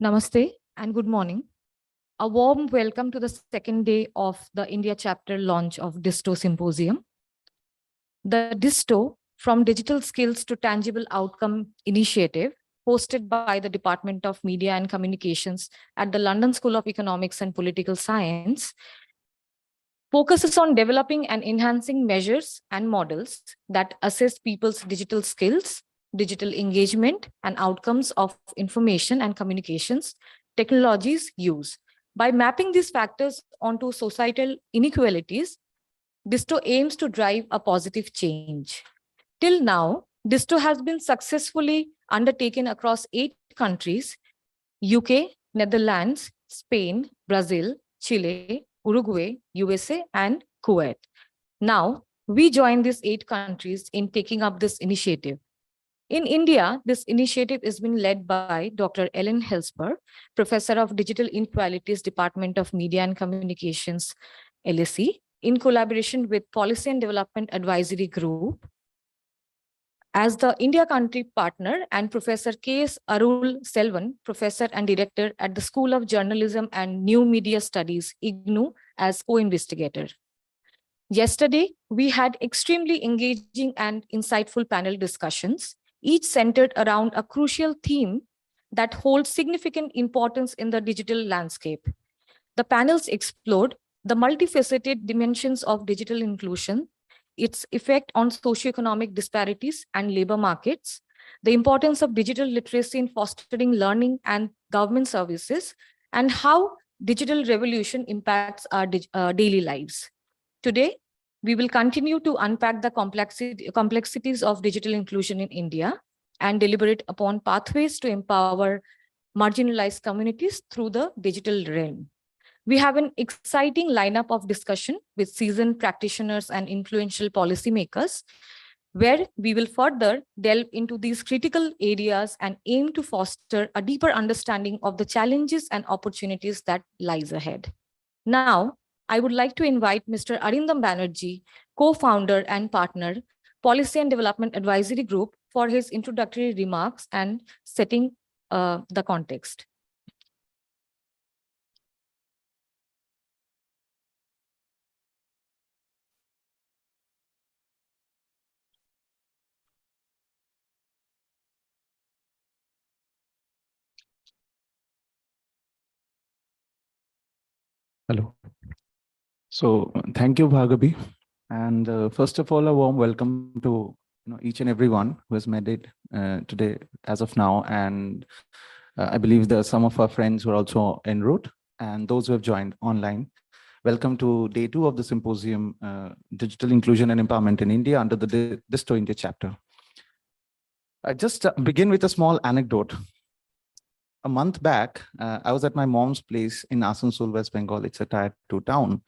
Namaste and good morning. A warm welcome to the second day of the India chapter launch of DiSTO Symposium. The DiSTO, From Digital Skills to Tangible Outcome initiative, hosted by the Department of Media and Communications at the London School of Economics and Political Science, focuses on developing and enhancing measures and models that assess people's digital skills, digital engagement, and outcomes of information and communications technologies use. By mapping these factors onto societal inequalities, DiSTO aims to drive a positive change. Till now, DiSTO has been successfully undertaken across 8 countries: UK, Netherlands, Spain, Brazil, Chile, Uruguay, USA, and Kuwait. Now, we join these 8 countries in taking up this initiative. In India, this initiative is being led by Dr. Ellen Helsper, Professor of Digital Inequalities, Department of Media and Communications, LSE, in collaboration with Policy and Development Advisory Group, as the India country partner, and Professor K.S. Arul Selvan, Professor and Director at the School of Journalism and New Media Studies, IGNU, as co-investigator. Yesterday, we had extremely engaging and insightful panel discussions, each centered around a crucial theme that holds significant importance in the digital landscape. The panels explored the multifaceted dimensions of digital inclusion, its effect on socioeconomic disparities and labor markets, the importance of digital literacy in fostering learning and government services, and how digital revolution impacts our daily lives. Today, we will continue to unpack the complexities of digital inclusion in India and deliberate upon pathways to empower marginalized communities through the digital realm. We have an exciting lineup of discussion with seasoned practitioners and influential policymakers, where we will further delve into these critical areas and aim to foster a deeper understanding of the challenges and opportunities that lies ahead. Now, I would like to invite Mr. Arindam Banerjee, co-founder and partner, Policy and Development Advisory Group, for his introductory remarks and setting the context. Hello. So thank you, Bhargavi. And first of all, a warm welcome to each and everyone who has made it today as of now. And I believe there are some of our friends who are also en route and those who have joined online. Welcome to day 2 of the Symposium, Digital Inclusion and Empowerment in India under the DiSTO India chapter. I just begin with a small anecdote. A month back, I was at my mom's place in Asansol, West Bengal. It's a tier 2 town.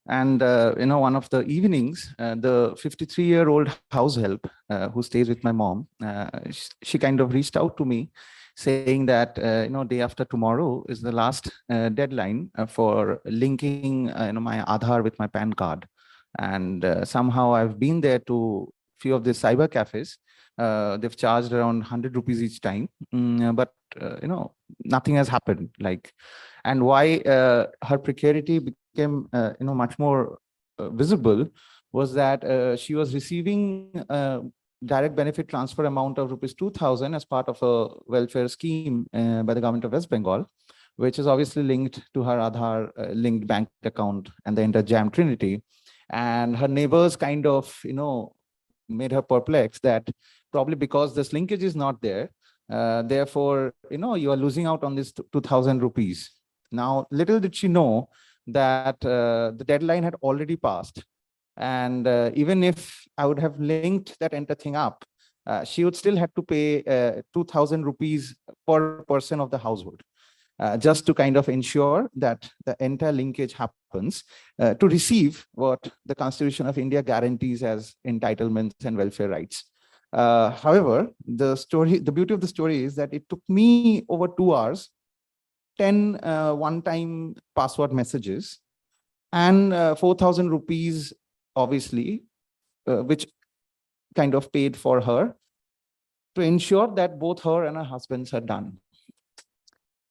And, one of the evenings, the 53-year-old house help who stays with my mom, she kind of reached out to me saying that, day after tomorrow is the last deadline for linking, my Aadhaar with my PAN card. And somehow I've been there to a few of the cyber cafes. They've charged around 100 rupees each time, but nothing has happened. And why her precarity became much more visible was that she was receiving direct benefit transfer amount of rupees 2,000 as part of a welfare scheme by the government of West Bengal, which is obviously linked to her Aadhaar linked bank account and the entire jam trinity. And her neighbors kind of made her perplexed that probably because this linkage is not there, therefore, you are losing out on this 2,000 rupees. Now, little did she know that the deadline had already passed. And even if I would have linked that entire thing up, she would still have to pay 2,000 rupees per person of the household, just to kind of ensure that the entire linkage happens to receive what the Constitution of India guarantees as entitlements and welfare rights. However, the beauty of the story is that it took me over 2 hours, 10 one-time password messages, and 4,000 rupees, obviously, which kind of paid for her to ensure that both her and her husbands are done.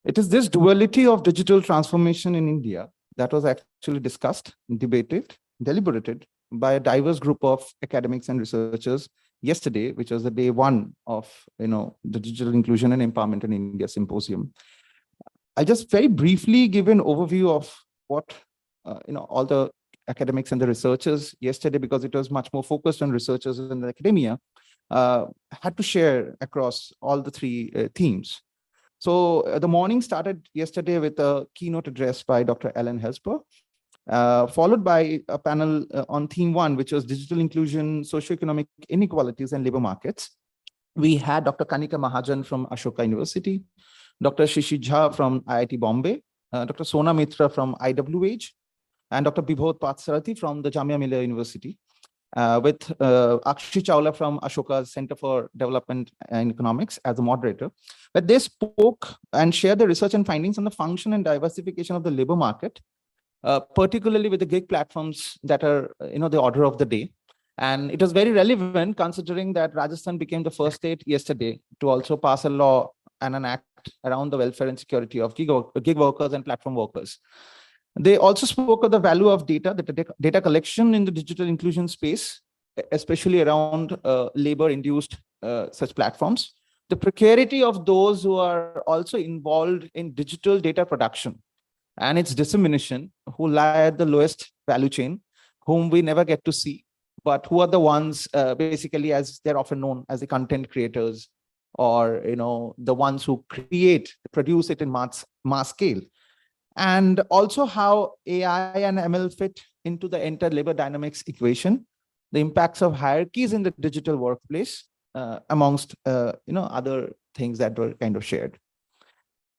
It is this duality of digital transformation in India that was actually discussed, debated, deliberated by a diverse group of academics and researchers yesterday, which was the day one of the Digital Inclusion and Empowerment in India Symposium. I'll just very briefly give an overview of what all the academics and the researchers yesterday, because it was much more focused on researchers and academia, had to share across all the three themes. So the morning started yesterday with a keynote address by Dr. Ellen Helsper, followed by a panel on theme one, which was digital inclusion, socioeconomic inequalities, and labor markets. We had Dr. Kanika Mahajan from Ashoka University, Dr. Shishi Jha from IIT Bombay, Dr. Sona Mitra from IWH, and Dr. Bibhot Patsarathi from the Jamia Millia University, with Akshi Chawla from Ashoka's Center for Development and Economics as a moderator. But they spoke and shared the research and findings on the function and diversification of the labor market, particularly with the gig platforms that are the order of the day. And it was very relevant considering that Rajasthan became the first state yesterday to also pass a law and an act around the welfare and security of gig workers and platform workers. They also spoke of the value of data, the data collection in the digital inclusion space, especially around labor-induced such platforms, the precarity of those who are also involved in digital data production and its dissemination, who lie at the lowest value chain, whom we never get to see, but who are the ones basically, as they're often known as the content creators, or the ones who produce it in mass scale. And also how AI and ML fit into the entire labor dynamics equation, the impacts of hierarchies in the digital workplace, amongst other things that were kind of shared.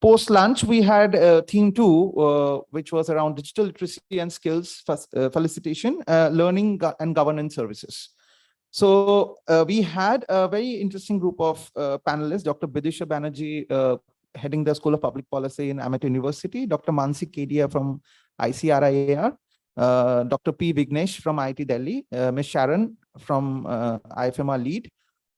Post lunch, we had theme two, which was around digital literacy and skills facilitation, learning and governance services. So we had a very interesting group of panelists, Dr. Bidisha Banerjee, heading the School of Public Policy in Amity University, Dr. Mansi Kedia from ICRIAR, Dr. P. Vignesh from IIT Delhi, Ms. Sharon from IFMR Lead,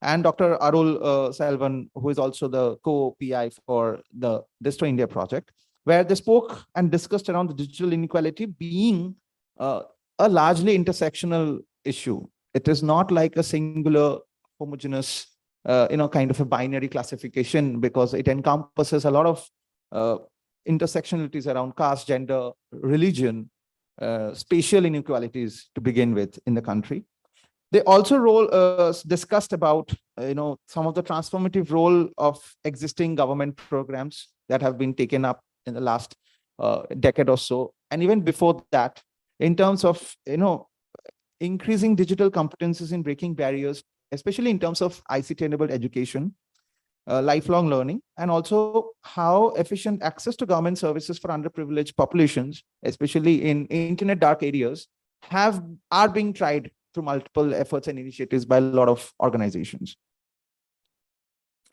and Dr. Arul Selvan, who is also the co-PI for the DiSTO India project, where they spoke and discussed around the digital inequality being a largely intersectional issue. It is not like a singular homogeneous kind of a binary classification, because it encompasses a lot of intersectionalities around caste, gender, religion, spatial inequalities to begin with in the country. They also discussed about some of the transformative role of existing government programs that have been taken up in the last decade or so, and even before that, in terms of increasing digital competencies in breaking barriers, especially in terms of ICT-enabled education, lifelong learning, and also how efficient access to government services for underprivileged populations, especially in internet dark areas, are being tried through multiple efforts and initiatives by a lot of organizations.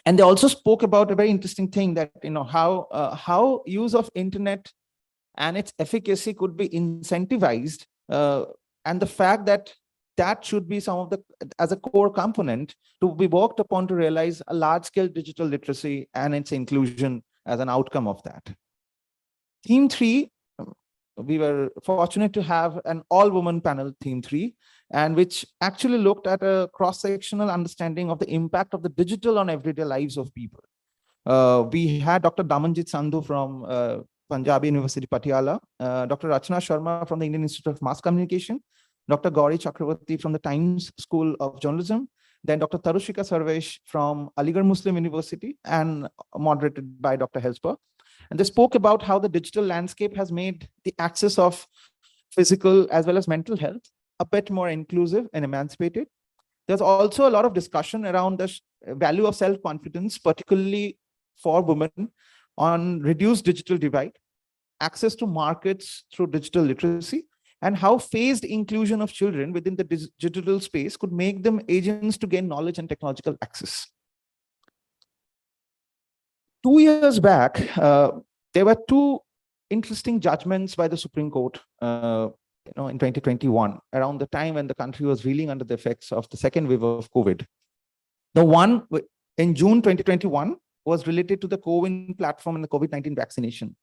And they also spoke about a very interesting thing, that how use of internet and its efficacy could be incentivized, and the fact that should be as a core component to be worked upon to realize a large-scale digital literacy and its inclusion as an outcome of that. Theme 3, we were fortunate to have an all-woman panel, theme 3, and which actually looked at a cross-sectional understanding of the impact of the digital on everyday lives of people. We had Dr. Damanjit Sandhu from Punjab University, Patiala, Dr. Rachna Sharma from the Indian Institute of Mass Communication, Dr. Gauri Chakravarti from the Times School of Journalism, then Dr. Tarushika Sarvesh from Aligarh Muslim University, and moderated by Dr. Helsper. And they spoke about how the digital landscape has made the access of physical as well as mental health a bit more inclusive and emancipated. There's also a lot of discussion around the value of self-confidence, particularly for women, on reduced digital divide, access to markets through digital literacy, and how phased inclusion of children within the digital space could make them agents to gain knowledge and technological access. 2 years back, there were two interesting judgments by the Supreme Court in 2021, around the time when the country was reeling under the effects of the second wave of COVID. The one in June 2021, was related to the CoWIN platform and the COVID-19 vaccination.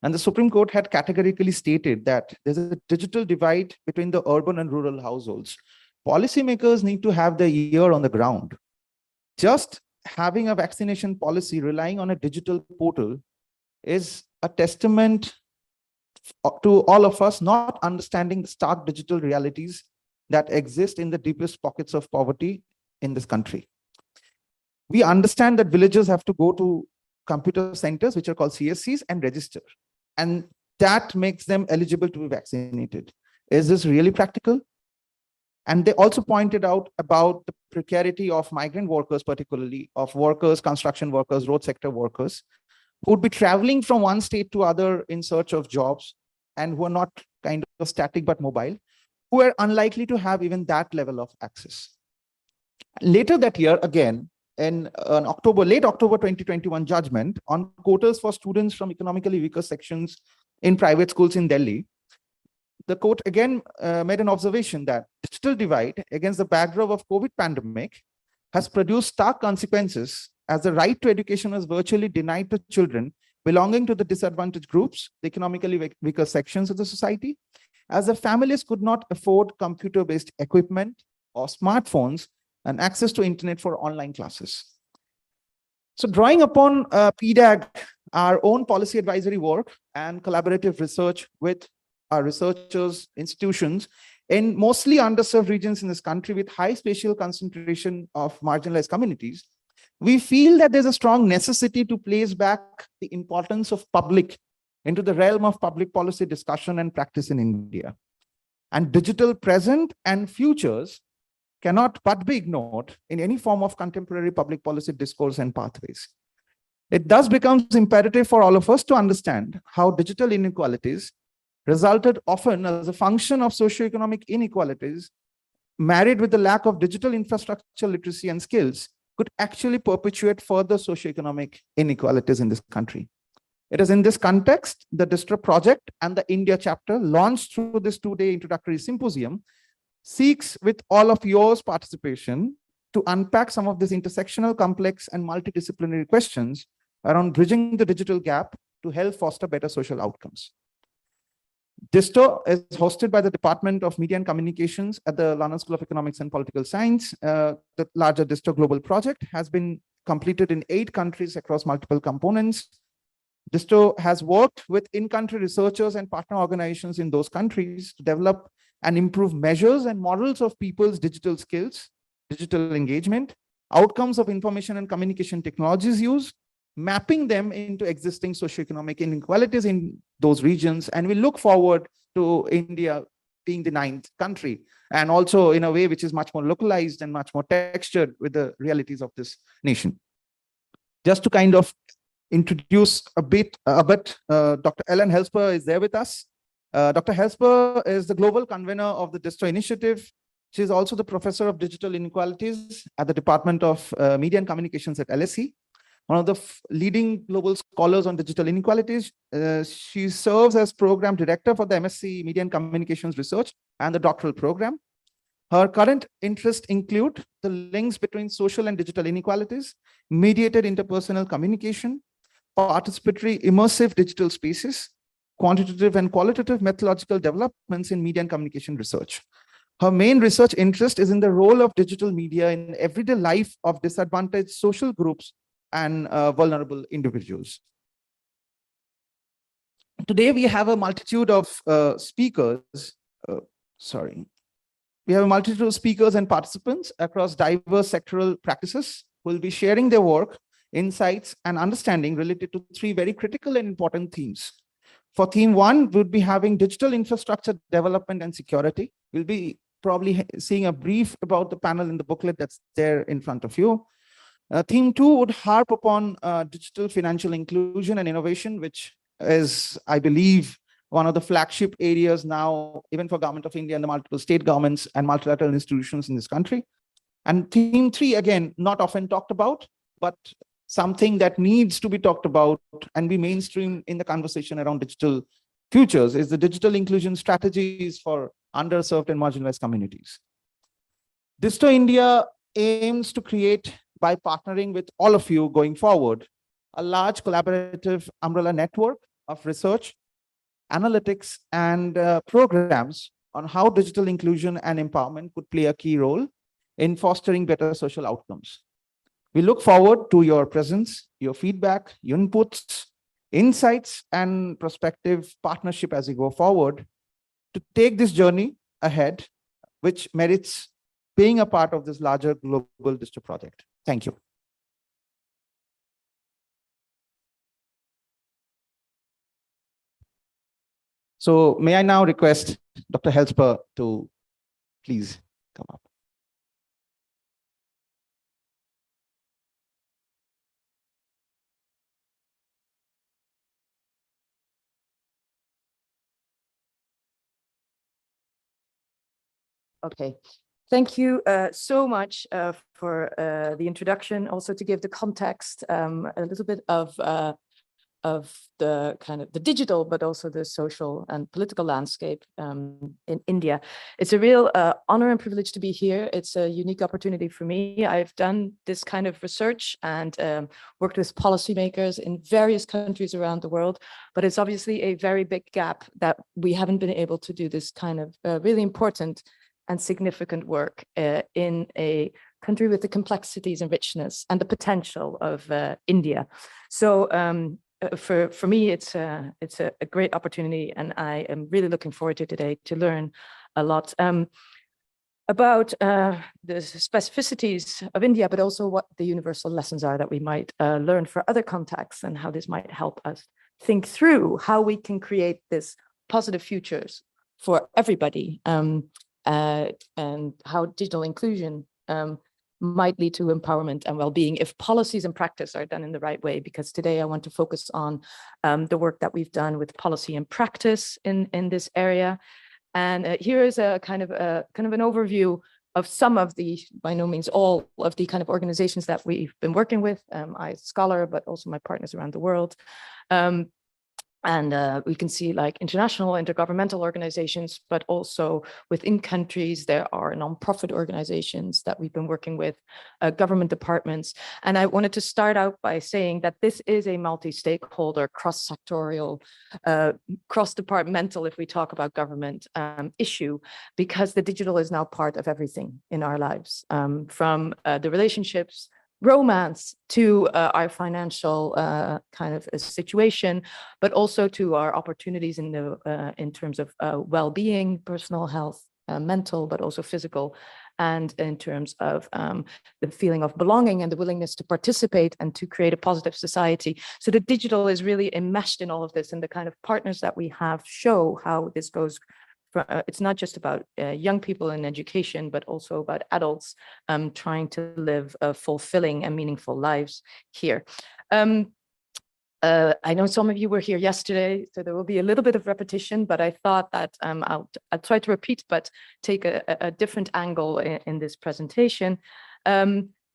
And the Supreme Court had categorically stated that there's a digital divide between the urban and rural households. Policymakers need to have their ear on the ground. Just having a vaccination policy relying on a digital portal is a testament to all of us not understanding the stark digital realities that exist in the deepest pockets of poverty in this country. We understand that villagers have to go to computer centers, which are called CSCs, and register. And that makes them eligible to be vaccinated. Is this really practical? And they also pointed out about the precarity of migrant workers, particularly of workers, construction workers, road sector workers, who would be traveling from one state to other in search of jobs and who are not kind of static but mobile, who are unlikely to have even that level of access. Later that year, again, in late October 2021 judgment on quotas for students from economically weaker sections in private schools in Delhi, the court again made an observation that digital divide against the backdrop of COVID pandemic has produced stark consequences as the right to education was virtually denied to children belonging to the disadvantaged groups, the economically weaker sections of the society, as the families could not afford computer-based equipment or smartphones and access to internet for online classes. So drawing upon PDAG, our own policy advisory work and collaborative research with our researchers, institutions in mostly underserved regions in this country with high spatial concentration of marginalized communities, we feel that there's a strong necessity to place back the importance of public into the realm of public policy discussion and practice in India. And digital present and futures cannot but be ignored in any form of contemporary public policy discourse and pathways. It thus becomes imperative for all of us to understand how digital inequalities resulted often as a function of socioeconomic inequalities married with the lack of digital infrastructure literacy and skills could actually perpetuate further socioeconomic inequalities in this country. It is in this context, the DiSTO project and the India chapter launched through this two-day introductory symposium seeks with all of yours participation to unpack some of these intersectional, complex, and multidisciplinary questions around bridging the digital gap to help foster better social outcomes. DiSTO is hosted by the Department of Media and Communications at the London School of Economics and Political Science. The larger DiSTO global project has been completed in 8 countries across multiple components. DiSTO has worked with in-country researchers and partner organizations in those countries to develop and improve measures and models of people's digital skills, digital engagement, outcomes of information and communication technologies use, mapping them into existing socioeconomic inequalities in those regions. And we look forward to India being the 9th country, and also in a way which is much more localized and much more textured with the realities of this nation. Just to kind of introduce a bit, Dr. Ellen Helsper is there with us. Dr. Helsper is the global convener of the DiSTO initiative. She is also the professor of digital inequalities at the Department of Media and Communications at LSE. One of the leading global scholars on digital inequalities. She serves as program director for the MSc Media and Communications Research and the doctoral program. Her current interests include the links between social and digital inequalities, mediated interpersonal communication, participatory immersive digital spaces, quantitative and qualitative methodological developments in media and communication research. Her main research interest is in the role of digital media in everyday life of disadvantaged social groups and vulnerable individuals. Today, we have a multitude of speakers. We have a multitude of speakers and participants across diverse sectoral practices who will be sharing their work, insights, and understanding related to 3 very critical and important themes. For theme 1, we'll be having digital infrastructure development and security. We'll be probably seeing a brief about the panel in the booklet that's there in front of you. Theme 2 would harp upon digital financial inclusion and innovation, which is, I believe, one of the flagship areas now, even for Government of India and the multiple state governments and multilateral institutions in this country. And theme 3, again, not often talked about, but something that needs to be talked about and be mainstream in the conversation around digital futures is the digital inclusion strategies for underserved and marginalized communities. DiSTO India aims to create, by partnering with all of you going forward, a large collaborative umbrella network of research, analytics, and programs on how digital inclusion and empowerment could play a key role in fostering better social outcomes. We look forward to your presence, your feedback, your inputs, insights, and prospective partnership as we go forward to take this journey ahead, which merits being a part of this larger global DiSTO project. Thank you. So may I now request Dr. Helsper to please come up. Okay, thank you so much for the introduction. Also to give the context, a little bit of the kind of the digital, but also the social and political landscape in India. It's a real honor and privilege to be here. It's a unique opportunity for me. I've done this kind of research and worked with policymakers in various countries around the world, but it's obviously a very big gap that we haven't been able to do this kind of really important and significant work in a country with the complexities and richness and the potential of India. So for me, it's a great opportunity, and I am really looking forward to today to learn a lot about the specificities of India, but also what the universal lessons are that we might learn for other contexts, and how this might help us think through how we can create this positive futures for everybody. And how digital inclusion might lead to empowerment and well-being if policies and practice are done in the right way. Because today I want to focus on the work that we've done with policy and practice in this area. And here is a kind of an overview of some of the, by no means all of the kind of organizations that we've been working with. I as a scholar, but also my partners around the world. And we can see like international intergovernmental organizations, but also within countries, there are nonprofit organizations that we've been working with, government departments. And I wanted to start out by saying that this is a multi-stakeholder, cross-sectorial, cross-departmental, if we talk about government issue, because the digital is now part of everything in our lives, from the relationships, romance to our financial kind of a situation, but also to our opportunities in the in terms of well-being, personal health, mental, but also physical, and in terms of the feeling of belonging and the willingness to participate and to create a positive society. So the digital is really enmeshed in all of this, and the kind of partners that we have show how this goes. It's not just about young people in education, but also about adults trying to live fulfilling and meaningful lives here. I know some of you were here yesterday, so there will be a little bit of repetition, but I thought that I'll try to repeat, but take a different angle in this presentation,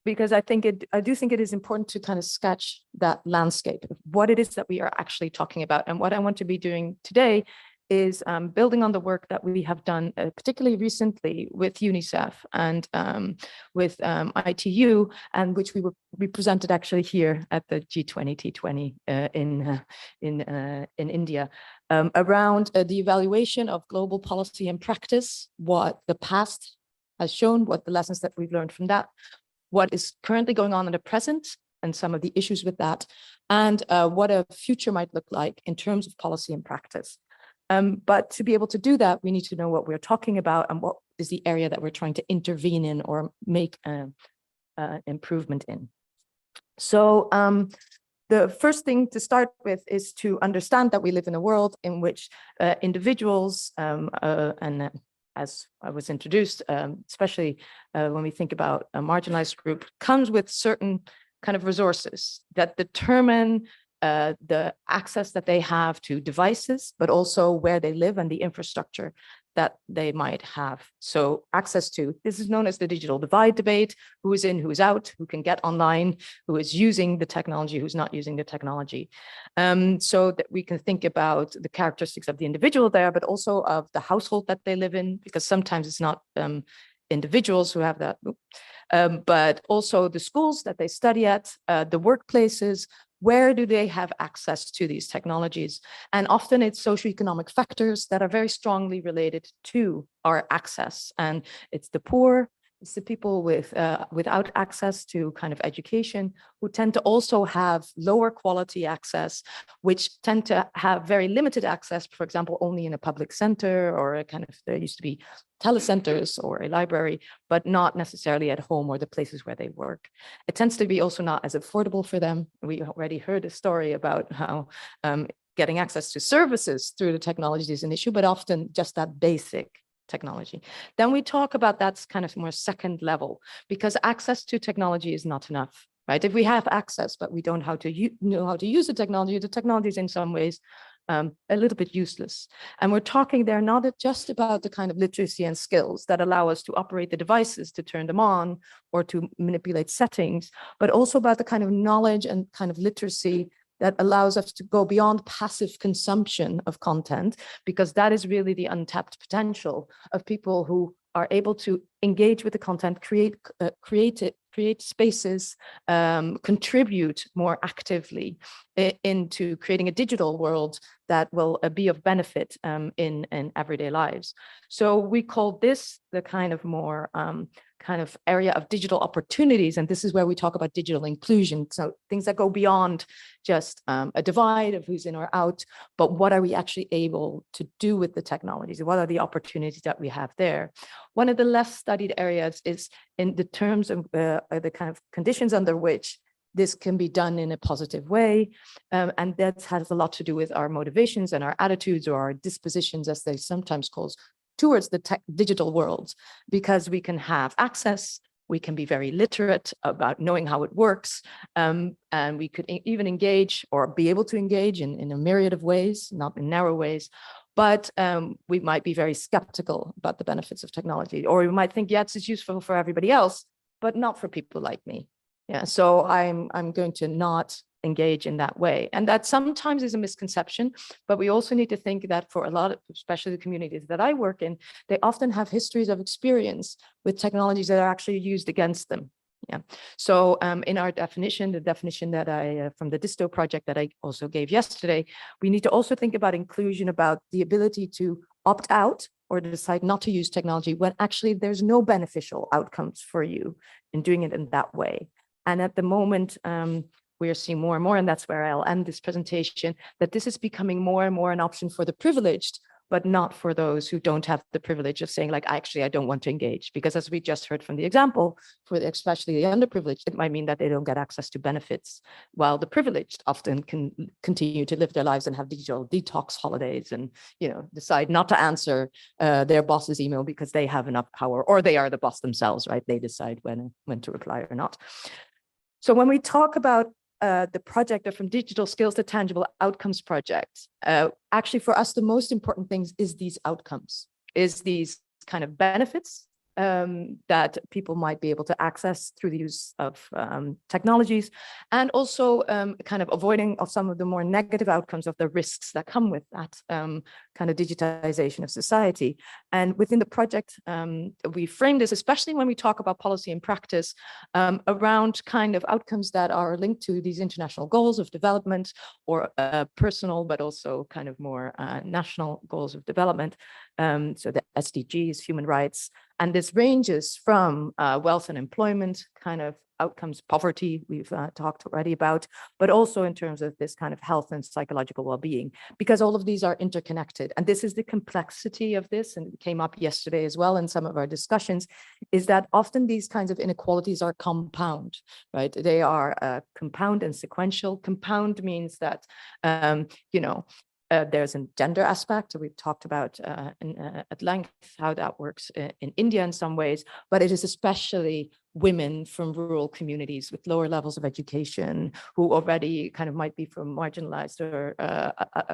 because I do think it is important to kind of sketch that landscape of what it is that we are actually talking about. And what I want to be doing today is building on the work that we have done, particularly recently with UNICEF and with ITU, and which we presented actually here at the G20 T20 in India, around the evaluation of global policy and practice, what the past has shown, what the lessons that we've learned from that, what is currently going on in the present, and some of the issues with that, and what a future might look like in terms of policy and practice. But to be able to do that, we need to know what we're talking about and what is the area that we're trying to intervene in or make improvement in. So the first thing to start with is to understand that we live in a world in which individuals, and as I was introduced, especially when we think about a marginalized group, comes with certain kind of resources that determine the access that they have to devices, but also where they live and the infrastructure that they might have. So access to, this is known as the digital divide debate, who is in, who is out, who can get online, who is using the technology, who's not using the technology. So that we can think about the characteristics of the individual there, but also of the household that they live in, because sometimes it's not individuals who have that, but also the schools that they study at, the workplaces, where do they have access to these technologies? And often it's socioeconomic factors that are very strongly related to our access. And it's the poor, it's the people without access to kind of education, who tend to also have lower quality access, which tend to have very limited access, for example, only in a public center or a kind of, there used to be telecenters or a library, but not necessarily at home or the places where they work. It tends to be also not as affordable for them. We already heard a story about how getting access to services through the technology is an issue, but often just that basic technology. Then we talk about that's kind of more second level, because access to technology is not enough, right? If we have access, but we don't know how to use the technology is in some ways a little bit useless. And we're talking there not just about the kind of literacy and skills that allow us to operate the devices, to turn them on or to manipulate settings, but also about the kind of knowledge and kind of literacy that allows us to go beyond passive consumption of content, because that is really the untapped potential of people who are able to engage with the content, create spaces, contribute more actively into creating a digital world that will be of benefit in everyday lives. So we call this the kind of more kind of area of digital opportunities. And this is where we talk about digital inclusion. So things that go beyond just a divide of who's in or out, but what are we actually able to do with the technologies? What are the opportunities that we have there? One of the less studied areas is in the terms of the kind of conditions under which this can be done in a positive way. And that has a lot to do with our motivations and our attitudes, or our dispositions, as they sometimes call, towards the digital world, because we can have access, we can be very literate about knowing how it works, and we could even engage or be able to engage in a myriad of ways, not in narrow ways. But we might be very skeptical about the benefits of technology, or we might think, yes, it's useful for everybody else, but not for people like me. Yeah, so I'm going to not engage in that way. And that sometimes is a misconception, but we also need to think that for a lot of, especially the communities that I work in, they often have histories of experience with technologies that are actually used against them. Yeah. So in our definition, the definition that I, from the DiSTO project that I also gave yesterday, we need to also think about inclusion, about the ability to opt out or to decide not to use technology when actually there's no beneficial outcomes for you in doing it in that way. And at the moment, we are seeing more and more, and that's where I'll end this presentation, that this is becoming more and more an option for the privileged, but not for those who don't have the privilege of saying, like, actually, I don't want to engage. Because as we just heard from the example, for especially the underprivileged, it might mean that they don't get access to benefits, while the privileged often can continue to live their lives and have digital detox holidays and, you know, decide not to answer their boss's email because they have enough power, or they are the boss themselves, right? They decide when to reply or not. So when we talk about the project From Digital Skills to Tangible Outcomes project, actually for us, the most important things is these outcomes, is these kind of benefits that people might be able to access through the use of technologies, and also kind of avoiding of some of the more negative outcomes of the risks that come with that kind of digitization of society. And within the project, we frame this, especially when we talk about policy and practice, around kind of outcomes that are linked to these international goals of development, or personal, but also kind of more national goals of development. So the SDGs, human rights, and this ranges from wealth and employment kind of outcomes, poverty, we've talked already about, but also in terms of this kind of health and psychological well-being, because all of these are interconnected. And this is the complexity of this, and it came up yesterday as well in some of our discussions, is that often these kinds of inequalities are compound, right? They are compound and sequential. Compound means that, you know, there's a gender aspect. We've talked about at length how that works in India in some ways, but it is especially women from rural communities with lower levels of education, who already kind of might be from marginalized or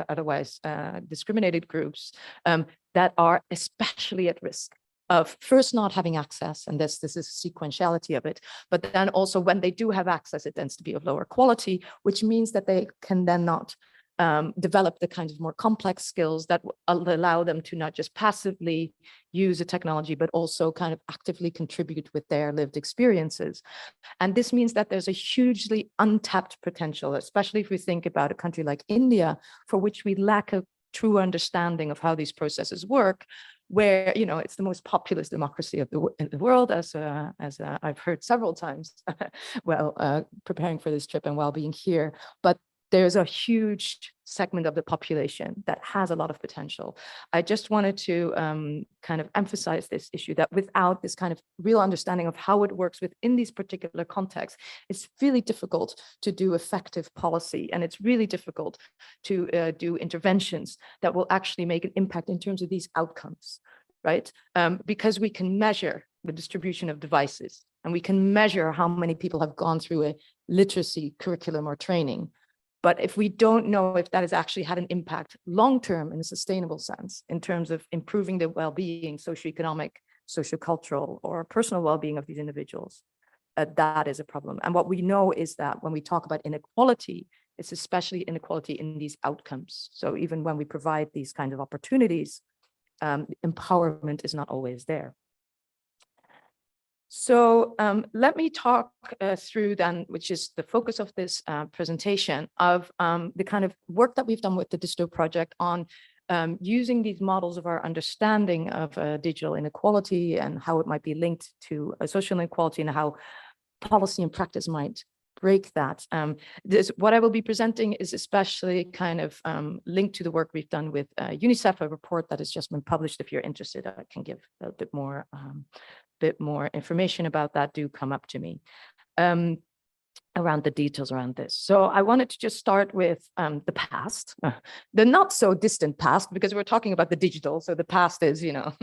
otherwise discriminated groups, that are especially at risk of first not having access, and this is a sequentiality of it, but then also when they do have access, it tends to be of lower quality, which means that they can then not develop the kinds of more complex skills that will allow them to not just passively use the technology, but also kind of actively contribute with their lived experiences. And this means that there's a hugely untapped potential, especially if we think about a country like India, for which we lack a true understanding of how these processes work, where, you know, it's the most populous democracy of in the world, as I've heard several times while preparing for this trip and while being here. But there's a huge segment of the population that has a lot of potential. I just wanted to kind of emphasize this issue, that without this kind of real understanding of how it works within these particular contexts, it's really difficult to do effective policy. And it's really difficult to do interventions that will actually make an impact in terms of these outcomes, right? Because we can measure the distribution of devices, and we can measure how many people have gone through a literacy curriculum or training. But if we don't know if that has actually had an impact long-term in a sustainable sense, in terms of improving the well-being, socioeconomic, sociocultural, or personal well-being of these individuals, that is a problem. And what we know is that when we talk about inequality, it's especially inequality in these outcomes. So even when we provide these kinds of opportunities, empowerment is not always there. So let me talk through then, which is the focus of this presentation, of the kind of work that we've done with the DiSTO project on using these models of our understanding of digital inequality and how it might be linked to social inequality, and how policy and practice might break that. What I will be presenting is especially kind of linked to the work we've done with UNICEF, a report that has just been published. If you're interested, I can give a bit more information about that. Do come up to me around the details around this. So I wanted to just start with the past, the not so distant past, because we're talking about the digital. So the past is, you know,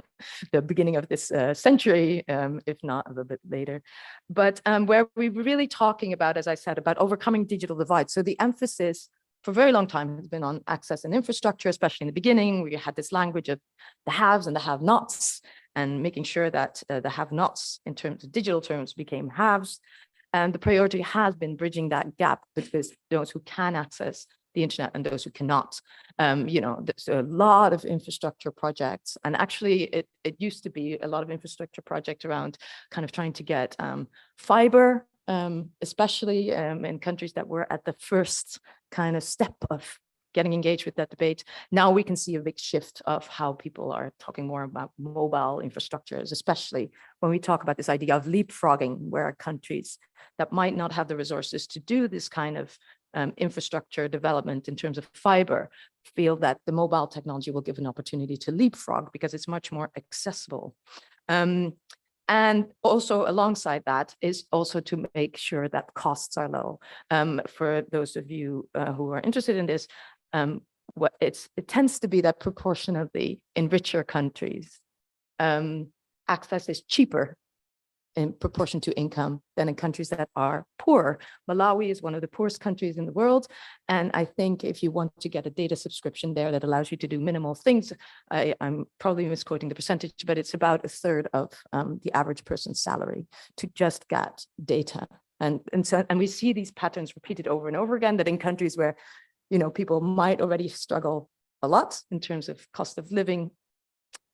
the beginning of this century, if not a little bit later. But where we're really talking about, as I said, about overcoming digital divide. So the emphasis for a very long time has been on access and infrastructure, especially in the beginning. We had this language of the haves and the have-nots, and making sure that the have-nots in terms of digital terms became haves. And the priority has been bridging that gap between those who can access the internet and those who cannot. You know, there's a lot of infrastructure projects, and actually it used to be a lot of infrastructure projects around kind of trying to get fiber, especially in countries that were at the first kind of step of getting engaged with that debate. Now we can see a big shift of how people are talking more about mobile infrastructures, especially when we talk about this idea of leapfrogging, where countries that might not have the resources to do this kind of infrastructure development in terms of fiber feel that the mobile technology will give an opportunity to leapfrog because it's much more accessible. And also alongside that is also to make sure that costs are low. For those of you who are interested in this, it tends to be that proportionately in richer countries, access is cheaper in proportion to income than in countries that are poor. Malawi is one of the poorest countries in the world. And I think if you want to get a data subscription there that allows you to do minimal things, I'm probably misquoting the percentage, but it's about a third of the average person's salary to just get data. And we see these patterns repeated over and over again, that in countries where, you know, people might already struggle a lot in terms of cost of living,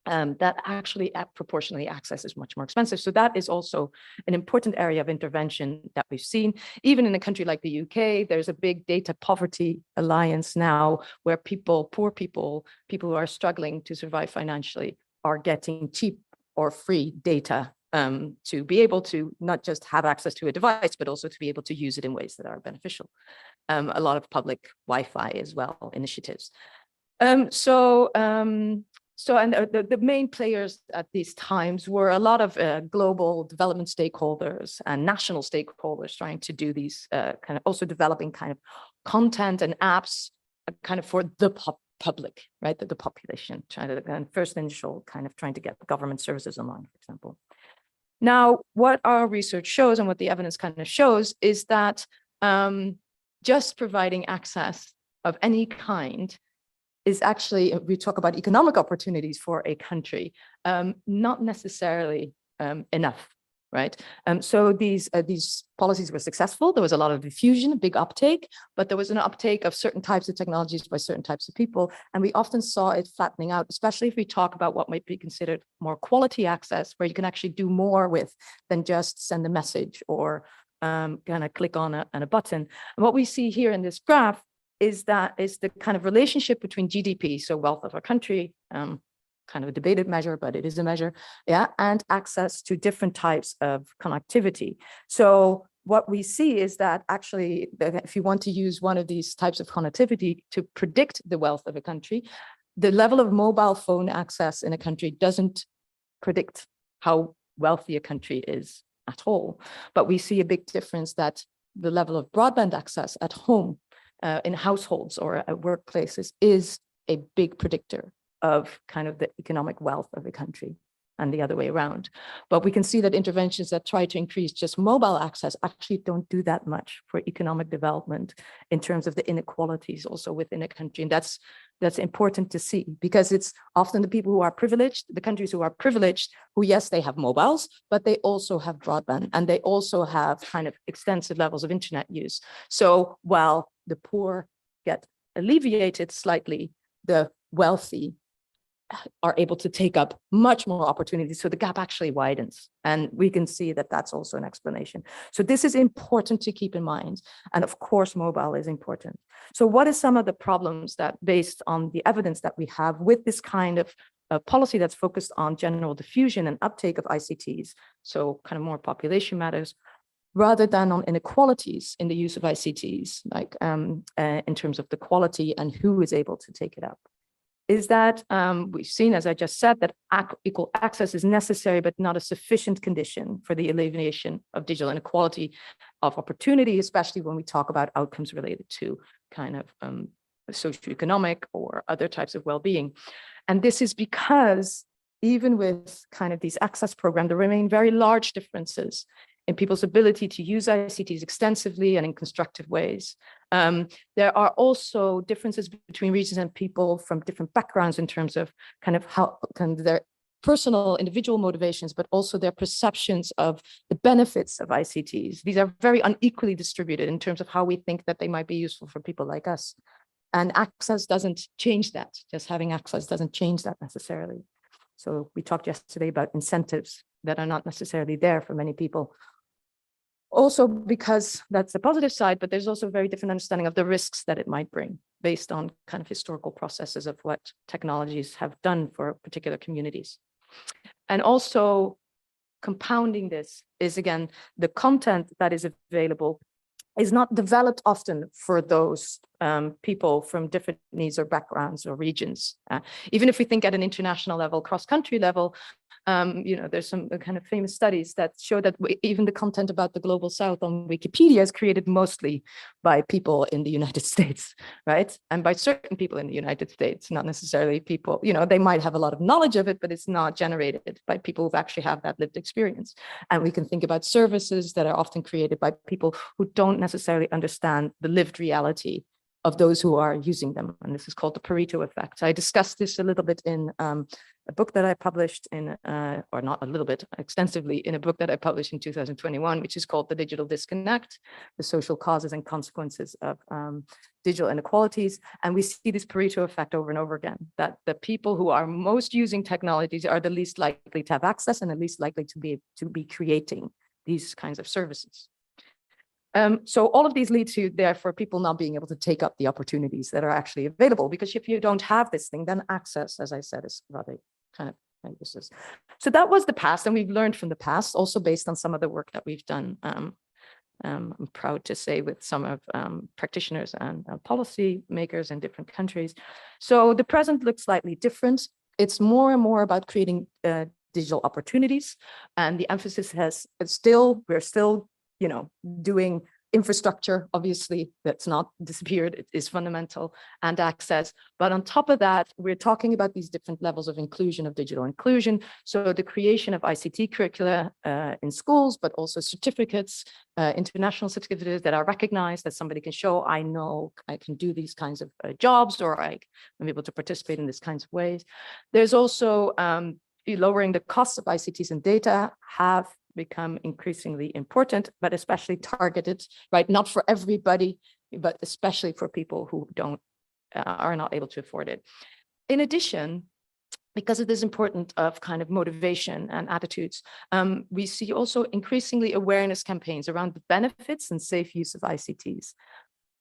that actually proportionally access is much more expensive. So that is also an important area of intervention that we've seen. Even in a country like the UK, there's a big data poverty alliance now, where poor people who are struggling to survive financially are getting cheap or free data to be able to not just have access to a device, but also to be able to use it in ways that are beneficial. A lot of public Wi-Fi as well initiatives. And the main players at these times were a lot of global development stakeholders and national stakeholders trying to do these kind of also developing kind of content and apps kind of for the public, right? The population, trying to kind of first initial kind of trying to get government services online, for example. Now, what our research shows and what the evidence kind of shows is that just providing access of any kind is actually, we talk about economic opportunities for a country, not necessarily enough, right? So these policies were successful. There was a lot of diffusion, a big uptake, but there was an uptake of certain types of technologies by certain types of people. And we often saw it flattening out, especially if we talk about what might be considered more quality access, where you can actually do more with than just send a message or kind of click on a button. And what we see here in this graph is the kind of relationship between GDP, so wealth of a country, kind of a debated measure, but it is a measure, yeah, and access to different types of connectivity. So what we see is that actually, if you want to use one of these types of connectivity to predict the wealth of a country, the level of mobile phone access in a country doesn't predict how wealthy a country is at all. But we see a big difference that the level of broadband access at home, in households or at workplaces, is a big predictor of kind of the economic wealth of a country, and the other way around. But we can see that interventions that try to increase just mobile access actually don't do that much for economic development in terms of the inequalities also within a country. And that's important to see, because it's often the people who are privileged, the countries who are privileged, who, yes, they have mobiles, but they also have broadband, and they also have kind of extensive levels of internet use. So while the poor get alleviated slightly, the wealthy are able to take up much more opportunities. So the gap actually widens. And we can see that that's also an explanation. So this is important to keep in mind. And of course, mobile is important. So what are some of the problems that, based on the evidence that we have with this kind of policy that's focused on general diffusion and uptake of ICTs, so kind of more population matters, rather than on inequalities in the use of ICTs, like in terms of the quality and who is able to take it up? Is that we've seen, as I just said, that equal access is necessary, but not a sufficient condition for the alleviation of digital inequality of opportunity, especially when we talk about outcomes related to kind of socioeconomic or other types of well-being. And this is because even with kind of these access programs, there remain very large differences in people's ability to use ICTs extensively and in constructive ways. There are also differences between regions and people from different backgrounds in terms of kind of how kind of their personal individual motivations, but also their perceptions of the benefits of ICTs. These are very unequally distributed in terms of how we think that they might be useful for people like us. And access doesn't change that. Just having access doesn't change that necessarily. So we talked yesterday about incentives that are not necessarily there for many people. Also, because that's the positive side, but there's also a very different understanding of the risks that it might bring based on kind of historical processes of what technologies have done for particular communities. And also compounding this is, again, the content that is available is not developed often for those people from different needs or backgrounds or regions. Even if we think at an international level, cross-country level, there's some kind of famous studies that show that even the content about the global south on Wikipedia is created mostly by people in the United States, right? And by certain people in the United States, not necessarily people, they might have a lot of knowledge of it, but it's not generated by people who actually have that lived experience. And we can think about services that are often created by people who don't necessarily understand the lived reality of those who are using them. And this is called the Pareto effect. I discussed this a little bit in a book that I published in, or not a little bit, extensively in a book that I published in 2021, which is called The Digital Disconnect, the Social Causes and Consequences of Digital Inequalities. And we see this Pareto effect over and over again, that the people who are most using technologies are the least likely to have access and the least likely to be creating these kinds of services. So all of these lead to, therefore, people not being able to take up the opportunities that are actually available, because if you don't have this thing, then access, as I said, is rather kind of useless. So that was the past, and we've learned from the past, also based on some of the work that we've done. I'm proud to say with some of practitioners and policy makers in different countries. So the present looks slightly different. It's more and more about creating digital opportunities, and the emphasis we're still doing infrastructure, obviously, that's not disappeared, it is fundamental, and access. But on top of that, we're talking about these different levels of inclusion, of digital inclusion. So the creation of ICT curricula in schools, but also certificates, international certificates that are recognized, that somebody can show, I know I can do these kinds of jobs, or I'm able to participate in these kinds of ways. There's also lowering the costs of ICTs and data have become increasingly important, but especially targeted, right? Not for everybody, but especially for people who are not able to afford it. In addition, because of this importance of kind of motivation and attitudes, we see also increasingly awareness campaigns around the benefits and safe use of ICTs.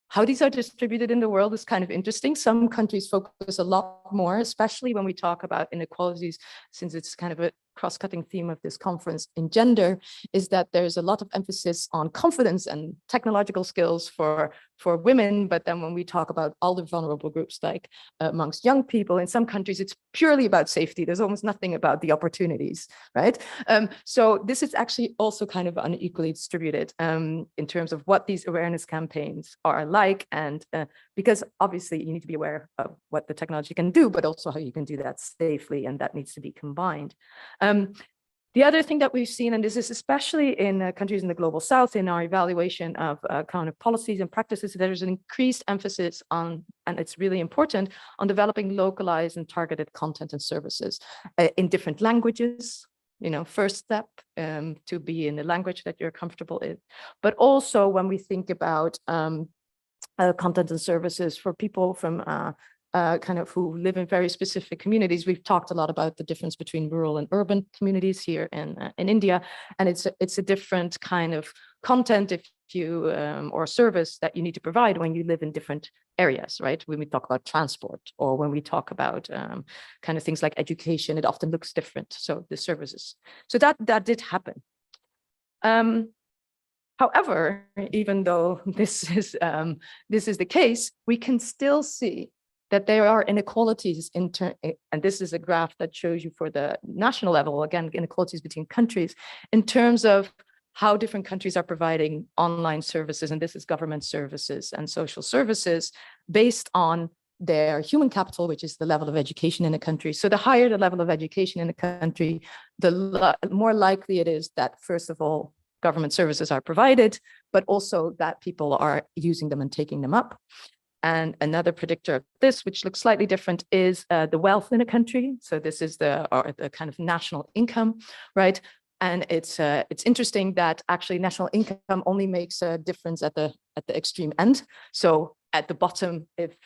How these are distributed in the world is kind of interesting. Some countries focus a lot more, especially when we talk about inequalities, since it's kind of a cross-cutting theme of this conference in gender, is that there's a lot of emphasis on confidence and technological skills for women. But then when we talk about all the vulnerable groups, like amongst young people, in some countries, it's purely about safety. There's almost nothing about the opportunities, right? So this is actually also kind of unequally distributed in terms of what these awareness campaigns are like. And because obviously you need to be aware of what the technology can do, but also how you can do that safely, and that needs to be combined. The other thing that we've seen, and this is especially in countries in the global south, in our evaluation of kind of policies and practices, there's an increased emphasis on, and it's really important, on developing localized and targeted content and services in different languages. You know, first step to be in the language that you're comfortable in. But also when we think about content and services for people from kind of who live in very specific communities. We've talked a lot about the difference between rural and urban communities here in India, and it's a different kind of content if you or service that you need to provide when you live in different areas, right? When we talk about transport, or when we talk about kind of things like education, it often looks different. So the services, so that did happen. However, even though this is the case, we can still see that there are inequalities and this is a graph that shows you for the national level, again, inequalities between countries in terms of how different countries are providing online services, and this is government services and social services based on their human capital, which is the level of education in a country. So the higher the level of education in a country, the more likely it is that, first of all, government services are provided, but also that people are using them and taking them up. And another predictor of this, which looks slightly different, is the wealth in a country. So this is the kind of national income, right? And it's interesting that actually national income only makes a difference at the extreme end. So at the bottom, if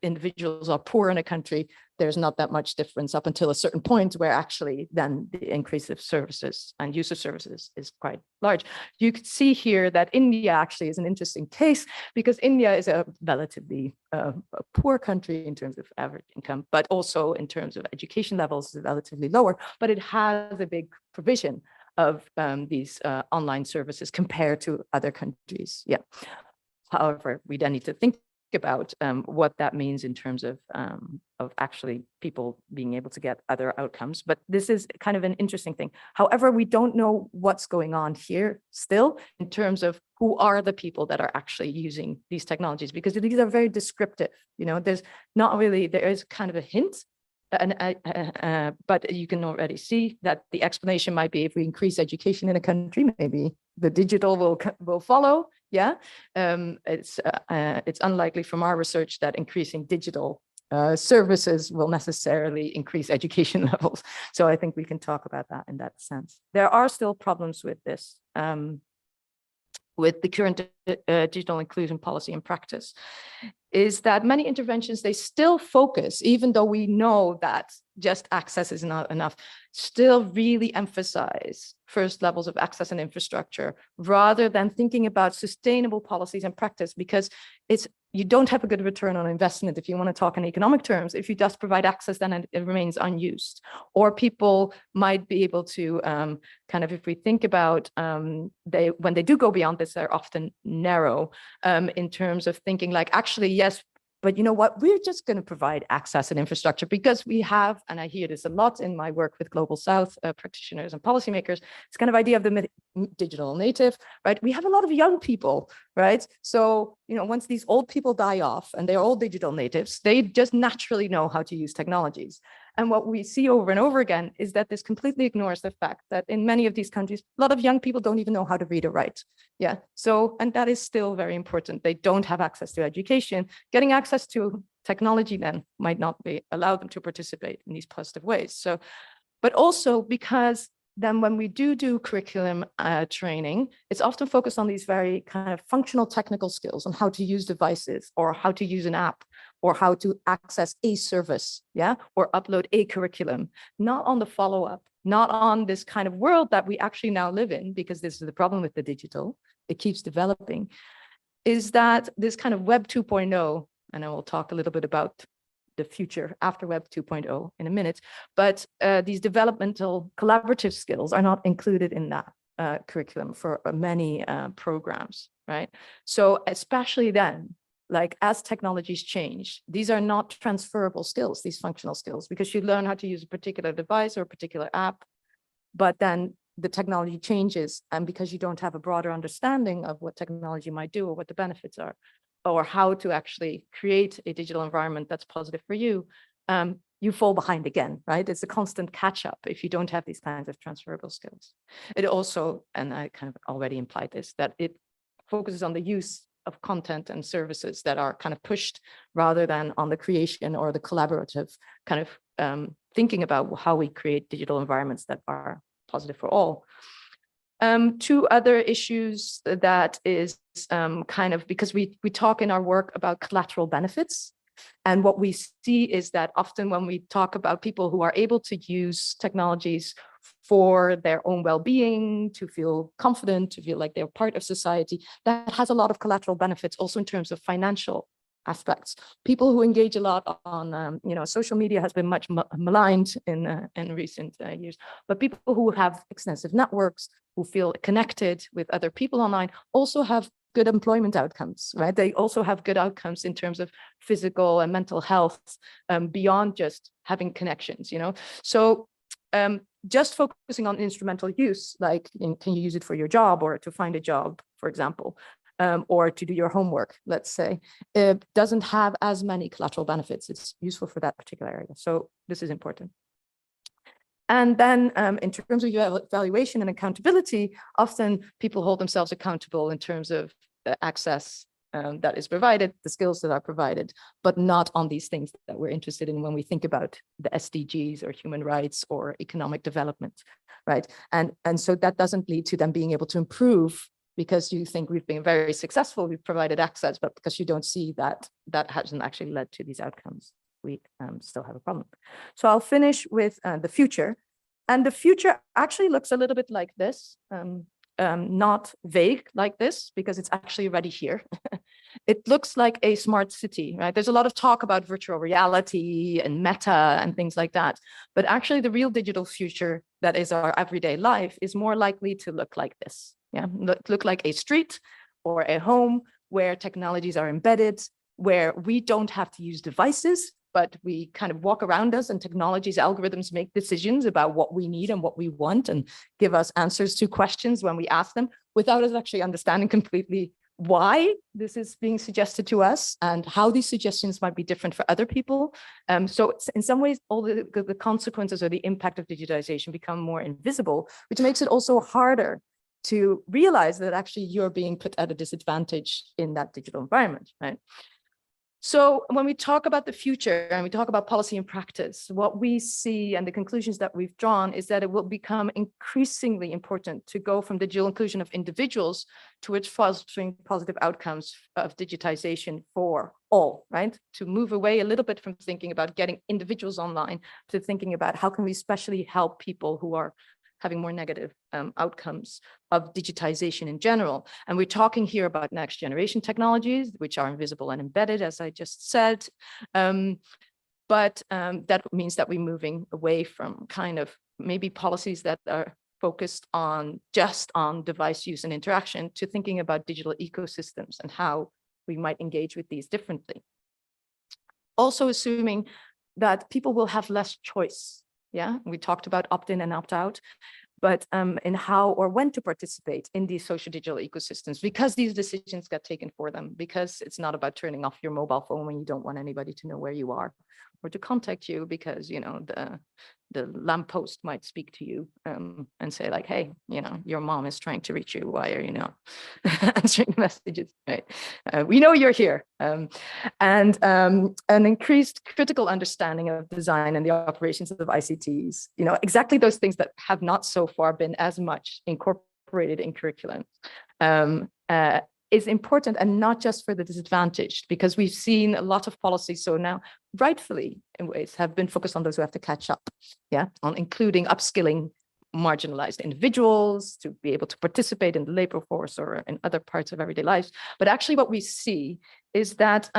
individuals are poor in a country, there's not that much difference up until a certain point where actually then the increase of services and use of services is quite large. You can see here that India actually is an interesting case because India is a relatively poor country in terms of average income, but also in terms of education levels is relatively lower, but it has a big provision of these online services compared to other countries. Yeah. However, we then need to think about what that means in terms of actually people being able to get other outcomes. But this is kind of an interesting thing. However, we don't know what's going on here still in terms of who are the people that are actually using these technologies, because these are very descriptive. You know, there is kind of a hint. But you can already see that the explanation might be if we increase education in a country, maybe the digital will follow. Yeah, it's unlikely from our research that increasing digital services will necessarily increase education levels. So I think we can talk about that in that sense. There are still problems with this. With the current digital inclusion policy and practice, is that many interventions, they still focus, even though we know that just access is not enough, still really emphasize first levels of access and infrastructure, rather than thinking about sustainable policies and practice, because you don't have a good return on investment if you want to talk in economic terms. If you just provide access, then it remains unused. Or people might be able to kind of, if we think about when they do go beyond this, they're often narrow in terms of thinking like, actually, yes, but you know what, we're just going to provide access and infrastructure because we have, and I hear this a lot in my work with Global South practitioners and policymakers, it's kind of idea of the digital native, right? We have a lot of young people, right? So, you know, once these old people die off and they're all digital natives, they just naturally know how to use technologies. And what we see over and over again is that this completely ignores the fact that in many of these countries, a lot of young people don't even know how to read or write. Yeah, so, and that is still very important. They don't have access to education. Getting access to technology then might not allow them to participate in these positive ways. So, but also because then when we do curriculum training, it's often focused on these very kind of functional technical skills on how to use devices or how to use an app or how to access a service, yeah, or upload a curriculum, not on the follow-up, not on this kind of world that we actually now live in, because this is the problem with the digital, it keeps developing, is that this kind of Web 2.0, and I will talk a little bit about the future after Web 2.0 in a minute, but these developmental collaborative skills are not included in that curriculum for many programs, right? So especially then, like as technologies change, these are not transferable skills, these functional skills, because you learn how to use a particular device or a particular app, but then the technology changes, and because you don't have a broader understanding of what technology might do or what the benefits are, or how to actually create a digital environment that's positive for you, you fall behind again, right? It's a constant catch up if you don't have these kinds of transferable skills. It also, and I kind of already implied this, that it focuses on the use of content and services that are kind of pushed rather than on the creation or the collaborative kind of thinking about how we create digital environments that are positive for all. Two other issues that is kind of, because we talk in our work about collateral benefits, and what we see is that often when we talk about people who are able to use technologies for their own well-being, to feel confident, to feel like they're part of society, that has a lot of collateral benefits also in terms of financial aspects. People who engage a lot on, social media has been much maligned in recent years, but people who have extensive networks, who feel connected with other people online, also have good employment outcomes, right? They also have good outcomes in terms of physical and mental health beyond just having connections, So just focusing on instrumental use, like can you use it for your job or to find a job, for example, or to do your homework, let's say, it doesn't have as many collateral benefits. It's useful for that particular area. So this is important. And then in terms of evaluation and accountability, often people hold themselves accountable in terms of the access that is provided, the skills that are provided, but not on these things that we're interested in when we think about the SDGs or human rights or economic development, right? And so that doesn't lead to them being able to improve because you think we've been very successful, we've provided access, but because you don't see that that hasn't actually led to these outcomes, we still have a problem. So I'll finish with the future. And the future actually looks a little bit like this, not vague like this, because it's actually already here. It looks like a smart city, right? There's a lot of talk about virtual reality and meta and things like that. But actually the real digital future that is our everyday life is more likely to look like this. Yeah, look like a street or a home where technologies are embedded, where we don't have to use devices, but we kind of walk around us and technologies, algorithms make decisions about what we need and what we want and give us answers to questions when we ask them without us actually understanding completely why this is being suggested to us and how these suggestions might be different for other people. So in some ways, all the consequences or the impact of digitization become more invisible, which makes it also harder to realize that actually you're being put at a disadvantage in that digital environment, right? So when we talk about the future and we talk about policy and practice, what we see and the conclusions that we've drawn is that it will become increasingly important to go from digital inclusion of individuals towards fostering positive outcomes of digitization for all, right? To move away a little bit from thinking about getting individuals online to thinking about how can we especially help people who are having more negative outcomes of digitization in general. And we're talking here about next generation technologies, which are invisible and embedded, as I just said. But that means that we're moving away from kind of maybe policies that are focused on just on device use and interaction to thinking about digital ecosystems and how we might engage with these differently. Also assuming that people will have less choice. Yeah, we talked about opt-in and opt-out, but in how or when to participate in these social digital ecosystems, because these decisions get taken for them, because it's not about turning off your mobile phone when you don't want anybody to know where you are, or to contact you because, you know, the lamppost might speak to you and say like, hey, you know, your mom is trying to reach you. Why are you not answering messages, right? We know you're here. And an increased critical understanding of design and the operations of ICTs, you know, exactly those things that have not so far been as much incorporated in curriculum. Is important, and not just for the disadvantaged, because we've seen a lot of policies, so now rightfully in ways have been focused on those who have to catch up, on including upskilling marginalized individuals to be able to participate in the labor force or in other parts of everyday life. But actually what we see is that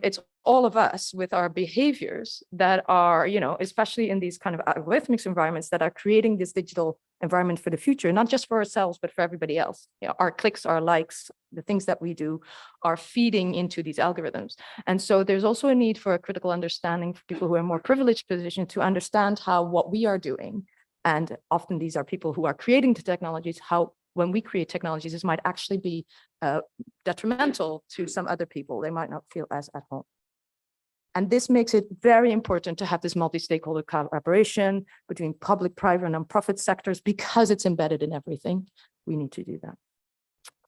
it's all of us with our behaviors that are, you know, especially in these kind of algorithmic environments, that are creating this digital environment for the future, not just for ourselves, but for everybody else. You know, our clicks, our likes, the things that we do are feeding into these algorithms. And so there's also a need for a critical understanding for people who are in more privileged positions to understand how what we are doing, and often these are people who are creating the technologies, how when we create technologies, this might actually be detrimental to some other people. They might not feel as at home. And this makes it very important to have this multi-stakeholder collaboration between public, private, and nonprofit sectors, because it's embedded in everything. We need to do that.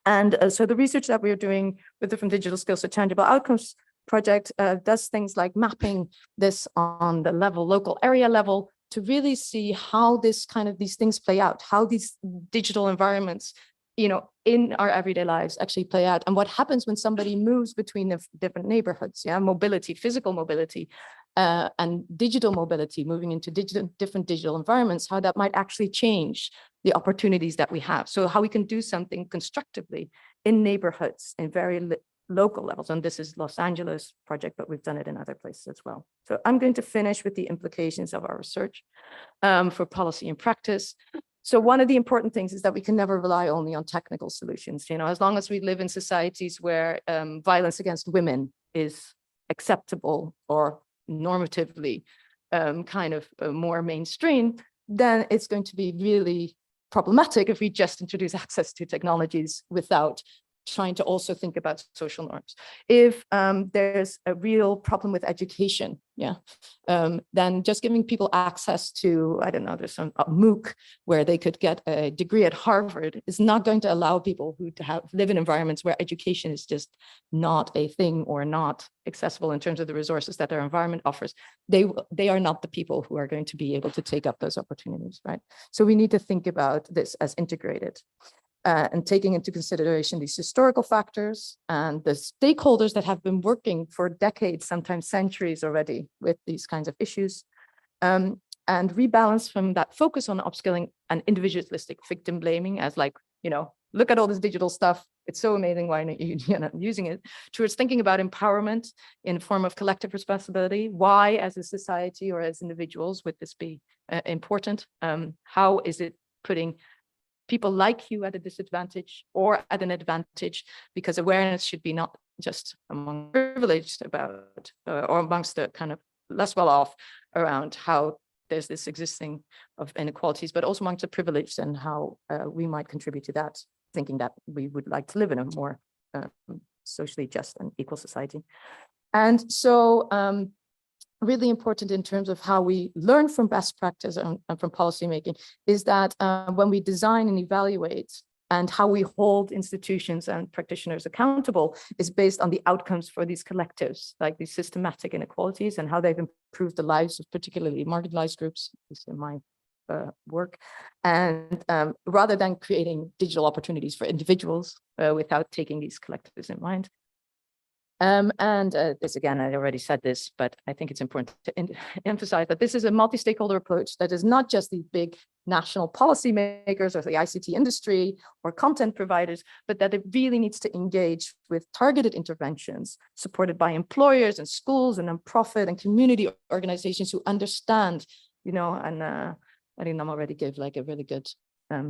And so the research that we're doing with the From Digital Skills to Tangible Outcomes project does things like mapping this on the level, local area level, to really see how this kind of these things play out, how these digital environments, you know, in our everyday lives actually play out, and what happens when somebody moves between the different neighborhoods, mobility, physical mobility, and digital mobility, moving into different digital environments, how that might actually change the opportunities that we have. So how we can do something constructively in neighborhoods in very local levels. And this is Los Angeles project, but we've done it in other places as well. So I'm going to finish with the implications of our research for policy and practice. So one of the important things is that we can never rely only on technical solutions. You know, as long as we live in societies where violence against women is acceptable or normatively kind of more mainstream, then it's going to be really problematic if we just introduce access to technologies without trying to also think about social norms. If there's a real problem with education, then just giving people access to, I don't know, there's some MOOC where they could get a degree at Harvard is not going to allow people who live in environments where education is just not a thing or not accessible in terms of the resources that their environment offers. They are not the people who are going to be able to take up those opportunities, right? So we need to think about this as integrated. And taking into consideration these historical factors and the stakeholders that have been working for decades, sometimes centuries already with these kinds of issues, and rebalance from that focus on upskilling and individualistic victim blaming as like, you know, look at all this digital stuff. It's so amazing. Why aren't you using it? Towards thinking about empowerment in the form of collective responsibility. Why, as a society or as individuals, would this be important? How is it putting people like you at a disadvantage or at an advantage? Because awareness should be not just among privileged about or amongst the kind of less well off around how there's this existing of inequalities, but also amongst the privileged and how we might contribute to that, thinking that we would like to live in a more socially just and equal society. And so really important in terms of how we learn from best practice and from policymaking is that when we design and evaluate and how we hold institutions and practitioners accountable is based on the outcomes for these collectives, like these systematic inequalities and how they've improved the lives of particularly marginalized groups, at least in my work, and rather than creating digital opportunities for individuals without taking these collectives in mind. This again, I already said this, but I think it's important to emphasize that this is a multi-stakeholder approach that is not just the big national policymakers or the ICT industry or content providers, but that it really needs to engage with targeted interventions supported by employers and schools and nonprofit and community organizations who understand, you know, and I think Nam already gave like a really good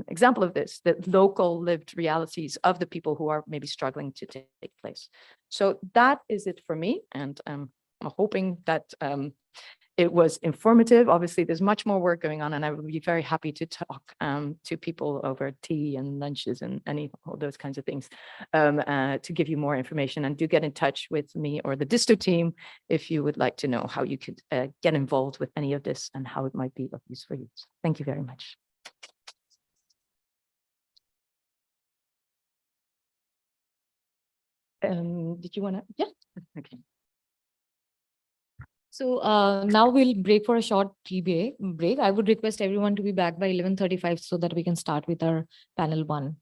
example of this, the local lived realities of the people who are maybe struggling to take place. So that is it for me. And I'm hoping that it was informative. Obviously, there's much more work going on, and I would be very happy to talk to people over tea and lunches and all those kinds of things to give you more information. And do get in touch with me or the DiSTO team if you would like to know how you could get involved with any of this and how it might be of use for you. Thank you very much. Did you want to? Yeah. Okay. So now we'll break for a short tea break. I would request everyone to be back by 11:35 so that we can start with our panel 1.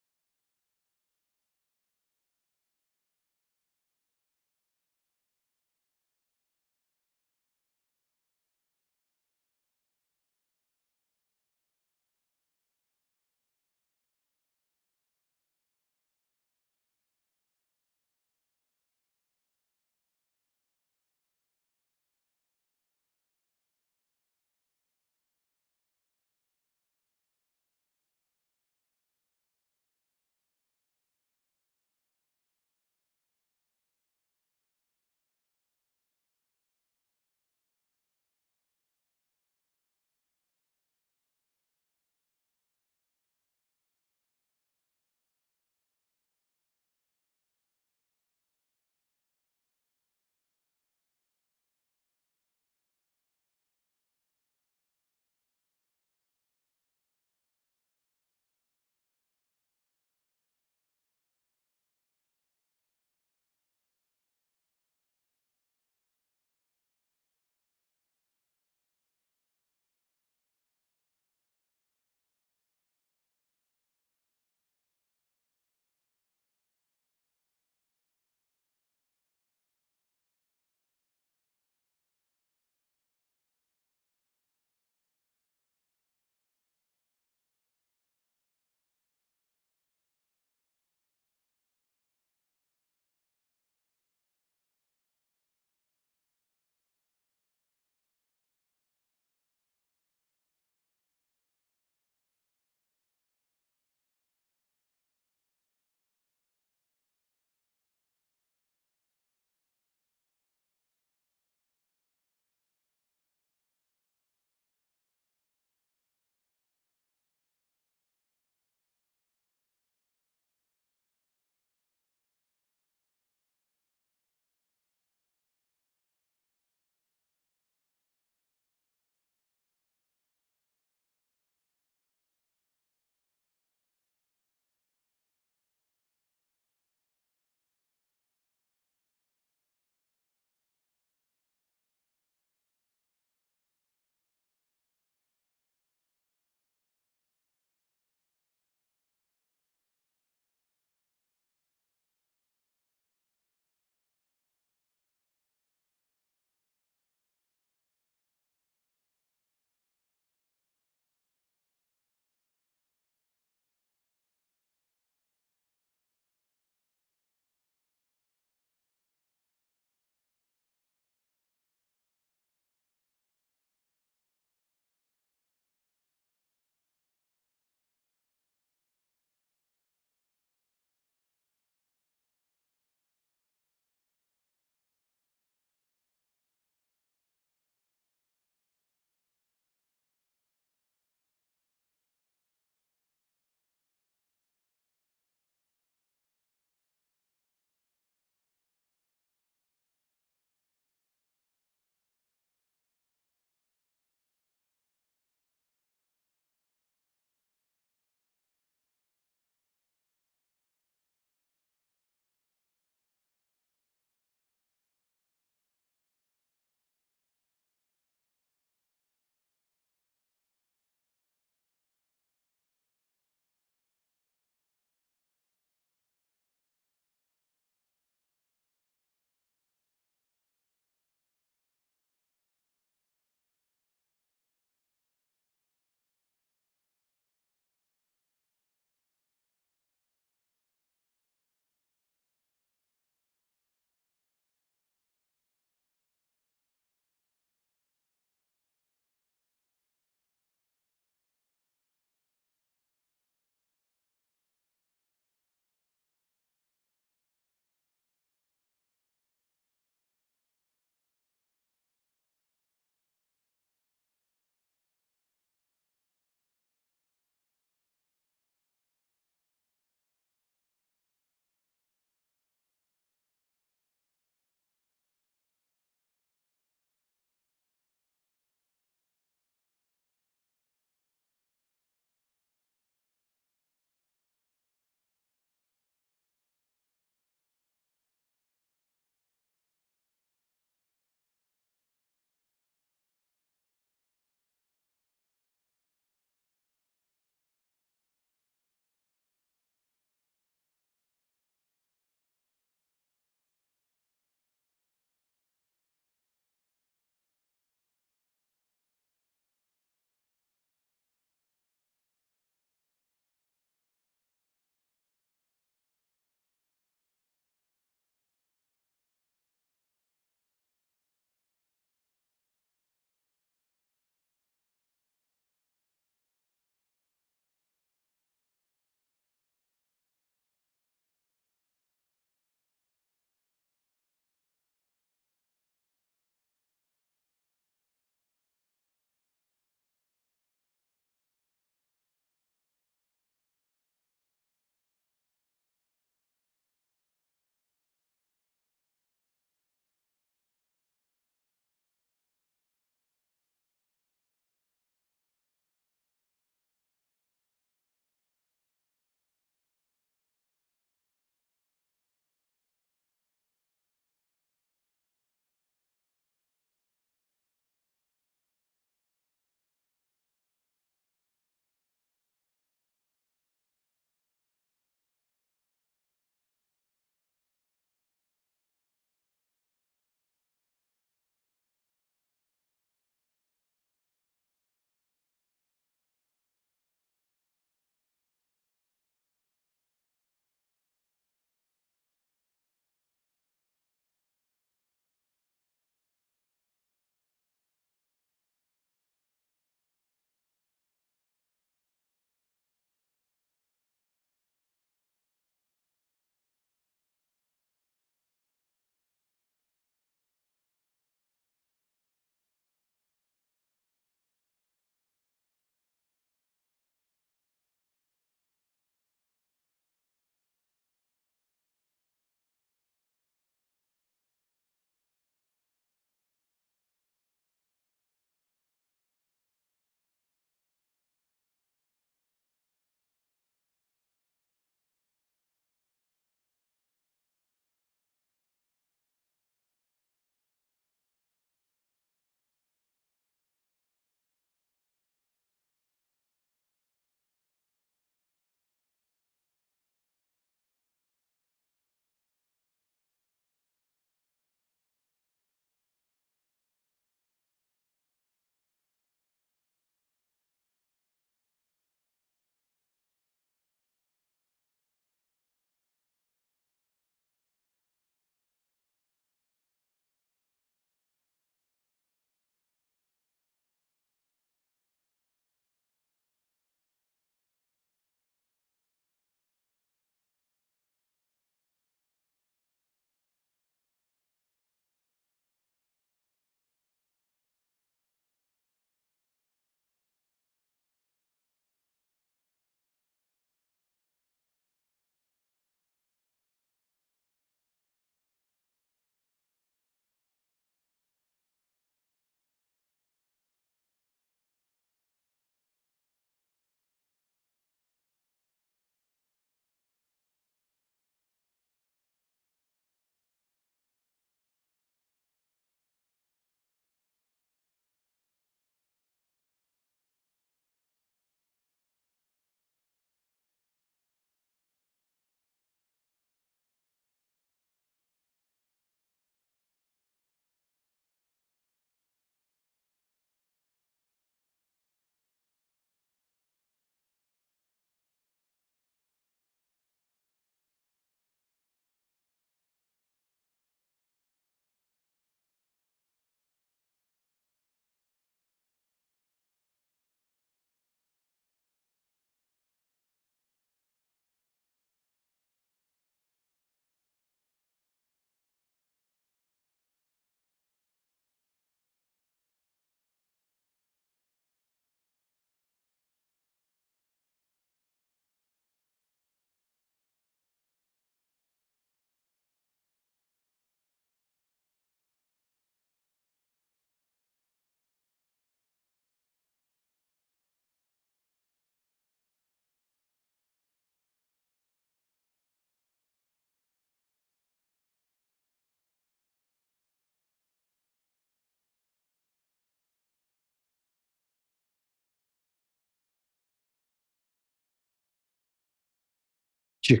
Check.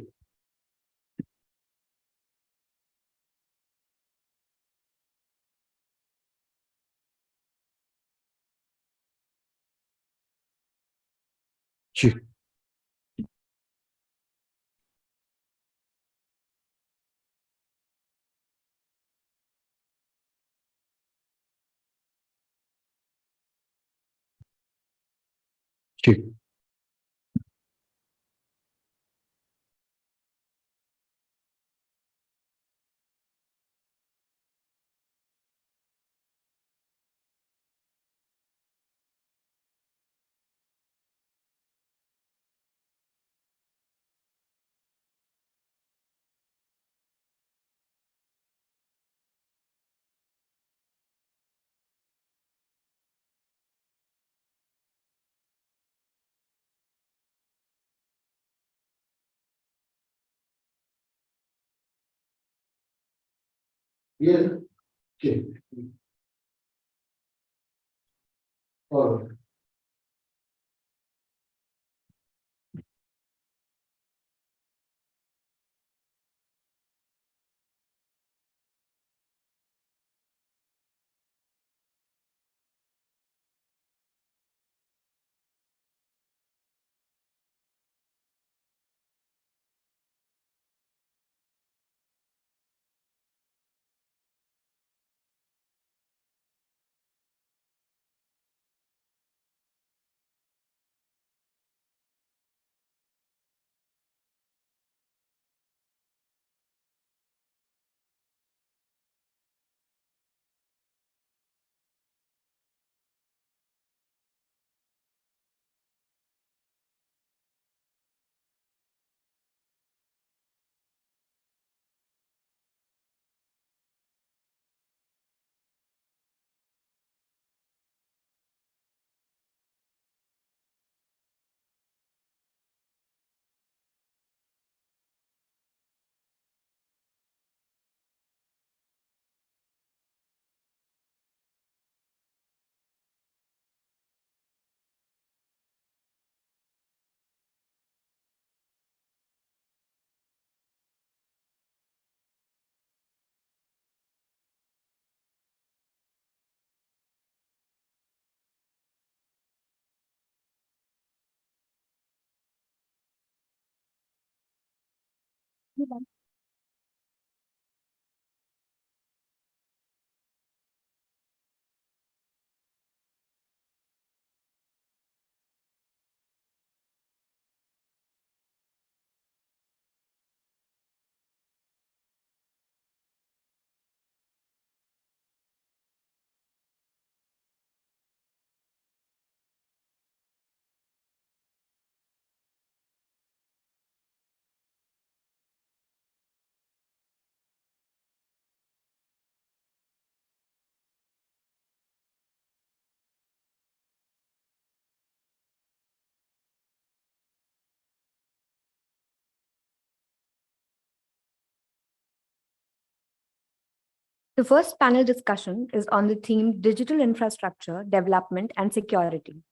Check. Check. Yeah. Okay. All right. The first panel discussion is on the theme Digital Infrastructure, Development and Security.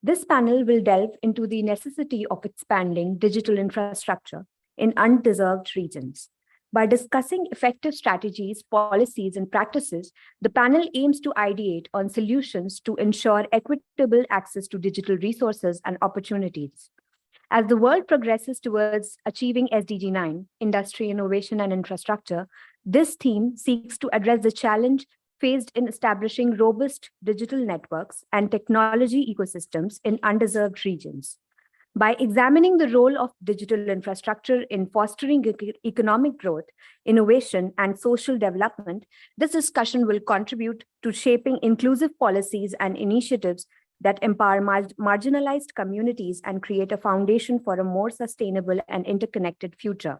This panel will delve into the necessity of expanding digital infrastructure in undeserved regions. By discussing effective strategies, policies, and practices, the panel aims to ideate on solutions to ensure equitable access to digital resources and opportunities. As the world progresses towards achieving SDG 9, industry, innovation, and infrastructure, this theme seeks to address the challenge faced in establishing robust digital networks and technology ecosystems in undeserved regions. By examining the role of digital infrastructure in fostering economic growth, innovation, and social development, this discussion will contribute to shaping inclusive policies and initiatives that empower marginalized communities and create a foundation for a more sustainable and interconnected future.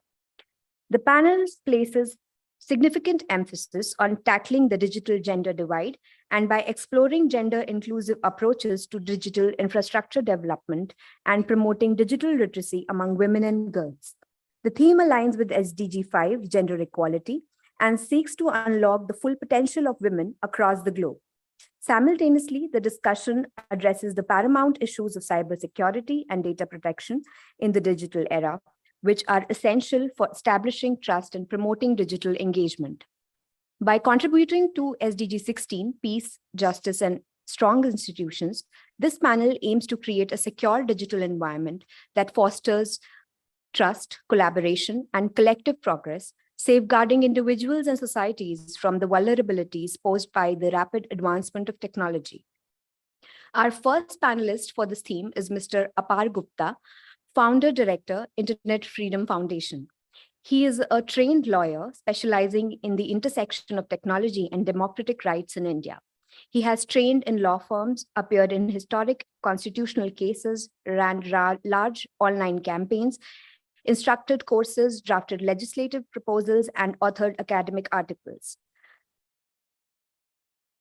The panel places significant emphasis on tackling the digital gender divide and by exploring gender-inclusive approaches to digital infrastructure development and promoting digital literacy among women and girls. The theme aligns with SDG 5, gender equality, and seeks to unlock the full potential of women across the globe. Simultaneously, the discussion addresses the paramount issues of cybersecurity and data protection in the digital era, which are essential for establishing trust and promoting digital engagement. By contributing to SDG 16, peace, justice, and strong institutions, this panel aims to create a secure digital environment that fosters trust, collaboration, and collective progress, safeguarding individuals and societies from the vulnerabilities posed by the rapid advancement of technology. Our first panelist for this theme is Mr. Apar Gupta, Founder Director, Internet Freedom Foundation. He is a trained lawyer specializing in the intersection of technology and democratic rights in India. He has trained in law firms, appeared in historic constitutional cases, ran large online campaigns, instructed courses, drafted legislative proposals, and authored academic articles.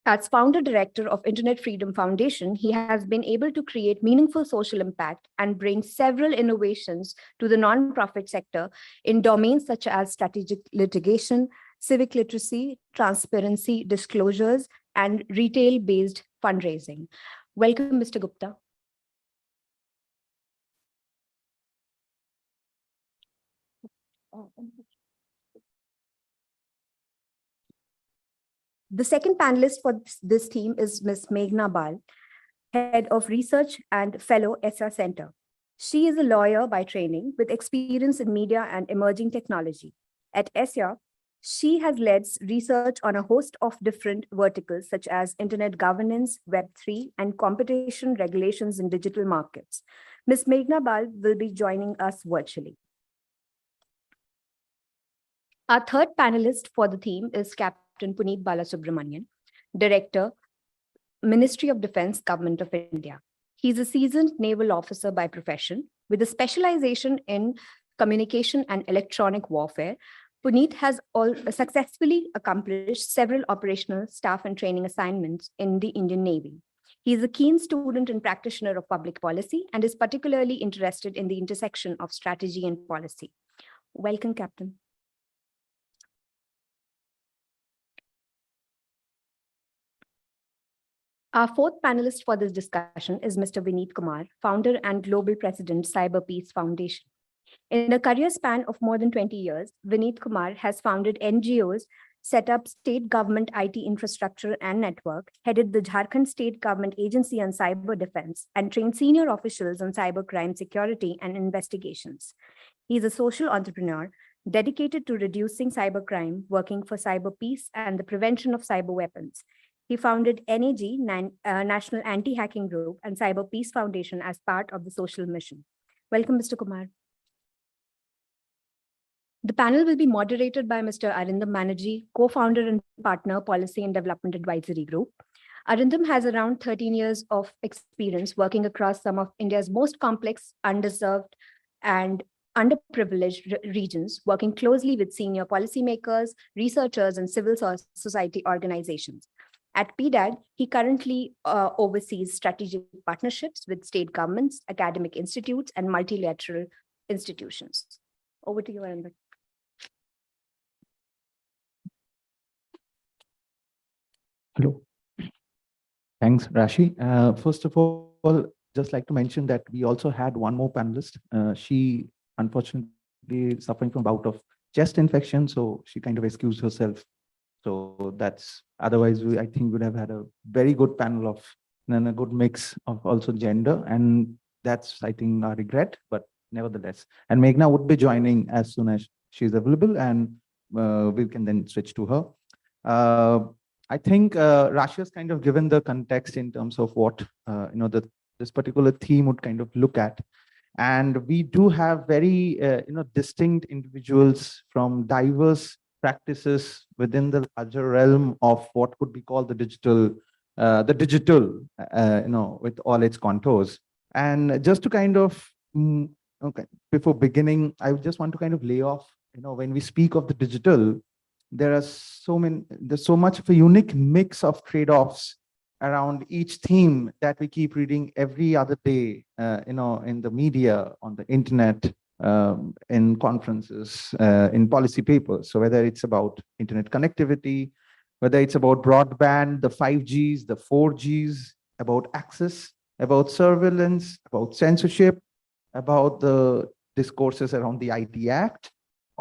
As founder director of Internet Freedom Foundation, he has been able to create meaningful social impact and bring several innovations to the nonprofit sector in domains such as strategic litigation, civic literacy, transparency, disclosures, and retail-based fundraising. Welcome, Mr. Gupta. The second panelist for this theme is Ms. Meghna Bal, Head of Research and Fellow ESSA Center. She is a lawyer by training with experience in media and emerging technology. At ESSA, she has led research on a host of different verticals such as internet governance, Web3, and competition regulations in digital markets. Ms. Meghna Bal will be joining us virtually. Our third panelist for the theme is Captain Puneet Balasubramanian, Director, Ministry of Defense, Government of India. He's a seasoned naval officer by profession with a specialization in communication and electronic warfare. Puneet has successfully accomplished several operational, staff, and training assignments in the Indian Navy. He is a keen student and practitioner of public policy and is particularly interested in the intersection of strategy and policy. Welcome, Captain. Our fourth panelist for this discussion is Mr. Vineet Kumar, Founder and Global President, Cyber Peace Foundation. In a career span of more than 20 years, Vineet Kumar has founded NGOs, set up state government IT infrastructure and network, headed the Jharkhand State Government Agency on Cyber Defense, and trained senior officials on cybercrime security and investigations. He is a social entrepreneur dedicated to reducing cybercrime, working for cyber peace and the prevention of cyber weapons. He founded NAG, National Anti-Hacking Group, and Cyber Peace Foundation as part of the social mission. Welcome, Mr. Kumar. The panel will be moderated by Mr. Arindam Banerjee, co-founder and partner, Policy and Development Advisory Group. Arindam has around 13 years of experience working across some of India's most complex, underserved, and underprivileged regions, working closely with senior policymakers, researchers, and civil society organizations. At PDAG, he currently oversees strategic partnerships with state governments, academic institutes, and multilateral institutions. Over to you, Arindam. Hello. Thanks, Rashi. First of all, just like to mention that we also had one more panelist. She unfortunately suffering from a bout of chest infection, so she kind of excused herself. So that's, otherwise I think would have had a very good panel of, and a good mix of also gender, and that's, I think, a regret, but nevertheless. And Meghna would be joining as soon as she's available, and we can then switch to her. I think Rashi has kind of given the context in terms of what this particular theme would kind of look at. And we do have very distinct individuals from diverse practices within the larger realm of what could be called the digital, with all its contours. And just to kind of, before beginning, I just want to kind of lay off, when we speak of the digital, there's so much of a unique mix of trade-offs around each theme that we keep reading every other day, in the media, on the internet, in conferences, in policy papers. So whether it's about internet connectivity, whether it's about broadband, the 5Gs, the 4Gs, about access, about surveillance, about censorship, about the discourses around the IT Act,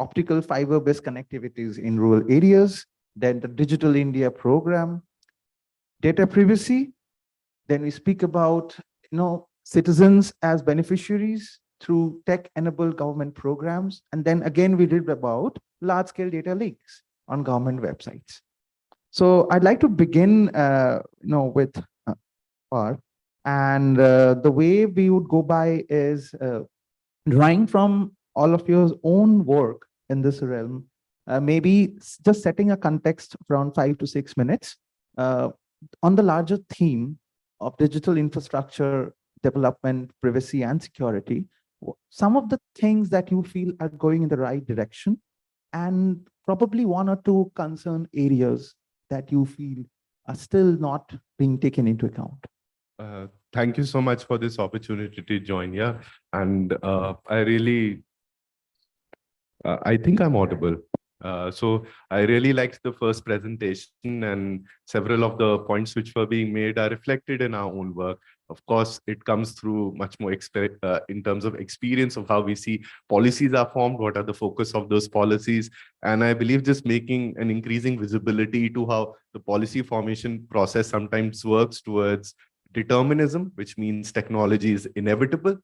optical fiber-based connectivities in rural areas, then the Digital India program, data privacy. Then we speak about citizens as beneficiaries through tech-enabled government programs. And then again, we did about large-scale data leaks on government websites. So I'd like to begin with Par. And the way we would go by is drawing from all of your own work in this realm, maybe just setting a context around 5 to 6 minutes on the larger theme of digital infrastructure development, privacy, and security. Some of the things that you feel are going in the right direction, and probably 1 or 2 concern areas that you feel are still not being taken into account. Thank you so much for this opportunity to join here. And I think I'm audible. So I really liked the first presentation, and several of the points which were being made are reflected in our own work. Of course, it comes through much more in terms of experience of how we see policies are formed, what are the focus of those policies. And I believe just making an increasing visibility to how the policy formation process sometimes works towards determinism, which means technology is inevitable,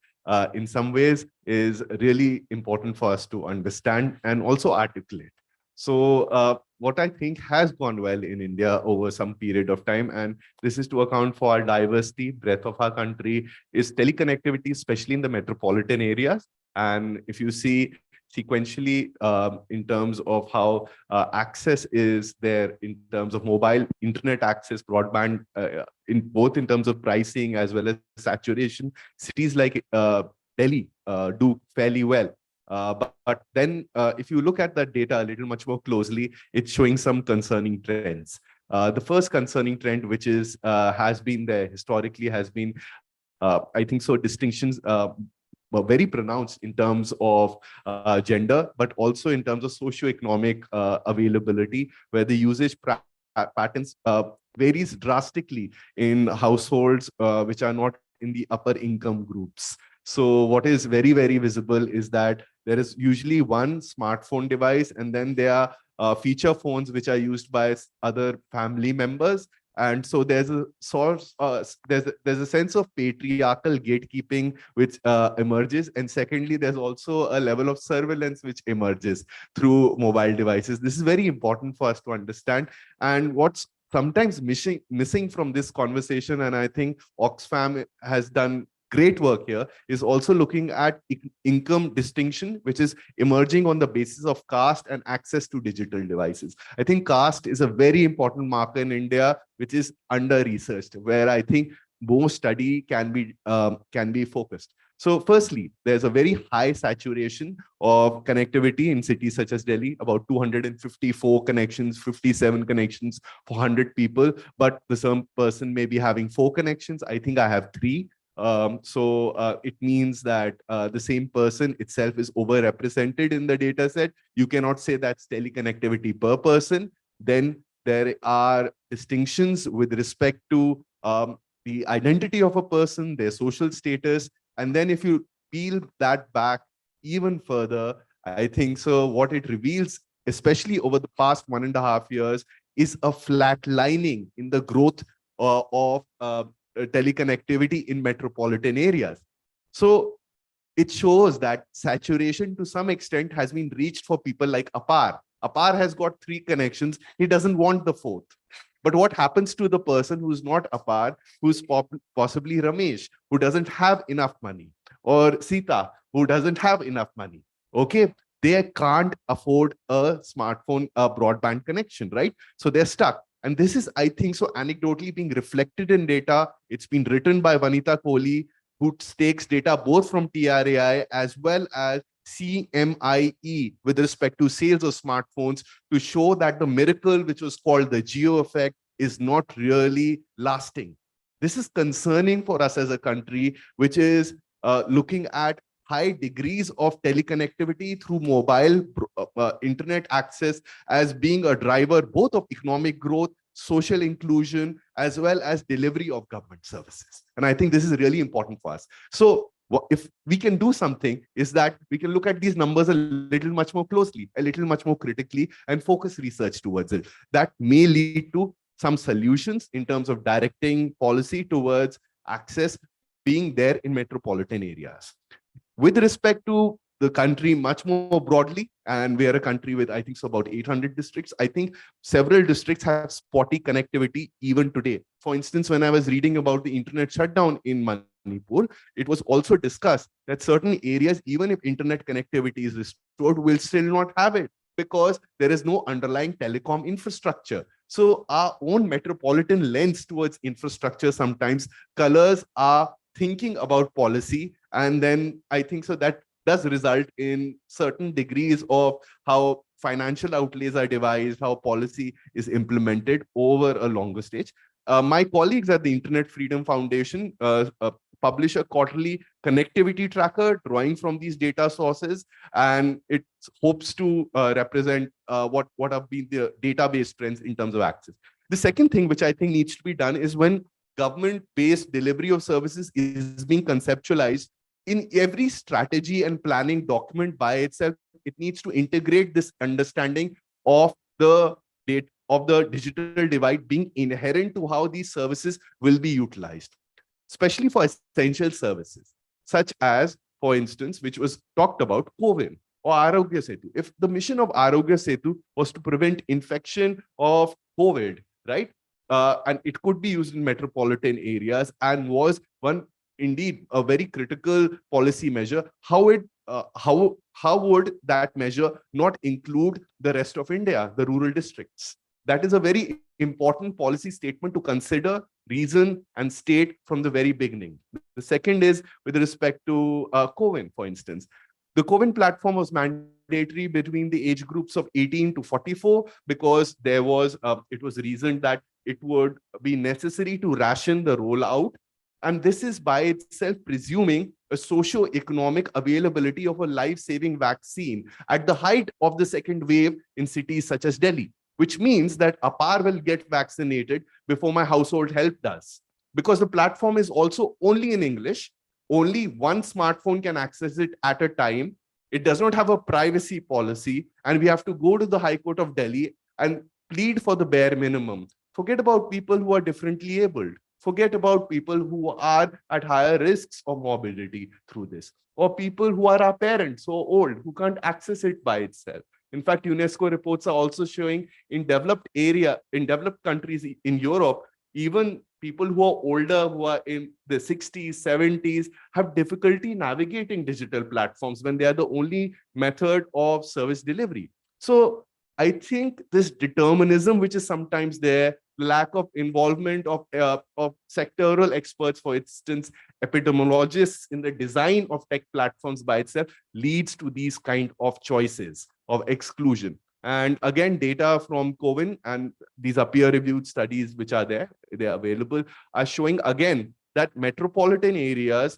in some ways is really important for us to understand and also articulate. So what I think has gone well in India over some period of time, and this is to account for our diversity, breadth of our country, is teleconnectivity, especially in the metropolitan areas. And if you see sequentially in terms of how access is there in terms of mobile internet access, broadband, both in terms of pricing as well as saturation, cities like Delhi do fairly well. But then if you look at that data a little much more closely, it's showing some concerning trends. The first concerning trend, which is has been there historically, has been, I think so, distinctions were very pronounced in terms of gender, but also in terms of socioeconomic availability, where the usage patterns varies drastically in households which are not in the upper income groups. So what is very, very visible is that there is usually one smartphone device, and then there are feature phones which are used by other family members. And so there's a source, there's a sense of patriarchal gatekeeping which emerges. And secondly, there's also a level of surveillance which emerges through mobile devices. This is very important for us to understand. And what's sometimes missing from this conversation, and I think Oxfam has done great work here, is also looking at income distinction, which is emerging on the basis of caste and access to digital devices. I think caste is a very important marker in India, which is under-researched, where I think more study can be focused. So firstly, there's a very high saturation of connectivity in cities such as Delhi, about 254 connections, 57 connections for 100 people, but the same person may be having 4 connections. I think I have 3. So it means that the same person itself is overrepresented in the data set. You cannot say that's teleconnectivity per person. Then there are distinctions with respect to the identity of a person, their social status. And then if you peel that back even further, I think so what it reveals, especially over the past 1.5 years, is a flatlining in the growth of teleconnectivity in metropolitan areas. So it shows that saturation to some extent has been reached for people like Apar. Apar has got 3 connections. He doesn't want the 4th. But what happens to the person who's not Apar, who's possibly Ramesh, who doesn't have enough money, or Sita, who doesn't have enough money? Okay, they can't afford a smartphone, a broadband connection, right? So they're stuck. And this is, I think, so anecdotally being reflected in data. It's been written by Vanita Kohli, who takes data both from TRAI as well as CMIE with respect to sales of smartphones to show that the miracle, which was called the geo effect, is not really lasting. This is concerning for us as a country, which is looking at high degrees of teleconnectivity through mobile internet access as being a driver both of economic growth, social inclusion, as well as delivery of government services. And I think this is really important for us. So if we can do something is that we can look at these numbers a little much more closely, a little much more critically, and focus research towards it. That may lead to some solutions in terms of directing policy towards access being there in metropolitan areas. With respect to the country much more broadly, and we are a country with, I think, so about 800 districts. I think several districts have spotty connectivity even today. For instance, when I was reading about the internet shutdown in Manipur, it was also discussed that certain areas, even if internet connectivity is restored, will still not have it because there is no underlying telecom infrastructure. So our own metropolitan lens towards infrastructure sometimes colors our thinking about policy. And then I think so that does result in certain degrees of how financial outlays are devised, how policy is implemented over a longer stage. My colleagues at the Internet Freedom Foundation publish a quarterly connectivity tracker drawing from these data sources, and it hopes to represent what have been the database trends in terms of access. The second thing which I think needs to be done is when government-based delivery of services is being conceptualized, in every strategy and planning document by itself, it needs to integrate this understanding of the digital divide being inherent to how these services will be utilized, especially for essential services, such as, for instance, which was talked about, COVID or Arogya Setu. If the mission of Arogya Setu was to prevent infection of COVID, right? And it could be used in metropolitan areas and was one indeed a very critical policy measure. How would that measure not include the rest of India, the rural districts? That is a very important policy statement to consider, reason, and state from the very beginning. The second is with respect to CoWIN, for instance. The CoWIN platform was mandatory between the age groups of 18 to 44 because there was it was reasoned that it would be necessary to ration the rollout. And this is by itself presuming a socio-economic availability of a life-saving vaccine at the height of the second wave in cities such as Delhi, which means that Apar will get vaccinated before my household help does. Because the platform is also only in English, only one smartphone can access it at a time. It does not have a privacy policy, and we have to go to the High Court of Delhi and plead for the bare minimum. Forget about people who are differently abled. Forget about people who are at higher risks of morbidity through this, or people who are our parents or old who can't access it by itself. In fact, UNESCO reports are also showing in developed countries in Europe, even people who are older, who are in the 60s, 70s, have difficulty navigating digital platforms when they are the only method of service delivery. So I think this determinism, which is sometimes there, lack of involvement of sectoral experts, for instance, epidemiologists in the design of tech platforms by itself, leads to these kind of choices of exclusion. And again, data from CoWIN, and these are peer-reviewed studies which are there, they're available, are showing again that metropolitan areas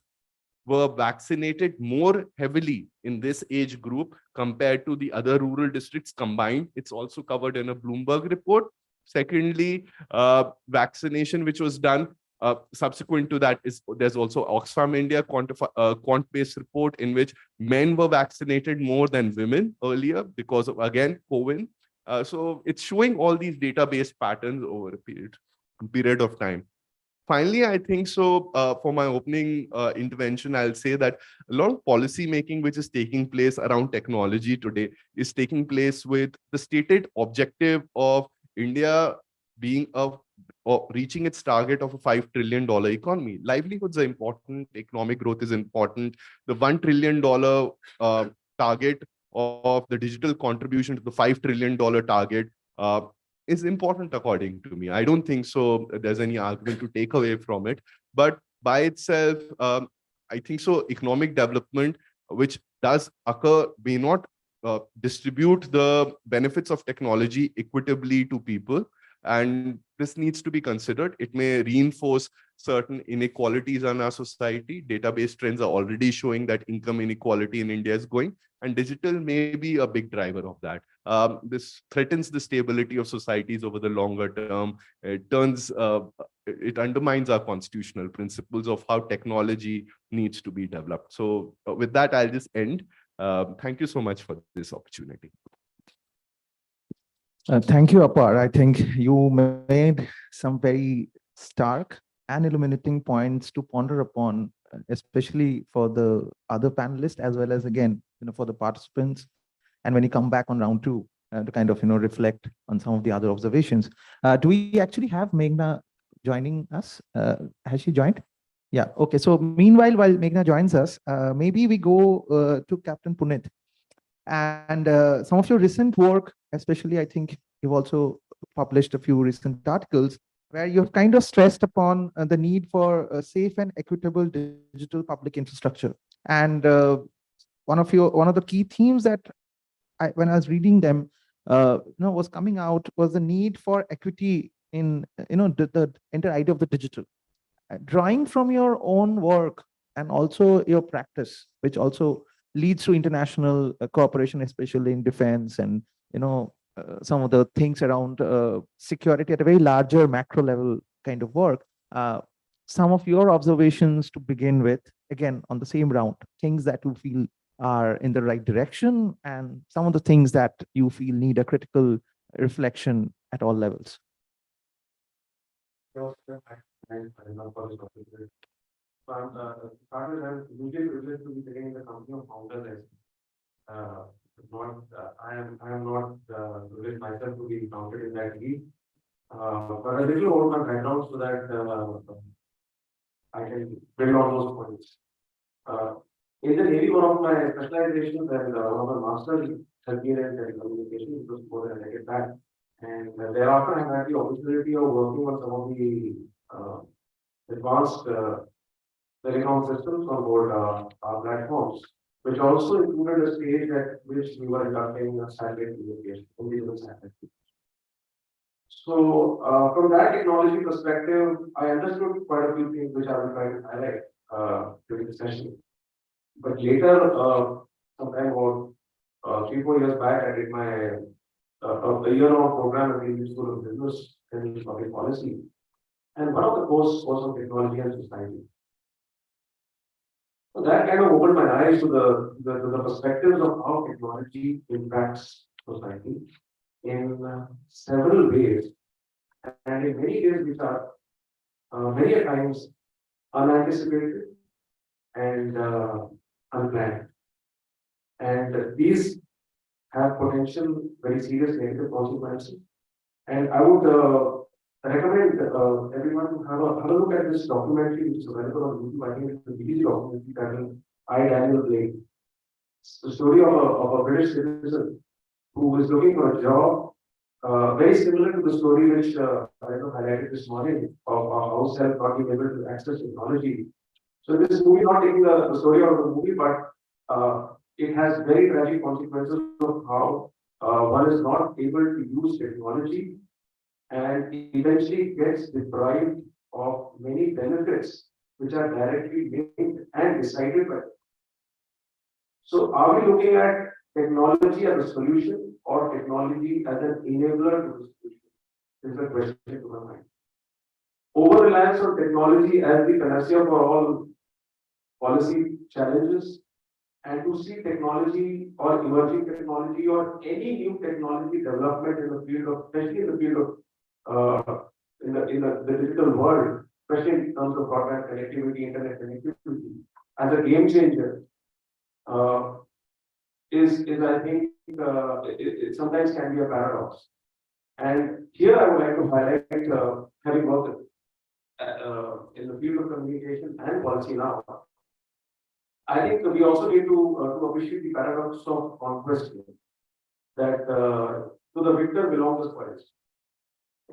were vaccinated more heavily in this age group compared to the other rural districts combined. It's also covered in a Bloomberg report. Secondly, vaccination which was done subsequent to that is there's also Oxfam India quant-based report in which men were vaccinated more than women earlier because of, again, CoWIN. So it's showing all these database patterns over a period of time. Finally, I think so for my opening intervention, I'll say that a lot of policy making which is taking place around technology today is taking place with the stated objective of India being or reaching its target of a $5 trillion economy. Livelihoods are important, economic growth is important. The $1 trillion target of the digital contribution to the $5 trillion target is important according to me. I don't think so there's any argument to take away from it. But by itself, I think so economic development, which does occur, may not distribute the benefits of technology equitably to people. And this needs to be considered. It may reinforce certain inequalities in our society. Database trends are already showing that income inequality in India is going, and digital may be a big driver of that. This threatens the stability of societies over the longer term. It turns it undermines our constitutional principles of how technology needs to be developed. So with that, I'll just end. Thank you so much for this opportunity. Thank you, Apar. I think you made some very stark and illuminating points to ponder upon, especially for the other panelists, as well as, again, for the participants. And when you come back on round two, to kind of, reflect on some of the other observations. Do we actually have Meghna joining us? Has she joined? Yeah, okay. So meanwhile, while Meghna joins us, maybe we go to Captain Punit. And some of your recent work, especially, I think you've also published a few recent articles where you've kind of stressed upon the need for a safe and equitable digital public infrastructure. And one of the key themes that when I was reading them, was coming out was the need for equity in, the entire idea of the digital. Drawing from your own work and also your practice, which also leads to international cooperation, especially in defense and, some of the things around security at a very larger macro level kind of work. Some of your observations to begin with, again, on the same round, things that you feel are in the right direction, and some of the things that you feel need a critical reflection at all levels. I'm usually privileged to be sitting in the company of founders. I am not privileged myself to be counted in that league. But a little over my background so that I can build on those points. In the Navy, one of my specializations and one of my masters has been in telecommunications. It was more than a decade back. And thereafter, I had the opportunity of working on some of the advanced telecom systems on board our platforms, which also included a stage at which we were conducting satellite communication, individual satellite. So, from that technology perspective, I understood quite a few things which I will try to highlight during the session. But later, sometime about 3-4 years back, I did my a year-long program at the Indian School of Business and Public Policy, and one of the courses was on technology and society. So that kind of opened my eyes to the perspectives of how technology impacts society in several ways, and in many ways which are many a times unanticipated and unplanned. And these have potential very serious negative consequences. And I would recommend everyone to have a look at this documentary which is available on YouTube. I think it's a BBC documentary titled I, Daniel Blake. It's the story of a British citizen who is looking for a job, very similar to the story which I highlighted this morning of how self not being able to access technology. So this movie, not taking the story out of the movie, but it has very tragic consequences of how one is not able to use technology and eventually gets deprived of many benefits which are directly linked and decided by them. So are we looking at technology as a solution or technology as an enabler to the solution? This is a question to my mind. Over-reliance on technology as the panacea for all policy challenges, and to see technology or emerging technology or any new technology development in the field of, especially in the field of in the digital world, especially in terms of broadband connectivity, internet connectivity, as a game changer, is I think it sometimes can be a paradox. And here I would like to highlight, having worked in the field of communication and policy now, I think we also need to appreciate the paradox of conquest, that to the victor belongs the spoils.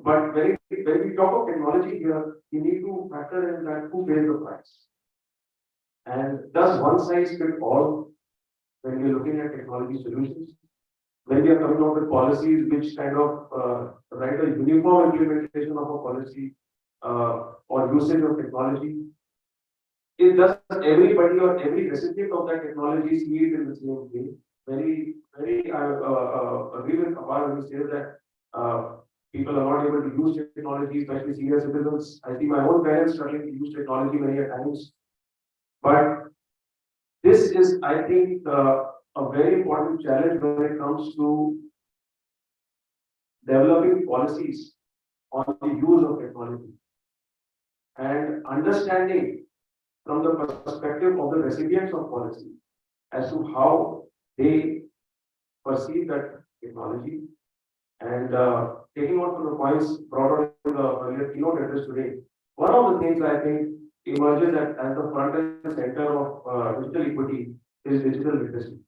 But when we talk of technology here, we need to factor in that who pays the price. And does one size fit all when we're looking at technology solutions? When we are coming up with policies which kind of write a uniform implementation of a policy or usage of technology, it does everybody or every recipient of that technology see it in the same way. Very agree with Apar when he says that people are not able to use technology, especially senior citizens. I see my own parents struggling to use technology many a times. But this is, I think, a very important challenge when it comes to developing policies on the use of technology and understanding from the perspective of the recipients of policy as to how they perceive that technology. And taking on from the points brought out in the earlier keynote address today, one of the things I think emerges as the front and center of digital equity is digital literacy.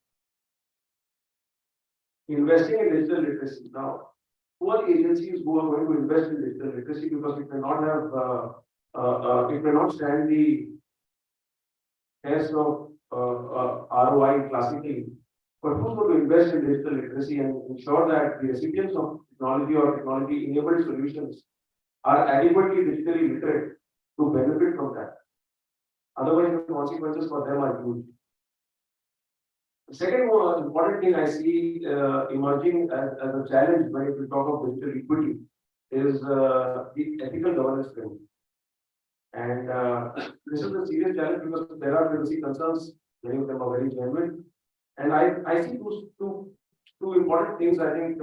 Investing in digital literacy. Now, who are the agencies who are going to invest in digital literacy? Because it may not have, it may not stand the test of ROI classically. But who's going to invest in digital literacy and ensure that the recipients of technology or technology-enabled solutions are adequately digitally literate to benefit from that? Otherwise, the consequences for them are huge. The second important thing I see emerging as a challenge when we talk of digital equity is the ethical governance framework. And this is a serious challenge because there are privacy concerns, many of them are very genuine. And I see two important things I think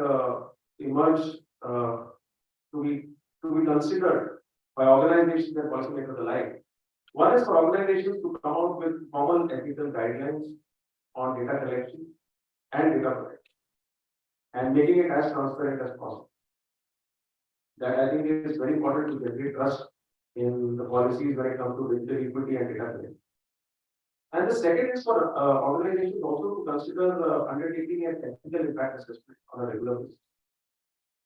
emerge to be considered by organizations and policymakers alike. One is for organizations to come out with common ethical guidelines on data collection and data protection, and making it as transparent as possible. That I think is very important to generate trust in the policies when it comes to digital equity and data collection. And the second is for organizations also to consider undertaking an ethical impact assessment on a regular basis.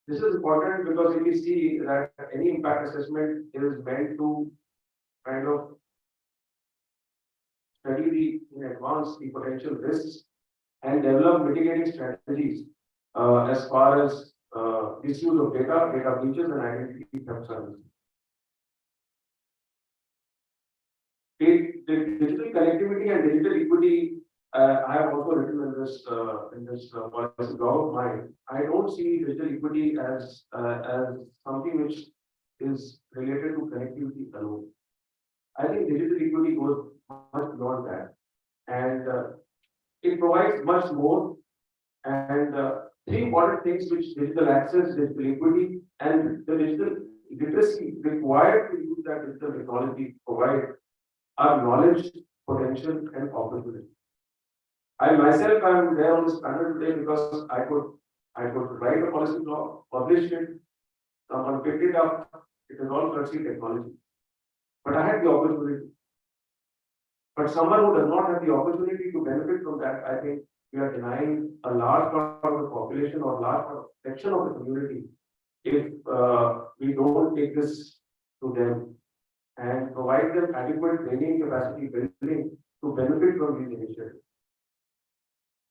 This is important because if we see that any impact assessment is meant to kind of study in advance the potential risks and develop mitigating strategies as far as misuse of data breaches and identity theft services. The digital connectivity and digital equity, I have also written in this policy blog of mine. I don't see digital equity as something which is related to connectivity alone. I think digital equity goes much beyond that, and it provides much more. And three important things which digital access, digital equity, and the digital literacy required to use that digital technology provide are knowledge, potential, and opportunity. I myself am there on this panel today because I could write a policy blog, publish it, someone picked it up. It is all courtesy technology. But I had the opportunity. But someone who does not have the opportunity to benefit from that, I think we are denying a large part of the population or large section of the community if we don't take this to them and provide them adequate training capacity building to benefit from these initiatives.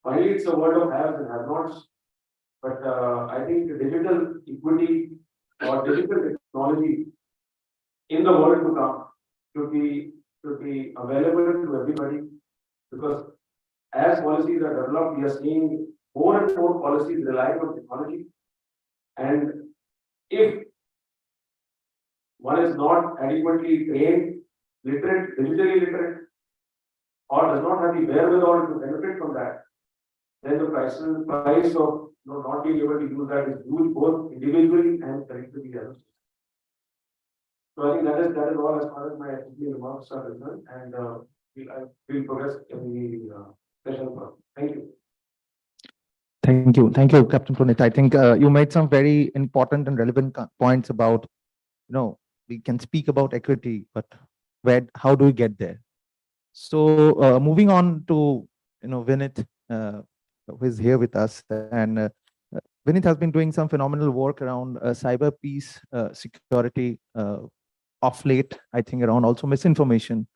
Finally, it's a word of haves and have-nots, but I think the digital equity or digital technology in the world to come should be available to everybody, because as policies are developed, we are seeing more and more policies relying on technology, and if one is not adequately trained, literate, digitally literate, or does not have the wherewithal to benefit from that, then the price of not being able to use that is huge, both individually and collectively. So I think that is all as far as my opening remarks are concerned, and we'll progress in the session. Thank you. Thank you, Captain Punit. I think you made some very important and relevant points about, we can speak about equity, but how do we get there? So moving on to, Vinit, who is here with us, and Vinit has been doing some phenomenal work around cyber peace, security, of late, I think around also misinformation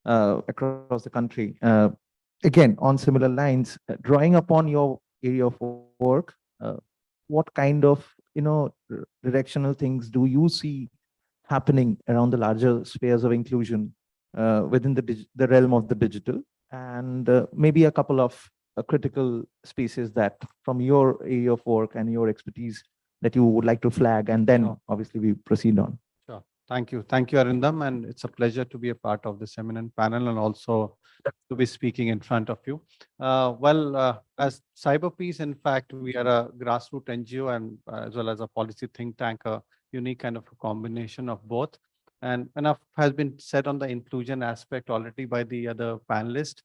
across the country. Again, on similar lines, drawing upon your area of work, what kind of, directional things do you see happening around the larger spheres of inclusion within the realm of the digital, and maybe a couple of critical spaces that from your area of work and your expertise that you would like to flag, and then Sure. obviously we proceed on. Sure. Thank you. Thank you, Arindam. And it's a pleasure to be a part of this eminent panel and also to be speaking in front of you. As Cyber Peace, in fact, we are a grassroots NGO and as well as a policy think tank, a unique kind of a combination of both. And enough has been said on the inclusion aspect already by the other panelists.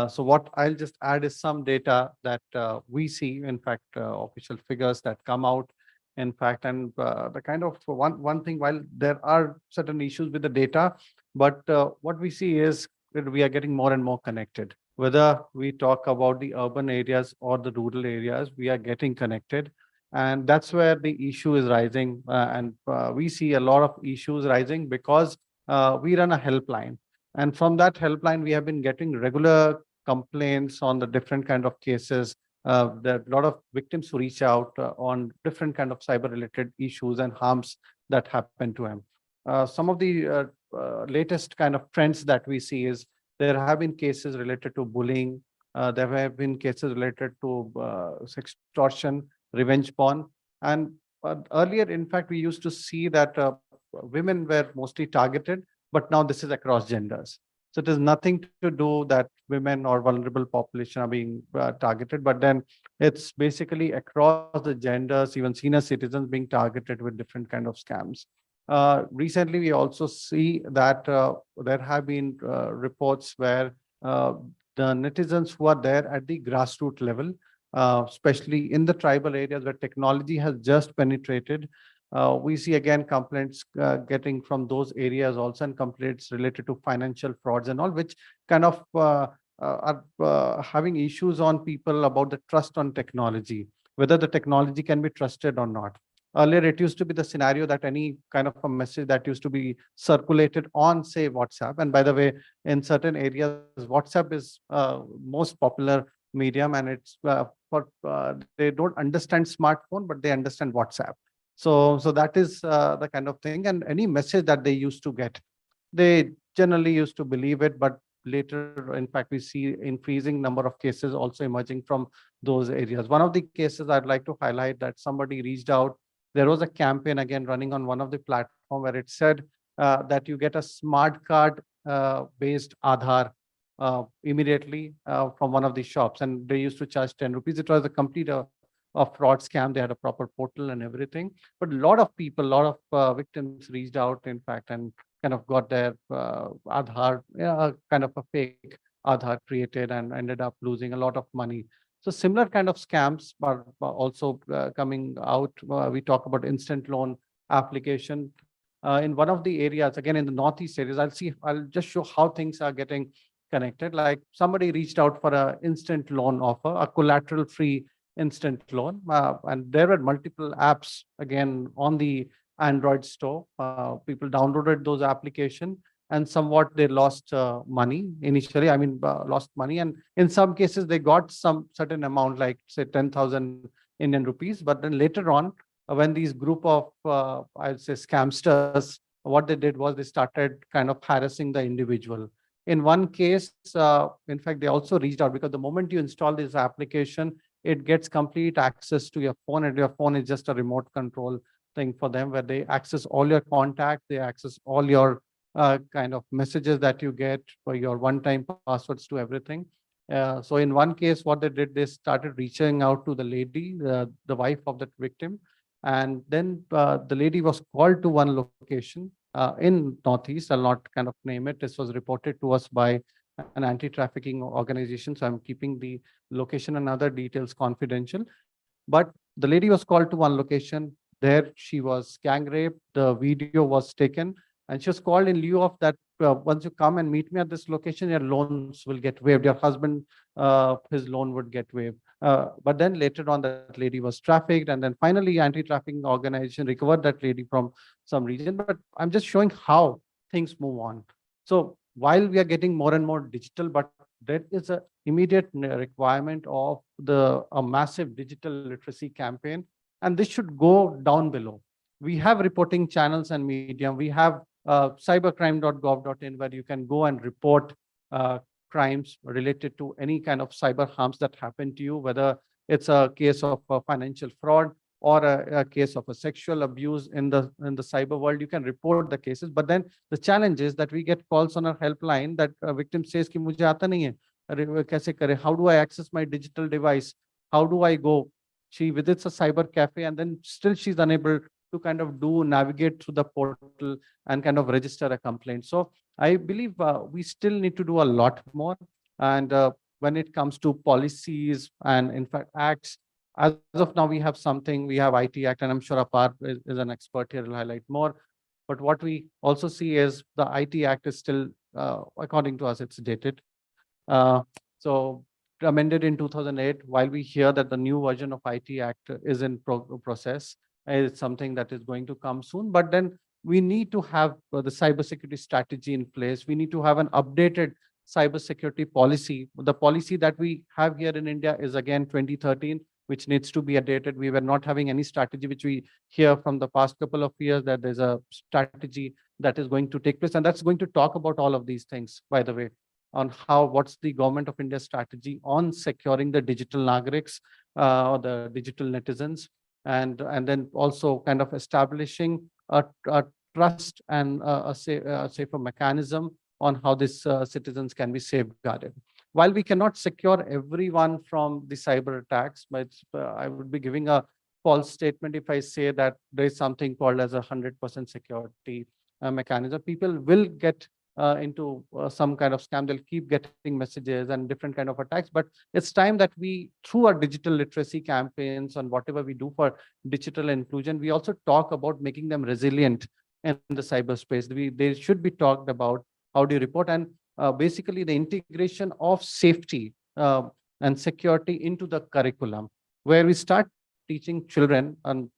So what I'll just add is some data that we see, in fact, official figures that come out, in fact, and the kind of one thing, while there are certain issues with the data, but what we see is that we are getting more and more connected. Whether we talk about the urban areas or the rural areas, we are getting connected. And that's where the issue is rising. And we see a lot of issues rising because we run a helpline. And from that helpline, we have been getting regular complaints on the different kind of cases. There are a lot of victims who reach out on different kind of cyber related issues and harms that happen to them. Some of the latest kind of trends that we see is there have been cases related to bullying. There have been cases related to extortion, revenge porn. And earlier, in fact, we used to see that women were mostly targeted, but now this is across genders. So it has nothing to do that women or vulnerable population are being targeted, but then it's basically across the genders, even senior citizens being targeted with different kind of scams. Recently, we also see that there have been reports where the netizens who are there at the grassroots level, especially in the tribal areas where technology has just penetrated, we see again complaints getting from those areas also, and complaints related to financial frauds and all, which kind of are having issues on people about the trust on technology, whether the technology can be trusted or not. Earlier, it used to be the scenario that any kind of a message that used to be circulated on, say, WhatsApp. And by the way, in certain areas, WhatsApp is most popular medium, and it's they don't understand smartphone, but they understand WhatsApp. So that is the kind of thing. And any message that they used to get, they generally used to believe it, but later, in fact, we see increasing number of cases also emerging from those areas. One of the cases I'd like to highlight that somebody reached out. There was a campaign again running on one of the platform where it said that you get a smart card based Aadhaar immediately from one of the shops, and they used to charge 10 rupees. It was a complete a fraud scam. They had a proper portal and everything, but a lot of people, a lot of victims reached out, in fact, and kind of got their Aadhaar, kind of a fake Aadhaar created, and ended up losing a lot of money. So similar kind of scams are also coming out. We talk about instant loan application. In one of the areas, again in the Northeast areas, I'll just show how things are getting connected. Like somebody reached out for an instant loan offer, a collateral-free instant loan. And there were multiple apps, again, on the Android store. People downloaded those applications, and somewhat they lost money initially. I mean, lost money. And in some cases, they got some certain amount, like say 10,000 Indian rupees. But then later on, when these group of, I'd say, scamsters, what they did was they started kind of harassing the individual. In one case, in fact, they also reached out, because the moment you install this application, it gets complete access to your phone, and your phone is just a remote control thing for them, where they access all your contacts, they access all your kind of messages that you get for your one-time passwords to everything. So in one case, what they did, they started reaching out to the lady, the wife of that victim. And then the lady was called to one location in Northeast. I'll not kind of name it. This was reported to us by an anti-trafficking organization. So I'm keeping the location and other details confidential. But the lady was called to one location. There she was gang raped. The video was taken. And she was called in lieu of that, once you come and meet me at this location, your loans will get waived. Your husband, his loan would get waived. But then later on, that lady was trafficked. And then finally, anti-trafficking organization recovered that lady from some region. But I'm just showing how things move on. So while we are getting more and more digital, but there is an immediate requirement of a massive digital literacy campaign. And this should go down below. We have reporting channels and medium. We have cybercrime.gov.in, where you can go and report crimes related to any kind of cyber harms that happen to you, whether it's a case of financial fraud or a case of a sexual abuse in the cyber world, you can report the cases. But then the challenge is that we get calls on our helpline that a victim says कि मुझे आता नहीं है, अरे वो कैसे करे? How do I access my digital device? How do I go? She visits a cyber cafe and then still she's unable to kind of navigate through the portal and kind of register a complaint. So I believe we still need to do a lot more. And when it comes to policies and in fact acts, as of now, we have something, we have IT Act, and I'm sure Apar is an expert here, will highlight more. But what we also see is the IT Act is still, according to us, it's dated. So amended in 2008, while we hear that the new version of IT Act is in process, it's something that is going to come soon. But then we need to have the cybersecurity strategy in place. We need to have an updated cybersecurity policy. The policy that we have here in India is again 2013, which needs to be updated. We were not having any strategy, which we hear from the past couple of years that there's a strategy that is going to take place. And that's going to talk about all of these things, by the way, on what's the government of India's strategy on securing the digital nagriks, or the digital netizens, and then also kind of establishing a trust and a safer mechanism on how these citizens can be safeguarded. While we cannot secure everyone from the cyber attacks, but I would be giving a false statement if I say that there is something called as 100% security mechanism. People will get into some kind of scam. They'll keep getting messages and different kind of attacks. But it's time that we, through our digital literacy campaigns and whatever we do for digital inclusion, we also talk about making them resilient in the cyberspace. They should be talked about. How do you report? And basically the integration of safety and security into the curriculum, where we start teaching children. And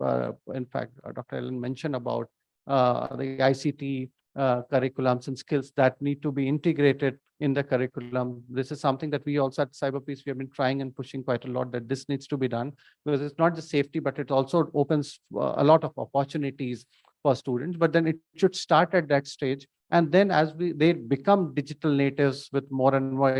in fact, Dr. Ellen mentioned about the ICT curriculums and skills that need to be integrated in the curriculum. This is something that we also at CyberPeace, we have been trying and pushing quite a lot, that this needs to be done, because it's not just safety, but it also opens a lot of opportunities for students. But then it should start at that stage. And then as they become digital natives with more and more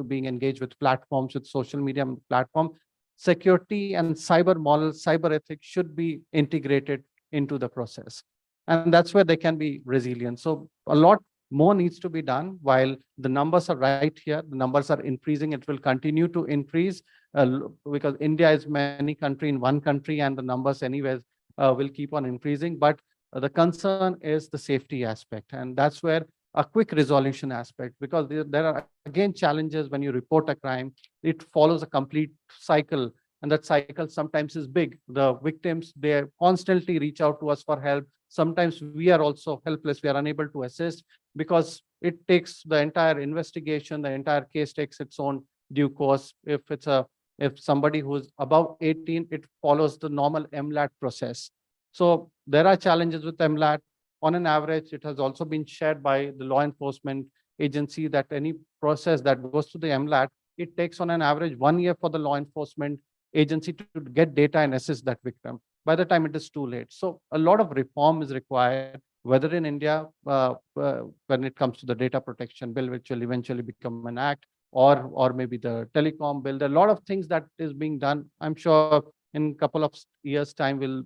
being engaged with platforms, with social media platform, security and cyber models, cyber ethics should be integrated into the process. And that's where they can be resilient. So a lot more needs to be done. While the numbers are right here, the numbers are increasing. It will continue to increase because India is many country in one country, and the numbers anyways will keep on increasing. But the concern is the safety aspect. And that's where a quick resolution aspect, because there are again challenges when you report a crime. It follows a complete cycle. And that cycle sometimes is big. The victims, they constantly reach out to us for help. Sometimes we are also helpless. We are unable to assist because it takes the entire investigation, the entire case takes its own due course. If somebody who's above 18, it follows the normal MLAT process. So there are challenges with MLAT. On an average, it has also been shared by the law enforcement agency that any process that goes to the MLAT, it takes on an average 1 year for the law enforcement agency to get data and assist that victim. By the time it is too late. So a lot of reform is required, whether in India, when it comes to the data protection bill, which will eventually become an act, or maybe the telecom bill. There are a lot of things that is being done. I'm sure in a couple of years' time, we'll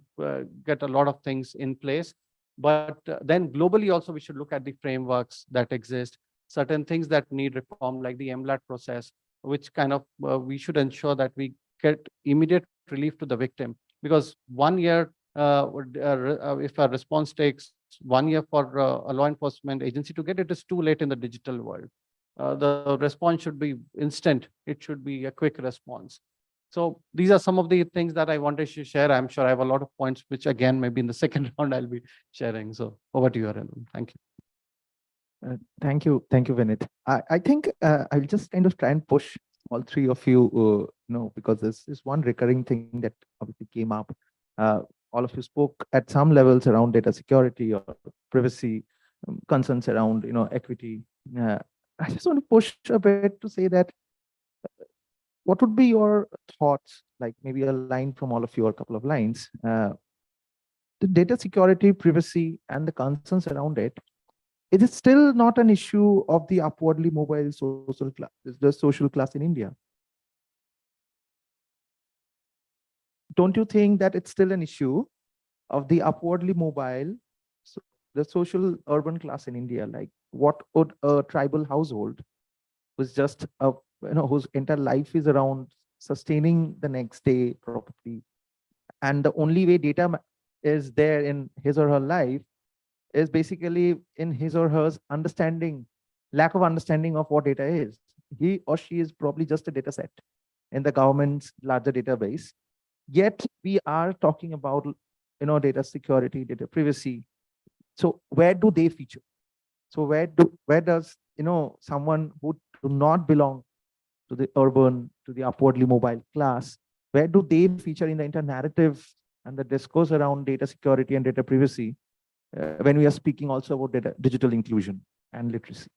get a lot of things in place. But then globally also, we should look at the frameworks that exist, certain things that need reform, like the MLAT process, which kind of we should ensure that we get immediate relief to the victim. Because 1 year, if a response takes 1 year for a law enforcement agency to get, it is too late in the digital world. The response should be instant. It should be a quick response. So these are some of the things that I wanted to share. I'm sure I have a lot of points, which again, maybe in the second round, I'll be sharing. So over to you, Arun. Thank you. Thank you, Vinit. I think I'll just kind of try and push all three of you, because this is one recurring thing that obviously came up. All of you spoke at some levels around data security or privacy, concerns around, equity. I just want to push a bit to say that what would be your thoughts, like maybe a line from all of you or a couple of lines, the data security, privacy, and the concerns around it. It is still not an issue of the upwardly mobile social class, the social class in India. don't you think that it's still an issue of the upwardly mobile, so the social urban class in India? Like, what would a tribal household who's just a, whose entire life is around sustaining the next day properly, and the only way data is there in his or her life is basically in his or her understanding, lack of understanding of what data is. He or she is probably just a data set in the government's larger database. Yet we are talking about, data security, data privacy. So where do they feature? So where does, someone who do not belong to the urban, to the upwardly mobile class, where do they feature in the entire narrative and the discourse around data security and data privacy, when we are speaking also about digital inclusion and literacy?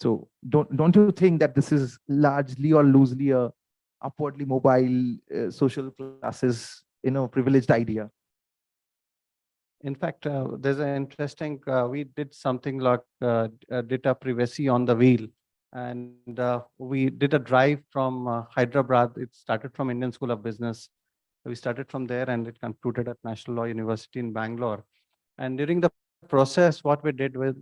So don't you think that this is largely or loosely a upwardly mobile social classes, privileged idea? In fact, there's an interesting, we did something like data privacy on the wheel. And we did a drive from Hyderabad. It started from Indian School of Business. We started from there and it concluded at National Law University in Bangalore. And during the process, what we did was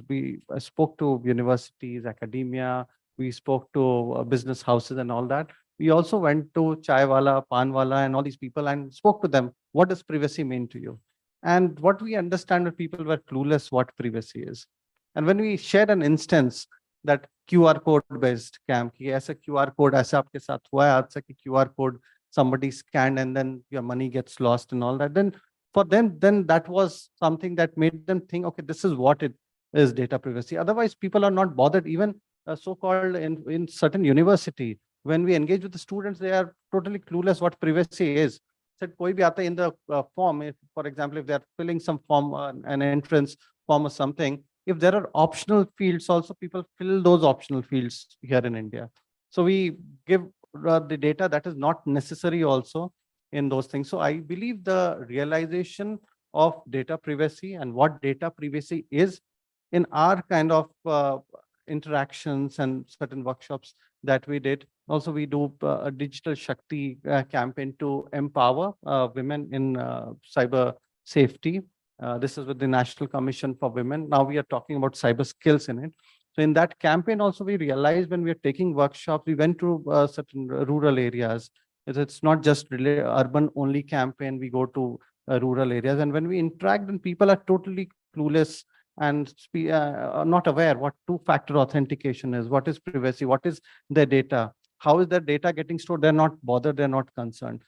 we spoke to universities, academia, we spoke to business houses and all that. We also went to Chai Wala, Pan Wala and all these people and spoke to them. What does privacy mean to you? And what we understand that people were clueless what privacy is. And when we shared an instance that QR code based camp, as a QR code, aisa aapke saath hua hai, aaj ki QR code somebody scanned and then your money gets lost and all that, then for them, then that was something that made them think, okay, this is what it is, data privacy. Otherwise, people are not bothered. Even so-called in certain university, when we engage with the students, they are totally clueless what privacy is. Said koi bhi aata in the form, if, for example, if they are filling some form, an entrance form or something, if there are optional fields also, people fill those optional fields here in India. So we give the data that is not necessary also in those things. So I believe the realization of data privacy and what data privacy is in our kind of interactions and certain workshops that we did. Also, we do a digital Shakti campaign to empower women in cyber safety. This is with the National Commission for Women. Now we are talking about cyber skills in it. So in that campaign also, we realized when we are taking workshops, we went to certain rural areas. It's not just really urban only campaign. We go to rural areas, and when we interact, then people are totally clueless and not aware what two-factor authentication is, what is privacy, what is their data, how is their data getting stored. They're not bothered, they're not concerned.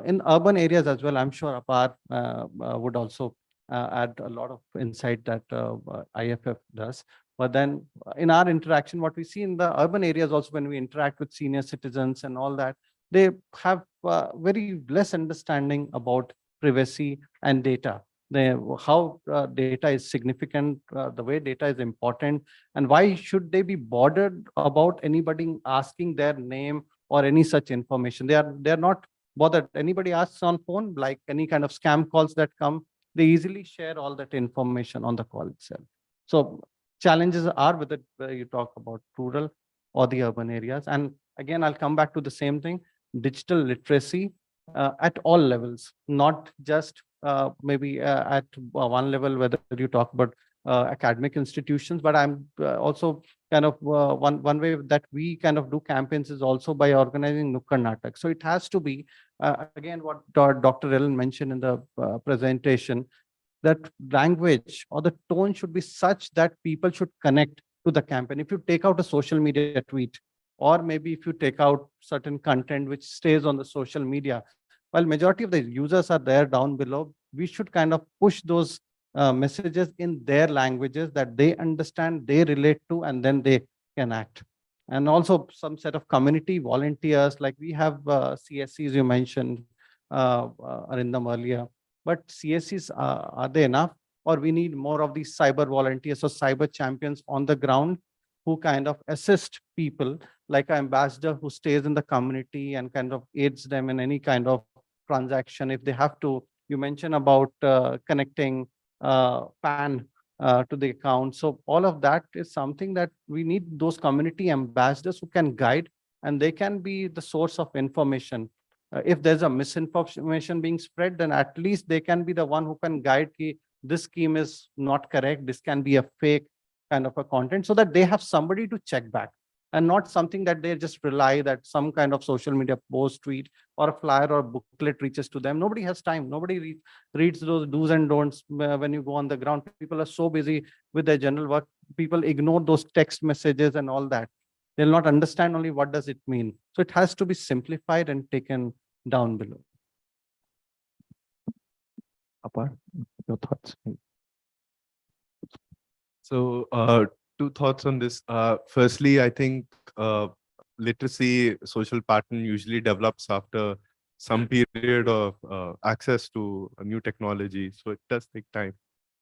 In urban areas as well, I'm sure Apar would also add a lot of insight that IFF does. But then in our interaction, what we see in the urban areas also, when we interact with senior citizens and all that, they have very less understanding about privacy and data. How data is significant, the way data is important, and why should they be bothered about anybody asking their name or any such information. They are not bothered. Anybody asks on phone, like any kind of scam calls that come, they easily share all that information on the call itself. So challenges are with it, whether you talk about rural or the urban areas. And again, I'll come back to the same thing, digital literacy at all levels, not just maybe at one level, whether you talk about academic institutions, but I'm also kind of one way that we kind of do campaigns is also by organizing Nukkad Natak. So it has to be, again, what Dr. Ellen mentioned in the presentation, that language or the tone should be such that people should connect to the campaign. If you take out a social media tweet, or maybe if you take out certain content which stays on the social media, while majority of the users are there down below, we should kind of push those messages in their languages that they understand, they relate to, and then they can act. And also some set of community volunteers, like we have CSCs you mentioned, Arindam earlier, but CSCs, are they enough? Or we need more of these cyber volunteers or cyber champions on the ground who kind of assist people, like an ambassador who stays in the community and kind of aids them in any kind of transaction. If they have to, you mentioned about connecting PAN to the account. So all of that is something that we need those community ambassadors who can guide, and they can be the source of information. If there's a misinformation being spread, then at least they can be the one who can guide this scheme is not correct. This can be a fake kind of a content, so that they have somebody to check back, and not something that they just rely that some kind of social media post, tweet, or a flyer or booklet reaches to them. Nobody has time. Nobody reads those do's and don'ts when you go on the ground. People are so busy with their general work. People ignore those text messages and all that. They'll not understand only what does it mean. So it has to be simplified and taken down below. Apart, your thoughts? So, two thoughts on this. Firstly, I think literacy, social pattern usually develops after some period of access to a new technology. So it does take time.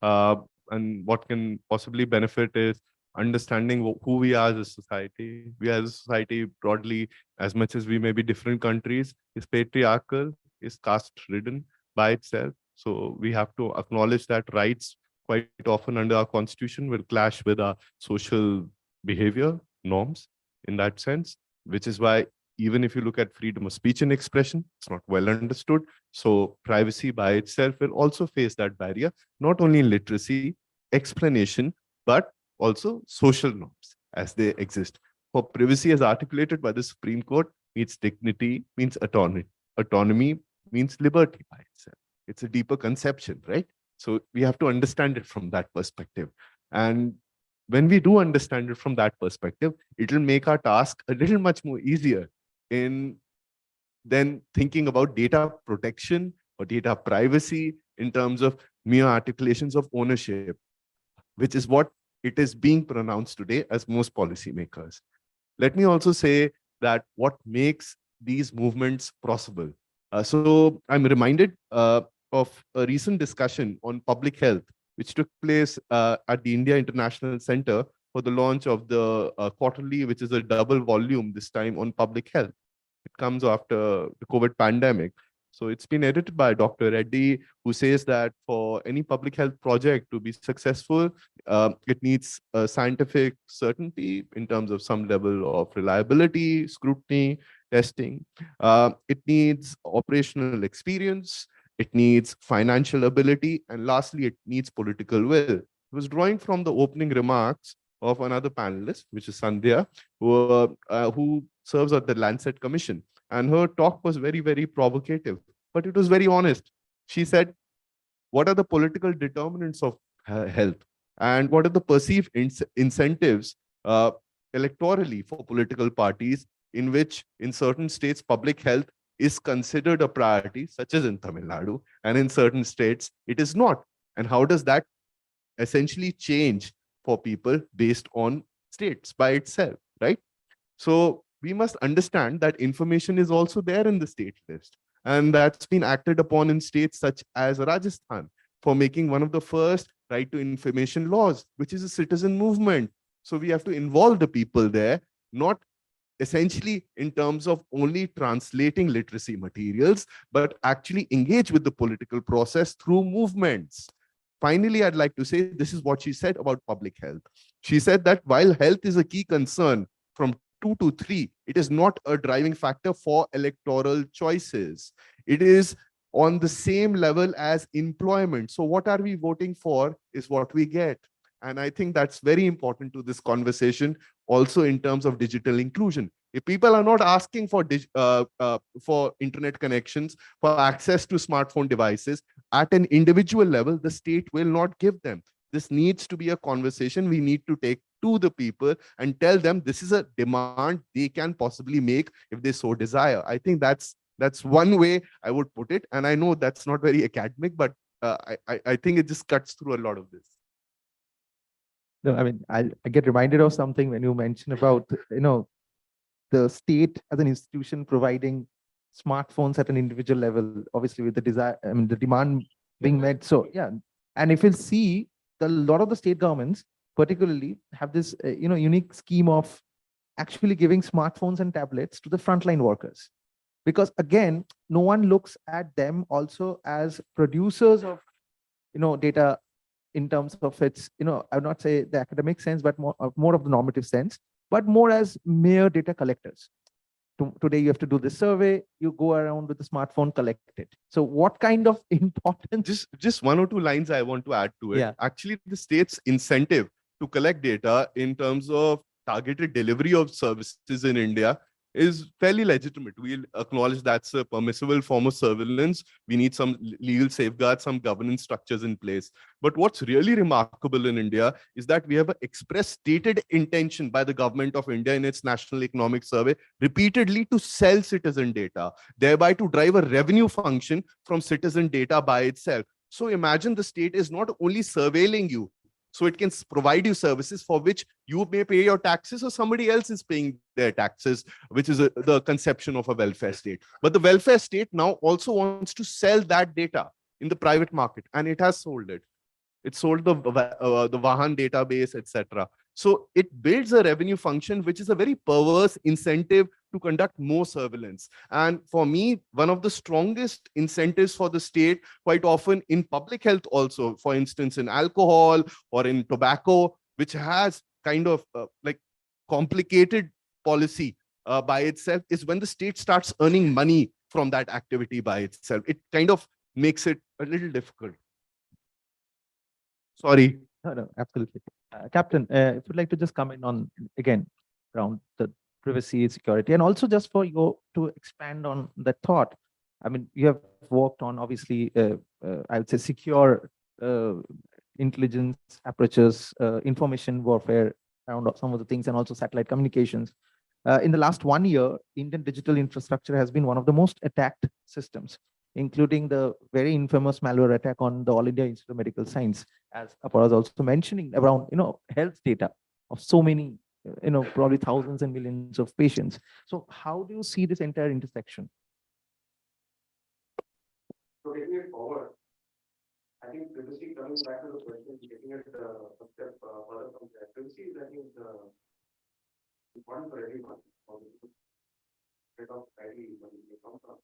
And what can possibly benefit is understanding who we are as a society. We as a society broadly, as much as we may be different countries, is patriarchal, is caste-ridden by itself. So we have to acknowledge that rights quite often under our constitution will clash with our social behavior norms in that sense, which is why even if you look at freedom of speech and expression, it's not well understood. So privacy by itself will also face that barrier, not only in literacy, explanation, but also social norms as they exist. For privacy as articulated by the Supreme Court means dignity, means autonomy. Autonomy means liberty by itself. It's a deeper conception, right? So we have to understand it from that perspective. And when we do understand it from that perspective, it will make our task a little much more easier in then thinking about data protection or data privacy in terms of mere articulations of ownership, which is what it is being pronounced today as most policymakers. Let me also say that what makes these movements possible. So I'm reminded of a recent discussion on public health, which took place at the India International Center for the launch of the quarterly, which is a double volume this time on public health. It comes after the COVID pandemic. So it's been edited by Dr. Reddy, who says that for any public health project to be successful, it needs scientific certainty in terms of some level of reliability, scrutiny, testing. It needs operational experience. It needs financial ability. And lastly, it needs political will. It was drawing from the opening remarks of another panelist, which is Sandhya, who serves at the Lancet Commission. And her talk was very, very provocative, but it was very honest. She said, what are the political determinants of health? And what are the perceived incentives electorally for political parties in which in certain states public health is considered a priority, such as in Tamil Nadu, and in certain states it is not? And how does that essentially change for people based on states by itself, right? So we must understand that information is also there in the state list. And that's been acted upon in states such as Rajasthan for making one of the first right to information laws, which is a citizen movement. So we have to involve the people there, not essentially in terms of only translating literacy materials, but actually engage with the political process through movements. Finally, I'd like to say this is what she said about public health. She said that while health is a key concern from 2 to 3, it is not a driving factor for electoral choices. It is on the same level as employment. So what are we voting for is what we get. And I think that's very important to this conversation, also in terms of digital inclusion. If people are not asking for internet connections, for access to smartphone devices at an individual level, the state will not give them. This needs to be a conversation we need to take to the people and tell them this is a demand they can possibly make if they so desire. I think that's one way I would put it. And I know that's not very academic, but I think it just cuts through a lot of this. No, I mean, I get reminded of something when you mentioned about, the state as an institution providing smartphones at an individual level, obviously with the desire, I mean, the demand being met. So yeah, and if you'll see, a lot of the state governments particularly have this, unique scheme of actually giving smartphones and tablets to the frontline workers. Because again, no one looks at them also as producers of, data in terms of its, I would not say the academic sense, but more of the normative sense, but more as mere data collectors. today you have to do this survey, you go around with the smartphone, collect it. So what kind of importance? Just one or two lines I want to add to it. Yeah. Actually, the state's incentive to collect data in terms of targeted delivery of services in India is fairly legitimate. We'll acknowledge that's a permissible form of surveillance. We need some legal safeguards, some governance structures in place. But what's really remarkable in India is that we have an express stated intention by the government of India in its National Economic Survey repeatedly to sell citizen data, thereby to drive a revenue function from citizen data by itself. So imagine the state is not only surveilling you, so it can provide you services for which you may pay your taxes or somebody else is paying their taxes, which is the conception of a welfare state. But the welfare state now also wants to sell that data in the private market, and it has sold it. It sold the Vahan database, etc. So it builds a revenue function, which is a very perverse incentive to conduct more surveillance. And for me, one of the strongest incentives for the state, quite often in public health also, for instance, in alcohol or in tobacco, which has kind of like complicated policy by itself, is when the state starts earning money from that activity by itself. It kind of makes it a little difficult. Sorry. No, absolutely. Captain, if you'd like to just comment on, again, around the privacy, security, and also just for you to expand on that thought. I mean, you have worked on, obviously, I would say, secure intelligence approaches, information warfare around some of the things, and also satellite communications. In the last 1 year, Indian digital infrastructure has been one of the most attacked systems, including the very infamous malware attack on the All India Institute of Medical Science, as Apar was also mentioning, around health data of so many, probably thousands and millions of patients. So how do you see this entire intersection? So taking it forward, I think privacy, coming back to the question, taking it a step further from that, privacy is, I think, important for everyone. Bit of ID when you come from.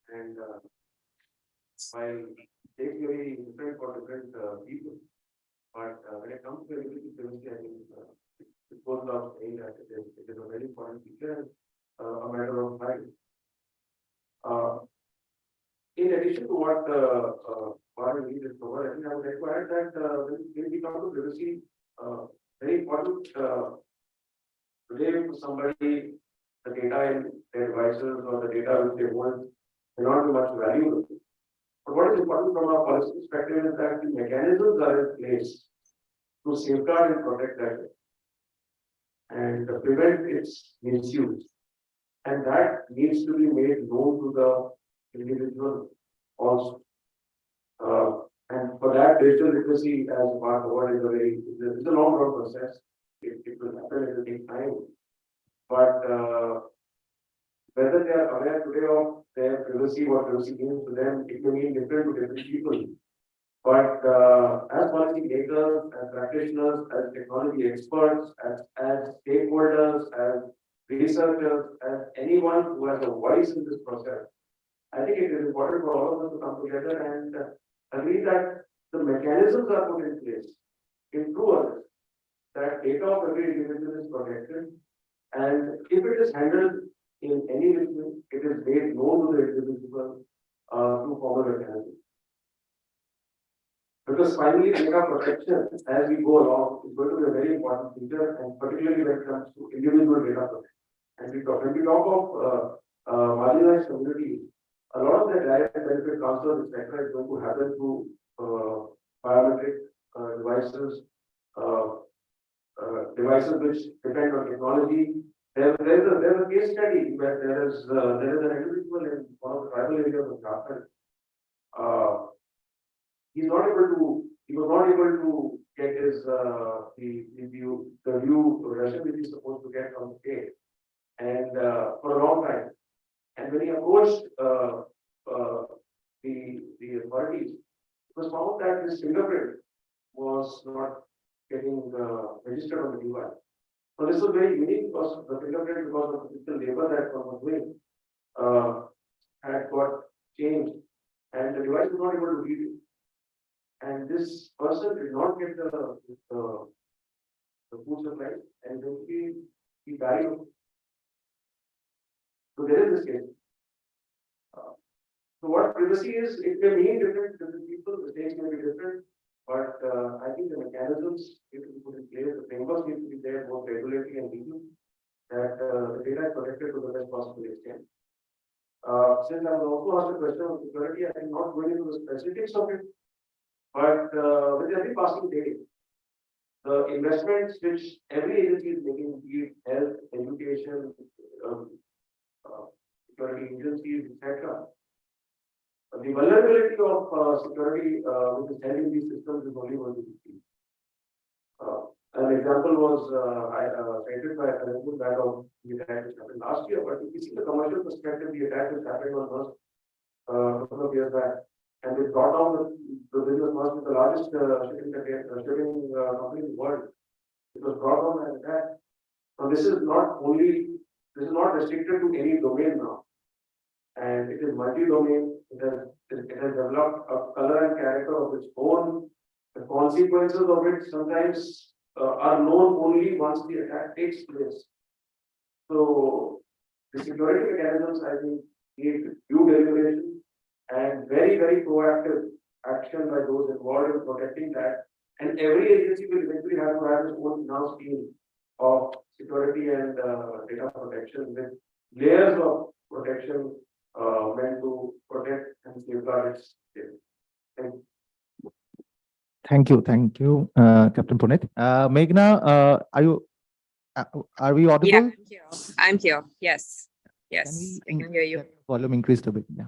And while they may be different for different people, but when it comes to privacy, I think it goes without saying that it is a very important feature, a matter of time. In addition to what Bharat needed to cover, I think I would require that when we come to privacy, very important today to somebody, the data in their devices or the data which they hold may not be much valuable. But what is important from our policy perspective is that the mechanisms are in place to safeguard and protect that and prevent its misuse. And that needs to be made known to the individual also. And for that, digital literacy as part of what is it's a long-term process. It will happen, it will take time. But whether they are aware today of their privacy, what privacy means to them, it may mean different to different people. But as policy makers, as practitioners, as technology experts, as stakeholders, as researchers, as anyone who has a voice in this process, I think it is important for all of us to come together and agree that the mechanisms are put in place in true earnest, that data of every individual is protected, and if it is handled in any way, it is made known to the individual through formal mechanisms. Because finally, data protection as we go along is going to be a very important feature, and particularly when it comes to individual data protection. And when we talk of marginalized communities, a lot of the direct benefit transfer, etc., is going to happen through biometric devices, devices which depend on technology. There's a case study where there is an individual in one of the tribal areas of Jharkhand. He was not able to get his the view version which he's supposed to get from the state, and for a long time. And when he approached the authorities, it was found that his fingerprint was not getting registered on the device. So this was very unique because the fingerprint, because of the physical labor that one was doing, had got changed, and the device was not able to read it. And this person did not get the food supply, and eventually he died So there is this case. So what privacy is, it may mean different people, the stakes may be different, but I think the mechanisms need to be put in place, the frameworks need to be there, both regulatory and legal, that the data is protected to the best possible extent. Since I was also asked a question of security, I am not going into the specifics of it, but with every passing day, the investments which every agency is making, be it health, education, security agencies, etc. The vulnerability of security which is held in these systems is only going to increase. An example was cited by that of the attack which happened last year, but if you see the commercial perspective, the attack which happened on us a couple of years back, and it brought down the business was the largest shipping company in the world. It was brought down by an attack. So this is not restricted to any domain now. And it is multi-domain. It has developed a color and character of its own. The consequences of it sometimes are known only once the attack takes place. So the security mechanisms, I think, need due deliberation and very, very proactive action by those involved in protecting that. And every agency will eventually have to have its own in-house team of security and data protection with layers of protection meant to protect and safeguard its data. Thank you. Thank you, Captain Puneet. Meghna, are we audible? Yeah, I'm here. Yes. Yes, I can hear you. Volume increased a bit. Yeah.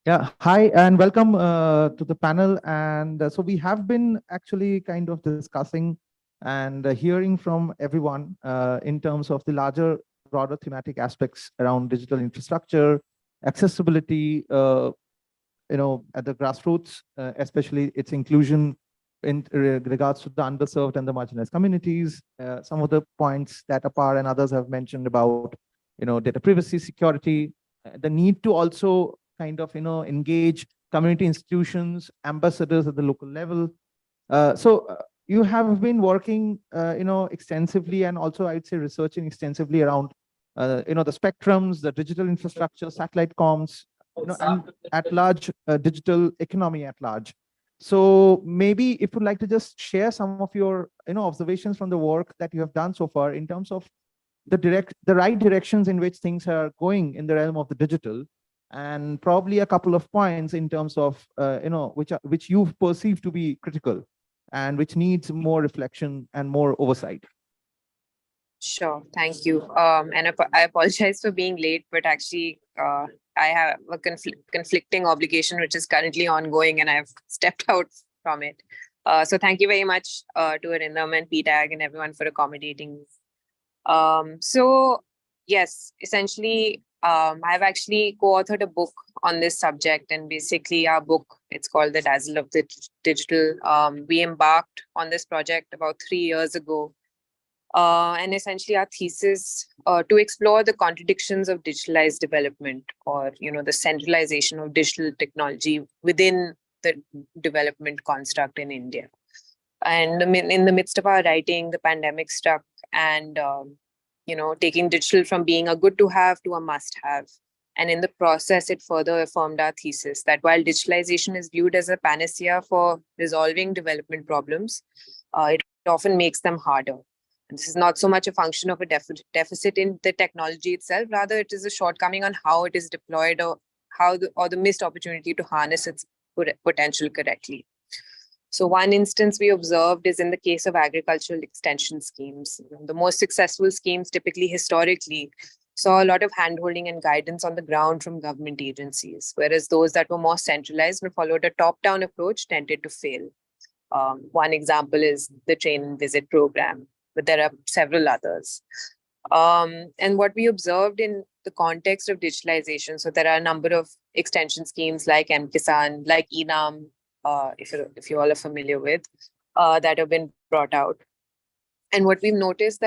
Yeah. Hi, and welcome to the panel. And so we have been actually kind of discussing and hearing from everyone in terms of the larger, broader thematic aspects around digital infrastructure, accessibility, at the grassroots, especially its inclusion in regards to the underserved and the marginalized communities. Some of the points that Apar and others have mentioned about, data privacy, security, the need to also kind of, engage community institutions, ambassadors at the local level. So you have been working, extensively, and also I'd say researching extensively around, the spectrums, the digital infrastructure, satellite comms, and at large, digital economy at large. So maybe if you'd like to just share some of your, observations from the work that you have done so far in terms of the right directions in which things are going in the realm of the digital, and probably a couple of points in terms of, which you perceive to be critical and which needs more reflection and more oversight. Sure, thank you. And I apologize for being late, but actually I have a conflicting obligation which is currently ongoing, and I've stepped out from it. So thank you very much to Arindam and PDAG and everyone for accommodating. So yes, essentially, I've actually co-authored a book on this subject, and basically our book, it's called The Dazzle of the Digital. We embarked on this project about 3 years ago. And essentially our thesis to explore the contradictions of digitalized development, or the centralization of digital technology within the development construct in India. And in the midst of our writing, the pandemic struck, and taking digital from being a good to have to a must have. And in the process, it further affirmed our thesis that while digitalization is viewed as a panacea for resolving development problems, it often makes them harder. And this is not so much a function of a deficit in the technology itself, rather it is a shortcoming on how it is deployed, or the missed opportunity to harness its potential correctly. So one instance we observed is in the case of agricultural extension schemes. The most successful schemes typically historically saw a lot of handholding and guidance on the ground from government agencies, whereas those that were more centralized and followed a top-down approach tended to fail. One example is the train and visit program, but there are several others. And what we observed in the context of digitalization, so there are a number of extension schemes like M-Kisan, like ENAM, if you all are familiar with, that have been brought out. And what we've noticed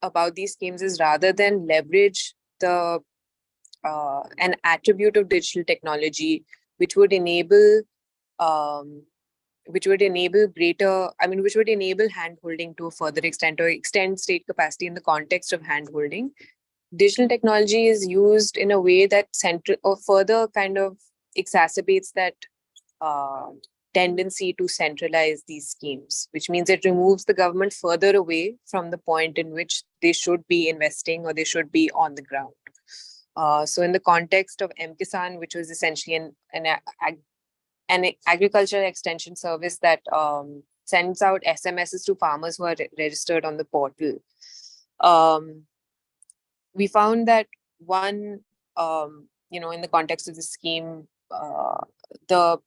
about these schemes is, rather than leverage an attribute of digital technology, which would enable handholding to a further extent, or extend state capacity in the context of handholding, digital technology is used in a way that further kind of exacerbates that tendency to centralize these schemes, which means it removes the government further away from the point in which they should be investing or they should be on the ground. So in the context of M-Kisan, which was essentially an agricultural extension service that sends out SMSs to farmers who are registered on the portal, we found that one, in the context of the scheme, the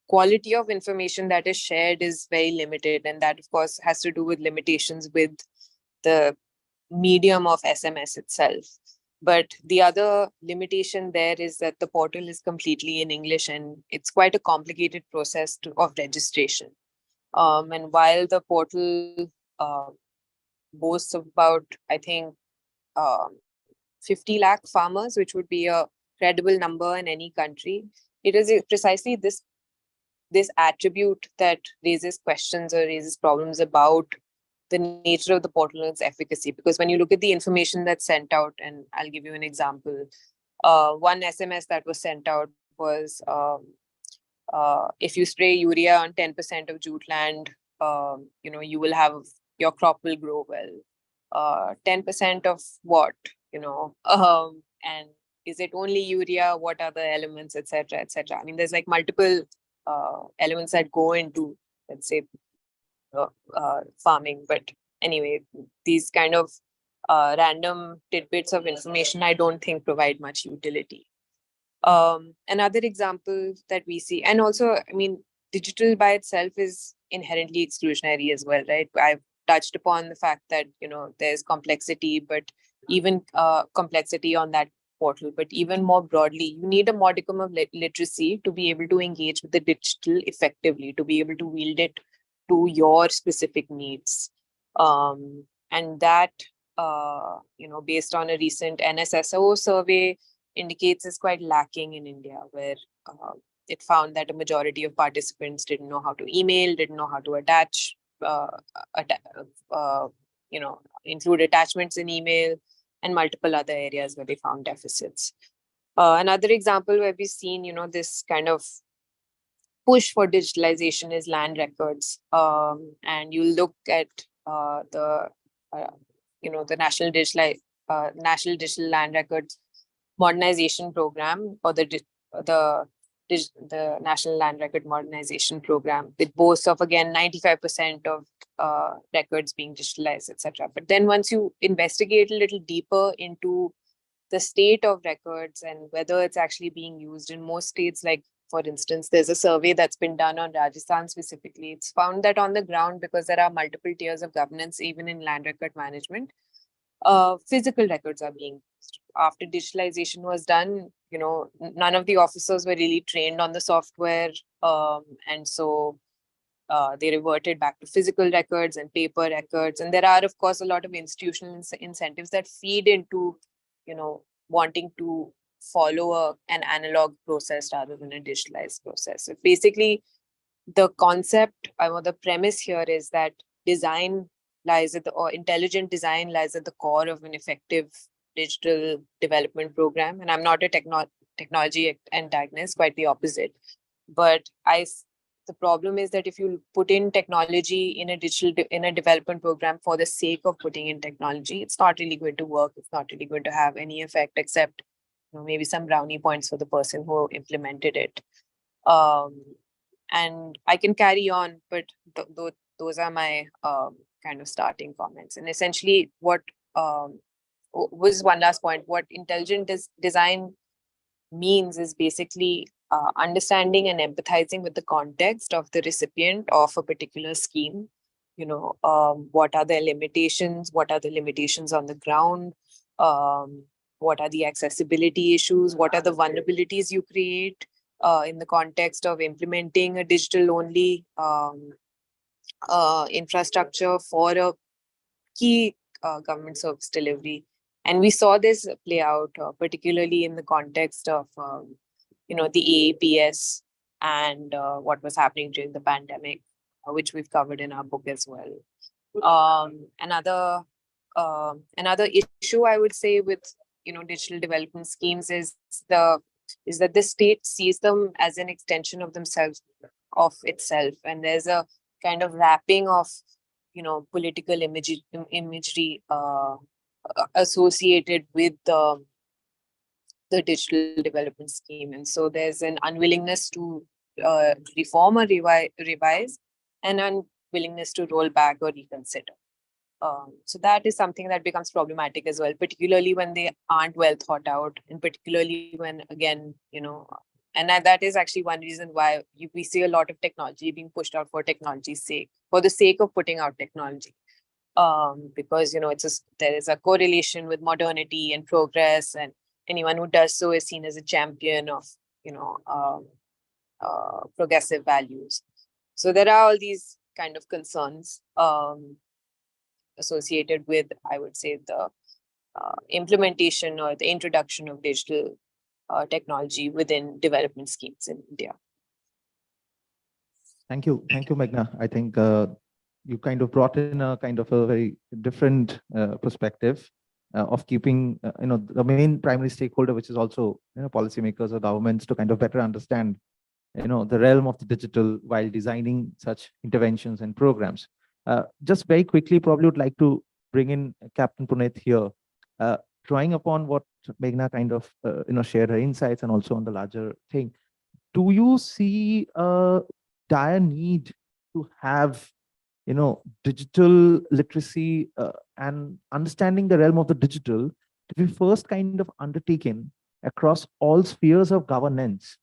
quality of information that is shared is very limited. And that, of course, has to do with limitations with the medium of SMS itself. But the other limitation there is that the portal is completely in English and it's quite a complicated process of registration. And while the portal boasts of about, I think, 50 lakh farmers, which would be a credible number in any country, it is precisely this attribute that raises questions or raises problems about the nature of the portal and its efficacy. Because when you look at the information that's sent out, and I'll give you an example, one SMS that was sent out was, if you spray urea on 10% of jute land, you will have, your crop will grow well. 10% of what, and is it only urea? What are the elements, etc., etc.? I mean, there's like multiple elements that go into, let's say, farming. But anyway, these kind of random tidbits of information, I don't think provide much utility. Another example that we see, and also, I mean, digital by itself is inherently exclusionary as well, right? I've touched upon the fact that, there's complexity, but even complexity on that portal, but even more broadly, you need a modicum of literacy to be able to engage with the digital effectively, to be able to wield it to your specific needs. And that, based on a recent NSSO survey, indicates is quite lacking in India, where it found that a majority of participants didn't know how to email, didn't know how to attach, include attachments in email, and multiple other areas where they found deficits. Another example where we've seen, this kind of push for digitalization is land records. And you look at the National Digital Land Records Modernization Program, or the National Land Record Modernization Program. It boasts of, again, 95% of records being digitalized, etc. But then once you investigate a little deeper into the state of records and whether it's actually being used in most states, like, for instance, there's a survey that's been done on Rajasthan specifically. It's found that on the ground, because there are multiple tiers of governance, even in land record management, physical records are being used. After digitalization was done, none of the officers were really trained on the software. And so they reverted back to physical records and paper records. And there are, of course, a lot of institutional incentives that feed into, wanting to follow an analog process rather than a digitalized process. So basically, the concept or the premise here is that intelligent design lies at the core of an effective digital development program. And I'm not a technology antagonist, quite the opposite. But the problem is that if you put in technology in a development program for the sake of putting in technology, it's not really going to work. It's not really going to have any effect except maybe some brownie points for the person who implemented it. And I can carry on, but those are my kind of starting comments. And essentially, what was one last point, what intelligent design means is basically understanding and empathizing with the context of the recipient of a particular scheme. What are their limitations? What are the limitations on the ground? What are the accessibility issues? What are the vulnerabilities you create in the context of implementing a digital-only infrastructure for a key government service delivery? And we saw this play out, particularly in the context of, the AAPS and what was happening during the pandemic, which we've covered in our book as well. Another issue, I would say, with digital development schemes is that the state sees them as an extension of themselves, of itself, and there's a kind of wrapping of political imagery associated with the digital development scheme. And so there's an unwillingness to reform or revise, and unwillingness to roll back or reconsider. So that is something that becomes problematic as well, particularly when they aren't well thought out, and particularly when, again, and that is actually one reason why we see a lot of technology being pushed out for technology's sake, for the sake of putting out technology. Because there is a correlation with modernity and progress, and anyone who does so is seen as a champion of progressive values. So there are all these kind of concerns associated with, I would say, the implementation or the introduction of digital technology within development schemes in India. Thank you, Meghna. I think you kind of brought in a kind of a very different perspective of keeping the main primary stakeholder, which is also policymakers or governments, to kind of better understand the realm of the digital while designing such interventions and programs. Just very quickly, probably would like to bring in Captain Puneet here, drawing upon what Meghna kind of shared her insights and also on the larger thing. Do you see a dire need to have digital literacy and understanding the realm of the digital to be first kind of undertaken across all spheres of governance?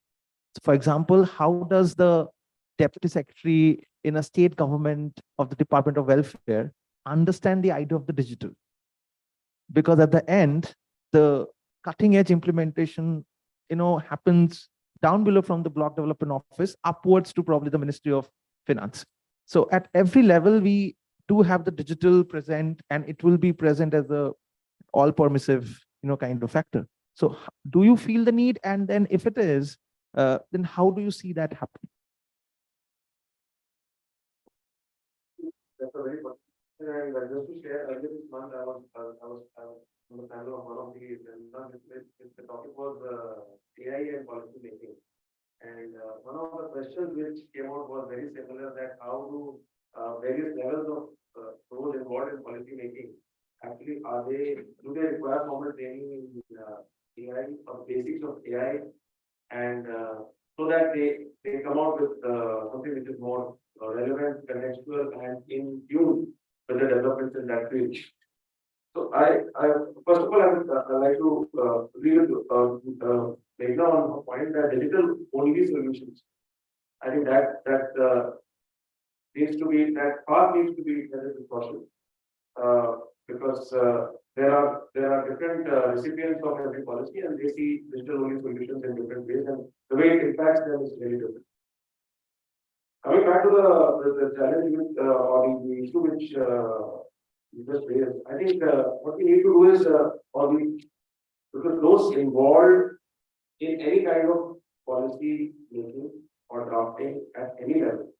So for example, how does the Deputy Secretary in a state government of the Department of Welfare understand the idea of the digital? Because at the end, the cutting edge implementation happens down below from the block development office upwards to probably the Ministry of Finance. So at every level, we do have the digital present, and it will be present as a all permissive kind of factor. So do you feel the need? And then if it is, then how do you see that happen? That's a very good. And just to share, earlier this month, I was on the panel of one of the topic was AI and policy making. And one of the questions which came out was very similar, that how do various levels of those involved in policy making actually do they require formal training in AI or basics of AI, and so that they come out with something which is more relevant, contextual, and in tune with the developments in that field. So I first of all, I would like to agree with Meghna on the point that digital only solutions, I think that needs to be, that path needs to be very cautious, because there are different recipients of every policy, and they see digital only solutions in different ways, and the way it impacts them is very different. Coming back to the challenge with or the issue which you just raised, I think what we need to do is because those involved in any kind of policy making or drafting at any level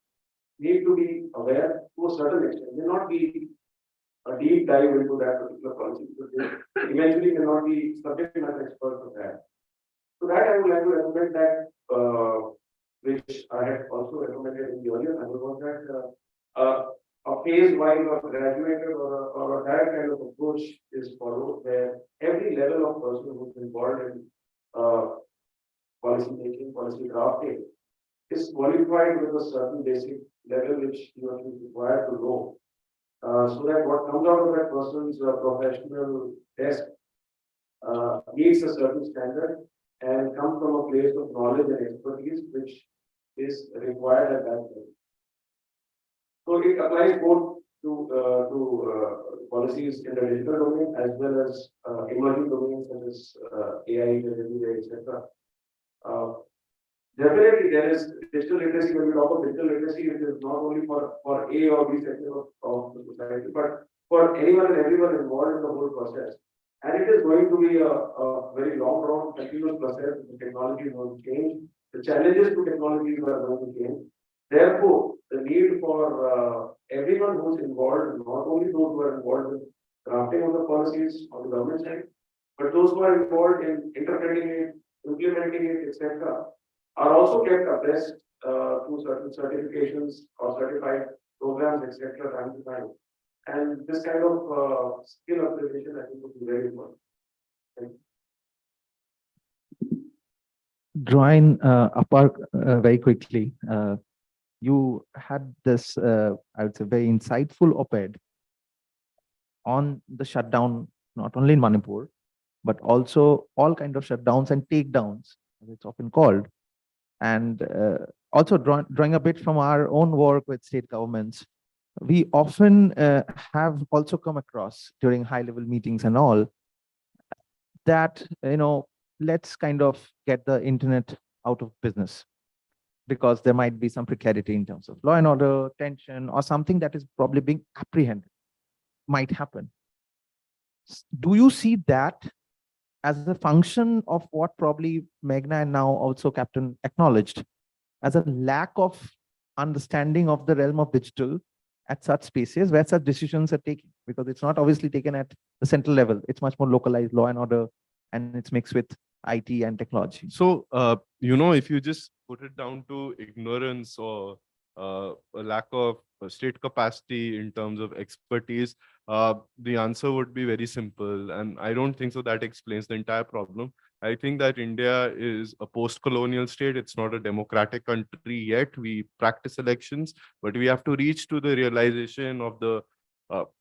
need to be aware to a certain extent. May not be a deep dive into that particular policy, because they eventually cannot be subject matter experts of that. So that I would like to recommend that, which I had also recommended in the earlier panel, was that a phase-wise or graduated or a direct kind of approach is followed, where every level of person who's involved in policy making, policy drafting, is qualified with a certain basic level which he or she is required to know, so that what comes out of that person's professional desk meets a certain standard and comes from a place of knowledge and expertise which is required at that level. So it applies both to policies in the digital domain as well as emerging domains such as AI, etc. Definitely, there is digital literacy. When we talk of digital literacy, it is not only for A or B section of the society, but for anyone and everyone involved in the whole process. And it is going to be a very long-drawn, continuous process. The technology is going to change. The challenges to technology are going to change. Therefore, the need for everyone who's involved, not only those who are involved in drafting of the policies on the government side, but those who are involved in interpreting it, implementing it, etc., are also kept abreast through certain certifications or certified programs, etc., time to time. And this kind of skill acquisition, I think, would be very important. Thank you. Drawing apart very quickly, you had this, I would say, very insightful op-ed on the shutdown, not only in Manipur, but also all kinds of shutdowns and takedowns, as it's often called. And also drawing a bit from our own work with state governments, we often have also come across during high-level meetings and all that, let's kind of get the internet out of business because there might be some precarity in terms of law and order, tension, or something that is probably being apprehended might happen. Do you see that as a function of what probably Meghna and now also Captain acknowledged as a lack of understanding of the realm of digital at such spaces where such decisions are taken? Because it's not obviously taken at the central level. It's much more localized law and order, and it's mixed with IT and technology. So, if you just put it down to ignorance or a lack of state capacity in terms of expertise, the answer would be very simple. And I don't think so that explains the entire problem. I think that India is a post-colonial state. It's not a democratic country yet. We practice elections, but we have to reach to the realization of the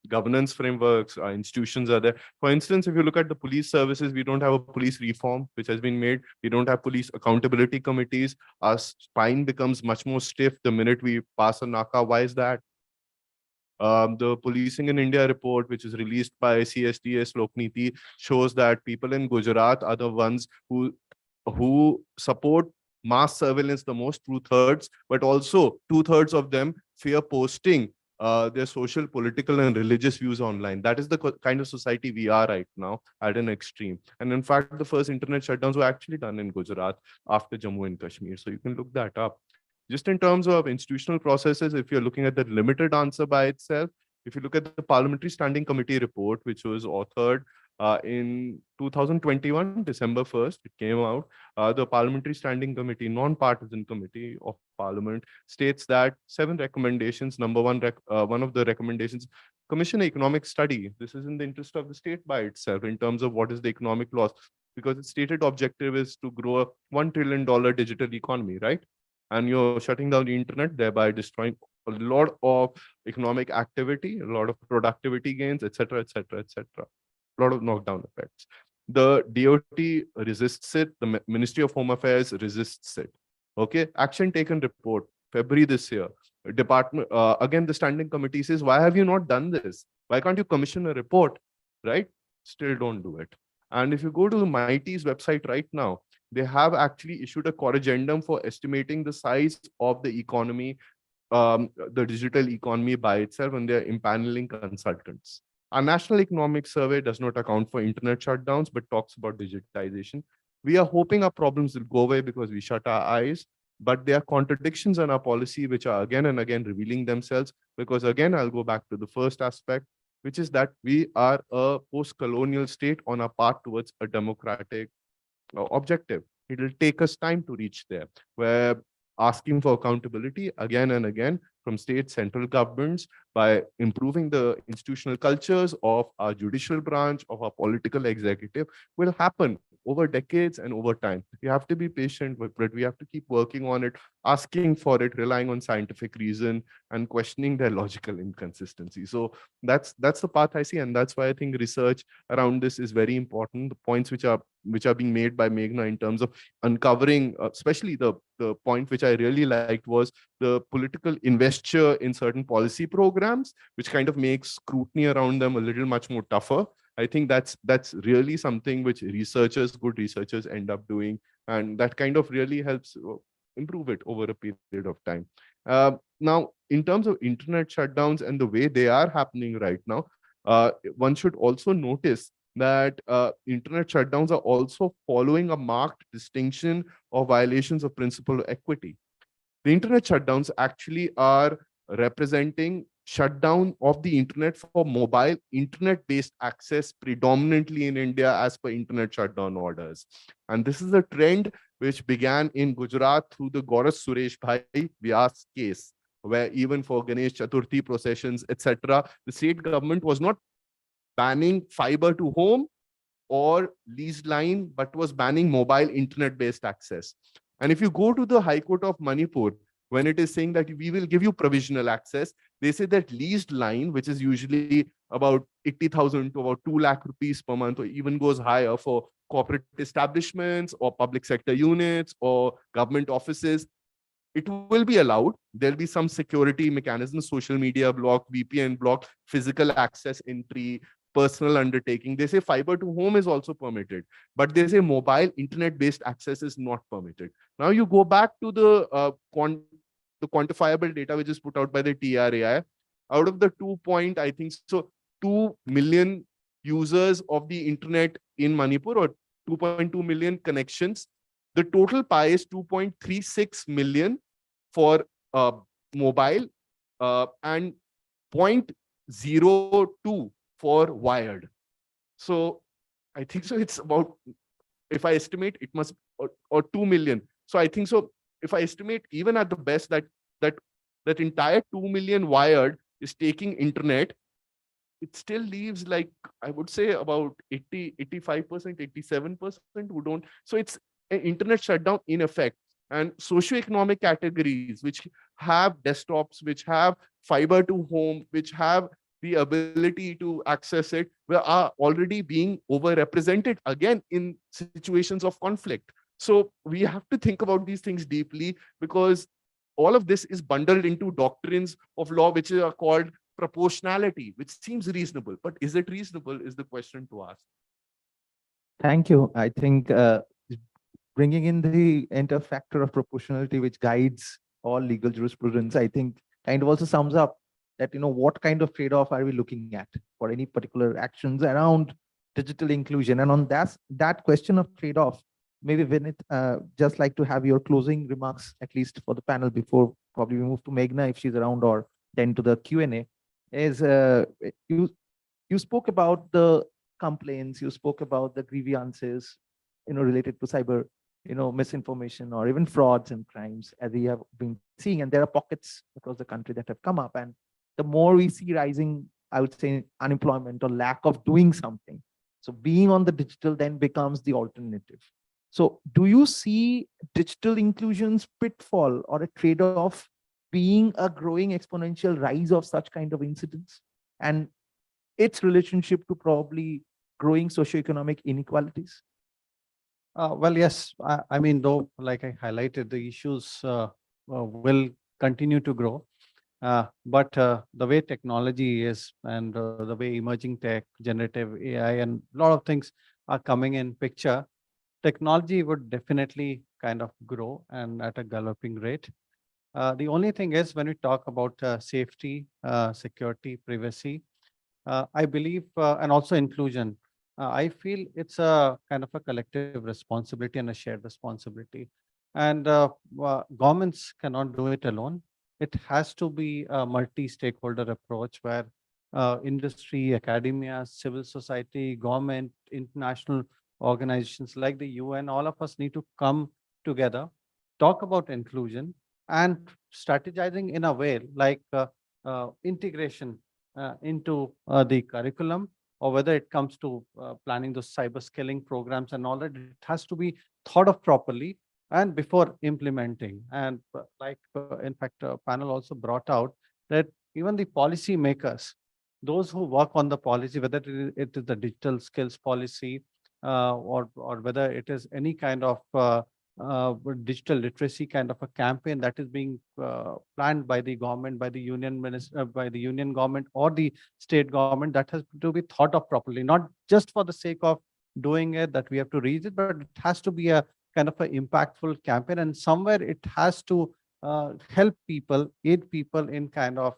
governance frameworks, our institutions are there. For instance, if you look at the police services, we don't have a police reform which has been made. We don't have police accountability committees. Our spine becomes much more stiff the minute we pass a NACA. Why is that? The Policing in India report, which is released by CSDS Lokniti, shows that people in Gujarat are the ones who support mass surveillance the most, 2/3, but also 2/3 of them fear posting their social, political, and religious views online. That is the kind of society we are right now at an extreme. And in fact, the first internet shutdowns were actually done in Gujarat after Jammu and Kashmir. So you can look that up. Just in terms of institutional processes, if you're looking at the limited answer by itself, if you look at the Parliamentary Standing Committee report, which was authored in 2021, December 1st, it came out. The Parliamentary Standing Committee, non-partisan committee of Parliament, states that 7 recommendations. Number one, one of the recommendations, commission an economic study. This is in the interest of the state by itself in terms of what is the economic loss, because its stated objective is to grow a $1 trillion digital economy, right? And you're shutting down the internet, thereby destroying a lot of economic activity, a lot of productivity gains, etc., etc., etc. A lot of knockdown effects. The DOT resists it. The Ministry of Home Affairs resists it. Okay, action taken report, February this year. Department, again, the standing committee says, why have you not done this? Why can't you commission a report, right? Still don't do it. And if you go to the MIT's website right now, they have actually issued a corrigendum for estimating the size of the economy, the digital economy by itself, and they're impaneling consultants. Our National Economic Survey does not account for internet shutdowns, but talks about digitization. We are hoping our problems will go away because we shut our eyes, but there are contradictions in our policy, which are again and again revealing themselves, because again, I'll go back to the first aspect, which is that we are a post-colonial state on our path towards a democratic objective. It will take us time to reach there. We're asking for accountability again and again from state, central governments by improving the institutional cultures of our judicial branch, of our political executive, will happen over decades and over time. We have to be patient with it. We have to keep working on it, asking for it, relying on scientific reason, and questioning their logical inconsistency. So that's the path I see, and that's why I think research around this is very important. The points which are being made by Meghna in terms of uncovering, especially the point which I really liked was the political investure in certain policy programs, which kind of makes scrutiny around them a little much more tougher. I think that's really something which good researchers end up doing, and that kind of really helps improve it over a period of time. Now, in terms of internet shutdowns and the way they are happening right now, one should also notice that internet shutdowns are also following a marked distinction of violations of principle of equity. The internet shutdowns actually are representing shutdown of the internet for mobile internet-based access predominantly in India as per internet shutdown orders. And this is a trend which began in Gujarat through the Gaurav Suresh Bhai Vyas case, where even for Ganesh Chaturthi processions, etc., the state government was not banning fiber to home or leased line, but was banning mobile internet-based access. And if you go to the High Court of Manipur, when it is saying that we will give you provisional access, they say that leased line, which is usually about 80,000 to about 2 lakh rupees per month, or even goes higher for corporate establishments or public sector units or government offices, it will be allowed. There'll be some security mechanisms, social media block, VPN block, physical access entry, personal undertaking. They say fiber to home is also permitted, but they say mobile internet-based access is not permitted. Now you go back to the quantifiable data which is put out by the TRAI. Out of the 2 million users of the internet in Manipur, or 2.2 million connections, the total pie is 2.36 million for mobile and 0.02 for wired. So I think so it's about, if I estimate, it must, or 2 million. So I think so, if I estimate even at the best that entire 2 million wired is taking internet, it still leaves, like, I would say about 85%, 87% who don't. So it's an internet shutdown in effect. And socioeconomic categories which have desktops, which have fiber to home, which have the ability to access it, are already being overrepresented again in situations of conflict. So we have to think about these things deeply, because all of this is bundled into doctrines of law which are called proportionality, which seems reasonable, but is it reasonable is the question to ask. Thank you. I think bringing in the enter factor of proportionality, which guides all legal jurisprudence, I think kind of also sums up that, what kind of trade-off are we looking at for any particular actions around digital inclusion? And on that question of trade-off, maybe Vinit, just like to have your closing remarks, at least for the panel, before probably we move to Meghna if she's around, or then to the Q&A, is you spoke about the complaints, you spoke about the grievances, related to cyber, misinformation or even frauds and crimes, as we have been seeing. And there are pockets across the country that have come up. And the more we see rising, I would say, unemployment or lack of doing something, so being on the digital then becomes the alternative. So do you see digital inclusion's pitfall or a trade-off being a growing exponential rise of such kind of incidents, and its relationship to probably growing socioeconomic inequalities? Well, yes. I mean, though, like I highlighted, the issues will continue to grow. But the way technology is, and the way emerging tech, generative AI, and a lot of things are coming in picture, technology would definitely kind of grow and at a galloping rate. The only thing is, when we talk about safety, security, privacy, I believe, and also inclusion, I feel it's a kind of a collective responsibility and a shared responsibility. And governments cannot do it alone. It has to be a multi-stakeholder approach where industry, academia, civil society, government, international organizations like the UN, all of us need to come together, talk about inclusion, and strategizing in a way like integration into the curriculum, or whether it comes to planning those cyber skilling programs and all that. It has to be thought of properly and before implementing. And in fact, panel also brought out that even the policy makers, those who work on the policy, whether it is the digital skills policy or whether it is any kind of digital literacy kind of a campaign that is being planned by the government, by the union by the union government or the state government, that has to be thought of properly, not just for the sake of doing it, that we have to reach it, but it has to be a kind of an impactful campaign, and somewhere it has to help people, aid people in kind of,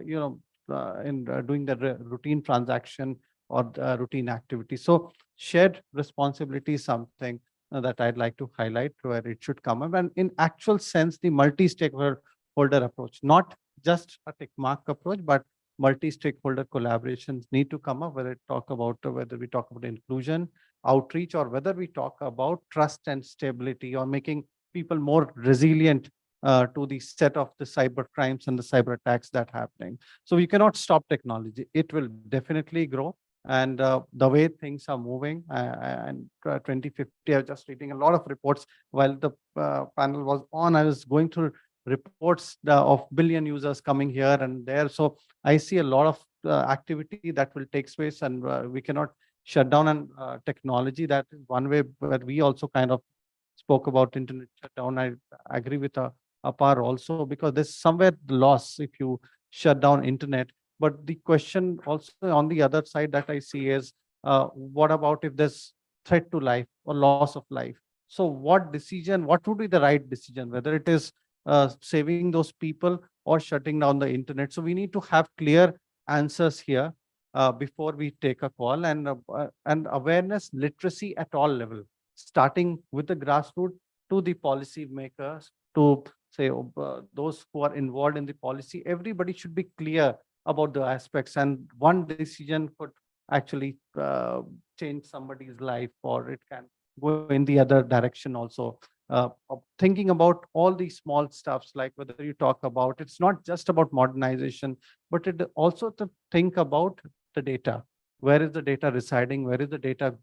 in doing the routine transaction or routine activity. So shared responsibility is something that I'd like to highlight where it should come up. And in actual sense, the multi-stakeholder approach, not just a tick mark approach, but multi-stakeholder collaborations need to come up, whether we talk about inclusion, outreach, or whether we talk about trust and stability, or making people more resilient to the set of the cyber crimes and the cyber attacks that are happening. So we cannot stop technology. It will definitely grow. And the way things are moving, and 2050, I was just reading a lot of reports while the panel was on. I was going through reports of billion users coming here and there. So I see a lot of activity that will take place, and we cannot shut down on technology. That is one way, but we also kind of spoke about internet shutdown. I agree with Apar also, because there's somewhere the loss if you shut down internet. But the question also on the other side that I see is, what about if there's threat to life or loss of life? So what would be the right decision, whether it is saving those people or shutting down the internet? So we need to have clear answers here before we take a call, and awareness, literacy at all level, starting with the grassroots to the policy makers, to say those who are involved in the policy. Everybody should be clear about the aspects, and one decision could actually change somebody's life, or it can go in the other direction also. Thinking about all these small stuffs, like whether you talk about, it's not just about modernization, but it also to think about the data. Where is the data residing? Where is the data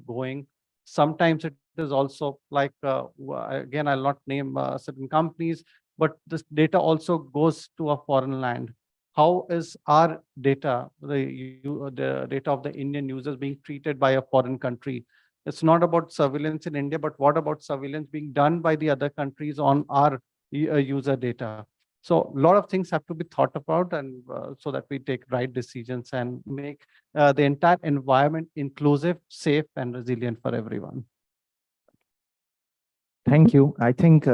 going? Sometimes it is also like, again, I'll not name certain companies, but this data also goes to a foreign land. How is our data, the data of the Indian users, being treated by a foreign country? It's not about surveillance in India, but what about surveillance being done by the other countries on our user data? So a lot of things have to be thought about, and so that we take right decisions and make the entire environment inclusive, safe, and resilient for everyone. Thank you. I think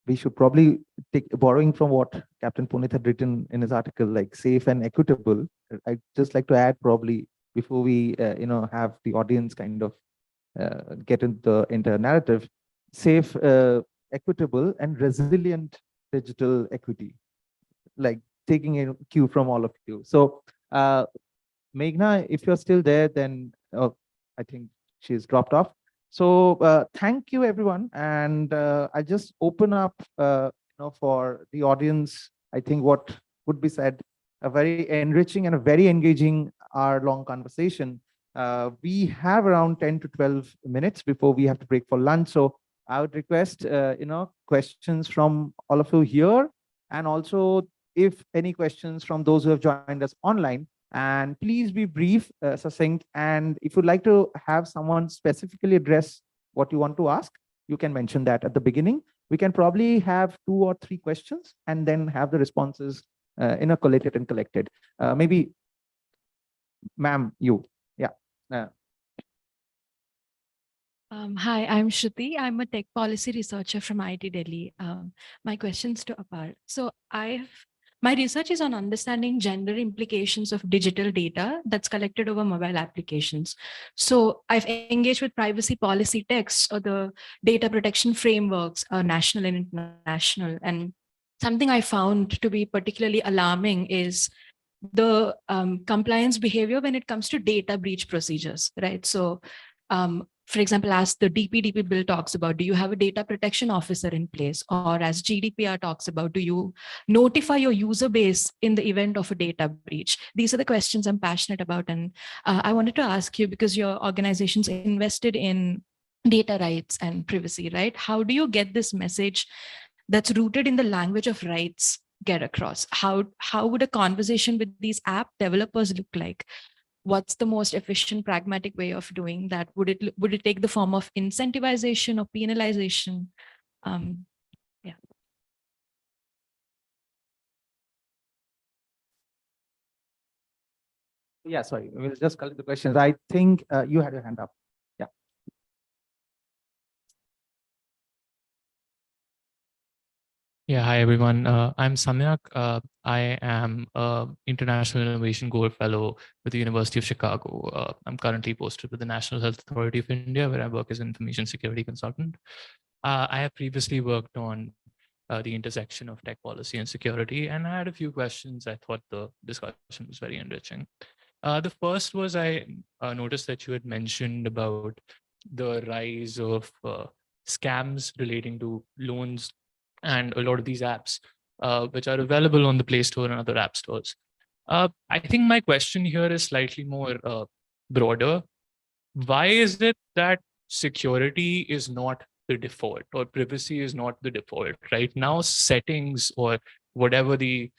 we should probably take borrowing from what Captain Punit had written in his article, like safe and equitable. I'd just like to add, probably before we have the audience kind of get into the entire narrative, safe, equitable, and resilient digital equity, like taking a cue from all of you. So Meghna, if you're still there, then I think she's dropped off. So thank you, everyone. And I just open up for the audience. I think what would be said, a very enriching and a very engaging hour-long conversation. We have around 10 to 12 minutes before we have to break for lunch. So I would request questions from all of you here, and also if any questions from those who have joined us online. And please be brief, succinct, and if you'd like to have someone specifically address what you want to ask, you can mention that at the beginning. We can probably have 2 or 3 questions and then have the responses collated and collected. Maybe, ma'am, you. Yeah. Hi, I'm Shruti. I'm a tech policy researcher from IIT Delhi. My question's to Apar. So my research is on understanding gender implications of digital data that's collected over mobile applications. So I've engaged with privacy policy texts or the data protection frameworks, national and international. And something I found to be particularly alarming is the compliance behavior when it comes to data breach procedures, right? So for example, as the DPDP bill talks about, do you have a data protection officer in place? Or as GDPR talks about, do you notify your user base in the event of a data breach? These are the questions I'm passionate about. And I wanted to ask you, because your organization's invested in data rights and privacy, right? How do you get this message that's rooted in the language of rights get across? How would a conversation with these app developers look like? What's the most efficient, pragmatic way of doing that? Would it take the form of incentivization or penalization? Yeah. Yeah, sorry, we'll just collect the questions. I think you had your hand up. Yeah. Yeah, hi everyone. I'm Samyak. I am an International Innovation Gold Fellow with the University of Chicago. I'm currently posted with the National Health Authority of India, where I work as an information security consultant. I have previously worked on the intersection of tech policy and security. And I had a few questions. I thought the discussion was very enriching. The first was I noticed that you had mentioned about the rise of scams relating to loans and a lot of these apps, which are available on the Play Store and other app stores. I think my question here is slightly more broader. Why is it that security is not the default or privacy is not the default? Right now, settings or whatever the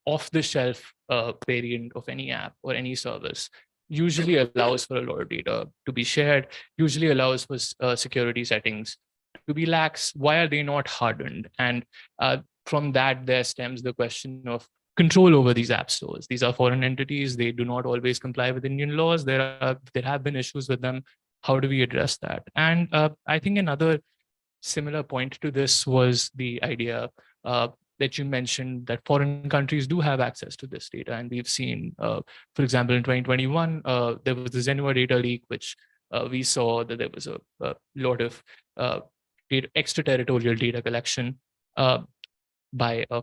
off-the-shelf variant of any app or any service usually allows for a lot of data to be shared, usually allows for security settings to be lax. Why are they not hardened? And from that, there stems the question of control over these app stores. These are foreign entities. They do not always comply with Indian laws. There have been issues with them. How do we address that? And I think another similar point to this was the idea that you mentioned that foreign countries do have access to this data. And we've seen, for example, in 2021, there was the Zenua data leak, which we saw that there was a lot of extraterritorial data collection by a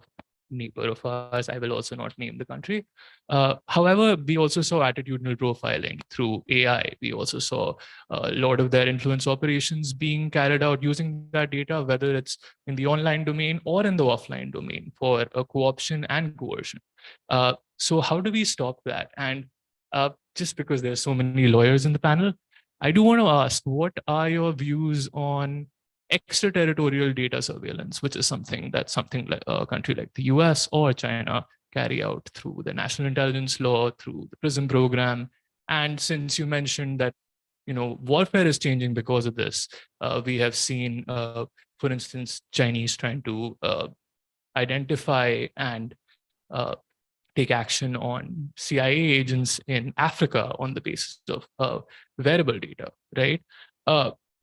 neighbor of ours. I will also not name the country. However, we also saw attitudinal profiling through AI. We also saw a lot of their influence operations being carried out using that data, whether it's in the online domain or in the offline domain for a co-option and coercion. So how do we stop that? And just because there's so many lawyers in the panel, I do want to ask, what are your views on extraterritorial data surveillance, which is something that like a country like the US or China carry out through the national intelligence law, through the PRISM program? And since you mentioned that, warfare is changing because of this, we have seen, for instance, Chinese trying to identify and take action on CIA agents in Africa on the basis of wearable data, right?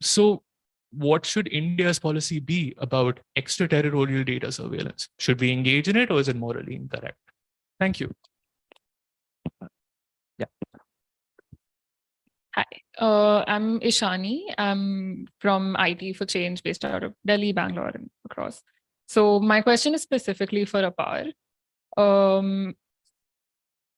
So what should India's policy be about extraterritorial data surveillance? Should we engage in it, or is it morally incorrect? Thank you. Yeah. Hi, I'm Ishani. I'm from IT for Change based out of Delhi, Bangalore, and across. So my question is specifically for Apar.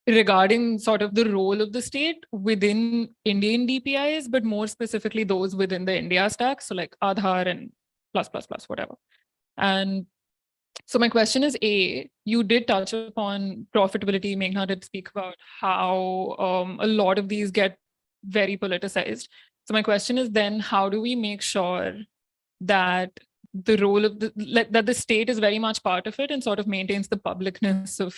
Regarding sort of the role of the state within Indian DPIs, but more specifically those within the India stack, so like Aadhaar and plus, whatever. And so my question is, A, you did touch upon profitability. Meghna did speak about how a lot of these get very politicized. So my question is then, how do we make sure that the role of that the state is very much part of it and sort of maintains the publicness of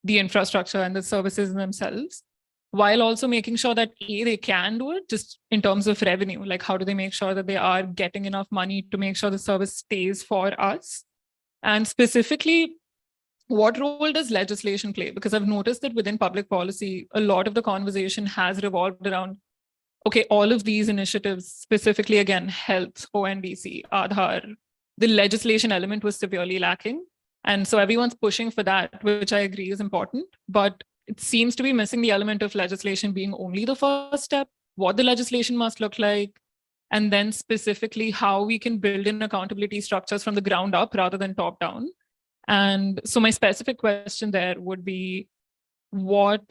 the infrastructure and the services themselves, while also making sure that A, they can do it just in terms of revenue? Like, how do they make sure that they are getting enough money to make sure the service stays for us? And specifically, what role does legislation play? Because I've noticed that within public policy, a lot of the conversation has revolved around, okay, all of these initiatives, specifically again, health, ONDC, Aadhaar, the legislation element was severely lacking. And so everyone's pushing for that, which I agree is important, but it seems to be missing the element of legislation being only the first step, what the legislation must look like, and then specifically how we can build in accountability structures from the ground up rather than top down. And so my specific question there would be, what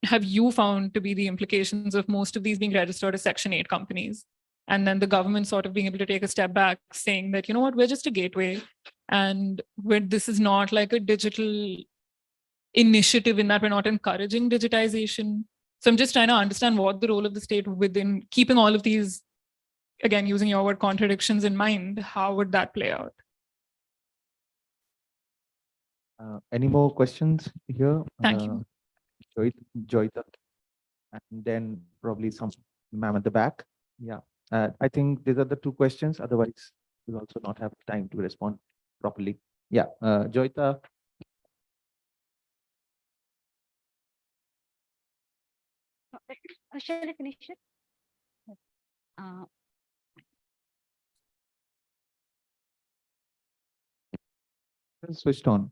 have you found to be the implications of most of these being registered as Section 8 companies? And then the government sort of being able to take a step back, saying that, you know what, we're just a gateway. And this is not like a digital initiative in that we're not encouraging digitization. So I'm just trying to understand what the role of the state within keeping all of these, again, using your word, contradictions in mind, how would that play out? Any more questions here? Thank you. Joyita, and then probably some ma'am at the back. Yeah, I think these are the two questions. Otherwise, we'll also not have time to respond properly. Yeah, Joyita. Shall I finish it? Switched on.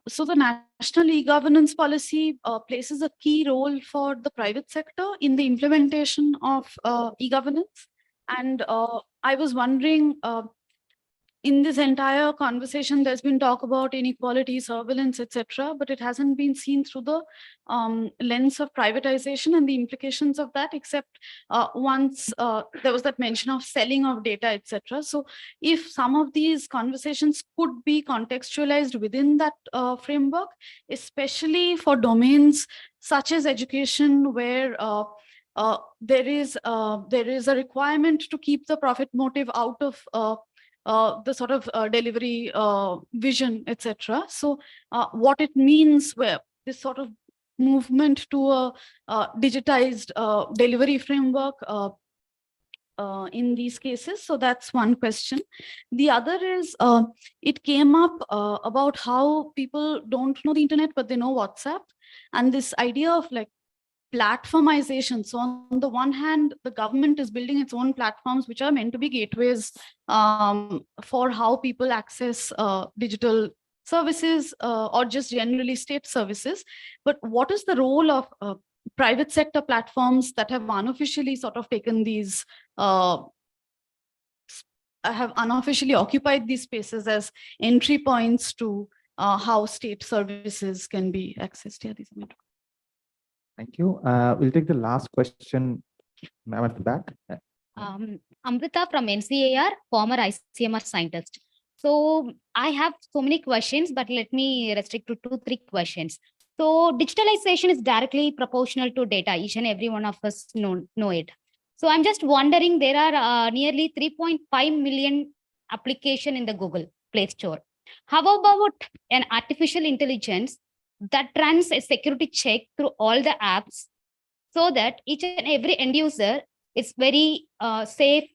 So the national e-governance policy places a key role for the private sector in the implementation of e-governance. And I was wondering, in this entire conversation, there's been talk about inequality, surveillance, etc., but it hasn't been seen through the lens of privatization and the implications of that, except once there was that mention of selling of data, etc. So if some of these conversations could be contextualized within that framework, especially for domains such as education, where there is a requirement to keep the profit motive out of the sort of delivery vision, etc. So what it means, where this sort of movement to a digitized delivery framework in these cases. So that's one question. The other is, it came up about how people don't know the internet, but they know WhatsApp. And this idea of like platformization. So on the one hand, the government is building its own platforms, which are meant to be gateways for how people access digital services or just generally state services. But what is the role of private sector platforms that have unofficially sort of taken these, have unofficially occupied these spaces as entry points to how state services can be accessed? Yeah, these are my two. Thank you. We'll take the last question, ma'am, at the back. Amrita from NCAR, former ICMR scientist. So I have so many questions, but let me restrict to 2-3 questions. So digitalization is directly proportional to data. Each and every one of us know it. So I'm just wondering, there are nearly 3.5 million applications in the Google Play Store. How about an artificial intelligence that runs a security check through all the apps, so that each and every end user is very safe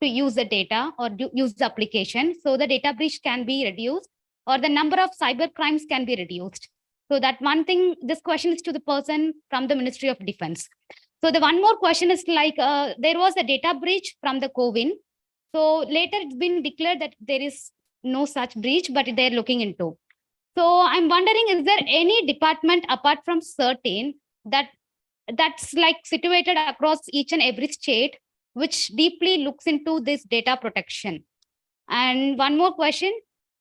to use the data or use the application, so the data breach can be reduced or the number of cyber crimes can be reduced. So that one thing, this question is to the person from the Ministry of Defense. So the one more question is like, there was a data breach from the COVID. So later it's been declared that there is no such breach, but they're looking into. So I'm wondering, is there any department apart from certain that's like situated across each and every state, which deeply looks into this data protection? And one more question.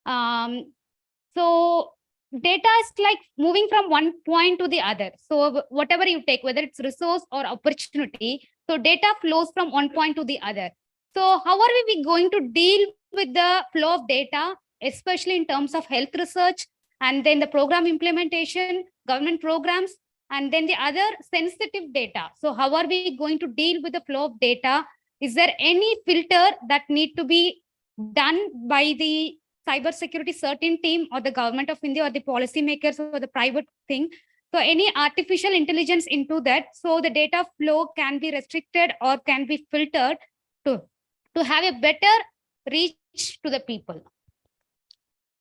So data is like moving from one point to the other. So whatever you take, whether it's resource or opportunity, so data flows from one point to the other. So how are we going to deal with the flow of data, especially in terms of health research, and then the program implementation, government programs, and then the other sensitive data? So how are we going to deal with the flow of data? Is there any filter that need to be done by the cybersecurity certain team or the government of India or the policymakers or the private thing? So any artificial intelligence into that, so the data flow can be restricted or can be filtered to have a better reach to the people.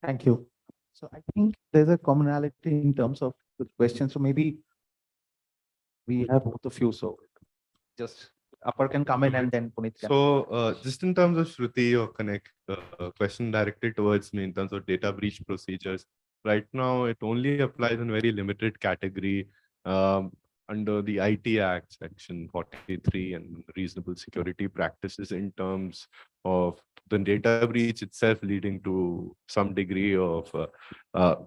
Thank you. So I think there's a commonality in terms of the question. So maybe we have both of you. So just Upper can come in and then Puneet can. So just in terms of Shruti, your question directed towards me in terms of data breach procedures. Right now, it only applies in very limited category under the IT Act, Section 43, and reasonable security practices in terms of the data breach itself leading to some degree of a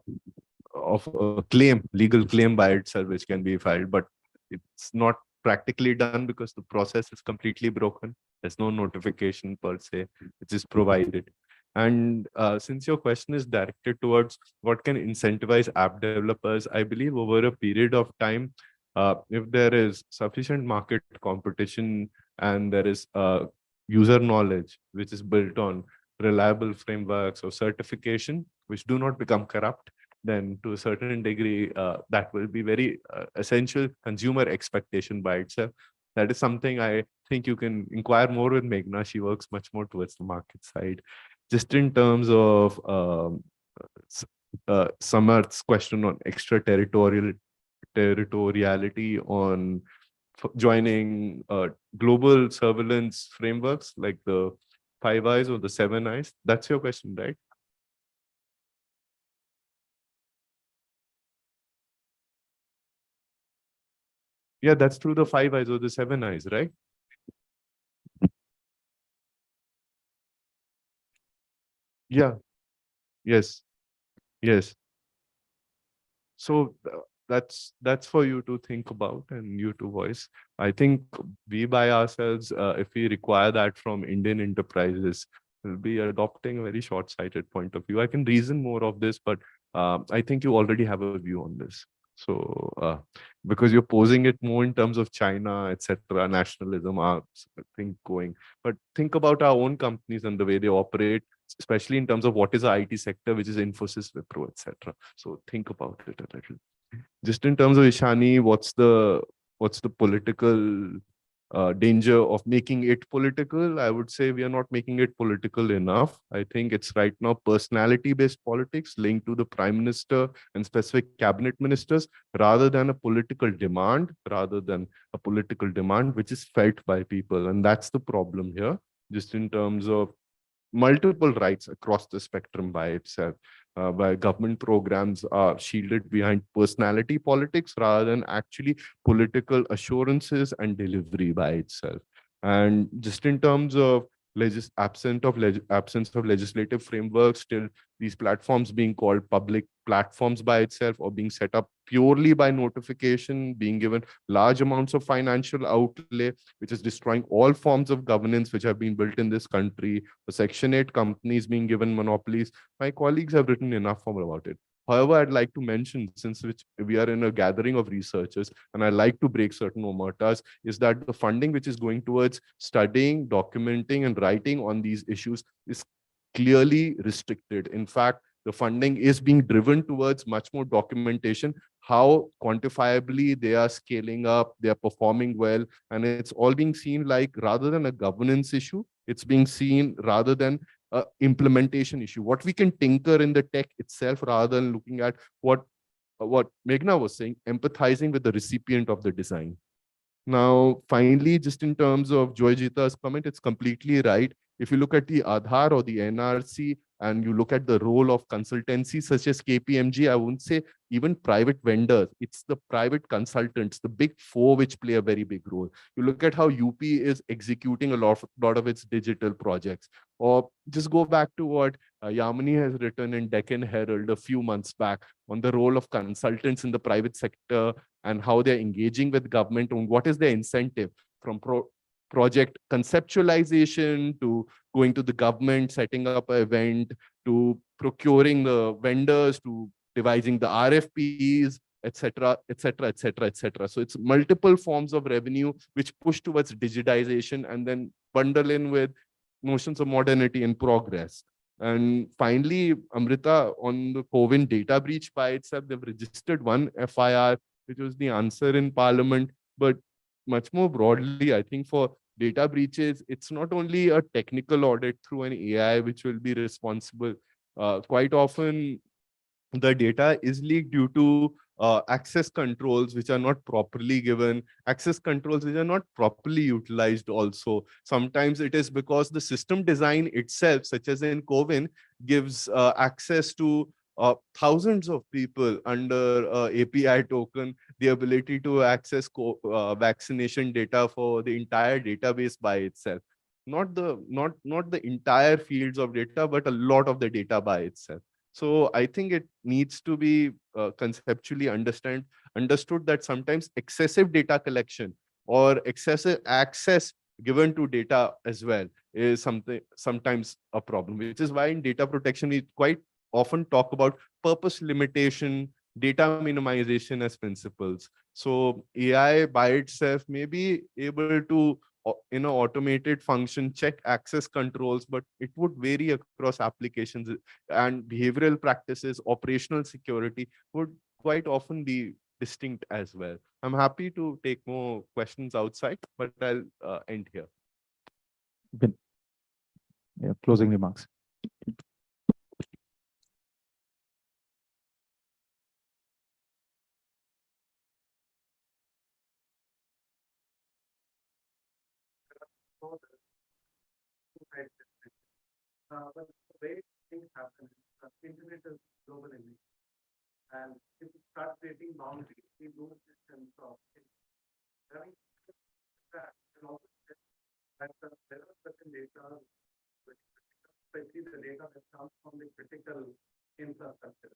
claim, legal claim by itself, which can be filed, but it's not practically done because the process is completely broken. There's no notification per se, which is provided. And since your question is directed towards what can incentivize app developers, I believe over a period of time, if there is sufficient market competition and there is user knowledge, which is built on reliable frameworks or certification, which do not become corrupt, then to a certain degree, that will be very essential consumer expectation by itself. That is something I think you can inquire more with Meghna. She works much more towards the market side. Just in terms of Samarth's question on extraterritoriality on joining global surveillance frameworks like the 5 eyes or the 7 eyes? That's your question, right? Yeah, that's through the 5 eyes or the 7 eyes, right? Yeah. Yes. Yes. So that's for you to think about and you to voice. I think we by ourselves, if we require that from Indian enterprises, will be adopting a very short-sighted point of view. I can reason more of this, but I think you already have a view on this. So because you're posing it more in terms of China, etc., nationalism, thing going. But think about our own companies and the way they operate, especially in terms of what is the IT sector, which is Infosys, Wipro, etc. So think about it a little. Just in terms of Ishani, what's the political danger of making it political? I would say we are not making it political enough. I think it's right now personality-based politics linked to the prime minister and specific cabinet ministers, rather than a political demand, which is felt by people. And that's the problem here, just in terms of multiple rights across the spectrum by itself. By government programs are shielded behind personality politics rather than actually political assurances and delivery by itself. And just in terms of absence of legislative framework, still these platforms being called public platforms by itself, or being set up purely by notification, being given large amounts of financial outlay, which is destroying all forms of governance which have been built in this country. The Section 8 companies being given monopolies. My colleagues have written enough about it. However, I'd like to mention, since we are in a gathering of researchers, and I like to break certain omertas, is that the funding which is going towards studying, documenting, and writing on these issues is clearly restricted. In fact, the funding is being driven towards much more documentation, how quantifiably they are scaling up, they are performing well, and it's all being seen like, rather than a governance issue, it's being seen rather than implementation issue. What we can tinker in the tech itself, rather than looking at what Meghna was saying, empathizing with the recipient of the design. Now, finally, just in terms of Joy Jita's comment, it's completely right. If you look at the Aadhaar or the NRC, and you look at the role of consultancies such as KPMG, I wouldn't say even private vendors, it's the private consultants, the big four, which play a very big role. You look at how UP is executing a lot of its digital projects. Or just go back to what Yamini has written in Deccan Herald a few months back on the role of consultants in the private sector and how they're engaging with government, and what is their incentive from project conceptualization to going to the government, setting up an event, to procuring the vendors, to devising the RFPs, etc., etc., etc., etc. So it's multiple forms of revenue which push towards digitization and then bundle in with notions of modernity and progress. And finally, Amrita, on the COVID data breach by itself, they've registered one FIR, which was the answer in Parliament. But much more broadly, I think for data breaches, it's not only a technical audit through an AI which will be responsible. Quite often, the data is leaked due to access controls which are not properly given, access controls which are not properly utilized also. Sometimes it is because the system design itself, such as in COVID, gives access to thousands of people under API token, the ability to access vaccination data for the entire database by itself. Not the entire fields of data, but a lot of the data by itself. So I think it needs to be conceptually understood that sometimes excessive data collection or excessive access given to data as well is sometimes a problem, which is why in data protection we quite often talk about purpose limitation, data minimization as principles. So AI by itself may be able to in an automated function check access controls, but it would vary across applications, and behavioral practices, operational security would quite often be distinct as well. I'm happy to take more questions outside, but I'll end here. Yeah, closing remarks. but the way things happen, internet is global in nature. And if you start creating boundaries, we lose this sense of having that, and also that there are certain data, especially the data that comes from the critical infrastructure.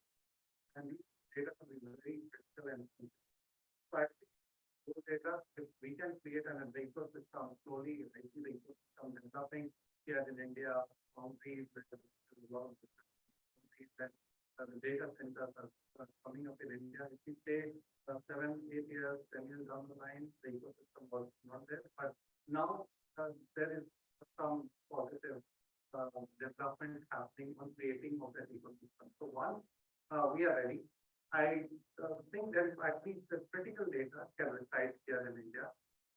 And these data will be very critical and so I think those data, if we can create an ecosystem slowly, I see the ecosystem developing here in India, boundaries, with a lot of countries that the data centers are coming up in India. If you say 7, 8 years, 10 years down the line, the ecosystem was not there. But now there is some positive development happening on creating of that ecosystem. So one, we are ready. I think that at least the critical data can reside here in India.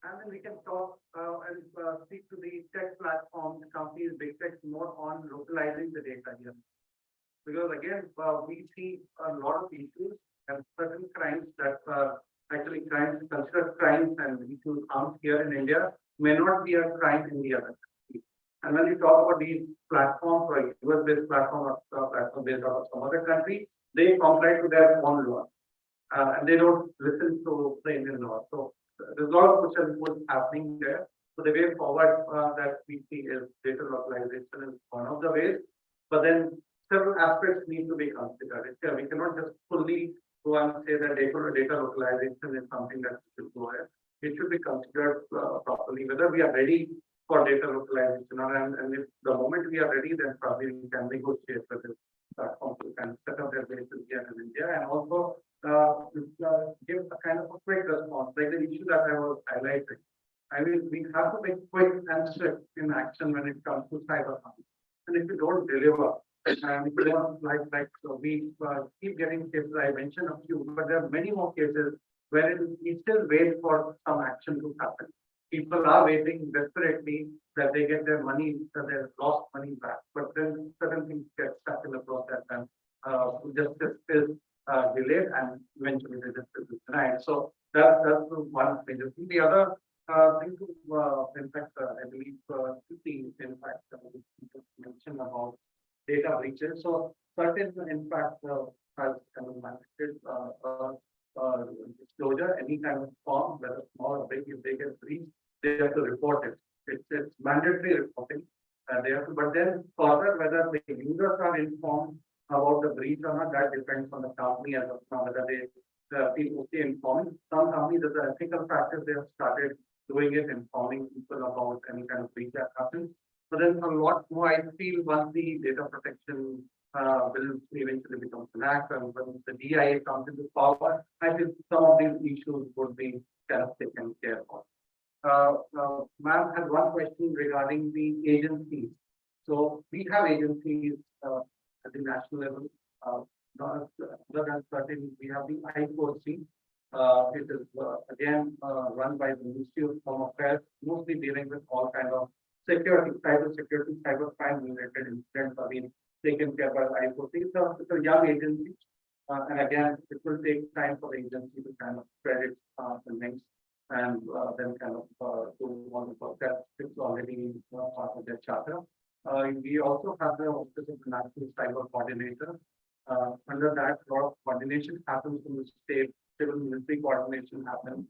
And then we can talk and speak to the tech platforms, companies, big tech more on localizing the data here. Because again, we see a lot of issues and certain crimes that are actually crimes, considered crimes and issues harms here in India may not be a crime in the other country. And when we talk about these platforms, or US-based platform or platform based out of some other country, they comply to their own law. And they don't listen to the Indian law. So there's a lot of social input happening there. So the way forward that we see is data localization is one of the ways. But then several aspects need to be considered. We cannot just fully go and say that data localization is something that should go ahead. It should be considered properly, whether we are ready for data localization or and if the moment we are ready, then probably we can negotiate with this platform to kind of set up their bases here in India and also give a kind of a quick response, like the issue that I was highlighting. I mean, we have to make quick and swift in action when it comes to cyber harm. And if you don't deliver, and if you don't so we keep getting cases. I mentioned a few, but there are many more cases where we still wait for some action to happen. People are waiting desperately that they get their money, their lost money back. But then certain things get stuck in the process and justice is delayed and eventually the justice is denied. So that's one major thing. The other thing to, in fact, I believe, in fact, mentioned about data breaches. So certain, in fact, has kind of mandated disclosure, any kind of form, whether small or big, if they get breached, they have to report it. It's mandatory reporting. They have to, but then further, whether the users are informed about the breach or not, that depends on the company as of now, whether people stay informed. Some companies, as an ethical practice, they have started doing it, informing people about any kind of breach that happens. But then a lot more, I feel, once the data protection will eventually become an act, and when the DIA comes into power, I think some of these issues would be kind of taken care of. Ma'am had one question regarding the agencies. So we have agencies at the national level. Other than certain, we have the I4C. It is again run by the Ministry of Home Affairs, mostly dealing with all kind of security, cyber security, cyber crime related incidents are being taken care by the I4C. It's a young agency, and again, it will take time for the agency to kind of spread its links and then kind of do all the work that it's already part of their charter. We also have the Office of the National Cyber Coordinator. Under that, a lot of coordination happens from the state, civil military coordination happens,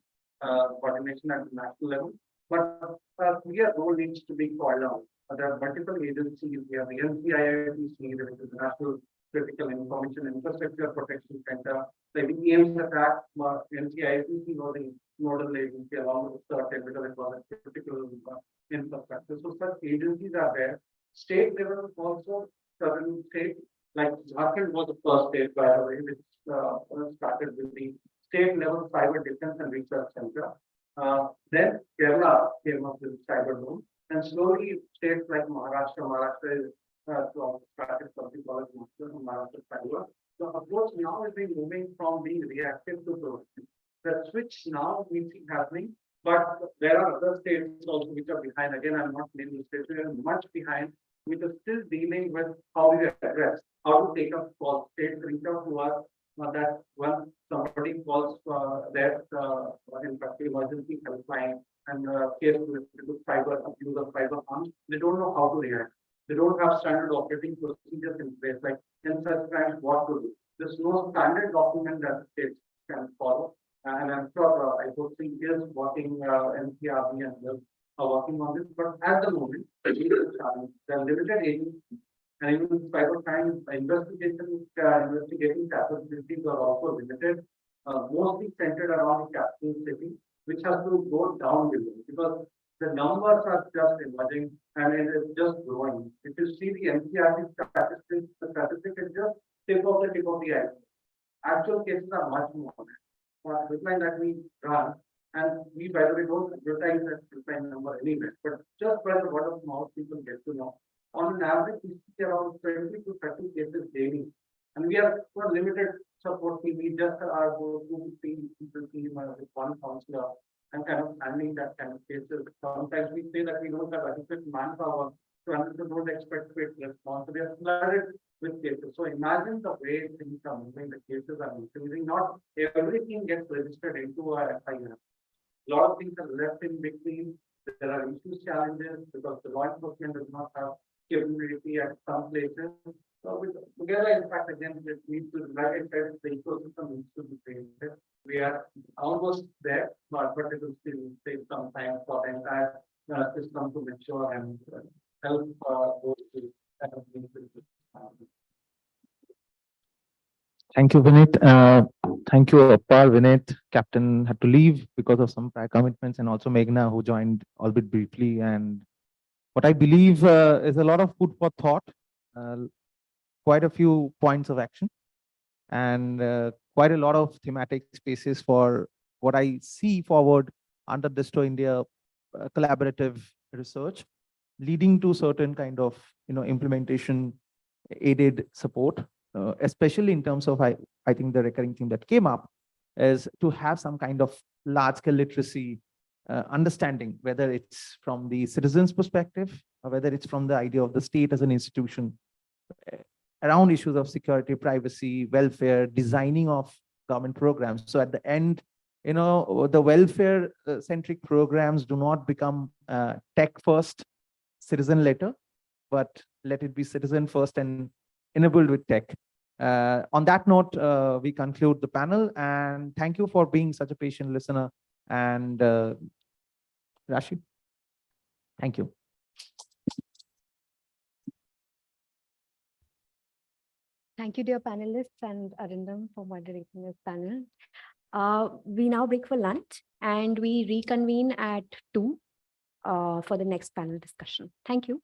coordination at the national level. But a clear role needs to be called out. There are multiple agencies. We have the NCIITC, which is the National Critical Information Infrastructure Protection Center. The EMS attack, NCIITC was the nodal agency along with CERT because it was a critical infrastructure. So such agencies are there. State level also, certain states, like Jharkhand was the first state, by the way, which started with the state level cyber defense and research center. Then Kerala came up with cyber zone, and slowly states like Maharashtra is started something called Maharashtra cyber. So approach now is being moving from being reactive to proactive. The switch now we see happening, but there are other states also which are behind. Again, I'm not naming states, we are much behind, which are still dealing with how we address, how to take up calls. States reach out to us that when somebody calls their in fact emergency helpline and case related to cyber abuse or cyber harm, they don't know how to react. They don't have standard operating procedures in place, like in such times what to do. There's no standard document that states can follow. And I'm sure IPOC is working, NCRB and others are working on this, but at the moment, the limited agencies and even cybercrime investigating capabilities are also limited, mostly centered around the capital city, which has to go down below because the numbers are just emerging and it is just growing. If you see the NCRB statistics, the statistic is just tip of the iceberg. Actual cases are much more. Reply that we run, and we, by the way, don't advertise that reply number anywhere, but just by the word of mouth, people get to know. On an average, we see around 20 to 30 cases daily, and we are for limited support team. We just are two, three people team with one counselor and kind of handling that kind of cases. Sometimes we say that we don't have adequate manpower, so we don't expect quick response. So we are flooded with cases. So imagine the way things are moving, the cases are increasing. Not everything gets registered into a FIR. A lot of things are left in between. There are issues, challenges because the law enforcement does not have capability at some places. So together, in fact, again, it needs to, like I said, the ecosystem needs to be created. We are almost there, but it will still take some time for the entire system to mature and help those to kind of Thank you, Vinit. Thank you, Appal. Vinit, Captain had to leave because of some prior commitments, and also Meghna, who joined, albeit briefly. And what I believe is a lot of food for thought, quite a few points of action, and quite a lot of thematic spaces for what I see forward under DiSTO India collaborative research, leading to certain kind of implementation aided support. Especially in terms of, I think the recurring theme that came up is to have some kind of large scale literacy understanding, whether it's from the citizens' perspective or whether it's from the idea of the state as an institution around issues of security, privacy, welfare, designing of government programs. So at the end, the welfare centric programs do not become tech first, citizen later, but let it be citizen first and enabled with tech. On that note, we conclude the panel, and thank you for being such a patient listener. And Rashid, thank you. Thank you, dear panelists, and Arindam for moderating this panel. We now break for lunch, and we reconvene at 2 for the next panel discussion. Thank you.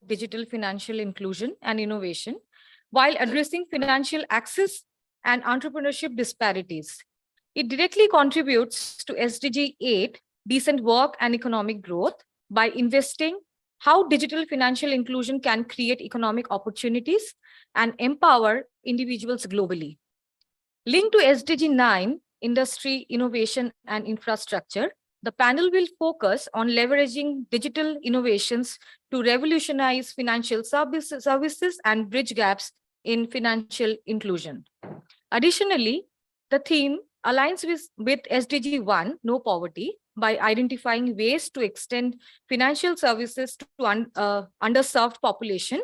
digital financial inclusion and innovation while addressing financial access and entrepreneurship disparities. It directly contributes to SDG 8, decent work and economic growth, by investing how digital financial inclusion can create economic opportunities and empower individuals globally. Linked to SDG 9, industry, innovation, and infrastructure, the panel will focus on leveraging digital innovations to revolutionize financial services and bridge gaps in financial inclusion. Additionally, the theme aligns with SDG 1, no poverty, by identifying ways to extend financial services to underserved population,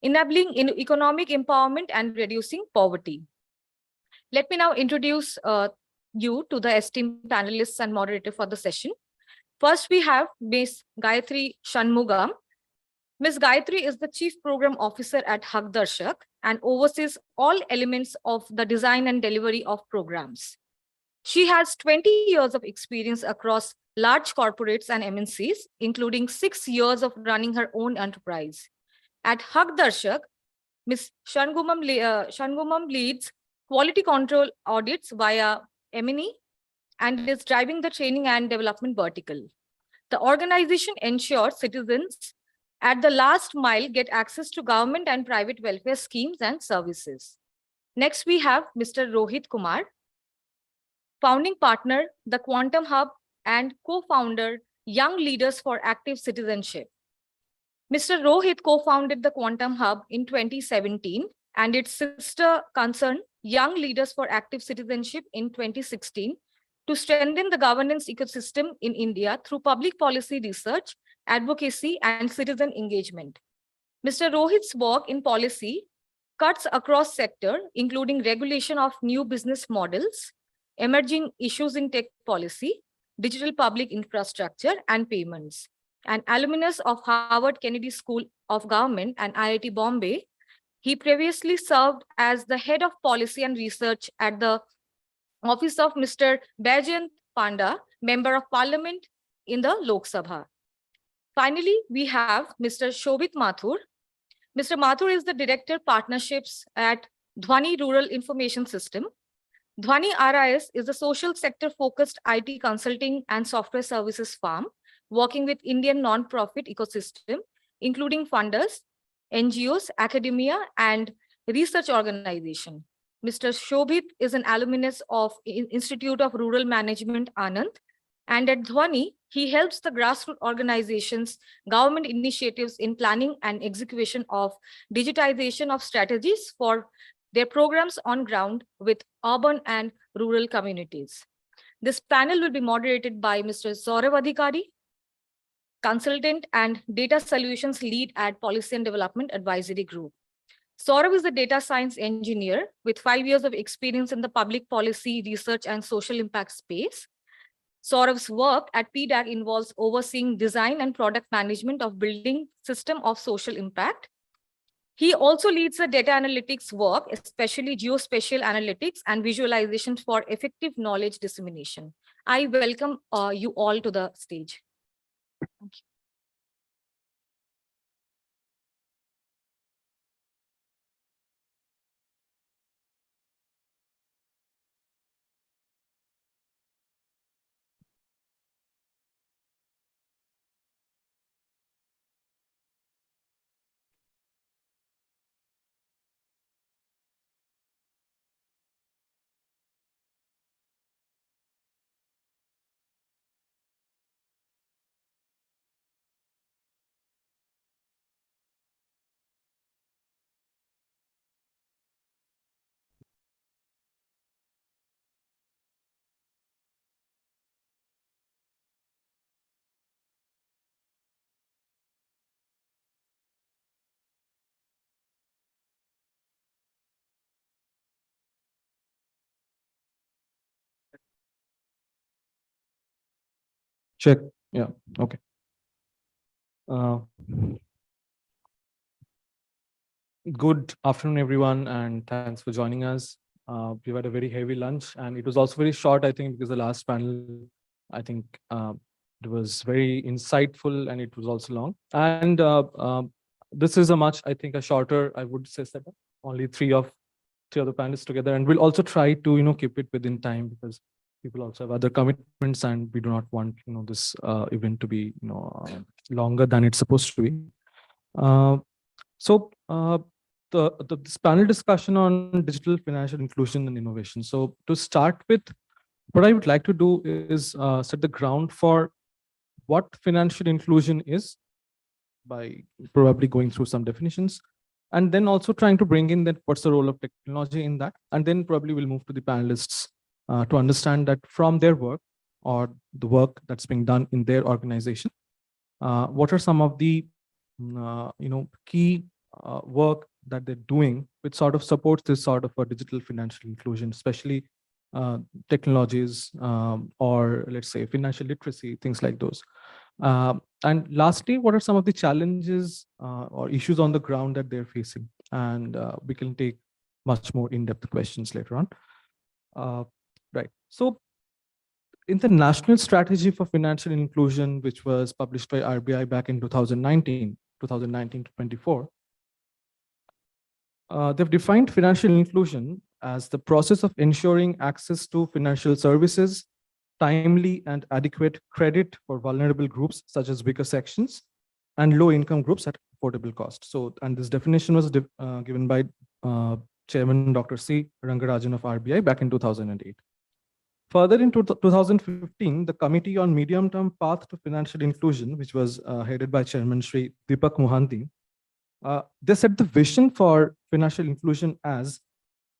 enabling economic empowerment and reducing poverty. Let me now introduce you to the esteemed panelists and moderator for the session. First, we have Ms. Gayatri Shanmugam. Ms. Gayatri is the Chief Program Officer at Haqdarshak and oversees all elements of the design and delivery of programs. She has 20 years of experience across large corporates and MNCs, including 6 years of running her own enterprise. At Haqdarshak, Ms. Shangumam leads quality control audits via M&E and is driving the training and development vertical. The organization ensures citizens at the last mile get access to government and private welfare schemes and services. Next, we have Mr. Rohit Kumar, founding partner, the Quantum Hub, and co-founder, Young Leaders for Active Citizenship. Mr. Rohit co-founded the Quantum Hub in 2017 and its sister concern, Young Leaders for Active Citizenship, in 2016 to strengthen the governance ecosystem in India through public policy research, advocacy, and citizen engagement. Mr. Rohit's work in policy cuts across sector, including regulation of new business models, emerging issues in tech policy, digital public infrastructure, and payments. An alumnus of Harvard Kennedy School of Government and IIT Bombay, he previously served as the head of policy and research at the office of Mr. Baijant Panda, Member of Parliament in the Lok Sabha. Finally, we have Mr. Shobhit Mathur. Mr. Mathur is the Director Partnerships at Dhwani Rural Information System. Dhwani RIS is a social sector focused IT consulting and software services firm working with Indian non-profit ecosystem, including funders, NGOs, academia, and research organization. Mr. Shobhit is an alumnus of Institute of Rural Management, Anand, and at Dhwani, he helps the grassroots organizations, government initiatives in planning and execution of digitization of strategies for their programs on ground with urban and rural communities. This panel will be moderated by Mr. Saurav Adhikari, consultant and data solutions lead at Policy and Development Advisory Group. Saurav is a data science engineer with 5 years of experience in the public policy, research, and social impact space. Saurav's work at PDAG involves overseeing design and product management of building system of social impact. He also leads the data analytics work, especially geospatial analytics and visualization for effective knowledge dissemination. I welcome you all to the stage. Thank you. Check. Yeah. Okay. Good afternoon, everyone, and thanks for joining us. We've had a very heavy lunch, and it was also very short, I think, because the last panel, I think, it was very insightful and it was also long. And this is I think, a shorter, I would say, setup. Only three of the panelists together, and we'll also try to keep it within time because people also have other commitments, and we do not want this event to be longer than it's supposed to be. So this panel discussion on digital financial inclusion and innovation. So to start with, what I would like to do is set the ground for what financial inclusion is by probably going through some definitions, and then also trying to bring in that what's the role of technology in that, and then probably we'll move to the panelists to understand that from their work or the work that's being done in their organization, what are some of the key work that they're doing which sort of supports this sort of a digital financial inclusion, especially technologies or let's say financial literacy, things like those. And lastly, what are some of the challenges or issues on the ground that they're facing? And we can take much more in-depth questions later on. Right. So in the National Strategy for Financial Inclusion, which was published by RBI back in 2019 to 24, they've defined financial inclusion as the process of ensuring access to financial services, timely and adequate credit for vulnerable groups such as weaker sections and low-income groups at affordable cost. So, and this definition was given by Chairman Dr. C. Rangarajan of RBI back in 2008. Further, in 2015, the Committee on Medium-Term Path to Financial Inclusion, which was headed by Chairman Shri Deepak Mohanty, they set the vision for financial inclusion as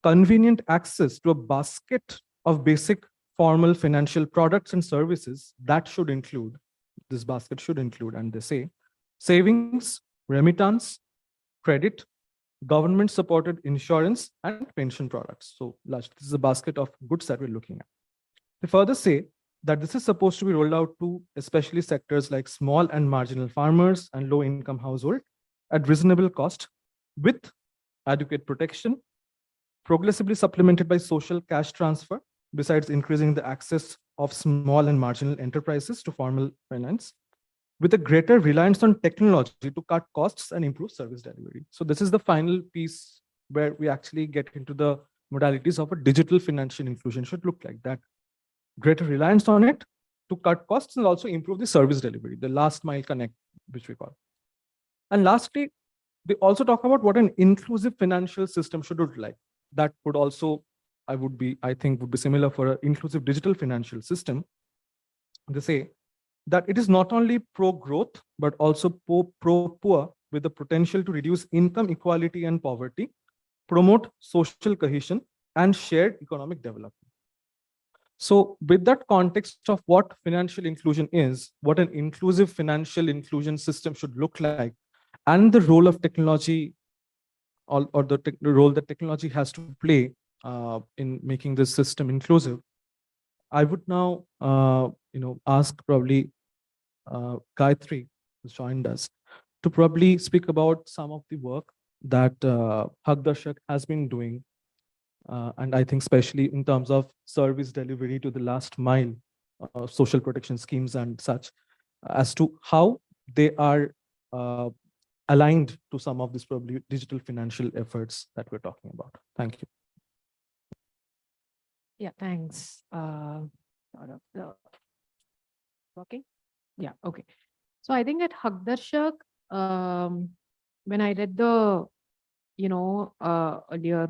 convenient access to a basket of basic formal financial products and services that should include, this basket should include, and they say, savings, remittance, credit, government-supported insurance, and pension products. So this is a basket of goods that we're looking at. They further say that this is supposed to be rolled out to especially sectors like small and marginal farmers and low-income households at reasonable cost with adequate protection, progressively supplemented by social cash transfer, besides increasing the access of small and marginal enterprises to formal finance, with a greater reliance on technology to cut costs and improve service delivery. So this is the final piece where we actually get into the modalities of a digital financial inclusion should look like that. Greater reliance on it to cut costs and also improve the service delivery, the last mile connect, which we call. And lastly, they also talk about what an inclusive financial system should look like. That would also, I think would be similar for an inclusive digital financial system. They say that it is not only pro-growth, but also pro-poor with the potential to reduce income inequality and poverty, promote social cohesion, and shared economic development. So with that context of what financial inclusion is, what an inclusive financial inclusion system should look like, and the role of technology or the role that technology has to play in making this system inclusive, I would now ask probably Gayatri, who's joined us, to probably speak about some of the work that Haqdarshak has been doing. And I think especially in terms of service delivery to the last mile, social protection schemes and such, as to how they are aligned to some of these probably digital financial efforts that we're talking about. Thank you. Yeah, thanks. Working? Yeah, okay. So I think at Haqdarshak, when I read the, earlier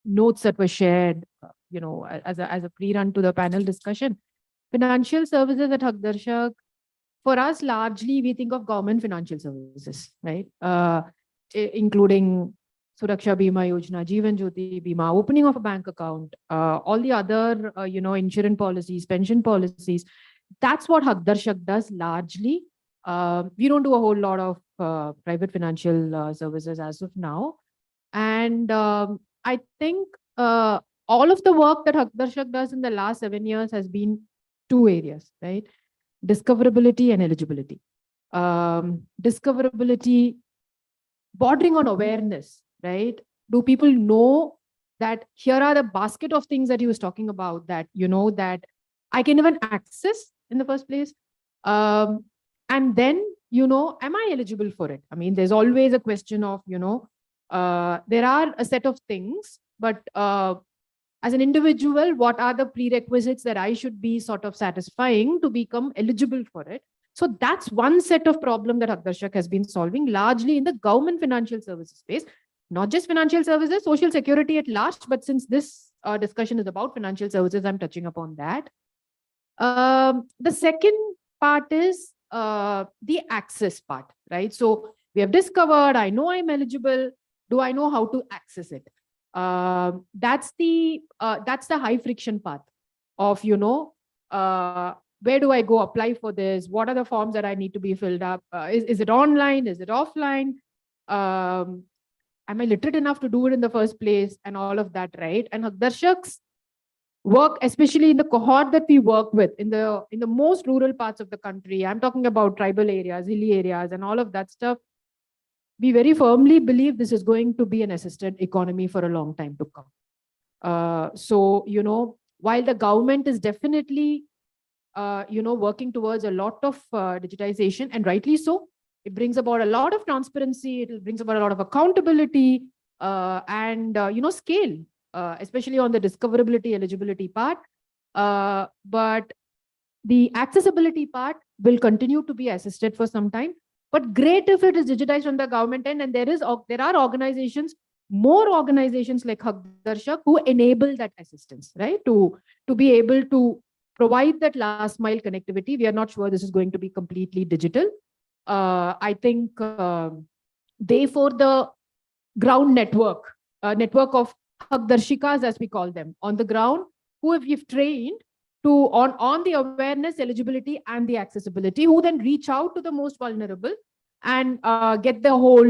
notes that were shared, as a pre-run to the panel discussion, financial services at Haqdarshak, for us, largely, we think of government financial services, right? Including Suraksha Bima Yojana, Jeevan Jyoti Bima, opening of a bank account, all the other, insurance policies, pension policies. That's what Haqdarshak does largely. We don't do a whole lot of private financial services as of now. And I think all of the work that Haqdarshak does in the last 7 years has been two areas, right? Discoverability and eligibility. Discoverability bordering on awareness, right? Do people know that here are the basket of things that he was talking about that, that I can even access in the first place? And then, am I eligible for it? I mean, there's always a question of, there are a set of things, but as an individual, what are the prerequisites that I should be sort of satisfying to become eligible for it? So that's one set of problem that Akdarshak has been solving largely in the government financial services space, not just financial services, social security at large. But since this discussion is about financial services, I'm touching upon that. The second part is the access part, right? So we have discovered, I know I'm eligible. Do I know how to access it? That's the high friction path of, where do I go apply for this? What are the forms that I need to be filled up? Is it online? Is it offline? Am I literate enough to do it in the first place? And all of that, right? And Akdarshak's work, especially in the cohort that we work with in the most rural parts of the country, I'm talking about tribal areas, hilly areas, and all of that stuff. We very firmly believe this is going to be an assisted economy for a long time to come. So, while the government is definitely, working towards a lot of digitization, and rightly so, it brings about a lot of transparency, it brings about a lot of accountability and, scale, especially on the discoverability, eligibility part. But the accessibility part will continue to be assisted for some time. But great if it is digitized on the government end, and there are organizations, more organizations like Akdarshak who enable that assistance, right? To be able to provide that last mile connectivity. We are not sure this is going to be completely digital. I think therefore the ground network of Akdarshikas, as we call them, on the ground, who we've trained to on the awareness, eligibility, and the accessibility, who then reach out to the most vulnerable and get the whole,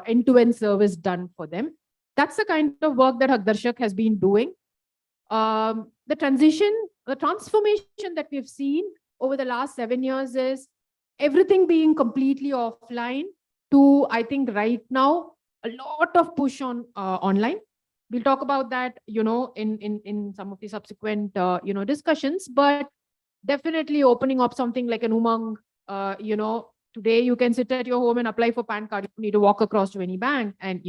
end-to-end service done for them. That's the kind of work that Akdarshak has been doing. The transformation that we've seen over the last 7 years is everything being completely offline to, I think right now, a lot of push on online. We'll talk about that, in some of the subsequent, discussions, but definitely opening up something like an Umang, today you can sit at your home and apply for PAN card. You don't need to walk across to any bank. And,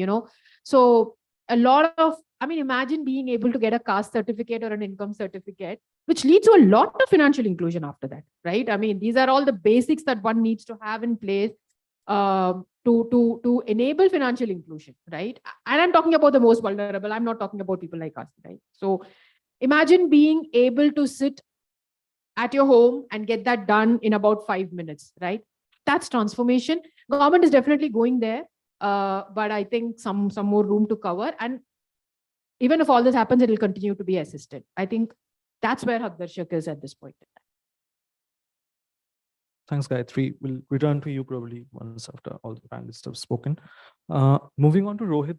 so a lot of, imagine being able to get a caste certificate or an income certificate, which leads to a lot of financial inclusion after that, right? These are all the basics that one needs to have in place to enable financial inclusion, right? And I'm talking about the most vulnerable. I'm not talking about people like us, right? So imagine being able to sit at your home and get that done in about 5 minutes, right? That's transformation. Government is definitely going there, but I think some more room to cover. And even if all this happens, it will continue to be assisted. I think that's where Akdarshak is at this point. Thanks, Gayatri. We'll return to you probably once after all the panelists have spoken. Moving on to Rohit,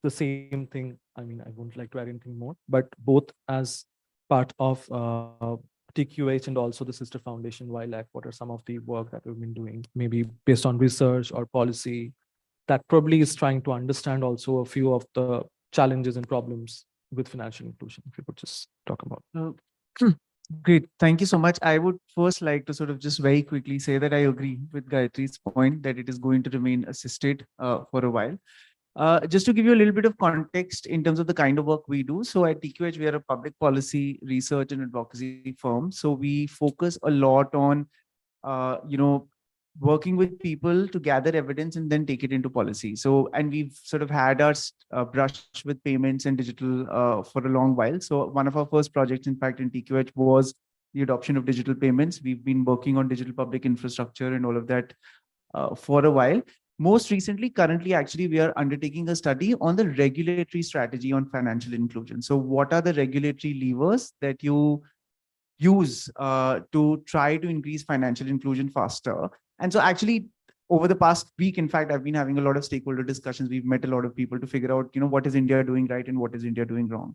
the same thing. I won't like to add anything more, but both as part of TQH and also the sister foundation, Wildlife, what are some of the work that we've been doing, maybe based on research or policy, that probably is trying to understand also a few of the challenges and problems with financial inclusion, if you could just talk about. Great. Thank you so much. I would first like to sort of just very quickly say that I agree with Gayatri's point that it is going to remain assisted for a while. Just to give you a little bit of context in terms of the kind of work we do. So at TQH, we are a public policy research and advocacy firm. So we focus a lot on, working with people to gather evidence and then take it into policy. So, and we've sort of had our brush with payments and digital for a long while. So one of our first projects, in fact, in TQH was the adoption of digital payments. We've been working on digital public infrastructure and all of that for a while. Most recently, currently, actually, we are undertaking a study on the regulatory strategy on financial inclusion. So what are the regulatory levers that you use to try to increase financial inclusion faster? And so actually, over the past week, in fact, I've been having a lot of stakeholder discussions. We've met a lot of people to figure out, what is India doing right and what is India doing wrong.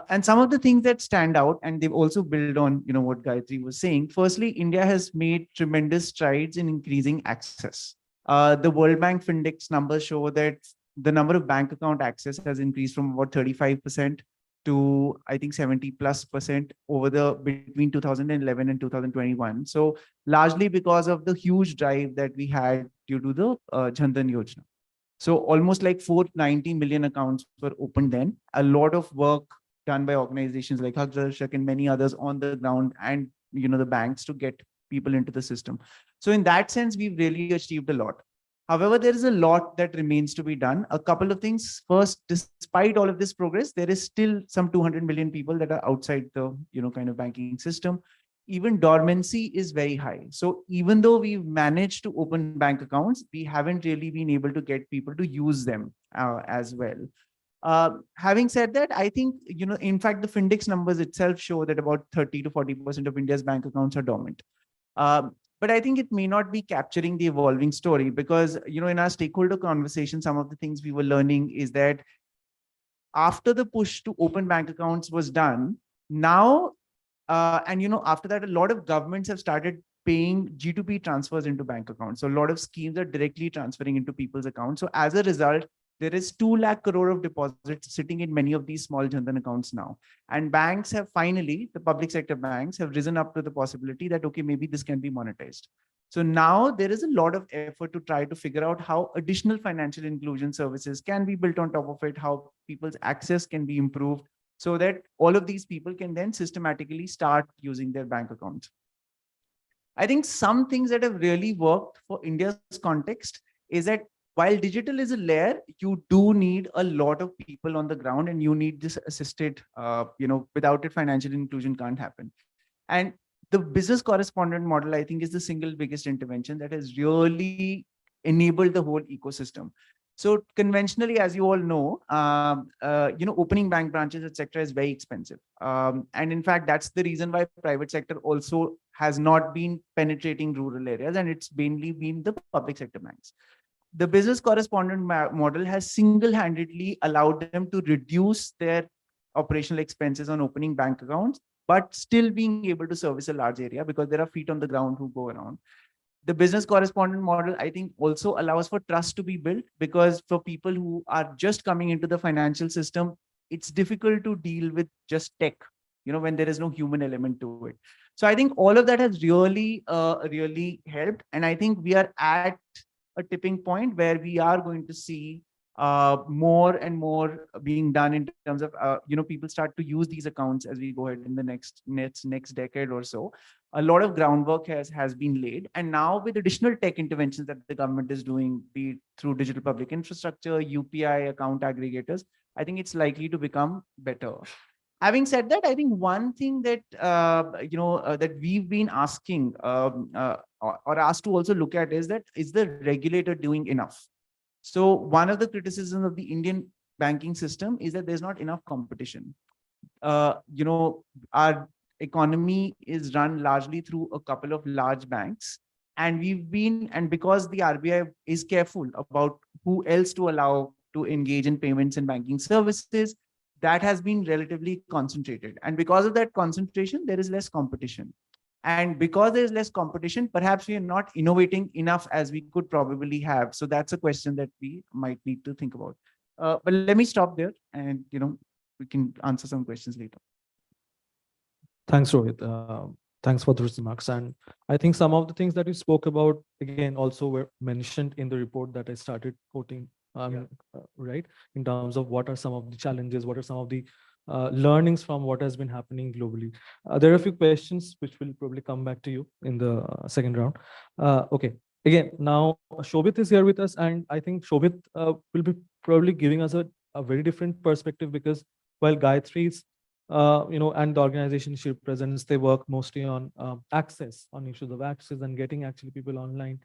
And some of the things that stand out, and they've also built on, what Gayatri was saying. Firstly, India has made tremendous strides in increasing access. The World Bank Findex numbers show that the number of bank account access has increased from about 35% to, I think, 70+% over the between 2011 and 2021. So largely because of the huge drive that we had due to the Jan Dhan Yojana. So almost like 490 million accounts were opened then. A lot of work done by organizations like Haqdarshak and many others on the ground, and the banks to get people into the system. So in that sense, we've really achieved a lot. However, there is a lot that remains to be done. A couple of things. First, despite all of this progress, there is still some 200 million people that are outside the kind of banking system. Even dormancy is very high. So even though we've managed to open bank accounts, we haven't really been able to get people to use them as well. Having said that, I think, in fact, the Findex numbers itself show that about 30 to 40% of India's bank accounts are dormant. But I think it may not be capturing the evolving story because, in our stakeholder conversation, some of the things we were learning is that after the push to open bank accounts was done, now, after that, a lot of governments have started paying G2P transfers into bank accounts. So a lot of schemes are directly transferring into people's accounts. So as a result, there is 2 lakh crore of deposits sitting in many of these small Jan Dhan accounts now. And banks have finally, the public sector banks have risen up to the possibility that, okay, maybe this can be monetized. So now there is a lot of effort to try to figure out how additional financial inclusion services can be built on top of it, how people's access can be improved so that all of these people can then systematically start using their bank accounts. I think some things that have really worked for India's context is that while digital is a layer, you do need a lot of people on the ground and you need this assisted, without it, financial inclusion can't happen. And the business correspondent model, I think, is the single biggest intervention that has really enabled the whole ecosystem. So conventionally, as you all know, opening bank branches, etc., is very expensive. And in fact, that's the reason why private sector also has not been penetrating rural areas, and it's mainly been the public sector banks. The business correspondent model has single-handedly allowed them to reduce their operational expenses on opening bank accounts, but still being able to service a large area because there are feet on the ground who go around. The business correspondent model, I think, also allows for trust to be built because for people who are just coming into the financial system, it's difficult to deal with just tech, when there is no human element to it. So I think all of that has really, really helped. And I think we are at a tipping point where we are going to see more and more being done in terms of, people start to use these accounts as we go ahead in the next decade or so. A lot of groundwork has been laid. And now with additional tech interventions that the government is doing, be it through digital public infrastructure, UPI, account aggregators, I think it's likely to become better. Having said that, I think one thing that, that we've been asking or asked to also look at is that, is the regulator doing enough? So one of the criticisms of the Indian banking system is that there's not enough competition. Our economy is run largely through a couple of large banks. And because the RBI is careful about who else to allow to engage in payments and banking services, that has been relatively concentrated. And because of that concentration, there is less competition. And because there is less competition, perhaps we are not innovating enough as we could probably have. So that's a question that we might need to think about. But let me stop there and, we can answer some questions later. Thanks, Rohit. Thanks for those remarks. And I think some of the things that you spoke about, again, also were mentioned in the report that I started quoting, right? In terms of what are some of the challenges, what are some of the learnings from what has been happening globally. There are a few questions which will probably come back to you in the second round. Okay. Again, now Shobhit is here with us, and I think Shobhit will be probably giving us a very different perspective because while Gayatri's and the organization she represents, they work mostly on access, on issues of access and getting actually people online.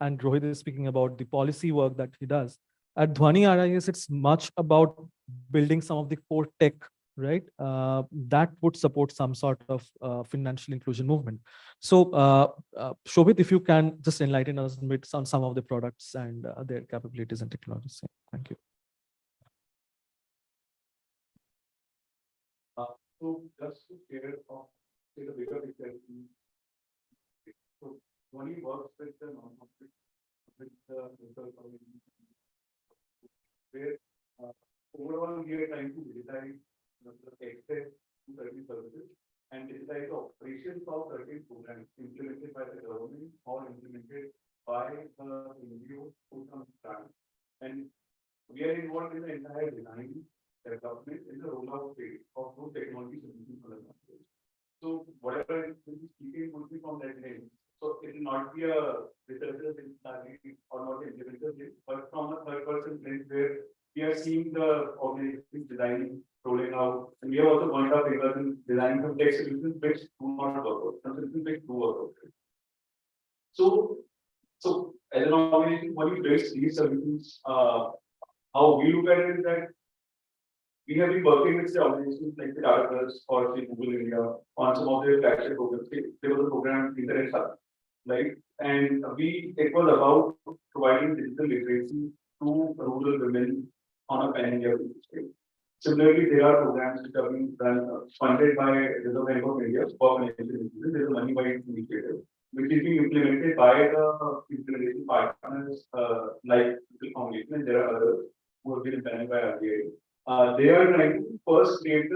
And Rohit is speaking about the policy work that he does. At Dhwani RIS, it's much about building some of the core tech, right? That would support some sort of financial inclusion movement. So Shobhit, if you can just enlighten us a bit on some of the products and their capabilities and technologies. Thank you. So just to share the bigger picture, so Dhwani works with the non-profit, with the local community, where overall we are trying to digitize access to certain services and digitize the operations of certain programs implemented by the government or implemented by the NGO who comes grant. And we are involved in the entire design, development, and the rollout phase of those technology solutions for the market. So whatever is speaking would be from that lens. So it will not be a researcher's study or not implementer's lens, but from a third person lens where we are seeing the organizations designing, rolling out, and we have also pointed out fingers in designing some tech solutions which do not work out, some solutions which do work out. So as an organization, when we build these solutions, how we look at it is that we have been working with the organizations like the Tata Trust or say Google India on some of their flagship programs. There was a program Internet Hub, right? And it was about providing digital literacy to rural women on a pan-India basis. Right? Similarly, there are programs which are being funded by the Reserve Bank of India for financial inclusion. There is a money wise initiative, which is being implemented by the implementation partners like the foundation, and there are others who have been implemented by RBI. They are trying to first create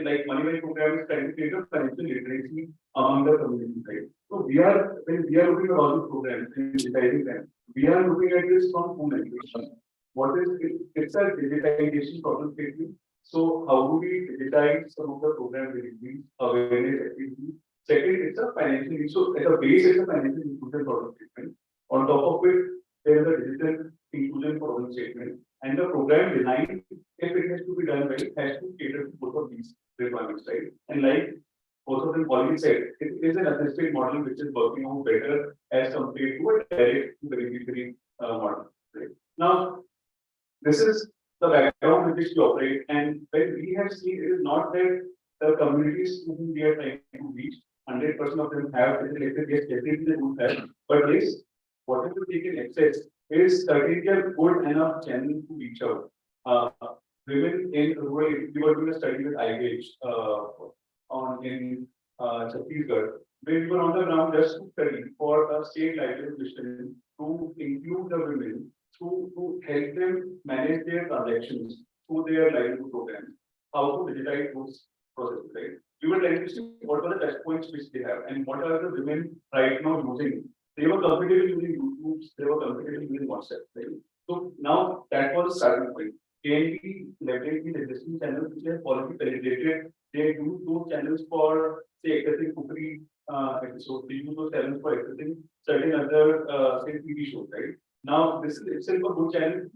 like money-wise program is trying to create a financial literacy among the community, right? So when we are looking at all these programs and digitizing them, we are looking at this from two lenses. What is it? It's a digitization problem statement. So how do we digitize some of the program delivery, awareness activities? Second, it's a financial issue. So at the base, it's a financial inclusion problem statement. On top of it, there is a digital inclusion problem statement. And the program design, if it has to be done right, has to cater to both of these requirements, right? And like both of them already said, it is an assisted model which is working out better as compared to a direct beneficiary model. Right? Now, this is the background with which we operate, and when we have seen, it is not that the communities whom we are trying to reach, 100% of them have elected, yes, definitely they do have, but yes, whatever they can access is certainly a good enough channel to reach out. Women in rural, we were doing a study with IGH in Chhattisgarh, where we were on the ground just to study for a state livelihood mission to include the women to help them manage their transactions through their livelihood programs, how to digitize those processes, right? We were trying to see what are the touch points which they have and what are the women right now using. They were comfortable using YouTube, they were comfortable using WhatsApp, right? So now that was the starting point. Can we leverage these existing channels which have already penetrated? They use those channels for, say, accessing cookery episodes, they use those channels for accessing certain other, say, TV shows, right? Now, this is itself a good channel.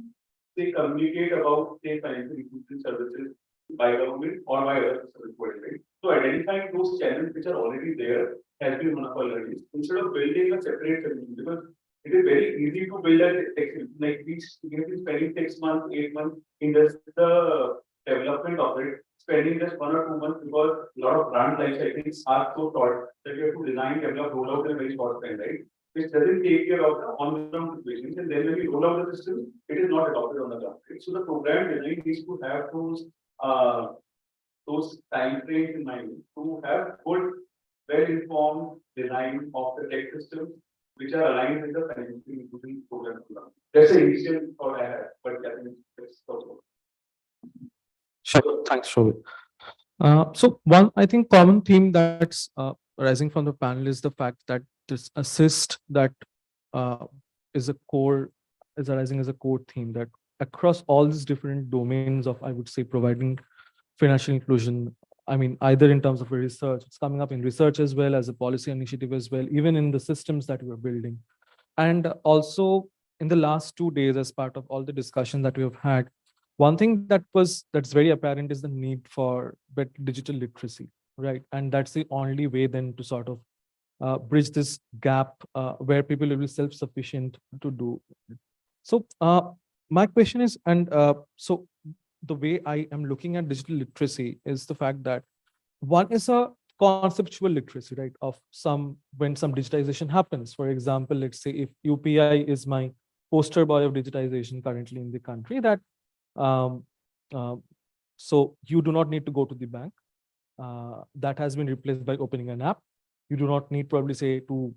They communicate about, say, financial inclusion services by government or by other service providers, right? So, identifying those channels which are already there has been one of our learnings. Instead of building a separate solution, because it is very easy to build a like these, spending 6 months, 8 months in just the development of it, spending just 1 or 2 months because a lot of brand life cycles are so short that you have to design, develop, roll out in a very short time, right? Which doesn't take care of the on-ground situations, and then when we roll out the system, it is not adopted on the ground. Right? So the program design needs to have those time frames in mind to have good, well-informed design of the tech systems which are aligned with the financial inclusion program. That's the initial thought I had, but I think that's also. Sure, thanks, Shobit. So one, I think, common theme that's arising from the panel is the fact that this assist that is arising as a core theme that across all these different domains of, I would say, providing financial inclusion. I mean, either in terms of research, it's coming up in research as well as a policy initiative as well, even in the systems that we're building. And also in the last 2 days, as part of all the discussion that we have had, one thing that's very apparent is the need for better digital literacy, right? And that's the only way then to sort of bridge this gap where people will be self-sufficient to do it. So my question is, so the way I am looking at digital literacy is the fact that one is a conceptual literacy, right? Of when some digitization happens. For example, let's say if UPI is my poster boy of digitization currently in the country, that so you do not need to go to the bank. That has been replaced by opening an app. You do not need probably say to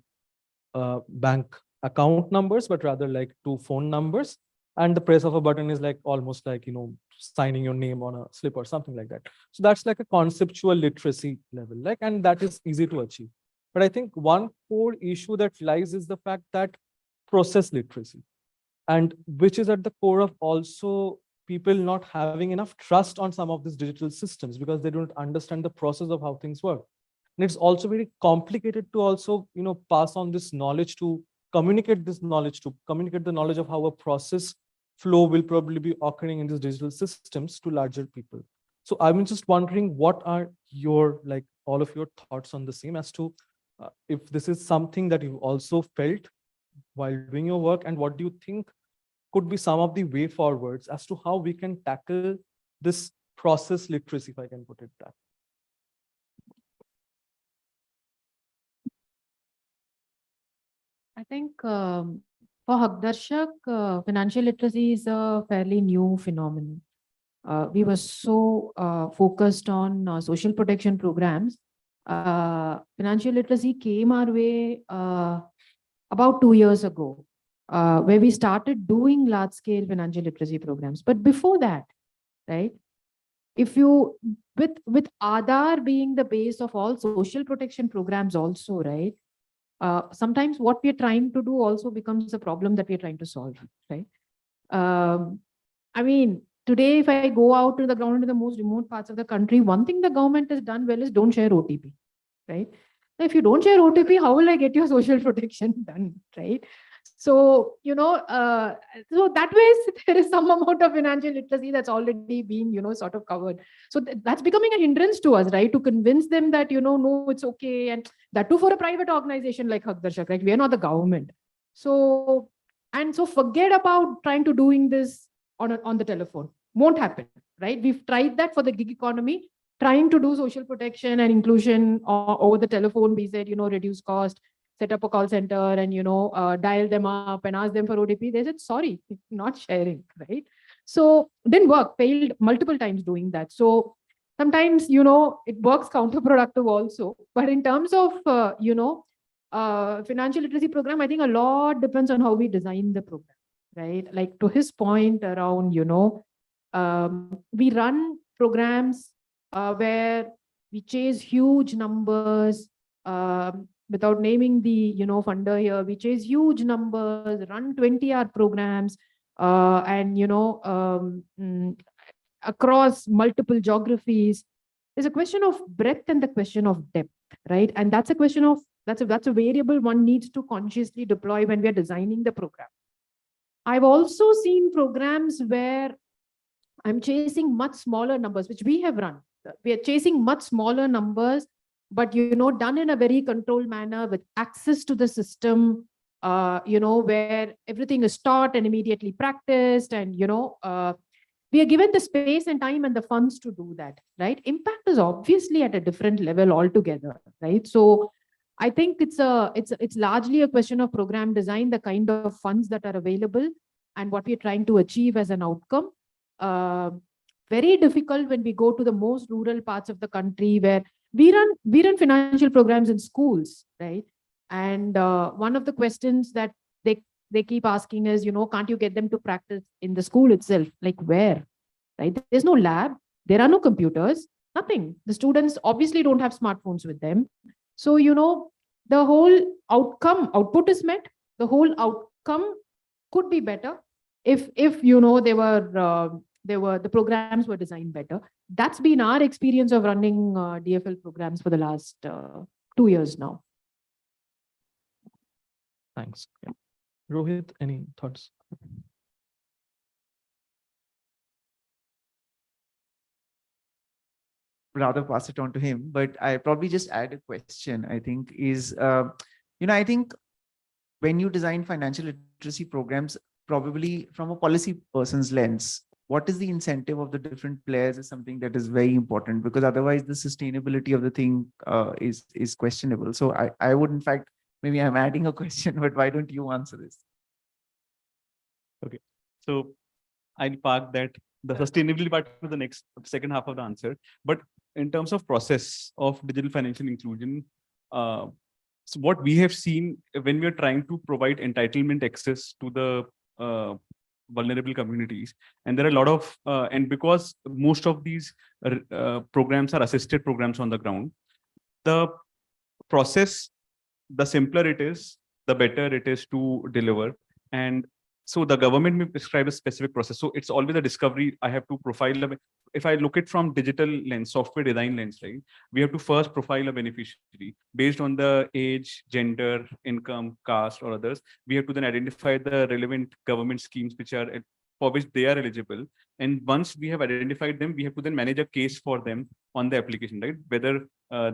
bank account numbers, but rather like 2 phone numbers. and the press of a button is like almost like, signing your name on a slip or something like that. So that's like a conceptual literacy level, like, and that is easy to achieve. But I think one core issue that lies is the fact that process literacy, and which is at the core of also people not having enough trust on some of these digital systems because they don't understand the process of how things work. And it's also very complicated to also, pass on this knowledge to communicate the knowledge of how a process flow will probably be occurring in these digital systems to larger people. So I'm just wondering, what are your, like, all of your thoughts on the same as to if this is something that you've also felt while doing your work, and what do you think could be some of the way forwards as to how we can tackle this process literacy, if I can put it that. I think for Hagdarshak, financial literacy is a fairly new phenomenon. We were so focused on social protection programs. Financial literacy came our way about 2 years ago, where we started doing large-scale financial literacy programs. But before that, right, if you, with Aadhaar being the base of all social protection programs also, right, sometimes what we're trying to do also becomes a problem that we're trying to solve, right? I mean, today, if I go out to the ground in the most remote parts of the country, one thing the government has done well is don't share OTP, right? If you don't share OTP, how will I get your social protection done, right? So, so that way there is some amount of financial literacy that's already been, sort of covered. So that's becoming a hindrance to us, right? To convince them that, no, it's okay. And that too for a private organization like Hagdarshak, right? We are not the government. So forget about trying to doing this on the telephone. Won't happen, right? We've tried that for the gig economy, trying to do social protection and inclusion over the telephone. We said, reduce cost, set up a call center and, dial them up and ask them for OTP. They said, sorry, not sharing, right? So didn't work, failed multiple times doing that. So sometimes, it works counterproductive also. But in terms of, financial literacy program, I think a lot depends on how we design the program, right? Like to his point around, we run programs where we chase huge numbers, without naming the funder here. We chase huge numbers, run 20-hour programs, and across multiple geographies. There's a question of breadth and the question of depth, right? And that's a question of that's a variable one needs to consciously deploy when we are designing the program. I've also seen programs where I'm chasing much smaller numbers, which we have run. We are chasing much smaller numbers, but done in a very controlled manner with access to the system, where everything is taught and immediately practiced, and we are given the space and time and the funds to do that, right? Impact is obviously at a different level altogether, right? So I think it's largely a question of program design, the kind of funds that are available, and what we're trying to achieve as an outcome. Very difficult when we go to the most rural parts of the country where we run financial programs in schools, right? And one of the questions that they keep asking is, can't you get them to practice in the school itself? Like where, right? There's no lab, there are no computers, nothing. The students obviously don't have smartphones with them. So, the whole output is met. The whole outcome could be better if the programs were designed better. That's been our experience of running DFL programs for the last 2 years now. Thanks. Yeah. Rohit, any thoughts? Rather pass it on to him, but I probably just add a question, I think is, I think when you design financial literacy programs, probably from a policy person's lens, what is the incentive of the different players is something that is very important, because otherwise the sustainability of the thing is questionable. So I would, in fact, maybe I'm adding a question, but why don't you answer this? Okay, so I'll park that the sustainability part for the second half of the answer. But in terms of process of digital financial inclusion, so what we have seen when we are trying to provide entitlement access to the vulnerable communities. And there are a lot of, and because most of these programs are assisted programs on the ground, the process, the simpler it is, the better it is to deliver. And so the government may prescribe a specific process. So it's always a discovery. I have to profile. If I look at from digital lens, software design lens, right? We have to first profile a beneficiary based on the age, gender, income, caste, or others. We have to then identify the relevant government schemes which are for which they are eligible. And once we have identified them, we have to then manage a case for them on the application, right? Whether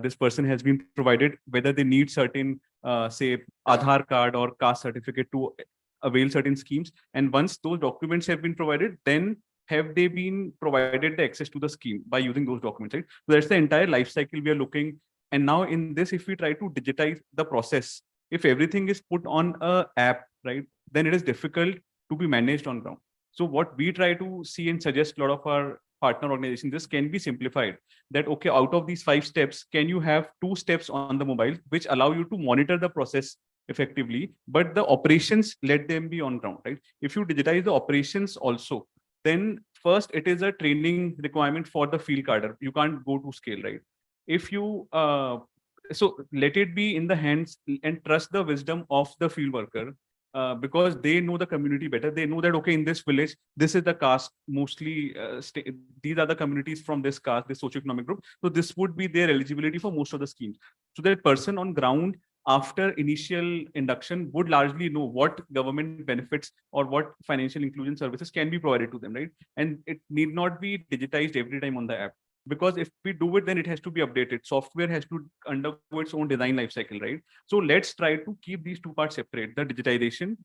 this person has been provided, whether they need certain, say, Aadhaar card or caste certificate to avail certain schemes. And once those documents have been provided, then have they been provided the access to the scheme by using those documents, right? So that's the entire life cycle we are looking. And now in this, if we try to digitize the process, if everything is put on a app, right, then it is difficult to be managed on ground. So what we try to see and suggest a lot of our partner organizations, this can be simplified. That, okay, out of these 5 steps, can you have 2 steps on the mobile, which allow you to monitor the process effectively, but the operations, let them be on ground, right? If you digitize the operations also, then first it is a training requirement for the field cadre. You can't go to scale, right? If you, so let it be in the hands and trust the wisdom of the field worker. Because they know the community better. They know that, okay, in this village, this is the caste, mostly these are the communities from this caste, this socioeconomic group. So this would be their eligibility for most of the schemes. So that person on ground after initial induction would largely know what government benefits or what financial inclusion services can be provided to them, right? And it need not be digitized every time on the app. Because if we do it, then it has to be updated. Software has to undergo its own design life cycle, right? So let's try to keep these 2 parts separate, the digitization,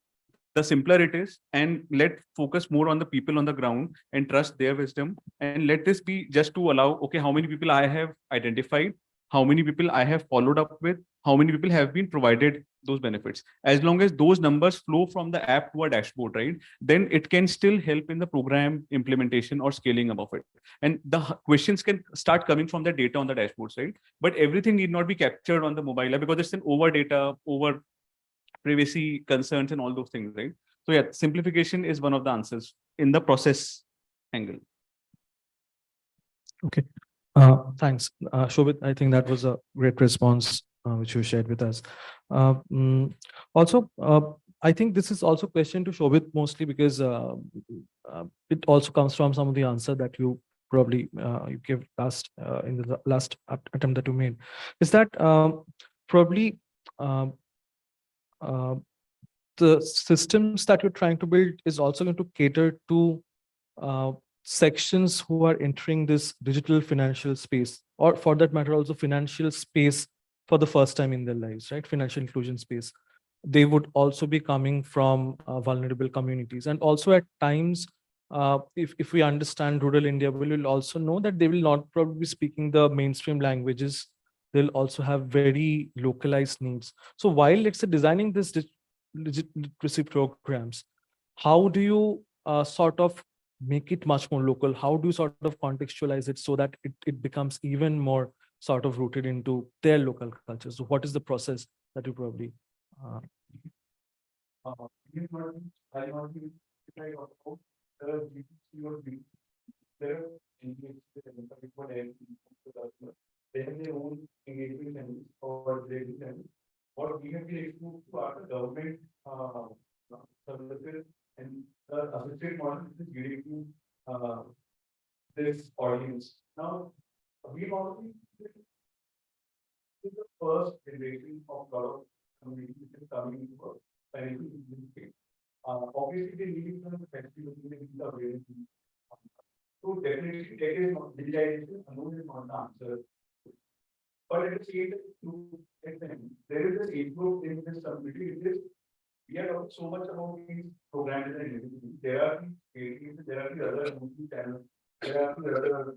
the simpler it is, and let focus more on the people on the ground and trust their wisdom. And let this be just to allow, okay, how many people I have identified, how many people I have followed up with, how many people have been provided those benefits. As long as those numbers flow from the app to a dashboard, right, then it can still help in the program implementation or scaling above it. And the questions can start coming from the data on the dashboards, right? But everything need not be captured on the mobile app because it's an over data, over privacy concerns and all those things, right? So yeah, simplification is one of the answers in the process angle. Okay. Thanks, Shobit. I think that was a great response which you shared with us. Also, I think this is also a question to Shobit mostly because it also comes from some of the answer that you probably you gave last in the last attempt that you made. Is that probably the systems that you're trying to build is also going to cater to sections who are entering this digital financial space, or for that matter, also financial space for the first time in their lives, right? Financial inclusion space. They would also be coming from vulnerable communities. And also at times, if we understand rural India, we will also know that they will not probably be speaking the mainstream languages. They'll also have very localized needs. So while it's designing this literacy programs, how do you sort of make it much more local? How do you sort of contextualize it so that it becomes even more sort of rooted into their local culture? So what is the process that you probably they have their own engagement channels or related channels. What we have been able to are the government services and the associate model is leading to this audience. Now, we've already is the first generation of lot of communities which is coming into a financial inclusion space. Obviously, they need some flexibility in the availability. So definitely, there is digitization alone is not the answer. But at the same time, there is this age group in this community. We are talking so much about these programs and everything. There are these other YouTube channels, there are the other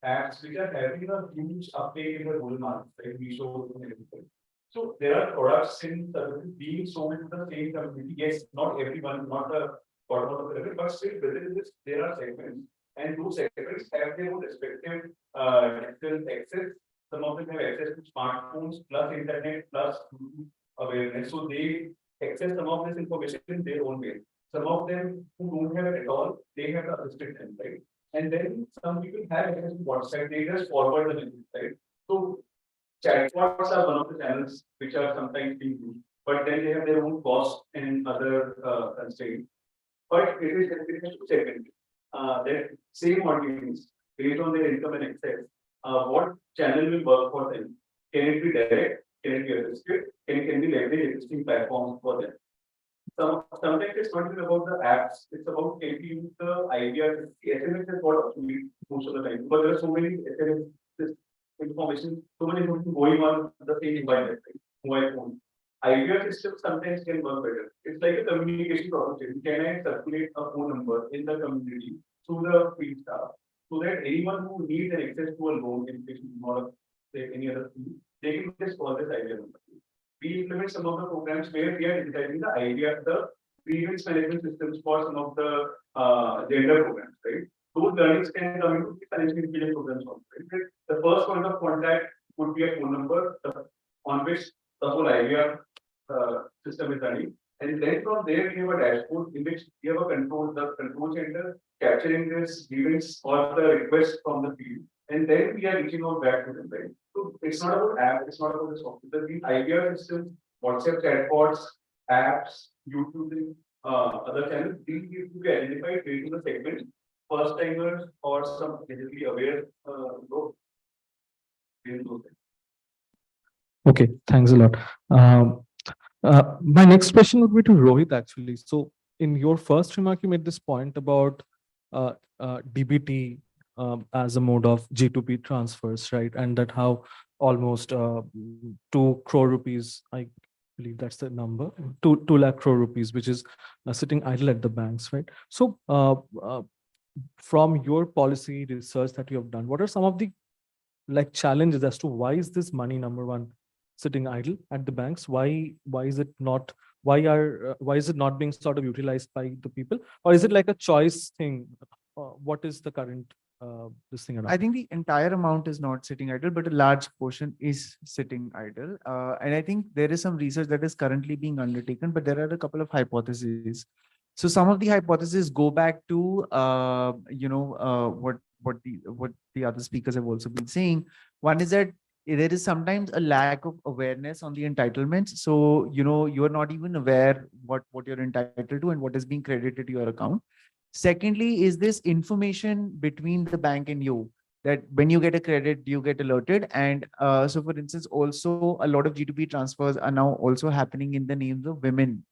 apps which are having a huge uptake in the rural market, like DiSTO and everything. So there are products and services being sold to the same community. Yes, not everyone, not the bottom of the level, but still within this, there are segments, and those segments have their own respective digital access. Some of them have access to smartphones, plus internet, plus awareness. So they access some of this information in their own way. Some of them who don't have it at all, they have the assisted help, right? And then some people have access to WhatsApp, they just forward the link, right? So chatbots are one of the channels which are sometimes being used, but then they have their own cost and other constraints. But it is to segment that same audience based on their income and access. What channel will work for them? Can it be direct? Can it be assisted? Can be leverage existing platforms for them? Sometimes it's not even about the apps. It's about can we use the idea. The SMS is what obsolete most of the time, but there are so many SMS information, so many things going on the same environment, right? Mobile phone. Idea systems sometimes can work better. It's like a communication problem. Can I circulate a phone number in the community through the field staff so that anyone who needs an access to a loan, education, or say any other field, they can just call this idea number. We implement some of the programs where we are digitizing the idea, the grievance management systems for some of the gender programs, right? Those learnings can come into the financial inclusion programs also. Right? The first point of contact would be a phone number on which the whole idea system is running. And then from there, we have a dashboard in which we have the control center capturing this grievance or the request from the field. And then we are reaching out back to them, right? So it's not about app, it's not about the software. The idea systems, WhatsApp chatbots, apps, YouTube, other channels, these need to be identified based on the segment, first timers or some digitally aware group. Okay, thanks a lot. My next question would be to Rohit, actually. So in your first remark, you made this point about DBT as a mode of G2P transfers, right? And that how almost 2 crore rupees, I believe that's the number, 2 lakh crore rupees, which is sitting idle at the banks, right? So from your policy research that you have done, what are some of the challenges as to why is this money, number one, sitting idle at the banks? Why is it not being sort of utilized by the people, or is it like a choice thing? What is the current this thing around? I think the entire amount is not sitting idle, but a large portion is sitting idle. And I think there is some research that is currently being undertaken, but there are a couple of hypotheses. So some of the hypotheses go back to what the other speakers have also been saying. One is that there is sometimes a lack of awareness on the entitlements. So, you're not even aware what you're entitled to and what is being credited to your account. Secondly, is this information between the bank and you, that when you get a credit, you get alerted. And so, for instance, also a lot of G2P transfers are now also happening in the names of women.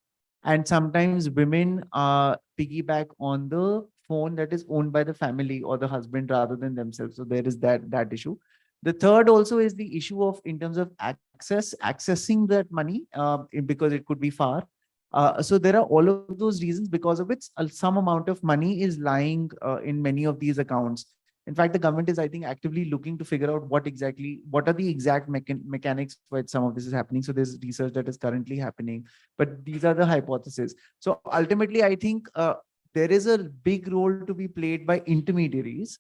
And sometimes women piggyback on the phone that is owned by the family or the husband rather than themselves. So there is that issue. The third also is the issue of, in terms of accessing that money, because it could be far. So there are all of those reasons because of which some amount of money is lying in many of these accounts. In fact, the government is, I think, actively looking to figure out what are the exact mechanics for which some of this is happening. So there's research that is currently happening, but these are the hypotheses. So ultimately, I think there is a big role to be played by intermediaries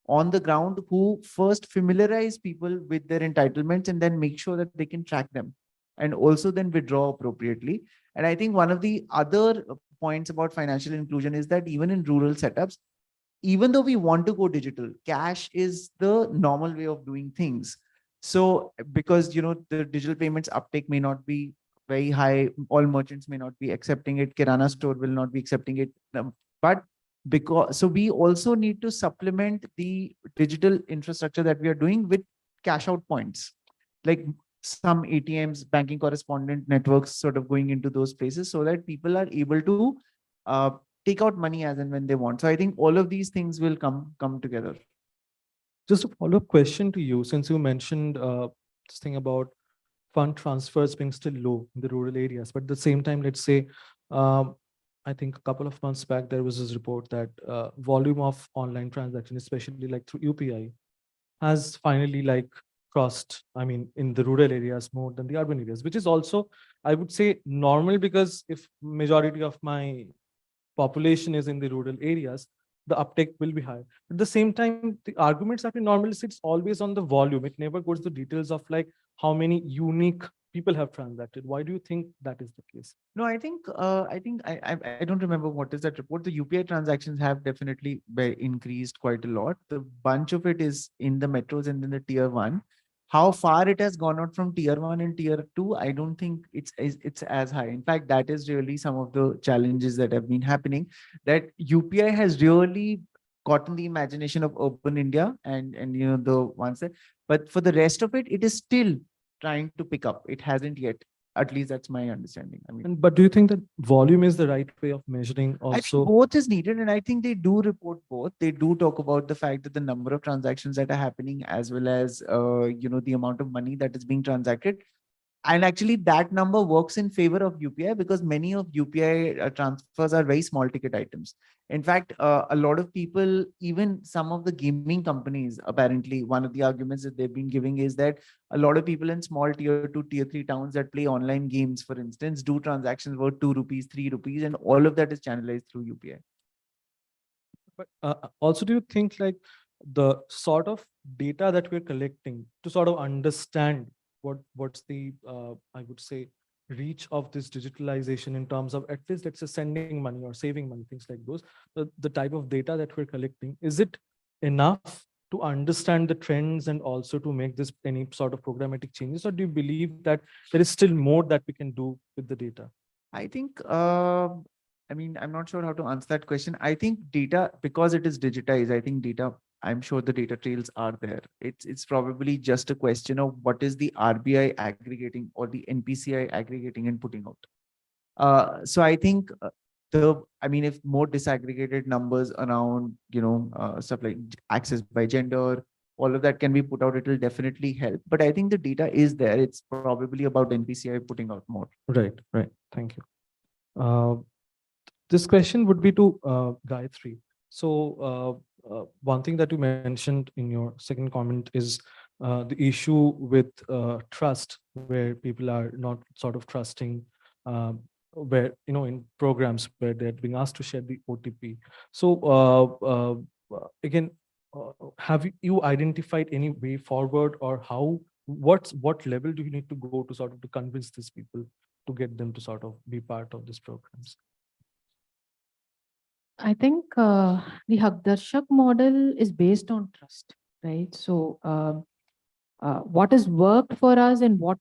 on the ground who first familiarize people with their entitlements and then make sure that they can track them and also then withdraw appropriately. And I think one of the other points about financial inclusion is that even in rural setups, even though we want to go digital, cash is the normal way of doing things. So because, the digital payments uptake may not be very high, all merchants may not be accepting it, Kirana store will not be accepting it. So we also need to supplement the digital infrastructure that we are doing with cash out points, like some ATMs, banking correspondent networks sort of going into those places so that people are able to take out money as and when they want. So I think all of these things will come together. Just a follow-up question to you, since you mentioned this thing about fund transfers being still low in the rural areas, but at the same time, let's say, I think a couple of months back, there was this report that volume of online transactions, especially like through UPI, has finally crossed, in the rural areas more than the urban areas, which is also, I would say, normal, because if majority of my population is in the rural areas, the uptake will be high. At the same time, the arguments that we normally see, it's always on the volume. It never goes to details of how many unique people have transacted. Why do you think that is the case? No, I think I don't remember what is that report. The UPI transactions have definitely increased quite a lot. The bunch of it is in the metros and in the tier one. How far it has gone out from tier one and tier two, I don't think it's as high. In fact, that is really some of the challenges that have been happening. That UPI has really gotten the imagination of urban India and the ones that, but for the rest of it, it is still trying to pick up. It hasn't yet. At least that's my understanding. I mean, But do you think that volume is the right way of measuring I think also? both is needed, and I think they do report both. They do talk about the fact that the number of transactions that are happening, as well as the amount of money that is being transacted. And actually, that number works in favor of UPI because many of UPI transfers are very small ticket items. In fact, a lot of people, even some of the gaming companies, apparently, one of the arguments that they've been giving is that a lot of people in small tier 2, tier 3 towns that play online games, for instance, do transactions worth 2 rupees, 3 rupees, and all of that is channelized through UPI. But also, do you think like the sort of data that we're collecting to sort of understand what's the I would say reach of this digitalization in terms of at least let's say sending money or saving money, things like those, the type of data that we're collecting, is it enough to understand the trends and also to make this any sort of programmatic changes, or do you believe that there is still more that we can do with the data? I think, I mean, I'm not sure how to answer that question. I think data, because it is digitized, I think data, I'm sure the data trails are there. It's probably just a question of what is the RBI aggregating or the NPCI aggregating and putting out. So I think if more disaggregated numbers around, stuff like access by gender, all of that can be put out, it will definitely help. But I think the data is there. It's probably about NPCI putting out more. Right. Thank you. This question would be to Gayatri. So one thing that you mentioned in your second comment is the issue with trust, where people are not sort of trusting, where, in programs where they're being asked to share the OTP. So again, have you identified any way forward, or what level do you need to go to sort of to convince these people to get them to sort of be part of these programs? I think the Hakdarshak model is based on trust, right? So what has worked for us and what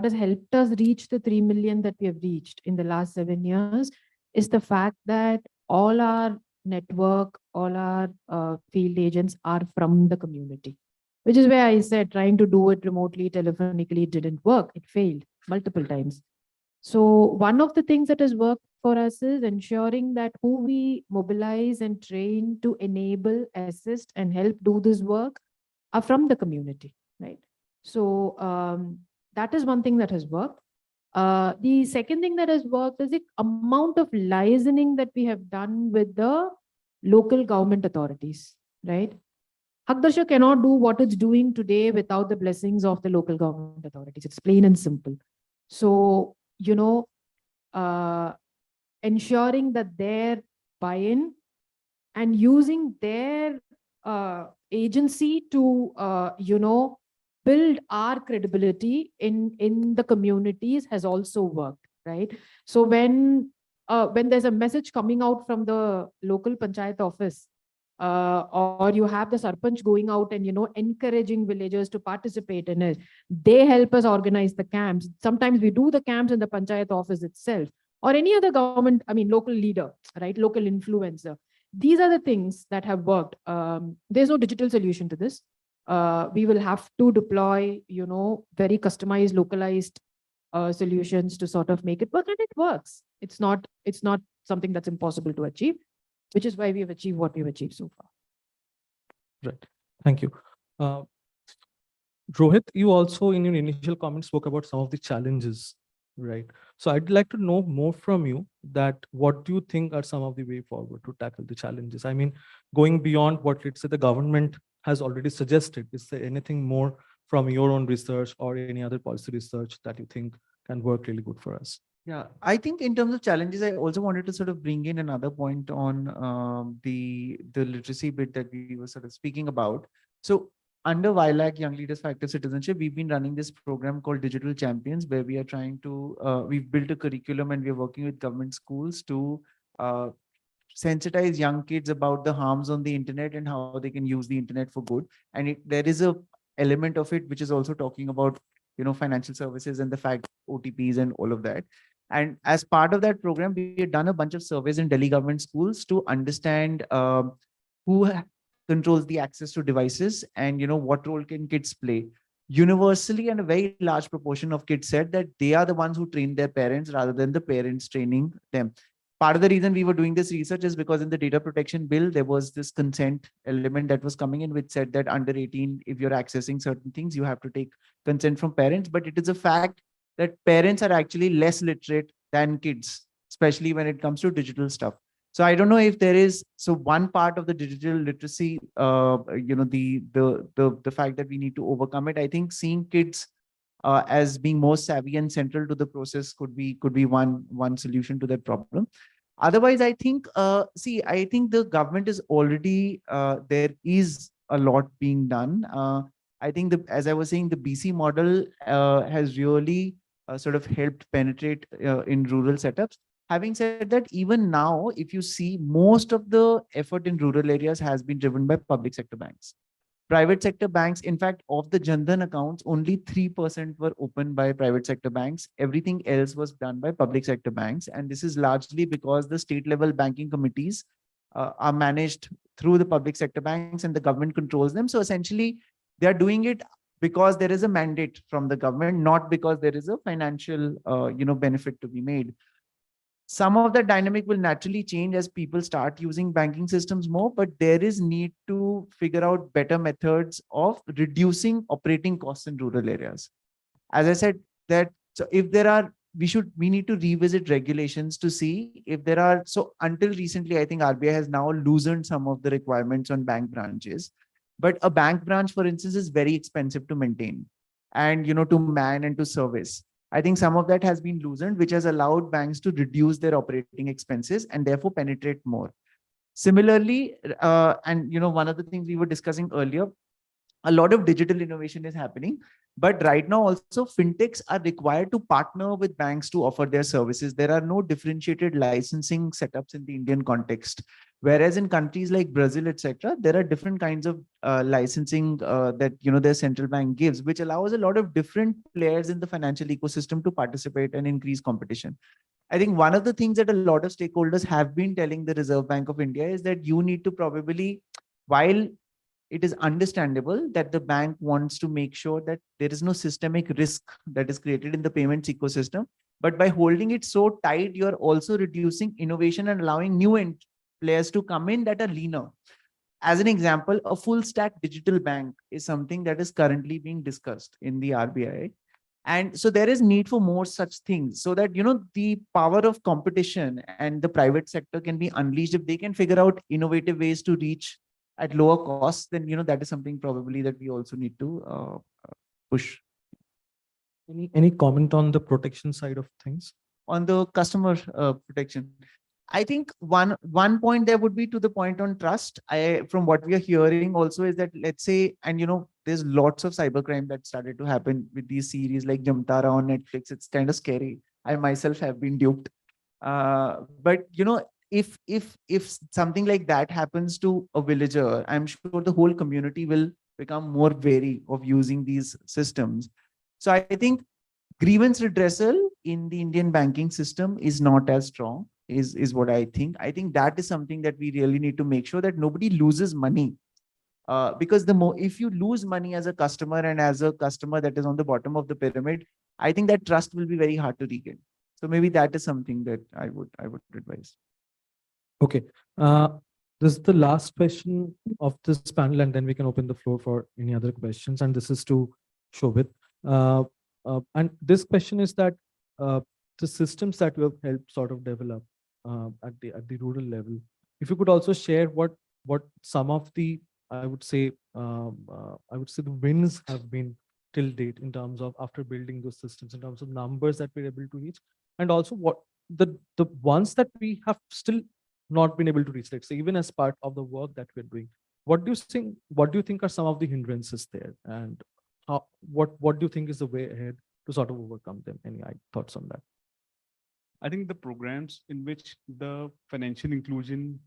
has helped us reach the 3 million that we have reached in the last 7 years is the fact that all our network, all our field agents are from the community, which is where I said trying to do it remotely, telephonically, didn't work. It failed multiple times. So one of the things that has worked for us is ensuring that who we mobilize and train to enable, assist, and help do this work are from the community, right? So that is one thing that has worked. The second thing that has worked is the amount of liaising that we have done with the local government authorities, right? Hakdarsha cannot do what it's doing today without the blessings of the local government authorities. It's plain and simple. So, ensuring that their buy-in and using their agency to, build our credibility in the communities has also worked, right? So when there's a message coming out from the local panchayat office, or you have the sarpanch going out and encouraging villagers to participate in it, they help us organize the camps. Sometimes we do the camps in the panchayat office itself, or any other government, local leader, right? Local influencer. These are the things that have worked. There's no digital solution to this. We will have to deploy, very customized, localized solutions to sort of make it work, and it works. It's not something that's impossible to achieve, which is why we have achieved what we've achieved so far. Right. Thank you. Rohit, you also in your initial comments spoke about some of the challenges, right? So I'd like to know more from you that what do you think are some of the way forward to tackle the challenges? I mean, going beyond what, let's say, the government has already suggested, is there anything more from your own research or any other policy research that you think can work really good for us? Yeah, I think in terms of challenges, I also wanted to sort of bring in another point on the literacy bit that we were sort of speaking about. So under WILAC, Young Leaders for Active Citizenship, we've been running this program called Digital Champions, where we are trying to, we've built a curriculum and we're working with government schools to sensitize young kids about the harms on the internet and how they can use the internet for good. And there is a element of it which is also talking about, financial services and the fact OTPs and all of that. And as part of that program, we have done a bunch of surveys in Delhi government schools to understand who controls the access to devices and what role can kids play. Universally, and a very large proportion of kids said that they are the ones who train their parents rather than the parents training them. Part of the reason we were doing this research is because in the data protection bill, there was this consent element that was coming in, which said that under 18, if you're accessing certain things, you have to take consent from parents. But it is a fact that parents are actually less literate than kids, especially when it comes to digital stuff. So I don't know if there is, so one part of the digital literacy, the fact that we need to overcome it, I think seeing kids as being more savvy and central to the process could be one solution to that problem. Otherwise, I think, I think the government is already, there is a lot being done. I think, as I was saying, the BC model has really sort of helped penetrate in rural setups. Having said that, even now, if you see, most of the effort in rural areas has been driven by public sector banks. Private sector banks, in fact, of the Jan Dhan accounts, only 3% were opened by private sector banks. Everything else was done by public sector banks. And this is largely because the state level banking committees are managed through the public sector banks and the government controls them. So essentially, they are doing it because there is a mandate from the government, not because there is a financial benefit to be made. Some of the dynamic will naturally change as people start using banking systems more, but there is need to figure out better methods of reducing operating costs in rural areas. As I said, that so if there are, we need to revisit regulations to see if there are, so until recently, I think RBI has now loosened some of the requirements on bank branches, but a bank branch, for instance, is very expensive to maintain and, to man and to service. I think some of that has been loosened, which has allowed banks to reduce their operating expenses and therefore penetrate more. Similarly, and one of the things we were discussing earlier, a lot of digital innovation is happening, but right now also fintechs are required to partner with banks to offer their services. There are no differentiated licensing setups in the Indian context. Whereas in countries like Brazil, etc., there are different kinds of licensing that their central bank gives, which allows a lot of different players in the financial ecosystem to participate and increase competition. I think one of the things that a lot of stakeholders have been telling the Reserve Bank of India is that you need to probably, while it is understandable that the bank wants to make sure that there is no systemic risk that is created in the payments ecosystem, but by holding it so tight, you're also reducing innovation and allowing new players to come in that are leaner. As an example, a full stack digital bank is something that is currently being discussed in the RBI. And so there is need for more such things so that, the power of competition and the private sector can be unleashed. If they can figure out innovative ways to reach at lower costs, then, that is something probably that we also need to push. Any comment on the protection side of things? On the customer protection, I think one point there would be to the point on trust. From what we are hearing also is that, let's say, and there's lots of cybercrime that started to happen with these series like Jamtara on Netflix. It's kind of scary. I myself have been duped. But if something like that happens to a villager, I'm sure the whole community will become more wary of using these systems. So I think grievance redressal in the Indian banking system is not as strong. Is what I think. I think that is something that we really need to make sure that nobody loses money. Because if you lose money as a customer and as a customer that is on the bottom of the pyramid, I think that trust will be very hard to regain. So maybe that is something that I would advise. Okay. This is the last question of this panel, and then we can open the floor for any other questions. And this is to Shobhit. And this question is that the systems that you have helped sort of develop at the rural level, if you could also share what some of the, I would say the wins have been till date in terms of after building those systems, in terms of numbers that we're able to reach, and also what the ones that we have still not been able to reach, let's say, even as part of the work that we're doing. What do you think are some of the hindrances there, and what do you think is the way ahead to sort of overcome them? Any thoughts on that? I think the programs in which the financial inclusion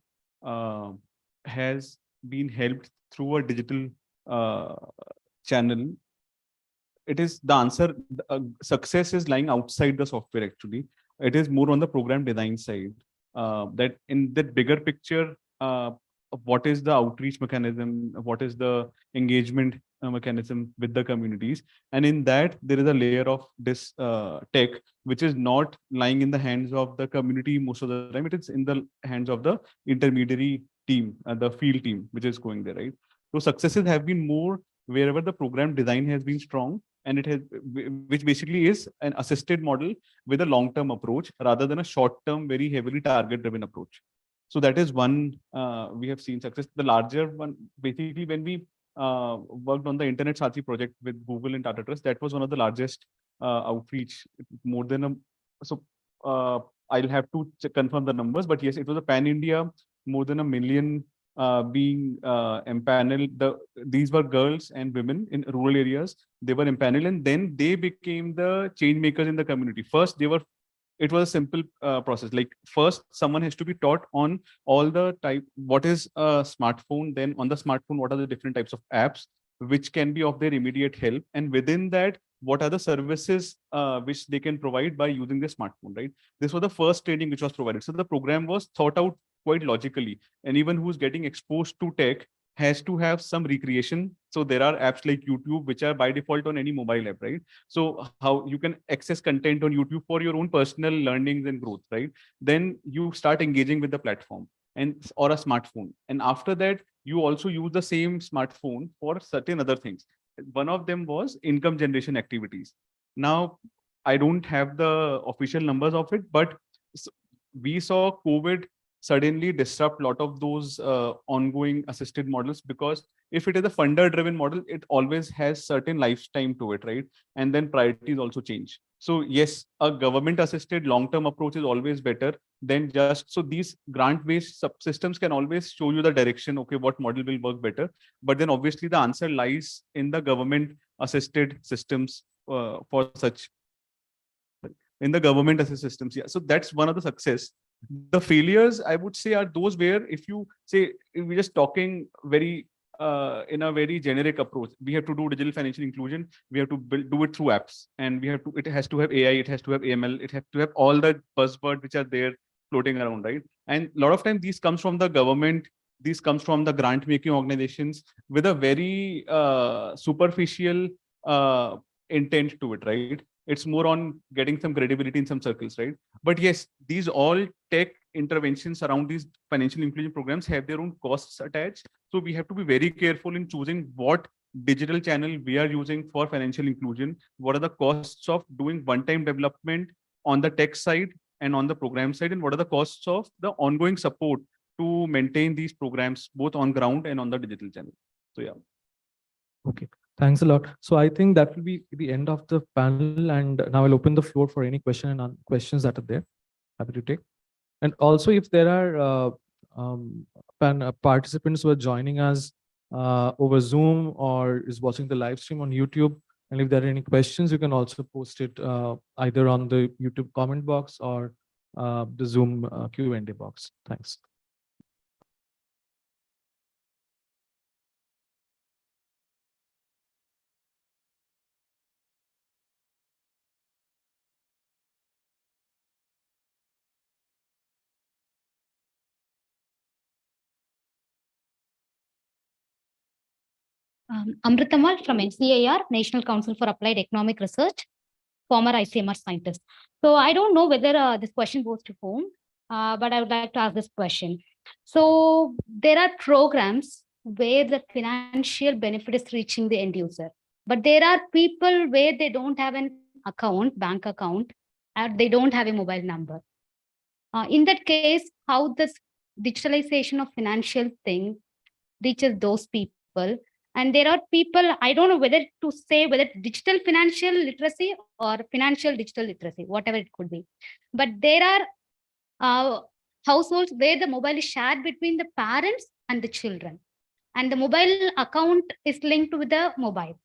has been helped through a digital channel, it is the answer. Success is lying outside the software. Actually, it is more on the program design side. That in that bigger picture, what is the outreach mechanism? What is the engagement mechanism with the communities? And in that, there is a layer of this tech, which is not lying in the hands of the community most of the time. It is in the hands of the intermediary team, the field team, which is going there, right? So successes have been more wherever the program design has been strong, and it has, which basically is an assisted model with a long-term approach rather than a short-term, very heavily target-driven approach. So that is one we have seen success. The larger one, basically, when we worked on the Internet Sathi project with Google and Tata Trust, that was one of the largest outreach. More than a I'll have to confirm the numbers, but yes, it was a pan-India, more than 1 million being empaneled. These were girls and women in rural areas. They were empaneled, and then they became the change makers in the community. First, it was a simple process. Like first, someone has to be taught on all the what is a smartphone, then on the smartphone, what are the different types of apps which can be of their immediate help. And within that, what are the services which they can provide by using their smartphone, right? This was the first training which was provided. So the program was thought out quite logically. Anyone who's getting exposed to tech has to have some recreation. So there are apps like YouTube, which are by default on any mobile app, right? So how you can access content on YouTube for your own personal learnings and growth, right? Then you start engaging with the platform or a smartphone. And after that, you also use the same smartphone for certain other things. One of them was income generation activities. Now, I don't have the official numbers of it, but we saw COVID suddenly disrupt a lot of those ongoing assisted models, because if it is a funder driven model, it always has certain lifetime to it, right? And then priorities also change. So yes, a government assisted long-term approach is always better than just, so these grant-based subsystems can always show you the direction, okay, what model will work better. But then obviously the answer lies in the government assisted systems for such, in the government assisted systems. Yeah, so that's one of the success. The failures, I would say, are those where if you say, if we're just talking very in a very generic approach, we have to do digital financial inclusion, we have to do it through apps, and we have to, it has to have AI, it has to have AML, it has to have all the buzzwords which are there floating around, right? And a lot of times these comes from the government, these comes from the grant making organizations with a very superficial intent to it, right? It's more on getting some credibility in some circles, right? But yes, these all tech interventions around these financial inclusion programs have their own costs attached. So we have to be very careful in choosing what digital channel we are using for financial inclusion. What are the costs of doing one-time development on the tech side and on the program side? And what are the costs of the ongoing support to maintain these programs, both on ground and on the digital channel? So yeah. Okay. Thanks a lot. So I think that will be the end of the panel, and now I'll open the floor for any questions that are there. Happy to take. And also, if there are participants who are joining us over Zoom or is watching the live stream on YouTube, and if there are any questions, you can also post it either on the YouTube comment box or the Zoom Q&A box. Thanks. Amritamal from NCAR, National Council for Applied Economic Research, former ICMR scientist. So I don't know whether this question goes to whom, but I would like to ask this question. So there are programs where the financial benefit is reaching the end user, but there are people where they don't have an account, bank account, and they don't have a mobile number. In that case, how this digitalization of financial thing reaches those people? And there are people, I don't know whether to say whether digital financial literacy or financial digital literacy, whatever it could be. But there are households where the mobile is shared between the parents and the children. and the mobile account is linked with the mobile.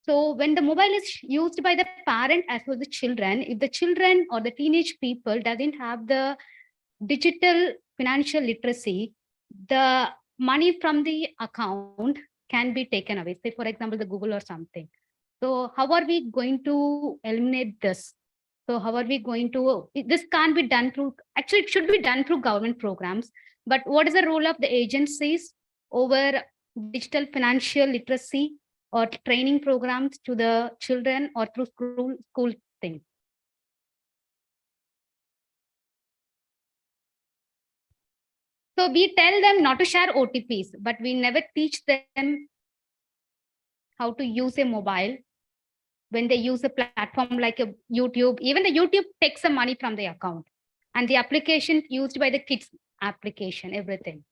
So when the mobile is used by the parent as well as the children, if the children or the teenage people doesn't have the digital financial literacy, the money from the account can be taken away. Say, for example, the Google or something. So how are we going to eliminate this? So how are we going to, this can't be done through, actually it should be done through government programs, but what is the role of the agencies over digital financial literacy or training programs to the children or through school things? So we tell them not to share OTPs, but we never teach them how to use a mobile when they use a platform like a YouTube. Even the YouTube takes some money from the account, and the application used by the kids application, everything.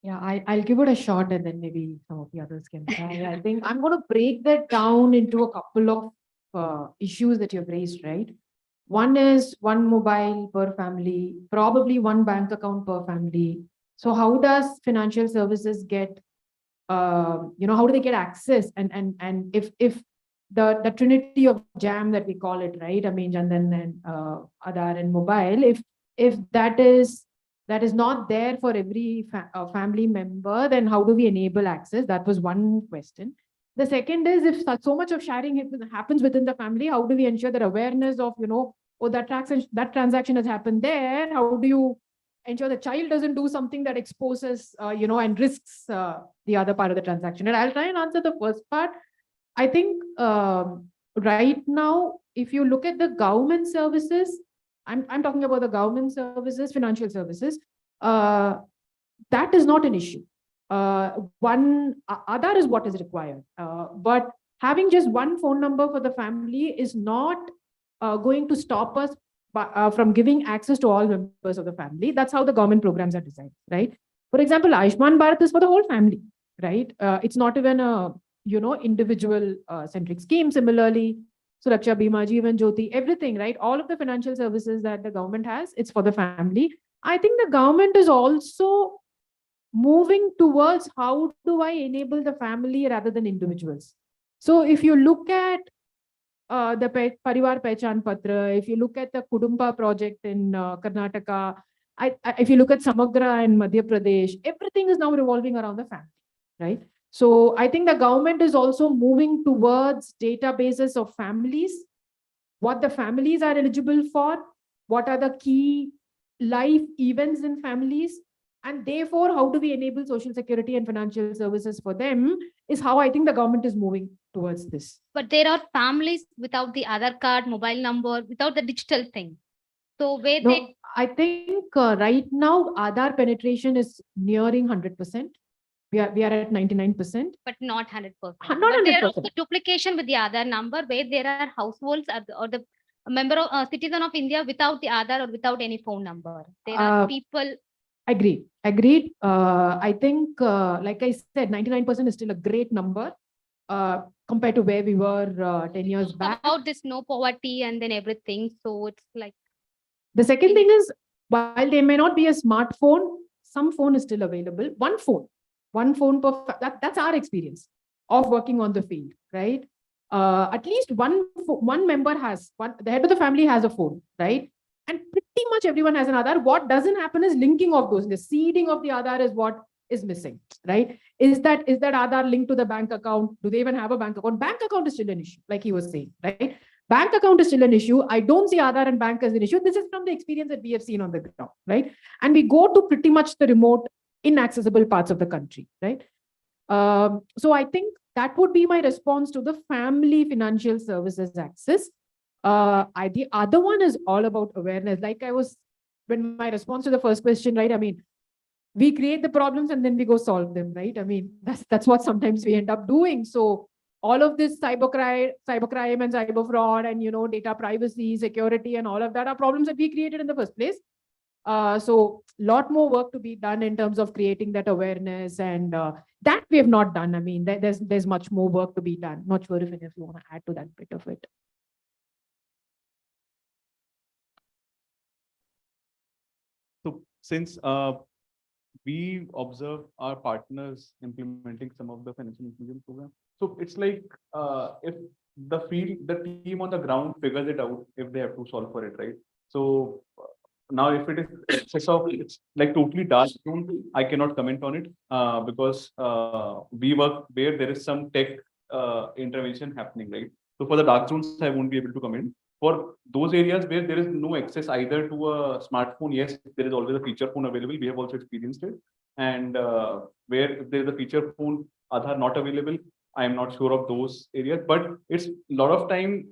Yeah, I'll give it a shot and then maybe some of the others can try. I think I'm going to break that down into a couple of issues that you've raised, right? One is one mobile per family, probably one bank account per family. So how does financial services get, how do they get access? And if the trinity of jam that we call it, right? I mean, Jandan and Aadhaar and mobile, if that is not there for every family member, then how do we enable access? That was one question. The second is, if so much of sharing happens within the family, how do we ensure that awareness of, oh, that transaction has happened there? How do you ensure the child doesn't do something that exposes, and risks the other part of the transaction? And I'll try and answer the first part. I think right now, if you look at the government services, I'm talking about the government services, financial services, that is not an issue. Aadhaar is what is required. But having just one phone number for the family is not going to stop us from giving access to all members of the family. That's how the government programs are designed, right? For example, Ayushman Bharat is for the whole family, right? It's not even a individual centric scheme. Similarly, Suraksha Bima, Jeevan Jyoti, everything, right? All of the financial services that the government has, it's for the family. I think the government is also moving towards how do I enable the family rather than individuals. So if you look at the Parivar Pehchan Patra, if you look at the Kudumba project in Karnataka, if you look at Samagra in Madhya Pradesh, everything is now revolving around the family, right? So I think the government is also moving towards databases of families, what the families are eligible for, what are the key life events in families, and therefore, how do we enable social security and financial services for them is how I think the government is moving towards this. But there are families without the Aadhaar card, mobile number, without the digital thing. So where they... I think right now, Aadhaar penetration is nearing 100%. We are at 99%. But not 100%. Not 100%. But there are also duplication with the Aadhaar number where there are households or the member of citizen of India without the Aadhaar or without any phone number. There are people... Agreed. I think, like I said, 99% is still a great number compared to where we were 10 years back. About this no poverty and then everything. So it's like... The second thing is, while there may not be a smartphone, some phone is still available. One phone per, that's our experience of working on the field, right? At least one member has, the head of the family has a phone, right? And pretty much everyone has an Aadhaar. What doesn't happen is linking of those. The seeding of the Aadhaar is what is missing, right? Is that Aadhaar linked to the bank account? Do they even have a bank account? Bank account is still an issue, like he was saying, right? Bank account is still an issue. I don't see Aadhaar and bank as an issue. This is from the experience that we have seen on the ground, right? And we go to pretty much the remote, inaccessible parts of the country, right? So I think that would be my response to the family financial services access. The other one is all about awareness. Like when my response to the first question, right? I mean, we create the problems and then we go solve them, right? I mean, that's what sometimes we end up doing. So all of this cybercrime and cyber fraud and, data privacy, security and all of that are problems that we created in the first place. So a lot more work to be done in terms of creating that awareness, and that we have not done. I mean, there's much more work to be done. Not sure if you want to add to that bit of it. So since we observe our partners implementing some of the financial inclusion program. So it's like if the team on the ground figures it out if they have to solve for it, right? So now if it is it's like totally dark zone, I cannot comment on it because we work where there is some tech intervention happening, right? So for the dark zones, I won't be able to comment. For those areas where there is no access either to a smartphone, yes, there is always a feature phone available. We have also experienced it. And where if there is a feature phone, Aadhaar not available, I am not sure of those areas. But it's a lot of time,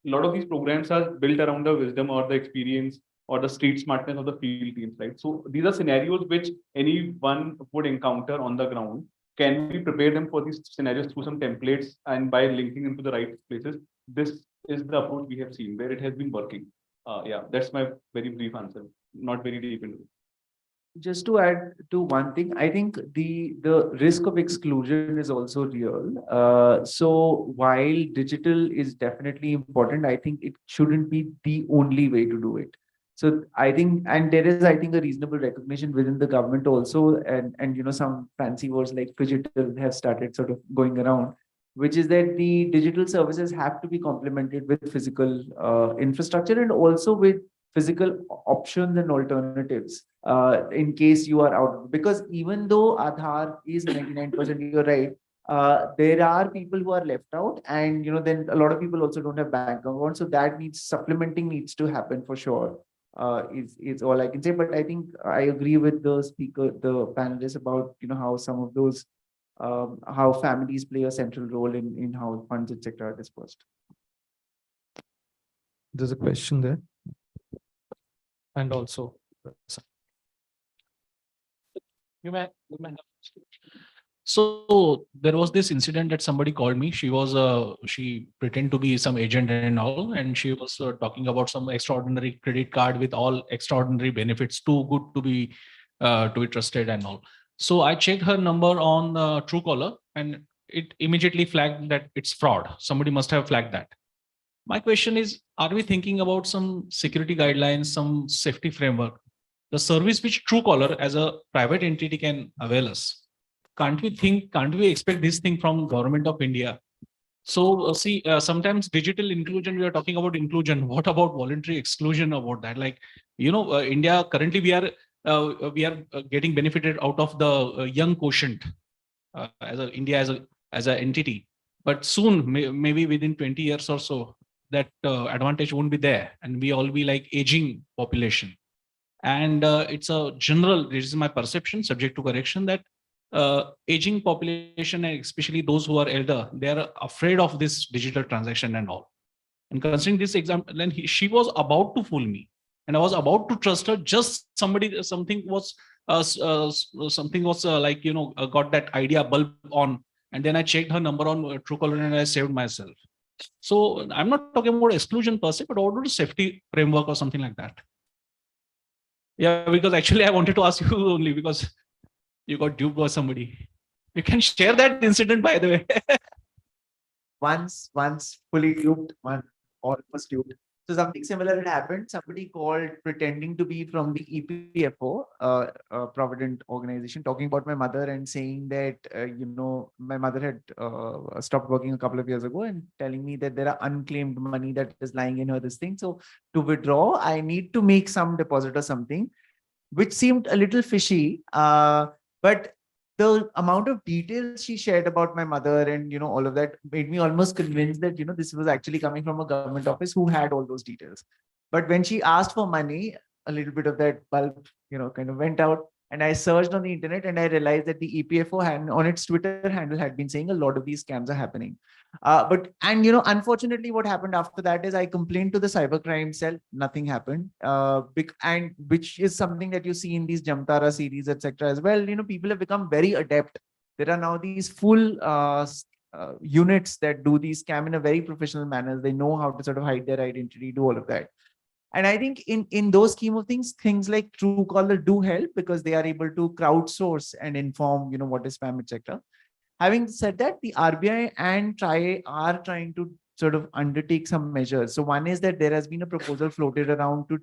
a lot of these programs are built around the wisdom or the experience or the street smartness of the field teams, right? So these are scenarios which anyone would encounter on the ground. Can we prepare them for these scenarios through some templates and by linking into the right places? This is the approach we have seen where it has been working. Yeah, that's my very brief answer, not very deep into it. Just to add to one thing, I think the risk of exclusion is also real. So while digital is definitely important, I think it shouldn't be the only way to do it. So I think, and there is, I think, a reasonable recognition within the government also, and you know, some fancy words like phygital have started sort of going around, which is that the digital services have to be complemented with physical infrastructure and also with physical options and alternatives in case you are out. Because even though Aadhaar is 99%, you're right, there are people who are left out, and you know, then a lot of people also don't have bank accounts. So that needs supplementing needs to happen for sure. Is all I can say. But I think I agree with the speaker, the panelists about, you know, how some of those how families play a central role in how funds, etc., are dispersed. There's a question there. And also, you may have. So there was this incident that somebody called me. She pretended to be some agent and all, and she was talking about some extraordinary credit card with all extraordinary benefits, too good to be trusted and all. So I checked her number on Truecaller, and it immediately flagged that it's fraud. Somebody must have flagged that. My question is, are we thinking about some security guidelines, some safety framework, the service which Truecaller as a private entity can avail us? Can't we expect this thing from government of India? So sometimes digital inclusion, we are talking about inclusion. What about voluntary exclusion about that? Like, you know, India currently we are getting benefited out of the young quotient India as an entity. But soon, maybe within 20 years or so, that advantage won't be there, and we all be like aging population. And it's a general, this is my perception, subject to correction, that aging population, and especially those who are elder, they are afraid of this digital transaction and all. And considering this example, then she was about to fool me, and I was about to trust her. Just something was like, you know, got that idea bulb on, and then I checked her number on Truecaller and I saved myself. So I'm not talking about exclusion per se, but about a safety framework or something like that. Yeah, because actually I wanted to ask you only because you got duped by somebody. You can share that incident, by the way. Once fully duped, one almost duped. So something similar had happened. Somebody called pretending to be from the EPFO, Provident Organization, talking about my mother and saying that, you know, my mother had stopped working a couple of years ago, and telling me that there are unclaimed money that is lying in her this thing. So to withdraw, I need to make some deposit or something, which seemed a little fishy. But the amount of details she shared about my mother and, you know, all of that made me almost convinced that, you know, this was actually coming from a government office who had all those details. But when she asked for money, a little bit of that bulb, you know, kind of went out. And I searched on the internet and I realized that the EPFO on its Twitter handle had been saying a lot of these scams are happening. And you know, unfortunately, what happened after that is I complained to the cybercrime cell. Nothing happened. And which is something that you see in these Jamtara series, etc. as well. You know, people have become very adept. There are now these full units that do these scam in a very professional manner. They know how to sort of hide their identity, do all of that. And I think in those scheme of things like Truecaller do help because they are able to crowdsource and inform, you know, what is spam, etc. Having said that, the RBI and TRAI are trying to sort of undertake some measures. So one is that there has been a proposal floated around to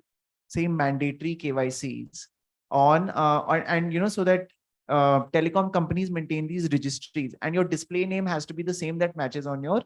say mandatory KYCs on, and you know, so that telecom companies maintain these registries, and your display name has to be the same that matches on your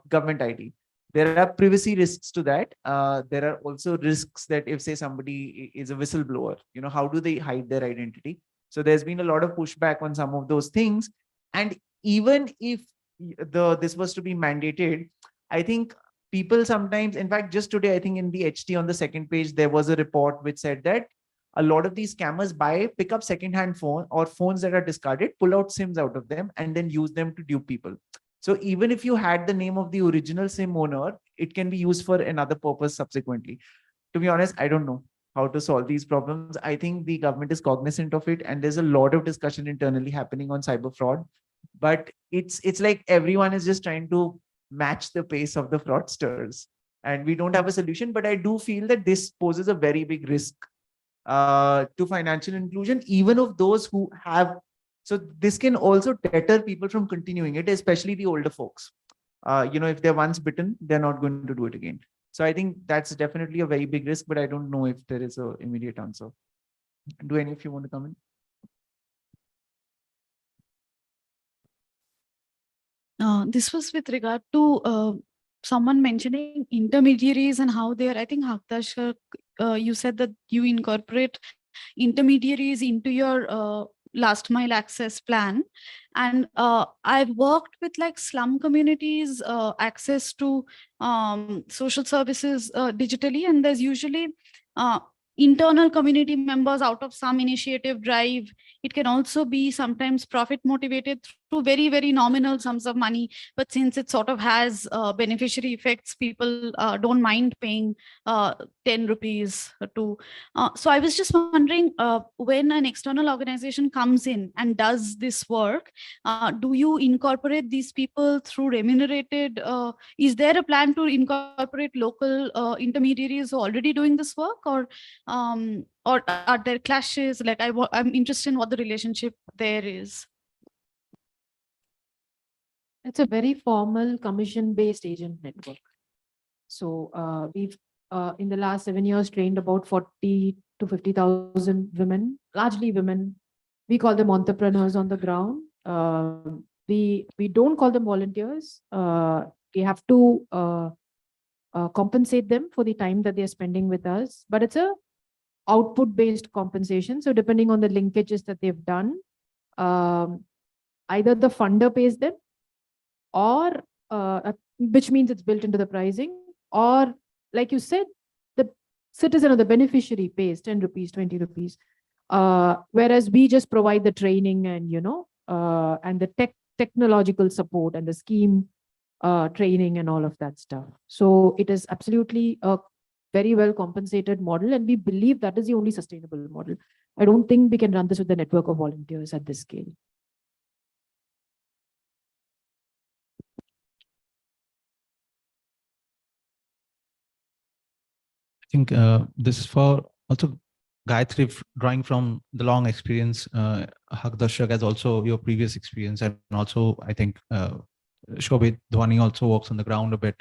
government ID. There are privacy risks to that. There are also risks that if, say, somebody is a whistleblower, how do they hide their identity? So there's been a lot of pushback on some of those things. And even if this was to be mandated, I think people sometimes, in fact, just today, I think in the HT on the second page, there was a report which said that a lot of these scammers pick up secondhand phone or phones that are discarded, pull out SIMs out of them, and then use them to dupe people. So even if you had the name of the original SIM owner, it can be used for another purpose subsequently. To be honest, I don't know how to solve these problems. I think the government is cognizant of it, and there's a lot of discussion internally happening on cyber fraud. But it's like everyone is just trying to match the pace of the fraudsters, and we don't have a solution. But I do feel that this poses a very big risk to financial inclusion, even of those who have. So this can also deter people from continuing it, especially the older folks. If they're once bitten, they're not going to do it again. So I think that's definitely a very big risk, but I don't know if there is an immediate answer. Do any of you want to come in? This was with regard to someone mentioning intermediaries and how they are. I think Hakdash, you said that you incorporate intermediaries into your last mile access plan. And I've worked with like slum communities, access to social services digitally, and there's usually internal community members out of some initiative drive. It can also be sometimes profit motivated through very, very nominal sums of money. But since it sort of has beneficiary effects, people don't mind paying 10 rupees to. So I was just wondering, when an external organization comes in and does this work, do you incorporate these people through remunerated? Is there a plan to incorporate local intermediaries who are already doing this work, or are there clashes? Like I'm interested in what the relationship there is. It's a very formal commission-based agent network. So we've in the last 7 years trained about 40 to 50,000 women, largely women. We call them entrepreneurs on the ground. We don't call them volunteers. We have to compensate them for the time that they're spending with us, but it's a output-based compensation. So depending on the linkages that they've done, either the funder pays them, or which means it's built into the pricing, or like you said, the citizen or the beneficiary pays 10 rupees, 20 rupees. Whereas we just provide the training and, and the technological support and the scheme training and all of that stuff. So it is absolutely a very well compensated model, and we believe that is the only sustainable model. I don't think we can run this with the network of volunteers at this scale. I think this is for also Gayatri, drawing from the long experience. Hakdarshak has also your previous experience, and also I think Shobit Dhwani also works on the ground a bit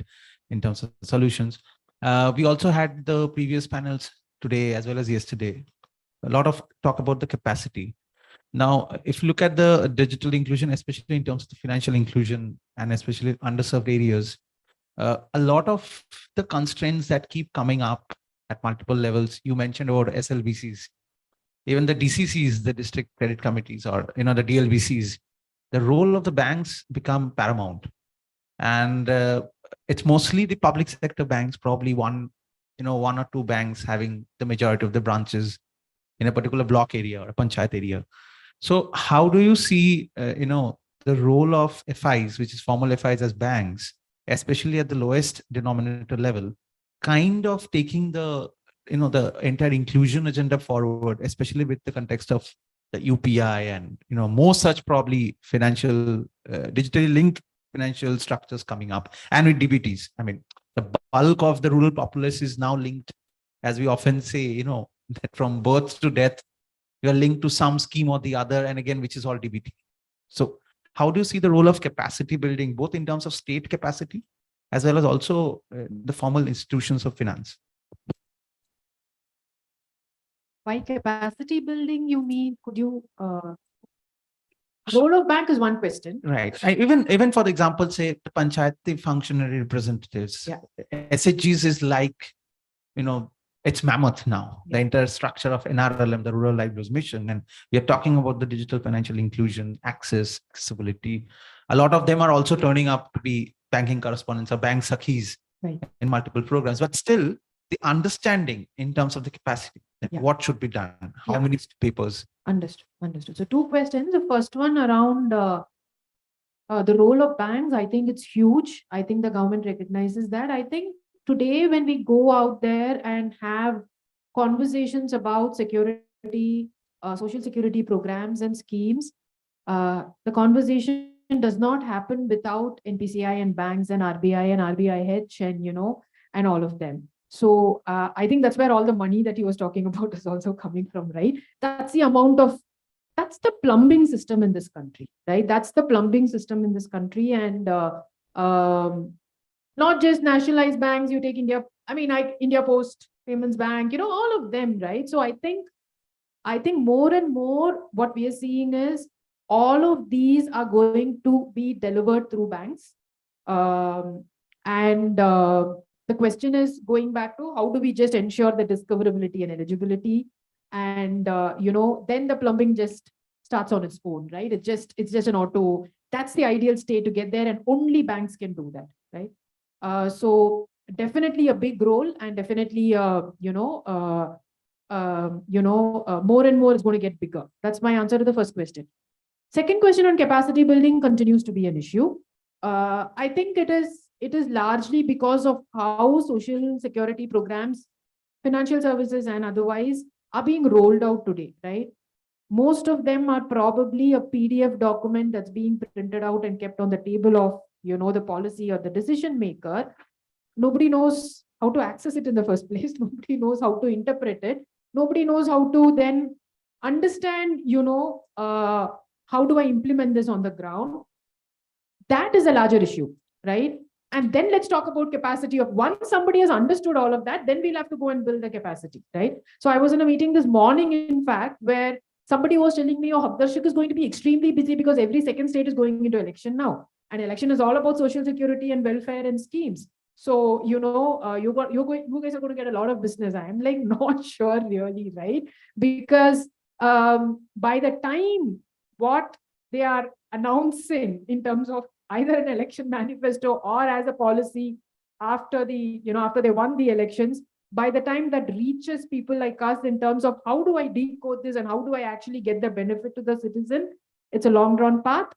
in terms of solutions. We also had the previous panels today as well as yesterday. A lot of talk about the capacity. Now, if you look at the digital inclusion, especially in terms of the financial inclusion and especially underserved areas, a lot of the constraints that keep coming up at multiple levels, you mentioned about SLBCs, even the DCCs, the district credit committees, or the DLBCs, the role of the banks become paramount. And it's mostly the public sector banks, probably one or two banks having the majority of the branches in a particular block area or a panchayat area. So how do you see, the role of FIs, which is formal FIs as banks, especially at the lowest denominator level, kind of taking the entire inclusion agenda forward, especially with the context of the UPI and more such probably financial digitally linked financial structures coming up, and with DBTs. I mean, the bulk of the rural populace is now linked, as we often say, that from birth to death, you are linked to some scheme or the other, and again, which is all DBT. So how do you see the role of capacity building, both in terms of state capacity, as well as also the formal institutions of finance? By capacity building, you mean, could you, role of bank is one question. Right. Even for example, say the panchayati functionary representatives, Yeah. SHGs is like, it's mammoth now, the entire structure of NRLM, the Rural Livelihoods Mission. And we are talking about the digital financial inclusion, accessibility. A lot of them are also turning up to be banking correspondents or bank sakhis in multiple programs, but still the understanding in terms of the capacity, what should be done, how many papers. Understood. So 2 questions. The first one around the role of banks, I think it's huge. I think the government recognizes that. I think today when we go out there and have conversations about security, social security programs and schemes, the conversation does not happen without NPCI and banks and RBI and RBIH and, and all of them. So I think that's where all the money that he was talking about is also coming from, right? That's the plumbing system in this country, right? That's the plumbing system in this country. And not just nationalized banks, you take India, India Post Payments Bank, all of them, right? So I think more and more what we are seeing is all of these are going to be delivered through banks. The question is going back to how do we just ensure the discoverability and eligibility, and then the plumbing just starts on its own, right? It's just an auto. That's the ideal state to get there, and only banks can do that, right? So definitely a big role, and definitely more and more is going to get bigger. That's my answer to the first question. Second question on capacity building continues to be an issue. I think it is largely because of how social security programs, financial services and otherwise are being rolled out today, right? Most of them are probably a PDF document that's being printed out and kept on the table of, the policy or the decision maker. Nobody knows how to access it in the first place. Nobody knows how to interpret it. Nobody knows how to then understand, how do I implement this on the ground? That is a larger issue, right? And then let's talk about capacity of once somebody has understood all of that, then we'll have to go and build the capacity, right? So I was in a meeting this morning, in fact, where somebody was telling me, Darshak is going to be extremely busy because every second state is going into election now. And election is all about social security and welfare and schemes. So, you guys are going to get a lot of business. I'm like, not sure really, right? Because by the time what they are announcing in terms of either an election manifesto or as a policy after after they won the elections, by the time that reaches people like us in terms of how do I decode this and how do I actually get the benefit to the citizen, it's a long drawn path.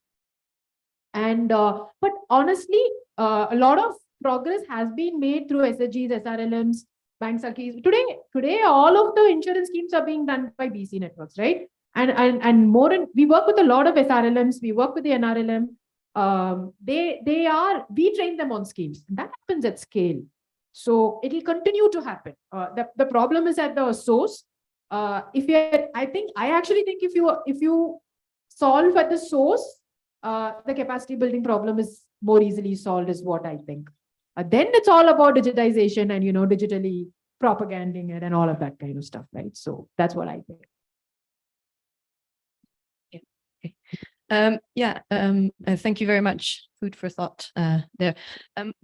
And but honestly, a lot of progress has been made through SHGs, SRLMs, bank sakhis. Today, all of the insurance schemes are being done by BC networks, right? And more, and we work with a lot of SRLMs. We work with the NRLM. We train them on schemes. That happens at scale. So it will continue to happen. The problem is at the source. I actually think if you solve at the source, the capacity building problem is more easily solved, is what I think. Then it's all about digitization and digitally propaganding it and all of that kind of stuff, right? So that's what I think. Thank you very much. Food for thought there.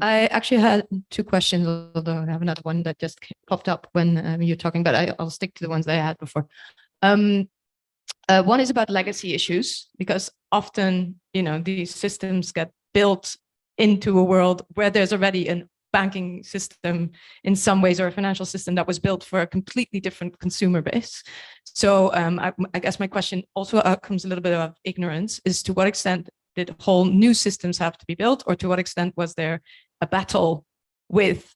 I actually had 2 questions, although I have another one that just popped up when you're talking, but I'll stick to the ones that I had before. One is about legacy issues, because often, these systems get built into a world where there's already a banking system in some ways, or a financial system that was built for a completely different consumer base. So I guess my question also comes a little bit of ignorance, is to what extent did whole new systems have to be built, or to what extent was there a battle with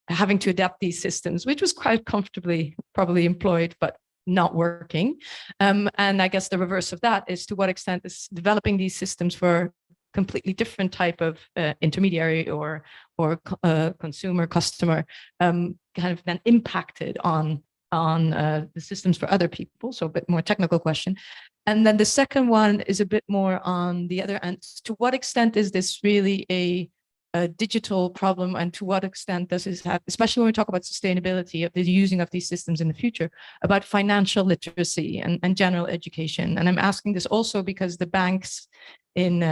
having to adapt these systems, which was quite comfortably probably employed, but not working. And I guess the reverse of that is to what extent is developing these systems for completely different type of intermediary or consumer customer kind of then impacted on the systems for other people. So a bit more technical question. And then the second one is a bit more on the other end. To what extent is this really a a digital problem, and to what extent does this have, especially when we talk about sustainability of the using of these systems in the future, about financial literacy and general education? And I'm asking this also because the banks in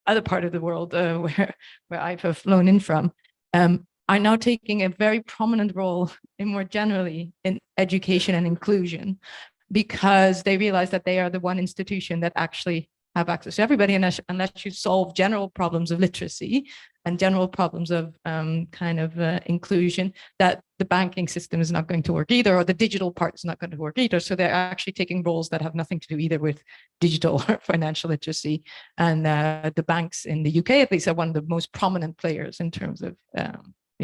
other part of the world where I've flown in from are now taking a very prominent role in more generally in education and inclusion, because they realize that they are the one institution that actually have access to everybody, unless you solve general problems of literacy and general problems of inclusion, that the banking system is not going to work either, or the digital part is not going to work either. So they're actually taking roles that have nothing to do either with digital or financial literacy. And the banks in the UK, at least, are one of the most prominent players in terms of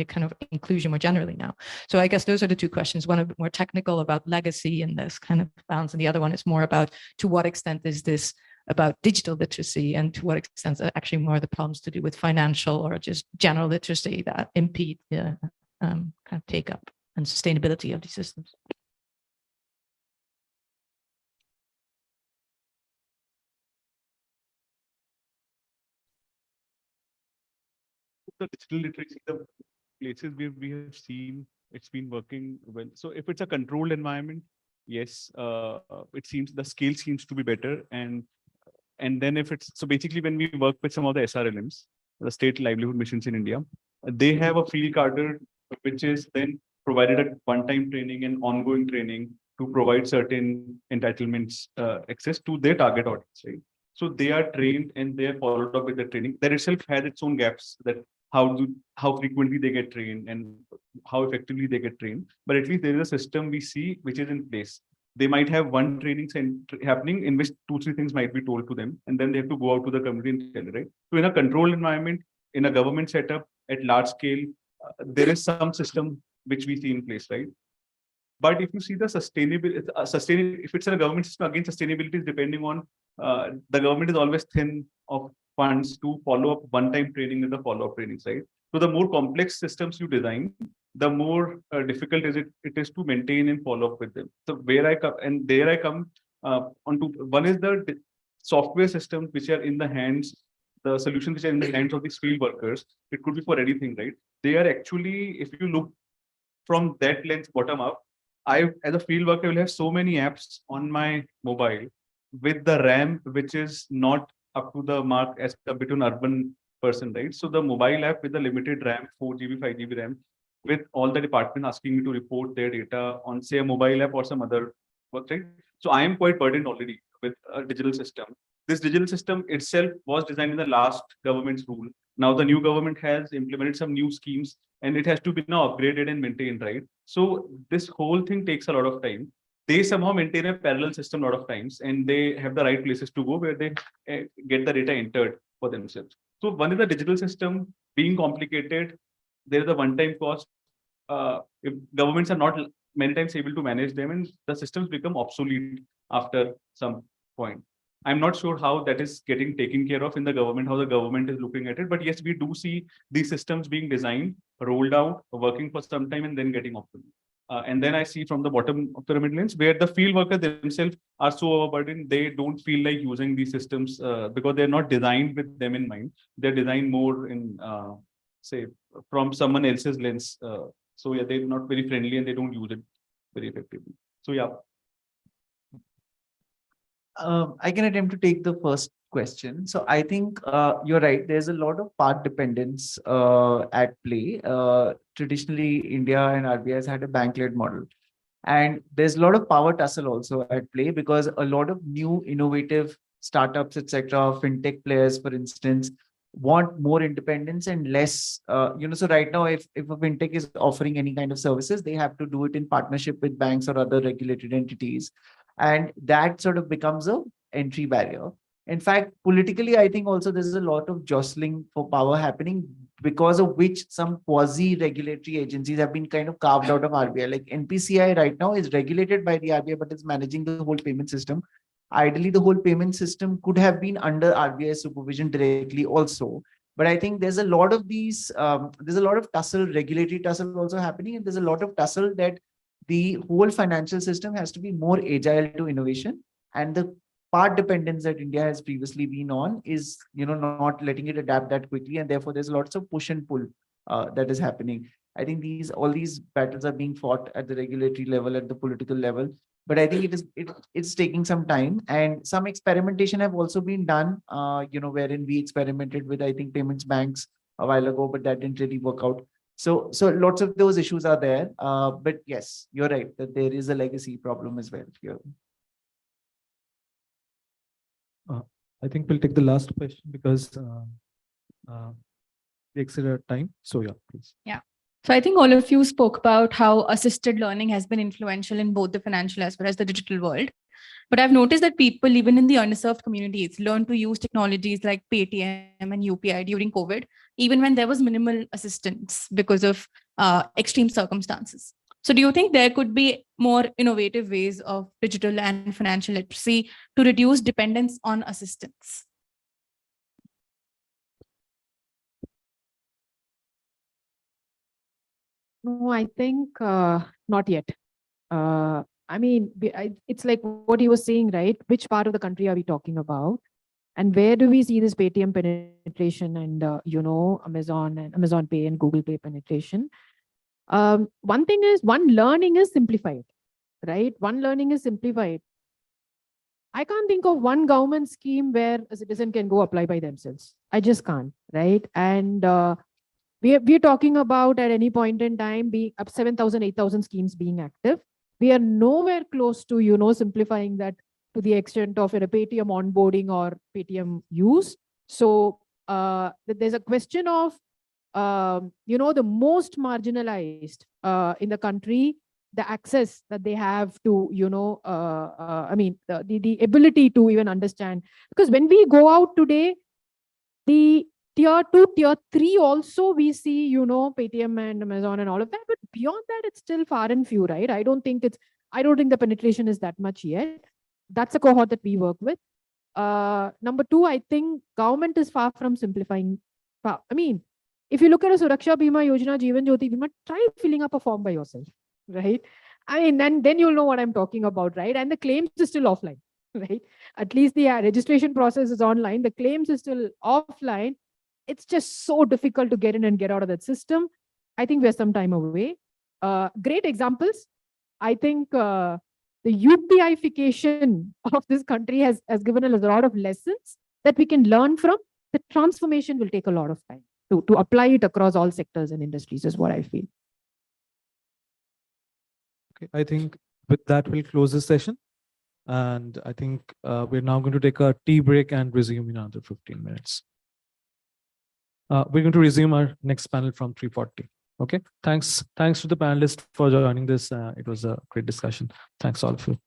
kind of inclusion more generally now. So I guess those are the two questions. One a bit more technical about legacy and this kind of balance, and the other one is more about to what extent is this about digital literacy, and to what extent are actually more of the problems to do with financial or just general literacy that impede the kind of take up and sustainability of these systems. The digital literacy, the places where we have seen it's been working well. So if it's a controlled environment, yes, it seems the scale seems to be better. And then if it's, so basically when we work with some of the SRLMs, the state livelihood missions in India, they have a field cadre which is then provided a one-time training and ongoing training to provide certain entitlements access to their target audience, right? So they are trained and they are followed up with the training. That itself has its own gaps, that how frequently they get trained and how effectively they get trained. But at least there is a system we see which is in place. They might have one training happening in which 2-3 things might be told to them, and then they have to go out to the community and tell it, right? So in a controlled environment, in a government setup at large scale, there is some system which we see in place, right? But if you see the sustainability, if it's a government system, again, sustainability is depending on the government is always thin of funds to follow up one-time training with the follow-up trainings, right? So the more complex systems you design, the more difficult it is to maintain and follow up with them. So where I come, and there I come onto, one is the software systems which are in the hands, the solutions which are in the hands of these field workers. It could be for anything, right? They are actually, if you look from that lens bottom up, I, as a field worker, will have so many apps on my mobile with the RAM, which is not up to the mark as compared to an urban person, right? So the mobile app with the limited RAM, 4 GB, 5 GB RAM, with all the department asking me to report their data on, say, a mobile app or some other work, right? So I am quite burdened already with a digital system. This digital system itself was designed in the last government's rule. Now the new government has implemented some new schemes and it has to be now upgraded and maintained, right? So this whole thing takes a lot of time. They somehow maintain a parallel system a lot of times, and they have the right places to go where they get the data entered for themselves. So one is the digital system being complicated. There is a one-time cost. If governments are not many times able to manage them, and the systems become obsolete after some point. I'm not sure how that is getting taken care of in the government, how the government is looking at it. But yes, we do see these systems being designed, rolled out, working for some time, and then getting obsolete. And then I see from the bottom of the pyramid lens where the field workers themselves are so overburdened, they don't feel like using these systems because they're not designed with them in mind. They're designed more in, say, from someone else's lens. So yeah, they're not very friendly and they don't use it very effectively. So yeah. I can attempt to take the first question. So I think you're right. There's a lot of part dependence at play. Traditionally, India and RBI has had a bank-led model. And there's a lot of power tussle also at play because a lot of new innovative startups, etc., fintech players, for instance, want more independence and less, so right now, if a fintech is offering any kind of services, they have to do it in partnership with banks or other regulated entities. And that sort of becomes a entry barrier. In fact, politically, I think also there's a lot of jostling for power happening because of which some quasi-regulatory agencies have been kind of carved out of RBI. Like NPCI right now is regulated by the RBI, but it's managing the whole payment system. Ideally, the whole payment system could have been under RBI supervision directly also. But I think there's a lot of these, there's a lot of tussle, regulatory tussle also happening. And there's a lot of tussle that the whole financial system has to be more agile to innovation. And the part dependence that India has previously been on is, not letting it adapt that quickly. And therefore, there's lots of push and pull that is happening. I think all these battles are being fought at the regulatory level, at the political level. But I think it's taking some time, and some experimentation have also been done, wherein we experimented with, I think, payments banks a while ago, but that didn't really work out. So lots of those issues are there. But yes, you're right that there is a legacy problem as well here. I think we'll take the last question because we exceeded our time. So yeah, please. Yeah. So I think all of you spoke about how assisted learning has been influential in both the financial as well as the digital world. But I've noticed that people, even in the underserved communities, learn to use technologies like Paytm and UPI during COVID, even when there was minimal assistance because of extreme circumstances. So do you think there could be more innovative ways of digital and financial literacy to reduce dependence on assistance? No, I think not yet. I mean, it's like what he was saying, right? Which part of the country are we talking about? And where do we see this Paytm penetration and, Amazon and Amazon Pay and Google Pay penetration? One thing is, learning is simplified, right? One learning is simplified. I can't think of one government scheme where a citizen can go apply by themselves. I just can't, right? And we're talking about at any point in time being up 7,000, 8,000 schemes being active. We are nowhere close to, simplifying that to the extent of a Paytm onboarding or Paytm use. So there's a question of, the most marginalized in the country, the access that they have to, the ability to even understand. Because when we go out today, the tier 2, tier 3 also we see, Paytm and Amazon and all of that. But beyond that, it's still far and few, right? I don't think the penetration is that much yet. That's a cohort that we work with. Number 2, I think government is far from simplifying. If you look at a Suraksha Bima Yojana, Jeevan Jyoti Bima, try filling up a form by yourself, right? And then you'll know what I'm talking about, right? And the claims is still offline, right? At least the registration process is online. The claims is still offline. It's just so difficult to get in and get out of that system. I think we're some time away. Great examples. I think the UPIfication of this country has given us a lot of lessons that we can learn from. The transformation will take a lot of time to apply it across all sectors and industries is what I feel. Okay, I think with that, we'll close this session. And I think we're now going to take a tea break and resume in another 15 minutes. We're going to resume our next panel from 3:40. Okay, thanks to the panelists for joining this. It was a great discussion. Thanks all of you.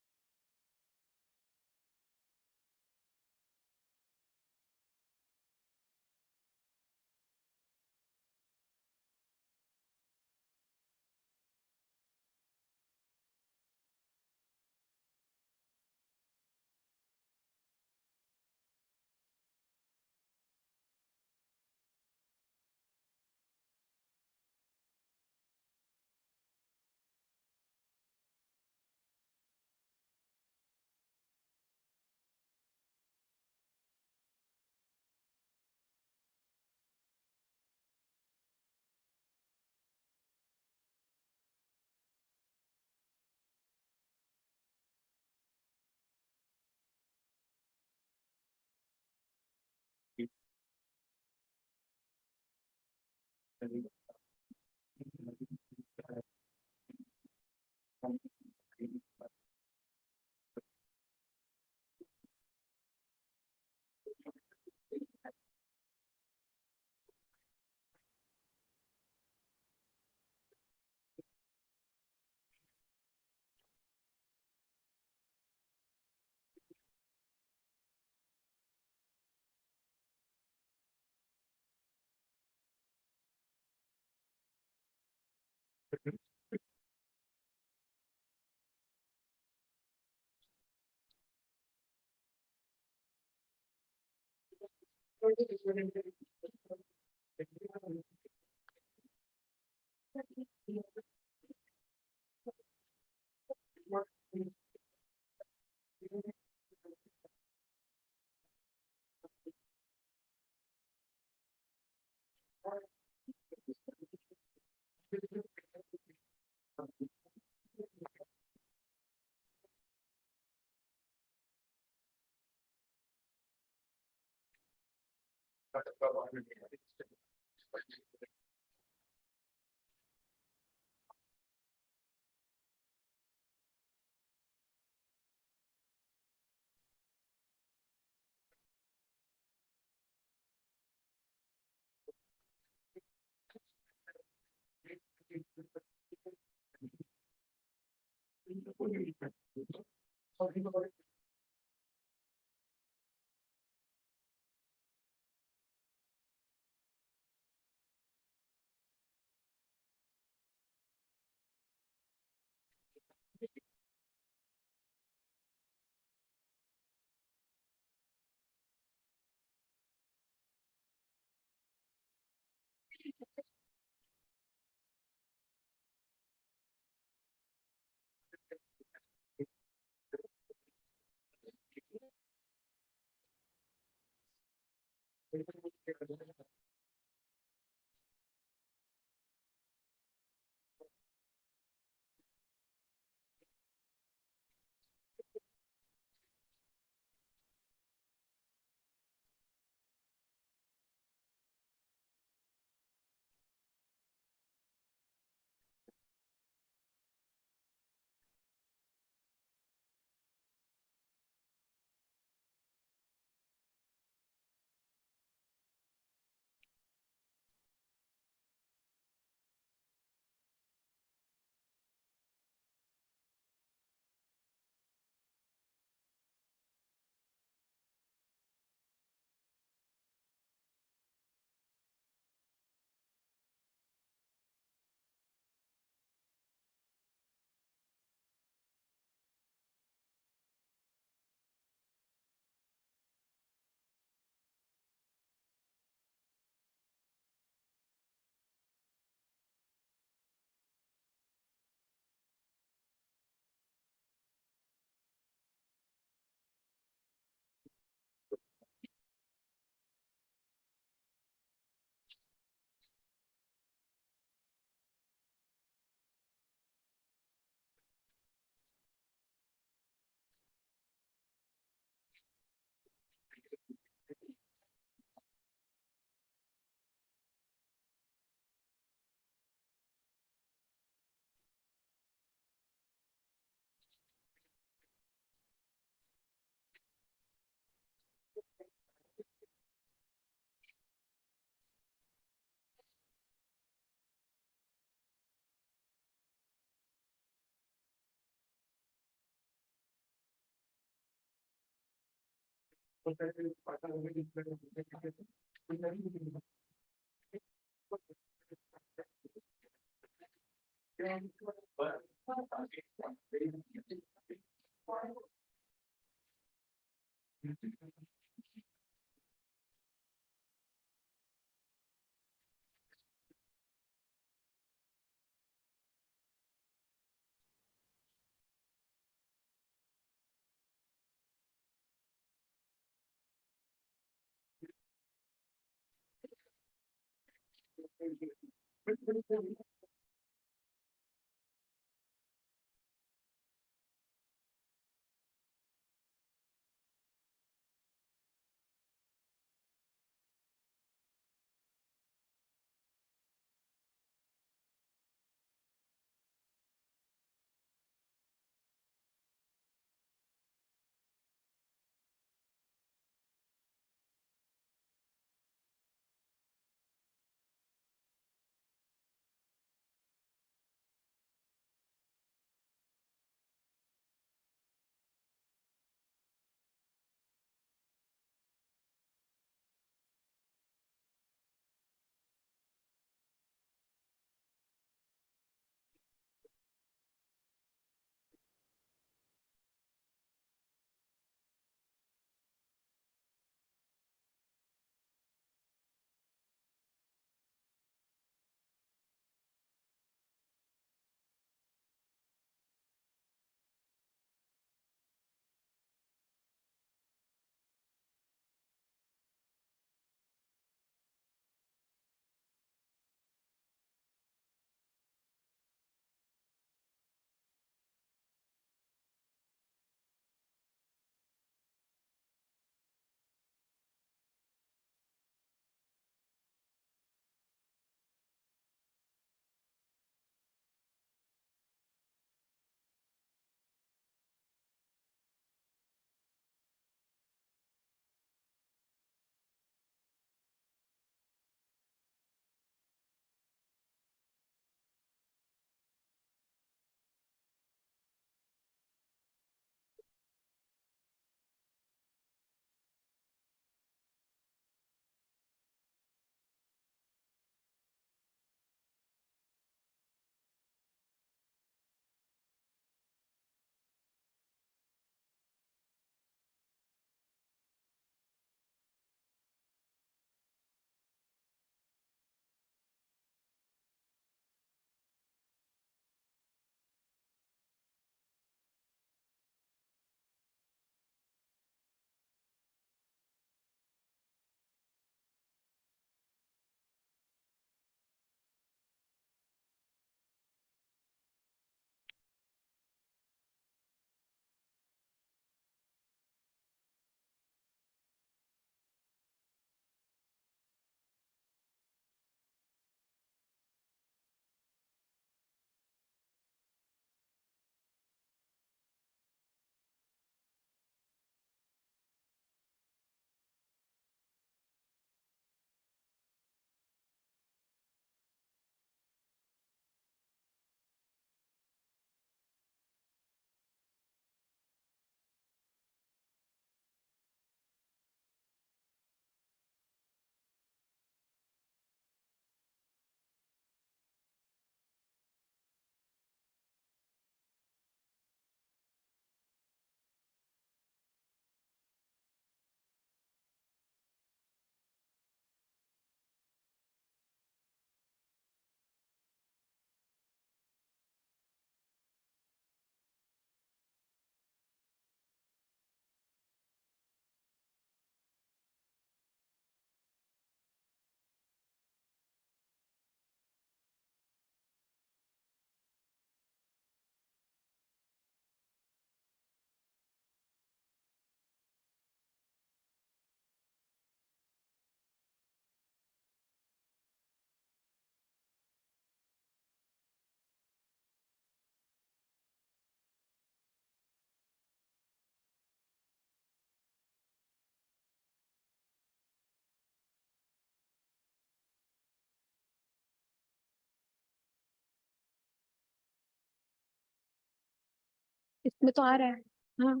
में तो आ रहा है हाँ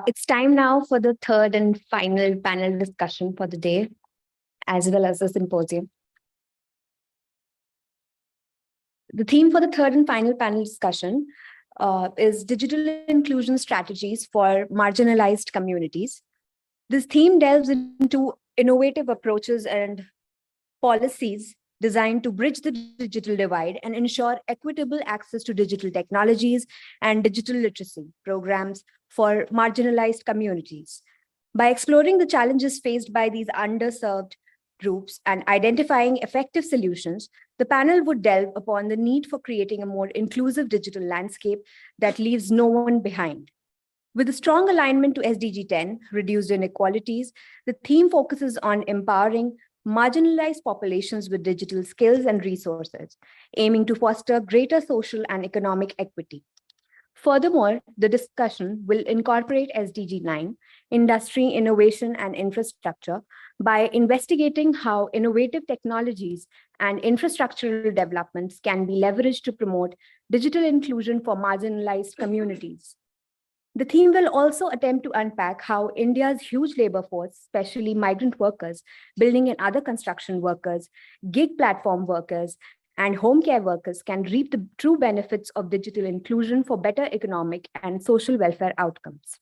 It's time now for the third and final panel discussion for the day, as well as the symposium. The theme for the third and final panel discussion is digital inclusion strategies for marginalized communities. This theme delves into innovative approaches and policies designed to bridge the digital divide and ensure equitable access to digital technologies and digital literacy programs for marginalized communities. By exploring the challenges faced by these underserved groups and identifying effective solutions, the panel would delve upon the need for creating a more inclusive digital landscape that leaves no one behind. With a strong alignment to SDG 10, reduced inequalities, the theme focuses on empowering marginalized populations with digital skills and resources, aiming to foster greater social and economic equity. Furthermore, the discussion will incorporate SDG 9, industry, innovation, and infrastructure, by investigating how innovative technologies and infrastructural developments can be leveraged to promote digital inclusion for marginalized communities. The theme will also attempt to unpack how India's huge labor force, especially migrant workers, building and other construction workers, gig platform workers, and home care workers can reap the true benefits of digital inclusion for better economic and social welfare outcomes.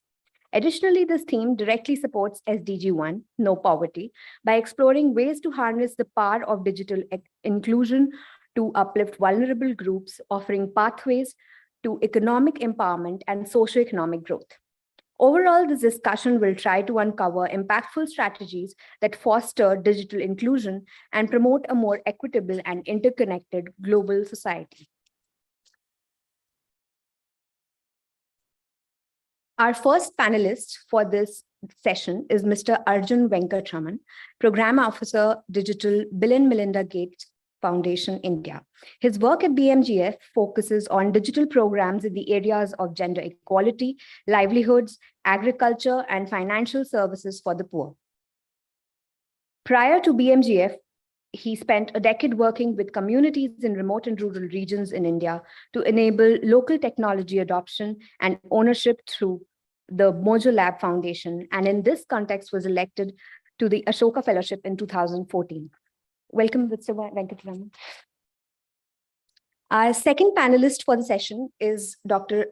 Additionally, this theme directly supports SDG 1, no poverty, by exploring ways to harness the power of digital inclusion to uplift vulnerable groups, offering pathways to economic empowerment and socioeconomic growth. Overall, this discussion will try to uncover impactful strategies that foster digital inclusion and promote a more equitable and interconnected global society. Our first panelist for this session is Mr. Arjun Venkatraman, Program Officer, Digital Bill and Melinda Gates Foundation, India. His work at BMGF focuses on digital programs in the areas of gender equality, livelihoods, agriculture, and financial services for the poor. Prior to BMGF, he spent a decade working with communities in remote and rural regions in India to enable local technology adoption and ownership through the Mojo Lab Foundation, and in this context was elected to the Ashoka Fellowship in 2014. Welcome, Mr. Venkatraman. Our second panelist for the session is Dr.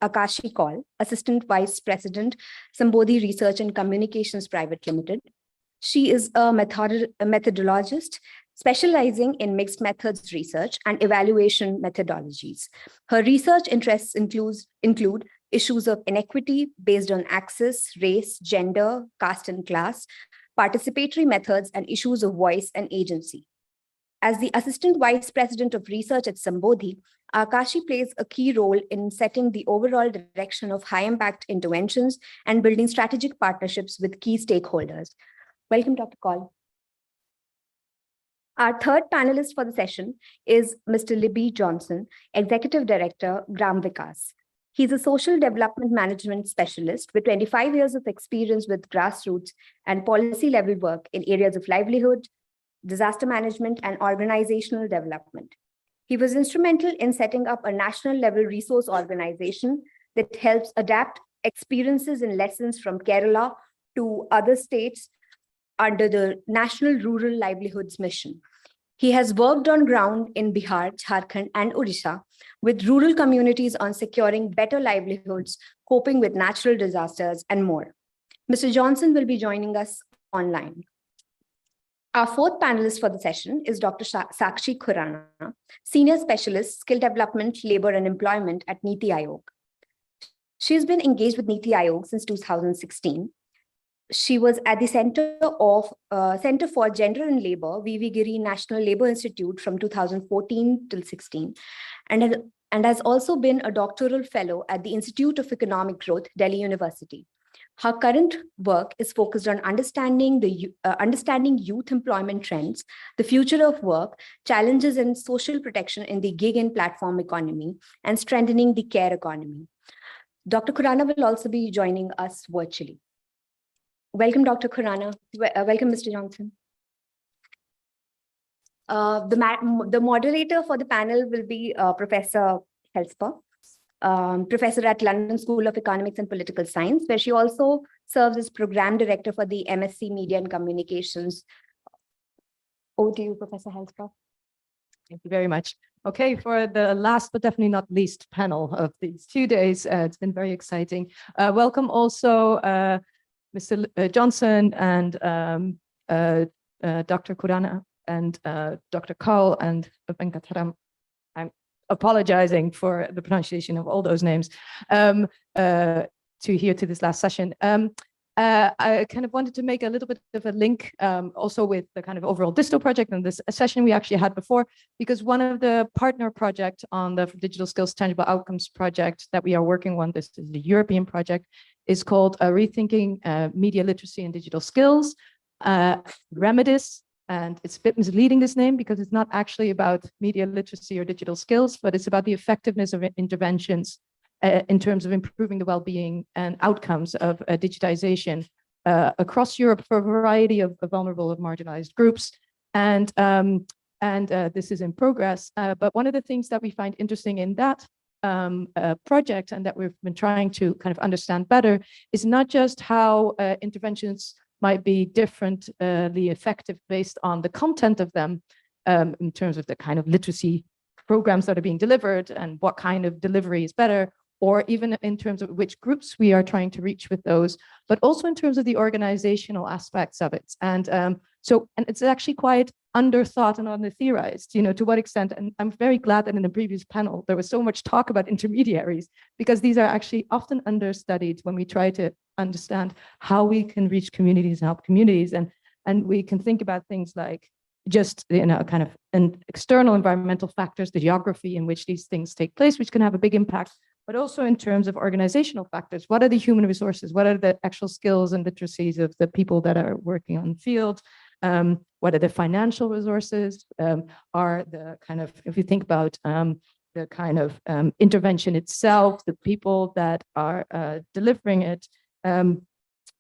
Akashi Kaul, Assistant Vice President, Sambodhi Research and Communications Private Limited. She is a methodologist specializing in mixed methods research and evaluation methodologies. Her research interests include issues of inequity based on access, race, gender, caste and class, participatory methods, and issues of voice and agency. As the Assistant Vice President of Research at Sambodhi, Akashi plays a key role in setting the overall direction of high-impact interventions and building strategic partnerships with key stakeholders. Welcome, Dr. Kaul. Our third panelist for the session is Mr. Libby Johnson, Executive Director, Gram Vikas. He's a social development management specialist with 25 years of experience with grassroots and policy level work in areas of livelihood, disaster management, and organizational development. He was instrumental in setting up a national level resource organization that helps adapt experiences and lessons from Kerala to other states under the National Rural Livelihoods Mission. He has worked on ground in Bihar, Jharkhand, and Odisha with rural communities on securing better livelihoods, coping with natural disasters, and more. Mr. Johnson will be joining us online. Our fourth panelist for the session is Dr. Sakshi Khurana, Senior Specialist, Skill Development, Labor and Employment at Niti Aayog. She's been engaged with Niti Aayog since 2016. She was at the Center for Gender and Labor, V.V. Giri National Labor Institute from 2014 till 16, and has also been a doctoral fellow at the Institute of Economic Growth, Delhi University. Her current work is focused on understanding youth employment trends, the future of work, challenges in social protection in the gig and platform economy, and strengthening the care economy. Dr. Khurana will also be joining us virtually. Welcome, Dr. Khurana. Welcome, Mr. Johnson. The moderator for the panel will be Professor Helsper, professor at London School of Economics and Political Science, where she also serves as program director for the MSc Media and Communications. Over to you, Professor Helsper. Thank you very much. Okay, for the last but definitely not least panel of these 2 days, it's been very exciting. Welcome also Mr. Johnson and Dr. Kurana and Dr. Kaul and Venkataram. I'm apologizing for the pronunciation of all those names to this last session. I kind of wanted to make a little bit of a link also with the kind of overall DiSTO project and this session we actually had before, because one of the partner projects on the Digital Skills Tangible Outcomes project that we are working on, this is the European project, is called Rethinking Media Literacy and Digital Skills, Remedis. And it's a bit misleading, this name, because it's not actually about media literacy or digital skills, but it's about the effectiveness of interventions in terms of improving the well-being and outcomes of digitization across Europe for a variety of vulnerable and marginalized groups. And this is in progress. But one of the things that we find interesting in that project and that we've been trying to kind of understand better is not just how interventions might be differently effective based on the content of them in terms of the kind of literacy programs that are being delivered and what kind of delivery is better, or even in terms of which groups we are trying to reach with those, but also in terms of the organizational aspects of it. And and it's actually quite underthought and under-theorized, to what extent, and I'm very glad that in the previous panel, there was so much talk about intermediaries, because these are actually often understudied when we try to understand how we can reach communities and help communities. And we can think about things like just, kind of external environmental factors, the geography in which these things take place, which can have a big impact, but also in terms of organizational factors. What are the human resources? What are the actual skills and literacies of the people that are working on the field? What are the financial resources? Are the kind of, if you think about the kind of intervention itself, the people that are delivering it,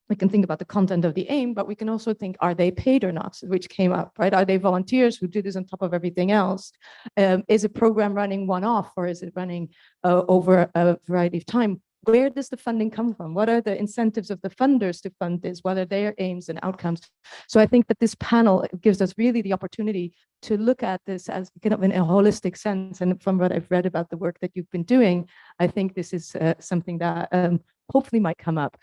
we can think about the content of the aim, but we can also think, are they paid or not, which came up, right? Are they volunteers who do this on top of everything else? Is a program running one-off, or is it running over a variety of time? Where does the funding come from? What are the incentives of the funders to fund this? What are their aims and outcomes? So I think that this panel gives us really the opportunity to look at this as kind of in a holistic sense. And from what I've read about the work that you've been doing, I think this is something that hopefully might come up.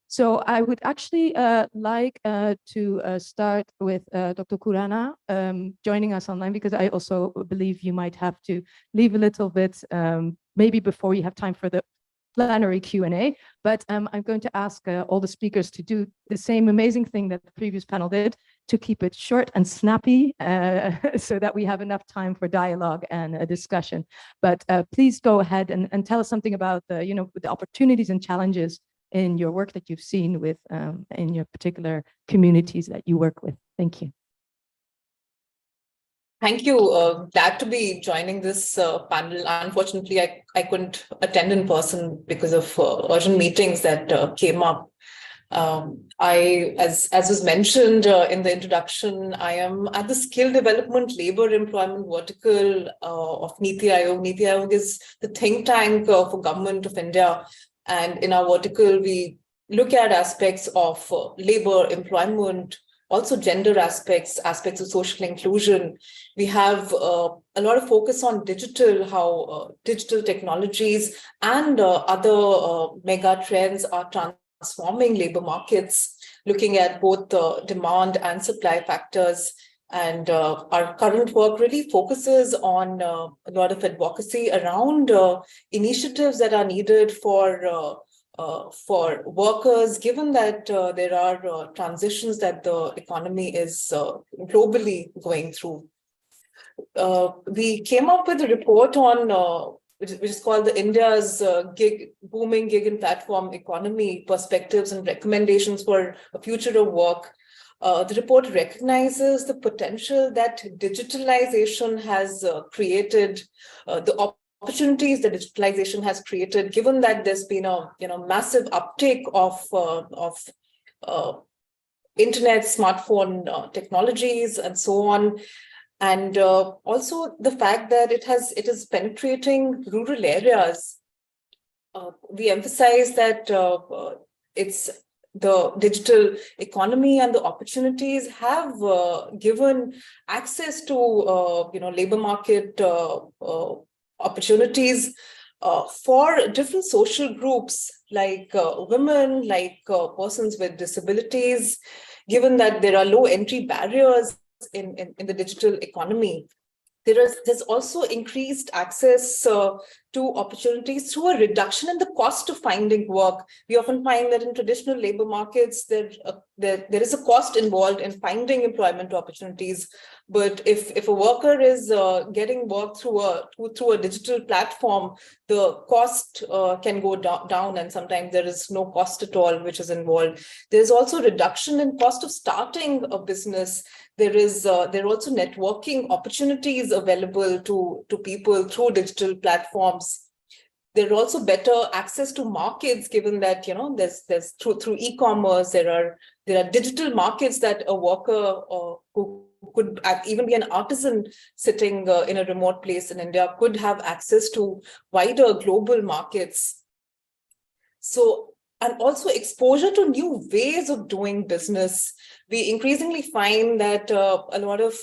So I would actually like to start with Dr. Kurana joining us online, because I also believe you might have to leave a little bit, maybe before we have time for the plenary Q&A, but I'm going to ask all the speakers to do the same amazing thing that the previous panel did, to keep it short and snappy so that we have enough time for dialogue and a discussion. But please go ahead and tell us something about the, the opportunities and challenges in your work that you've seen with in your particular communities that you work with. Thank you. Thank you. Glad to be joining this panel. Unfortunately, I couldn't attend in person because of urgent meetings that came up. As was mentioned in the introduction, I am at the Skill Development Labor Employment vertical of Niti Aayog. Niti Aayog is the think tank for Government of India. And in our vertical, we look at aspects of labor, employment, also gender aspects of social inclusion. We have a lot of focus on digital, how digital technologies and other mega trends are transforming labor markets, looking at both demand and supply factors. And our current work really focuses on a lot of advocacy around initiatives that are needed for workers, given that there are transitions that the economy is globally going through. We came up with a report on which is called the India's booming gig and platform economy perspectives and recommendations for a future of work. The report recognizes the potential that digitalization has created, the opportunities that digitalization has created, given that there's been a massive uptake of internet, smartphone technologies, and so on, and also the fact that it is penetrating rural areas. We emphasize that it's the digital economy and the opportunities have given access to labor market opportunities for different social groups like women, like persons with disabilities, given that there are low entry barriers in the digital economy. There's also increased access to opportunities through a reduction in the cost of finding work. We often find that in traditional labor markets, there is a cost involved in finding employment opportunities. But if a worker is getting work through a digital platform, the cost can go down, and sometimes there is no cost at all which is involved. There's also reduction in cost of starting a business. There are also networking opportunities available to people through digital platforms. There are also better access to markets, given that there's through e-commerce, there are digital markets that a worker who could even be an artisan sitting in a remote place in India could have access to wider global markets. So, and also exposure to new ways of doing business. We increasingly find that a lot of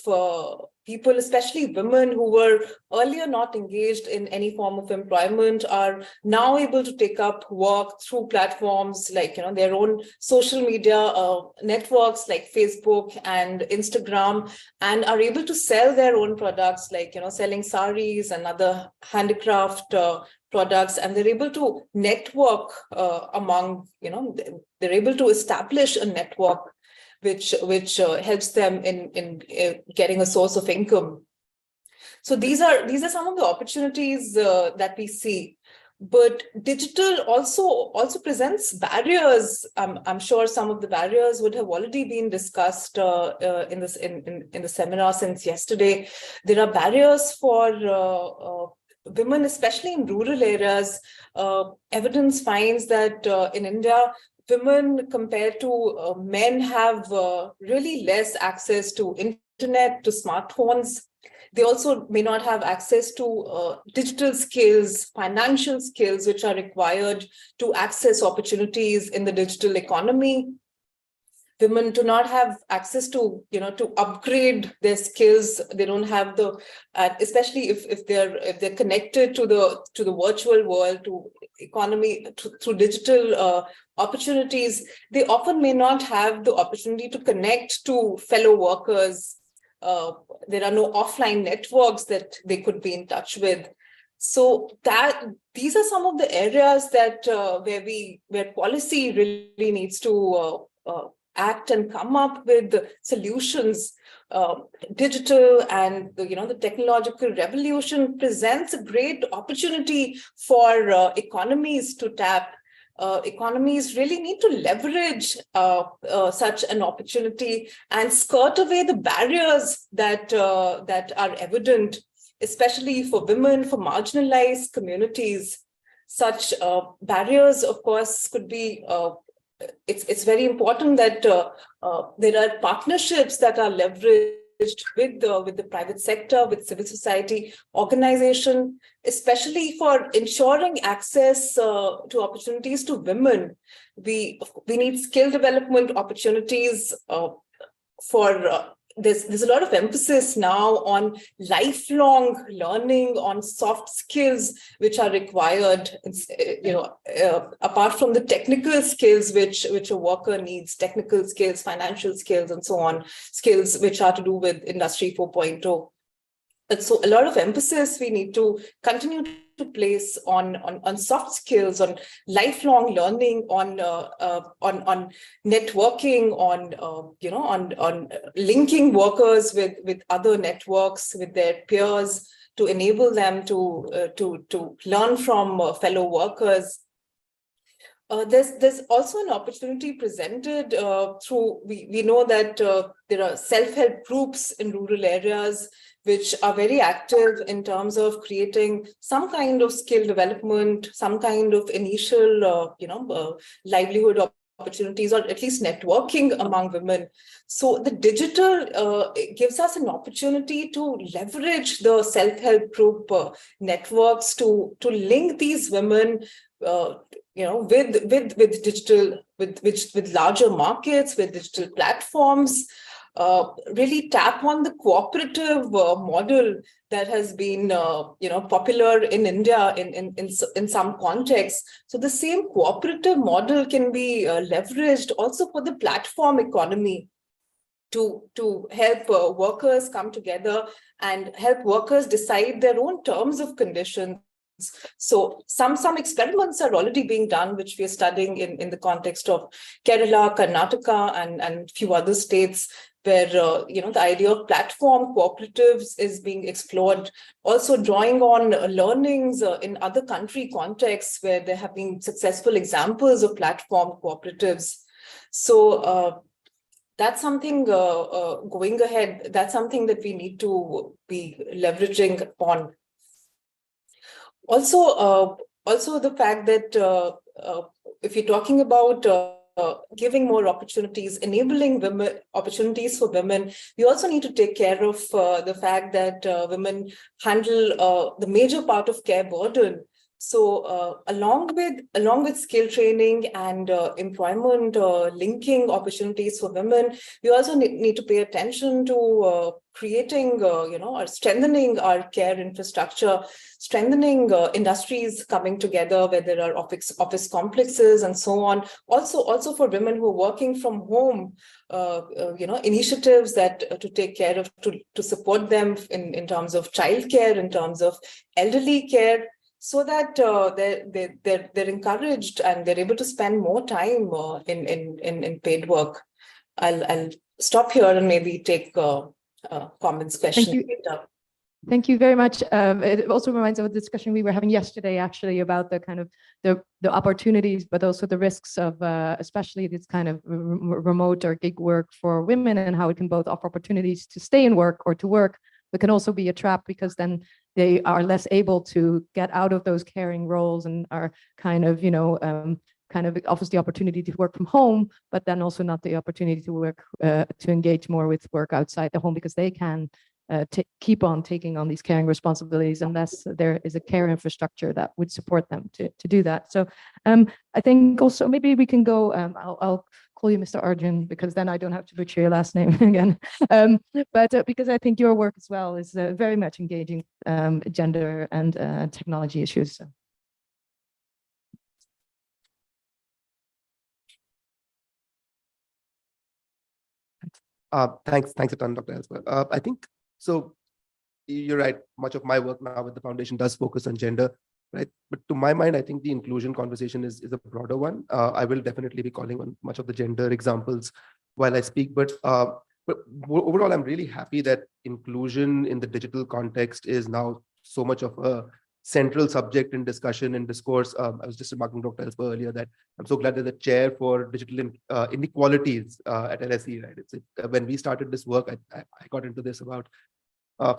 people, especially women who were earlier not engaged in any form of employment, are now able to take up work through platforms like their own social media networks like Facebook and Instagram, and are able to sell their own products like selling saris and other handicraft products, and they're able to network among they're able to establish a network which helps them in getting a source of income. So these are some of the opportunities that we see. But digital also presents barriers. I'm sure some of the barriers would have already been discussed in the seminar since yesterday. There are barriers for women, especially in rural areas. Evidence finds that in India, women compared to men have really less access to internet, to smartphones. They also may not have access to digital skills, financial skills, which are required to access opportunities in the digital economy. Women do not have access to, to upgrade their skills. They don't have the, especially if they're connected to the virtual world, to economy, through digital opportunities. They often may not have the opportunity to connect to fellow workers. There are no offline networks that they could be in touch with. So these are some of the areas that where policy really needs to act and come up with solutions. Digital and the technological revolution presents a great opportunity for economies to tap. Economies really need to leverage such an opportunity and skirt away the barriers that are evident, especially for women, for marginalized communities. Such barriers, of course, could be. It's very important that there are partnerships that are leveraged with the private sector, with civil society organization, especially for ensuring access to opportunities to women. We need skill development opportunities for. There's a lot of emphasis now on lifelong learning, on soft skills which are required, apart from the technical skills which a worker needs, technical skills, financial skills, and so on, skills which are to do with Industry 4.0. And so a lot of emphasis we need to continue to place on soft skills, on lifelong learning, on networking, on linking workers with other networks, with their peers, to enable them to learn from fellow workers. There's also an opportunity presented through, we know that there are self-help groups in rural areas which are very active in terms of creating some kind of skill development, some kind of initial, livelihood opportunities, or at least networking among women. So the digital gives us an opportunity to leverage the self-help group networks to link these women, with digital, with larger markets, with digital platforms. really tap on the cooperative model that has been popular in India in some contexts. So the same cooperative model can be leveraged also for the platform economy to help workers come together and help workers decide their own terms of conditions. So some experiments are already being done, which we are studying in the context of Kerala, Karnataka, and few other states, where the idea of platform cooperatives is being explored, also drawing on learnings in other country contexts where there have been successful examples of platform cooperatives. So that's something going ahead, that's something that we need to be leveraging upon. Also the fact that if you're talking about giving more opportunities, enabling women, opportunities for women, we also need to take care of the fact that women handle the major part of care burden. So along with skill training and employment linking opportunities for women, we also need to pay attention to creating, or strengthening our care infrastructure, strengthening industries coming together where there are office complexes and so on. Also for women who are working from home, initiatives that to take care of, to support them in terms of childcare, in terms of elderly care, so that they're encouraged and they're able to spend more time in paid work. I'll stop here and maybe take comments, questions later. Thank you very much. It also reminds me of the discussion we were having yesterday, actually, about the kind of the opportunities, but also the risks of especially this kind of remote or gig work for women, and how it can both offer opportunities to stay in work or to work, but can also be a trap, because then they are less able to get out of those caring roles and are kind of, kind of offers the opportunity to work from home, but then also not the opportunity to work, to engage more with work outside the home, because they can keep on taking on these caring responsibilities unless there is a care infrastructure that would support them to do that. So I think also maybe we can go, I'll call you Mr. Arjun, because then I don't have to butcher your last name again. But because I think your work as well is very much engaging gender and technology issues. So. Thanks a ton, Dr. Ellsworth. I think, so you're right, much of my work now with the foundation does focus on gender, right? But to my mind, I think the inclusion conversation is a broader one. I will definitely be calling on much of the gender examples while I speak, but overall, I'm really happy that inclusion in the digital context is now so much of a central subject in discussion and discourse. I was just remarking Dr. Ellsworth earlier that I'm so glad that the chair for digital inequalities at LSE, right? When we started this work, I got into this about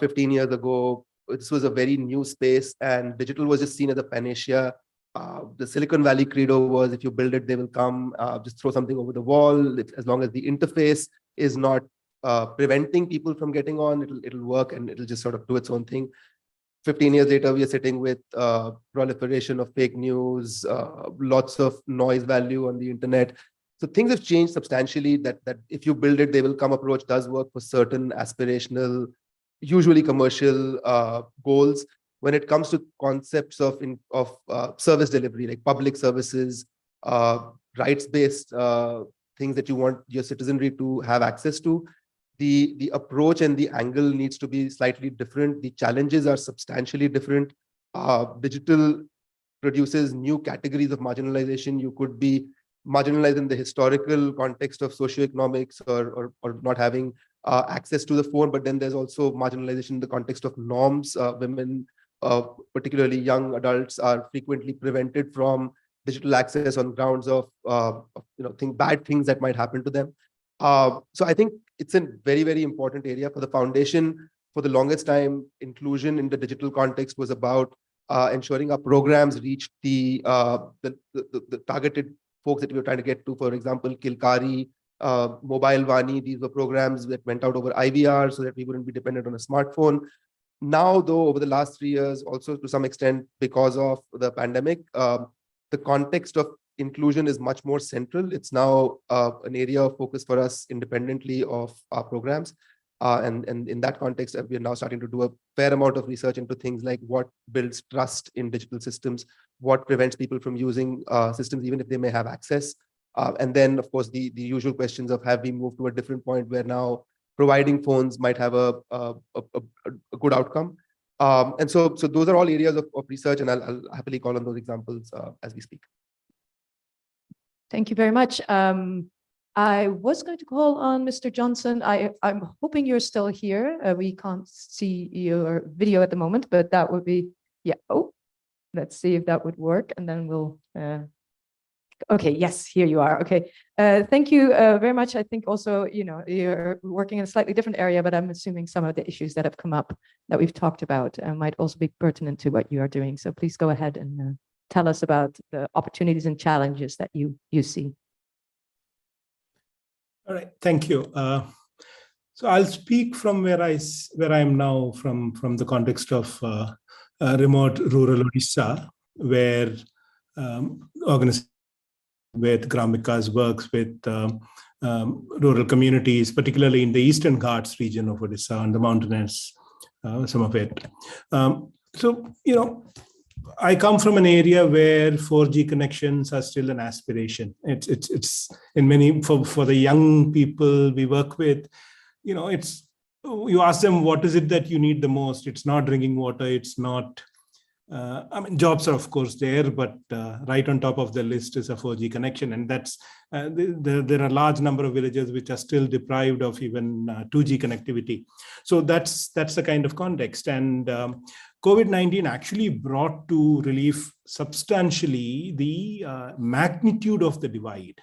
15 years ago. This was a very new space, and digital was just seen as a panacea. The Silicon Valley credo was, if you build it, they will come. Just throw something over the wall. As long as the interface is not preventing people from getting on, it'll work, and it'll just sort of do its own thing. 15 years later, we are sitting with proliferation of fake news, lots of noise value on the internet. So things have changed substantially, that if you build it, they will come approach does work for certain aspirational, usually commercial goals. When it comes to concepts of service delivery, like public services, rights-based things that you want your citizenry to have access to, the approach and the angle needs to be slightly different. The challenges are substantially different. Digital produces new categories of marginalization. You could be marginalized in the historical context of socioeconomics or not having access to the phone, but then there's also marginalization in the context of norms. Women, particularly young adults, are frequently prevented from digital access on grounds of bad things that might happen to them. So I think it's a very, very important area for the foundation. For the longest time, inclusion in the digital context was about ensuring our programs reached the targeted folks that we were trying to get to. For example, Kilkari, Mobile Vani, these were programs that went out over IVR so that we wouldn't be dependent on a smartphone. Now, though, over the last 3 years, also to some extent because of the pandemic, the context of inclusion is much more central. It's now an area of focus for us independently of our programs. And in that context, we are now starting to do a fair amount of research into things like what builds trust in digital systems, what prevents people from using systems even if they may have access. And then, of course, the usual questions of have we moved to a different point where now providing phones might have a good outcome. And so those are all areas of research, and I'll happily call on those examples as we speak. Thank you very much. I was going to call on Mr. Johnson. I'm hoping you're still here. We can't see your video at the moment, but that would be, yeah. Oh, let's see if that would work. And then we'll, okay, yes, here you are. Okay, thank you very much. I think also, you're working in a slightly different area, but I'm assuming some of the issues that have come up that we've talked about might also be pertinent to what you are doing. So please go ahead and tell us about the opportunities and challenges that you see. All right, thank you. So I'll speak from where I'm now from the context of remote rural Odisha, where organizations with Gram Vikas works with rural communities, particularly in the Eastern Ghats region of Odisha and the mountainous, some of it. So, I come from an area where 4G connections are still an aspiration. It's in many, for the young people we work with, you ask them, what is it that you need the most? It's not drinking water. It's not, jobs are of course there, but right on top of the list is a 4G connection. And that's, there are a large number of villages which are still deprived of even 2G connectivity. So that's the kind of context. And COVID-19 actually brought to relief substantially the magnitude of the divide.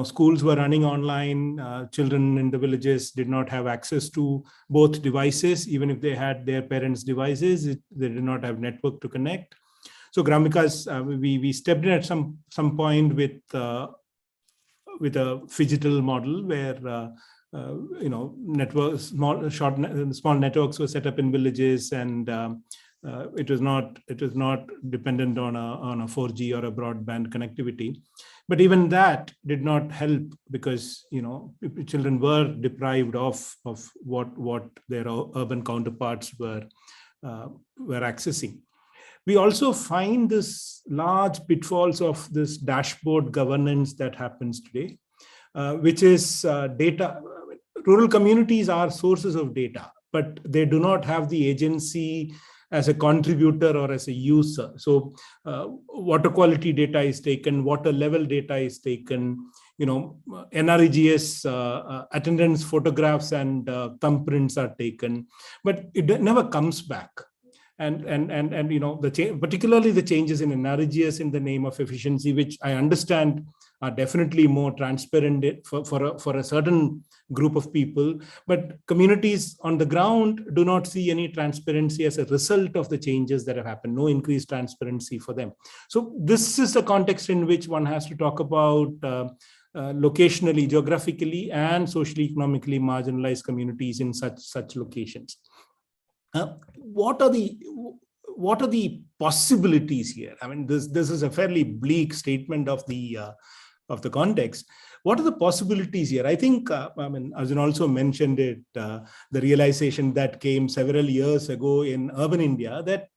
Schools were running online. Children in the villages did not have access to both devices, even if they had their parents' devices. They did not have network to connect. So Gram Vikas, we stepped in at some point with a phygital model where networks, small networks were set up in villages, and it was not dependent on a 4G or a broadband connectivity. But even that did not help because children were deprived of what their urban counterparts were accessing. We also find this large pitfalls of this dashboard governance that happens today, which is data. Rural communities are sources of data, but they do not have the agency as a contributor or as a user. So water quality data is taken, water level data is taken, NREGS attendance photographs and thumbprints are taken, but it never comes back. And particularly the changes in NREGS in the name of efficiency, which I understand are definitely more transparent for a certain group of people, but communities on the ground do not see any transparency as a result of the changes that have happened, no increased transparency for them. So this is the context in which one has to talk about locationally, geographically, and socially, economically marginalized communities in such locations. What are the possibilities here? I mean, this is a fairly bleak statement of the context. What are the possibilities here? I think, Arjun also mentioned it, the realization that came several years ago in urban India that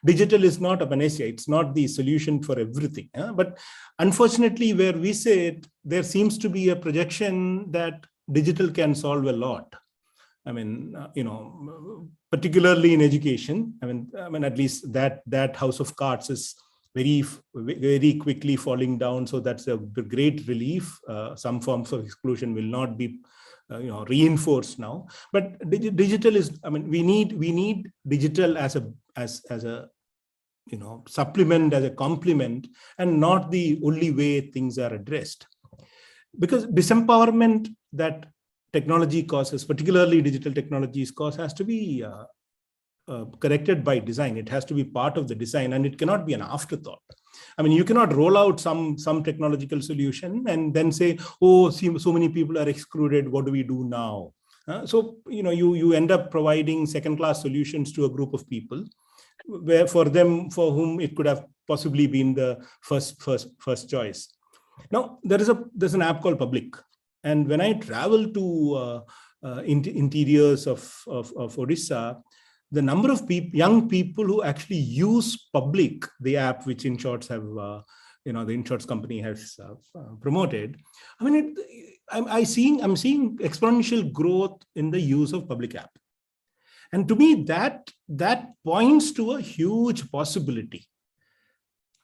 digital is not a panacea. It's not the solution for everything. But unfortunately, where we sit, there seems to be a projection that digital can solve a lot. Particularly in education. At least that house of cards is very, very quickly falling down. So that's a great relief. Some forms of exclusion will not be, reinforced now. But digital is. We need digital as a supplement, as a complement, and not the only way things are addressed. Because disempowerment that technology causes, particularly digital technologies cause, has to be corrected by design. It has to be part of the design, and it cannot be an afterthought. You cannot roll out some technological solution and then say, oh, see, so many people are excluded, what do we do now? So you end up providing second-class solutions to a group of people, where for whom it could have possibly been the first choice. Now, there's an app called Public. And when I travel to interiors of Odisha, the number of young people who actually use Public, the app which InShorts have, the InShorts company has promoted. I mean, I'm seeing exponential growth in the use of Public app. And to me, that points to a huge possibility,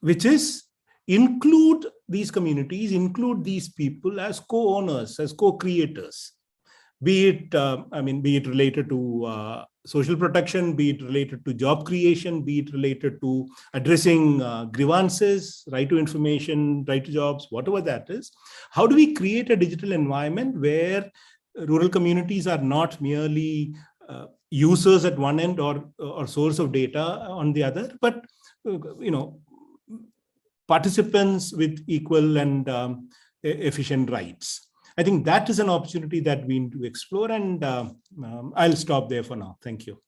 which is include these communities, include these people as co-owners, as co-creators, be it related to social protection, be it related to job creation, be it related to addressing grievances, right to information, right to jobs, whatever that is. How do we create a digital environment where rural communities are not merely users at one end or source of data on the other, but participants with equal and efficient rights? I think that is an opportunity that we need to explore, and I'll stop there for now. Thank you.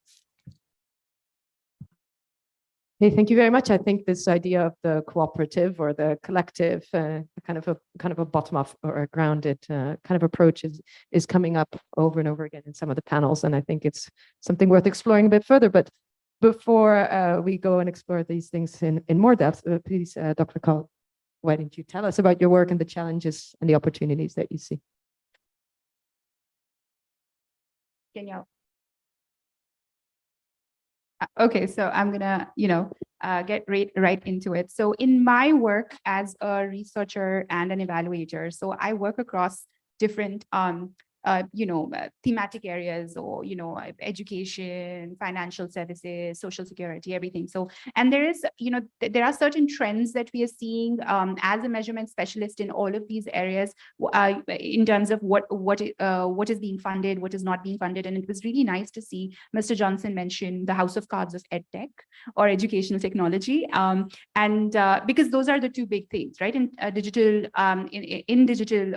Hey, thank you very much. I think this idea of the cooperative or the collective, kind of a bottom-up or a grounded kind of approach is coming up over and over again in some of the panels, and I think it's something worth exploring a bit further. But before we go and explore these things in more depth, please, Dr. Kaul, why don't you tell us about your work and the challenges and the opportunities that you see? Okay, so I'm gonna, get right into it. So in my work as a researcher and an evaluator, so I work across different thematic areas, or education, financial services, social security, everything. So, and there is, there are certain trends that we are seeing as a measurement specialist in all of these areas, in terms of what is being funded, what is not being funded. And it was really nice to see Mr. Johnson mention the house of cards of EdTech or educational technology, and because those are the two big things, right? In digital, in digital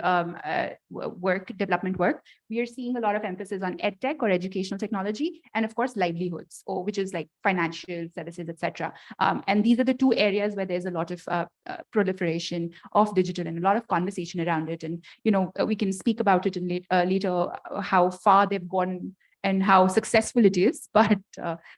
development work, we are seeing a lot of emphasis on EdTech or educational technology, and of course livelihoods, or which is like financial services, etc. And these are the two areas where there's a lot of proliferation of digital and a lot of conversation around it. And we can speak about it in later how far they've gone and how successful it is, but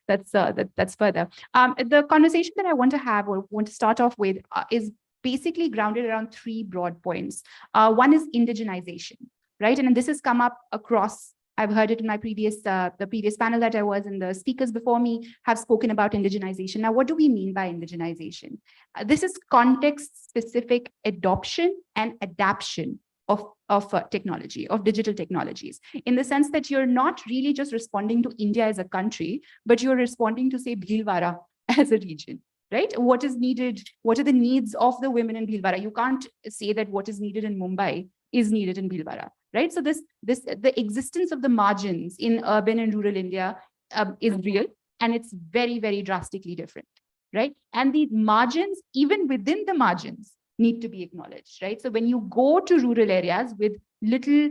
that's further. The conversation that I want to have, or want to start off with, is basically grounded around three broad points. One is indigenization. Right, and this has come up across. I've heard it in my the previous panel that I was in. The speakers before me have spoken about indigenization. Now, what do we mean by indigenization? This is context-specific adoption and adaptation of technology, of digital technologies, in the sense that you're not really just responding to India as a country, but you're responding to, say, Bhilwara as a region. Right? What is needed? What are the needs of the women in Bhilwara? You can't say that what is needed in Mumbai is needed in Bhilwara, right? So the existence of the margins in urban and rural India is real, and it's very, very drastically different, right? And the margins, even within the margins, need to be acknowledged, right? So when you go to rural areas with little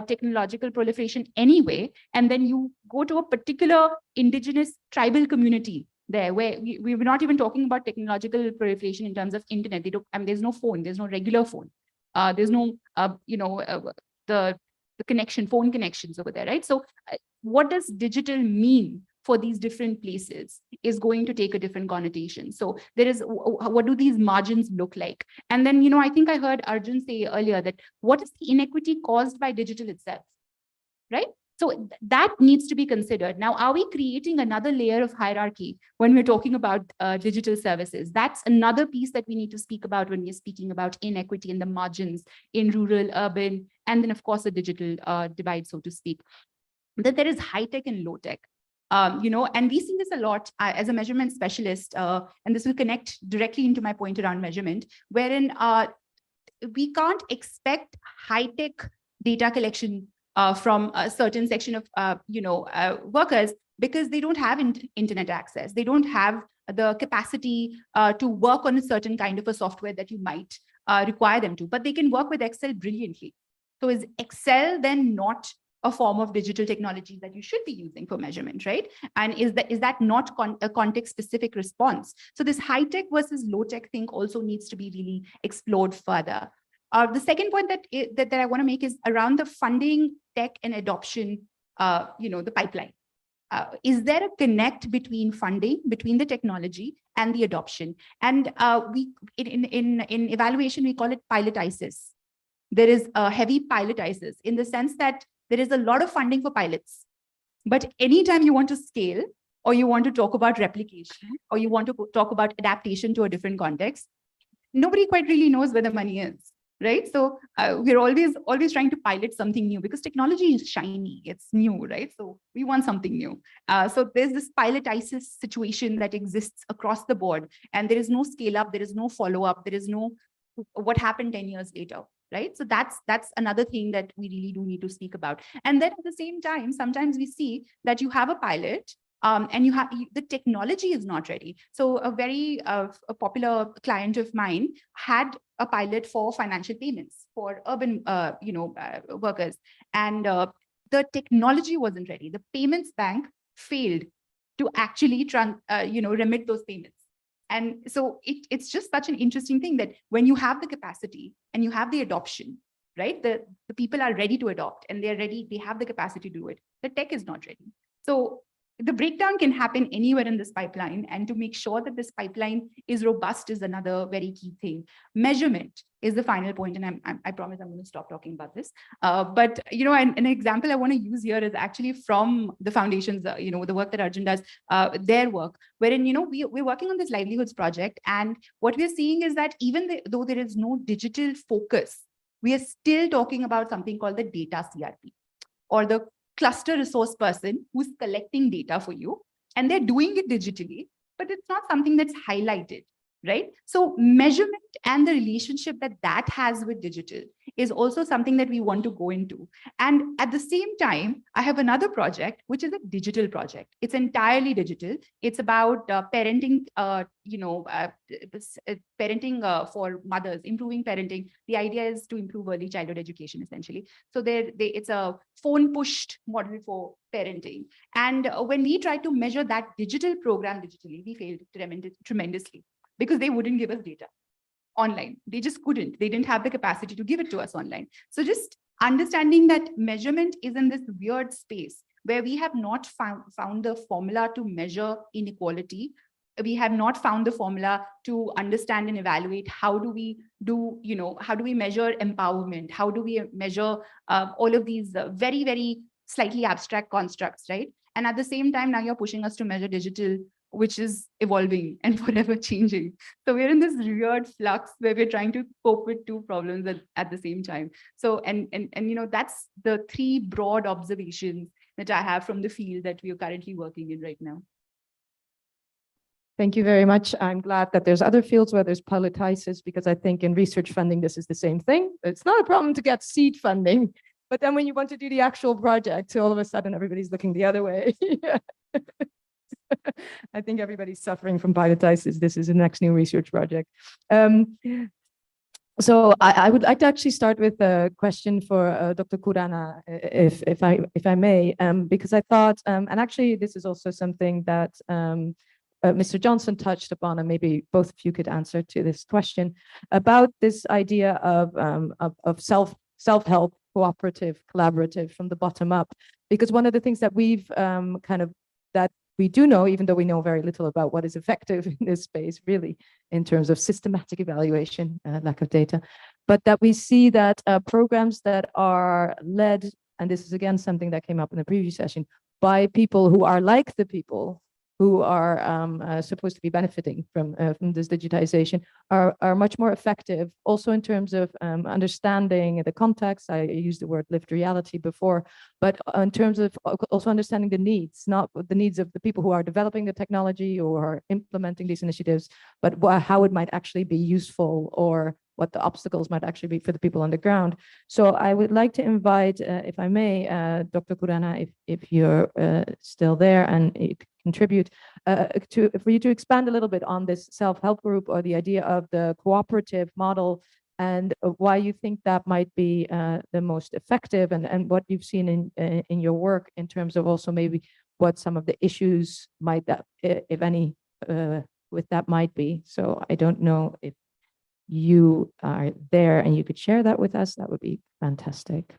technological proliferation anyway, and then you go to a particular indigenous tribal community there, where we were not even talking about technological proliferation in terms of internet. They don't, there's no phone, there's no regular phone. There's no, the phone connections over there, right? So what does digital mean for these different places is going to take a different connotation. So there is, what do these margins look like? And then, I think I heard Arjun say earlier that what is the inequity caused by digital itself, right? So that needs to be considered. Now, are we creating another layer of hierarchy when we're talking about digital services? That's another piece that we need to speak about when we're speaking about inequity in the margins in rural, urban, and then, of course, the digital divide, so to speak. That there is high tech and low tech. And we see this a lot as a measurement specialist, and this will connect directly into my point around measurement, wherein we can't expect high tech data collection from a certain section of workers, because they don't have internet access. They don't have the capacity to work on a certain kind of a software that you might require them to, but they can work with Excel brilliantly. So is Excel then not a form of digital technology that you should be using for measurement, right? And is that not a context-specific response? So this high-tech versus low-tech thing also needs to be really explored further. The second point that I want to make is around the funding, tech, and adoption, the pipeline. Is there a connect between funding, between the technology and the adoption? And in evaluation, we call it pilotitis. There is a heavy pilotitis in the sense that there is a lot of funding for pilots. But anytime you want to scale, or you want to talk about replication, or you want to talk about adaptation to a different context, nobody quite really knows where the money is. Right. So we're always trying to pilot something new because technology is shiny, it's new, right? So we want something new. So there's this pilotitis situation that exists across the board, and there is no scale up, there is no follow up, there is no what happened 10 years later, right? So that's another thing that we really do need to speak about. And then at the same time, sometimes we see that you have a pilot, and the technology is not ready. So a very a popular client of mine had a pilot for financial payments for urban workers, and the technology wasn't ready. The payments bank failed to actually remit those payments. And so it's just such an interesting thing that when you have the capacity and you have the adoption, right, the people are ready to adopt and they're ready, they have the capacity to do it. The tech is not ready. So the breakdown can happen anywhere in this pipeline, and to make sure that this pipeline is robust is another very key thing. Measurement is the final point, and I promise I'm going to stop talking about this. But an example I want to use here is actually from the foundations, the work that Arjun does, their work, wherein we're working on this livelihoods project, and what we're seeing is that even though there is no digital focus, we are still talking about something called the data CRP, or the cluster resource person who's collecting data for you, and they're doing it digitally, but it's not something that's highlighted, right? So measurement and the relationship that has with digital is also something that we want to go into. And at the same time, I have another project, which is a digital project. It's entirely digital. It's about parenting, parenting for mothers, improving parenting. The idea is to improve early childhood education, essentially. So it's a phone-pushed model for parenting. And when we try to measure that digital program digitally, we failed tremendously because they wouldn't give us data online. They just couldn't. They didn't have the capacity to give it to us online. So just understanding that measurement is in this weird space where we have not found the formula to measure inequality. We have not found the formula to understand and evaluate how do we measure empowerment? How do we measure all of these very, very slightly abstract constructs, right? And at the same time, now you're pushing us to measure digital, which is evolving and forever changing. So we're in this weird flux where we're trying to cope with two problems at the same time. So, and that's the three broad observations that I have from the field that we are currently working in right now. Thank you very much. I'm glad that there's other fields where there's pilotitis, because I think in research funding, this is the same thing. It's not a problem to get seed funding, but then when you want to do the actual project, all of a sudden everybody's looking the other way. I think everybody's suffering from pilotitis. This is the next new research project. So I would like to actually start with a question for Dr. Khurana, if I may, because I thought, and actually this is also something that Mr. Johnson touched upon, and maybe both of you could answer to this question about this idea of self-help, cooperative, collaborative from the bottom up. Because one of the things that we've that we do know, even though we know very little about what is effective in this space, really, in terms of systematic evaluation, lack of data, but that we see that programs that are led, and this is again something that came up in the previous session, by people who are like the people who are supposed to be benefiting from this digitization are much more effective, also in terms of understanding the context. I used the word lived reality before, but in terms of also understanding the needs, not the needs of the people who are developing the technology or are implementing these initiatives, but how it might actually be useful or what the obstacles might actually be for the people on the ground. So I would like to invite, if I may, Dr. Khurana, if you're still there and you could contribute, for you to expand a little bit on this self-help group or the idea of the cooperative model and why you think that might be the most effective, and what you've seen in your work in terms of also maybe what some of the issues might that, if any, with that might be. So I don't know if you are there and you could share that with us. That would be fantastic.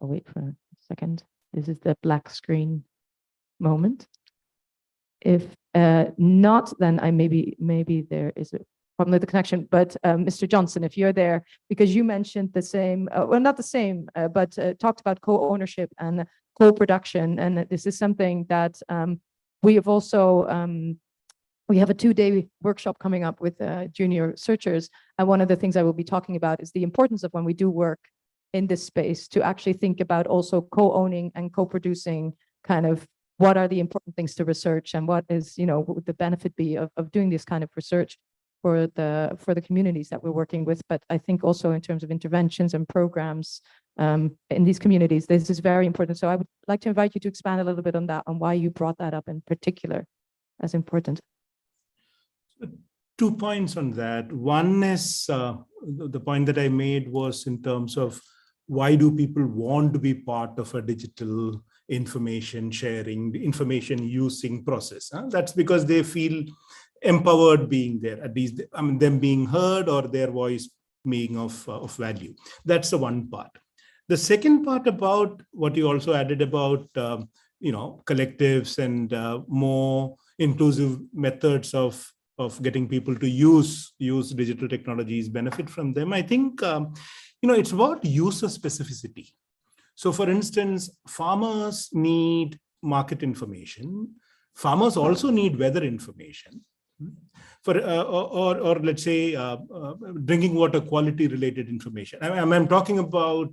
I'll wait for a second. This is the black screen moment. If not, then I maybe there is a problem with the connection. But Mr. Johnson, if you're there, because you mentioned the same, well, not the same, but talked about co-ownership and co-production, and this is something that we have also. We have a 2-day workshop coming up with junior researchers, and one of the things I will be talking about is the importance of when we do work in this space to actually think about also co-owning and co-producing, kind of what are the important things to research and what is, what would the benefit be of doing this kind of research for the communities that we're working with. But I think also in terms of interventions and programs in these communities, this is very important. So I would like to invite you to expand a little bit on that, on why you brought that up in particular as important. 2 points on that. One is the point that I made was in terms of why do people want to be part of a digital information sharing, information using process? That's because they feel empowered being there, at least them being heard or their voice being of value. That's the one part. The second part about what you also added about collectives and more inclusive methods of getting people to use digital technologies, benefit from them. I think it's about user specificity. So for instance, farmers need market information. Farmers also need weather information. Or let's say drinking water quality related information. I'm talking about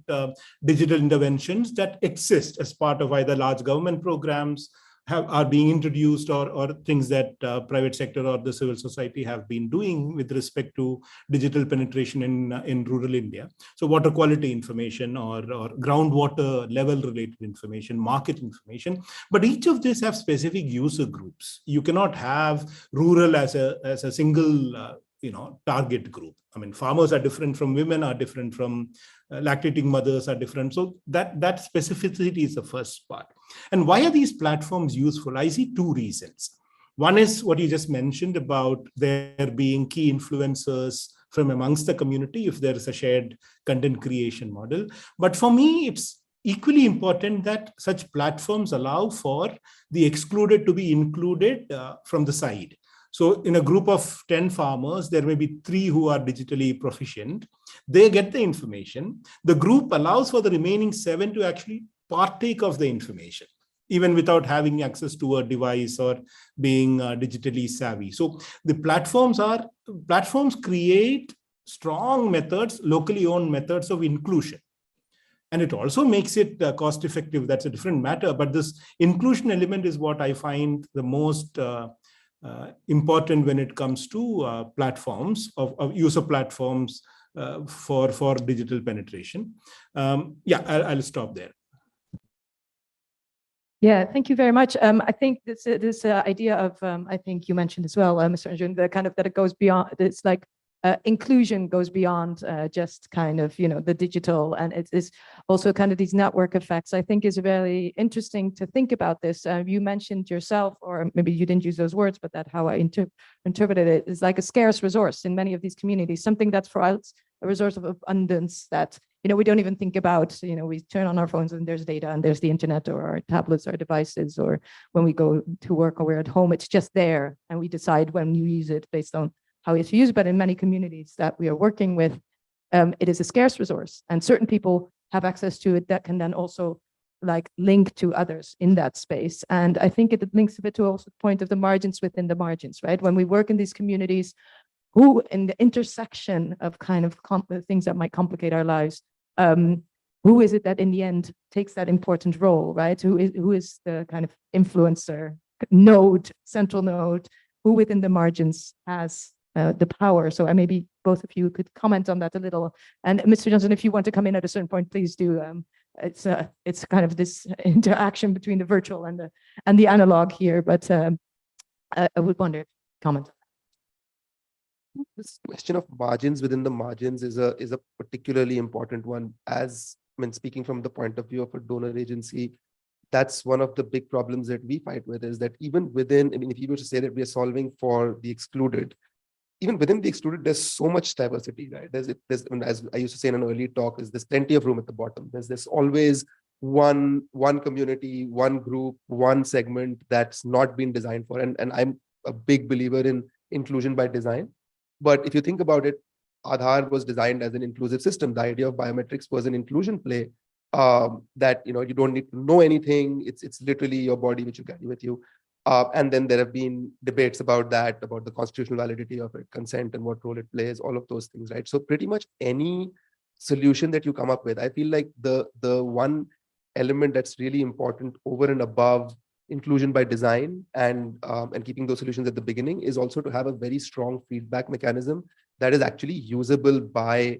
digital interventions that exist as part of either large government programs are being introduced or things that private sector or the civil society have been doing with respect to digital penetration in rural India. So water quality information or groundwater level related information, market information, but each of these have specific user groups. You cannot have rural as a single target group. I mean, farmers are different from women, are different from lactating mothers are different. So that specificity is the first part. And why are these platforms useful? I see 2 reasons. One is what you just mentioned about there being key influencers from amongst the community if there is a shared content creation model. But for me, it's equally important that such platforms allow for the excluded to be included from the side. So in a group of 10 farmers, there may be 3 who are digitally proficient. They get the information. The group allows for the remaining 7 to actually partake of the information, even without having access to a device or being digitally savvy. So the platforms create strong methods, locally owned methods of inclusion. And it also makes it cost effective. That's a different matter. But this inclusion element is what I find the most important when it comes to platforms of user platforms for digital penetration. I'll stop there. Yeah, thank you very much. I think this idea of I think you mentioned as well, Mr. Arjun, the kind of that it goes beyond. It's like inclusion goes beyond just kind of the digital, and it's also kind of these network effects. I think is very interesting to think about this. You mentioned yourself, or maybe you didn't use those words, but that how I interpreted it is like a scarce resource in many of these communities, something that's for us a resource of abundance that we don't even think about. We turn on our phones and there's data and there's the internet or our tablets or devices, or when we go to work or we're at home, it's just there and we decide when you use it based on how it's used. But in many communities that we are working with, it is a scarce resource, and certain people have access to it that can then also like link to others in that space. And I think it links a bit to also the point of the margins within the margins, right? When we work in these communities, who in the intersection of kind of things that might complicate our lives, who is it that in the end takes that important role, right? Who is the kind of influencer node, central node, who within the margins has the power? So maybe both of you could comment on that a little. And Mr. Johnson, if you want to come in at a certain point, please do. It's kind of this interaction between the virtual and the analog here, but I would wonder, comment. This question of margins within the margins is a particularly important one. As I mean, speaking from the point of view of a donor agency, that's one of the big problems that we fight with, is that even within, I mean, if you were to say that we are solving for the excluded, even within the excluded, there's so much diversity, right? There's I mean, as I used to say in an early talk, is there's plenty of room at the bottom. There's always one community, one group, one segment that's not been designed for. And I'm a big believer in inclusion by design. But if you think about it, Aadhaar was designed as an inclusive system. The idea of biometrics was an inclusion play, that you don't need to know anything. It's literally your body which you carry with you. And then there have been debates about that, about the constitutional validity of it, consent and what role it plays, all of those things, right? So pretty much any solution that you come up with, I feel like the one element that's really important over and above inclusion by design and keeping those solutions at the beginning is also to have a very strong feedback mechanism that is actually usable by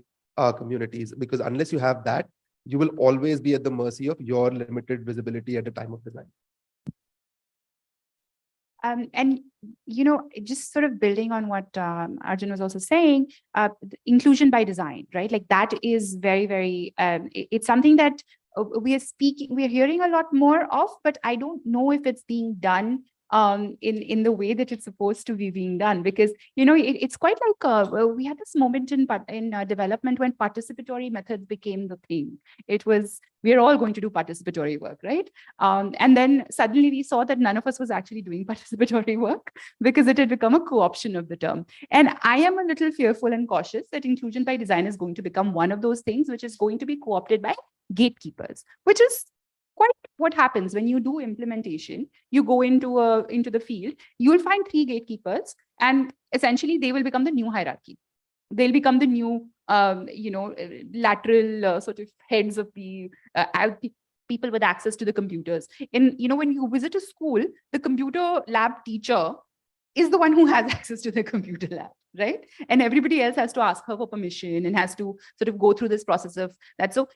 communities. Because unless you have that, you will always be at the mercy of your limited visibility at the time of design. And just sort of building on what Arjun was also saying, inclusion by design, right? Like that is very, very, it's something that we are hearing a lot more of, but I don't know if it's being done in the way that it's supposed to be being done, because it's quite like we had this moment in development when participatory methods became the thing. It was, we're all going to do participatory work, right? And then suddenly we saw that none of us was actually doing participatory work because it had become a co-option of the term. And I am a little fearful and cautious that inclusion by design is going to become one of those things which is going to be co-opted by gatekeepers, which is quite what happens when you do implementation. You go into the field, you will find 3 gatekeepers, and essentially they will become the new hierarchy. They'll become the new, lateral sort of heads of the people with access to the computers. And when you visit a school, the computer lab teacher is the one who has access to the computer lab, right? And everybody else has to ask her for permission and has to sort of go through this process of that. So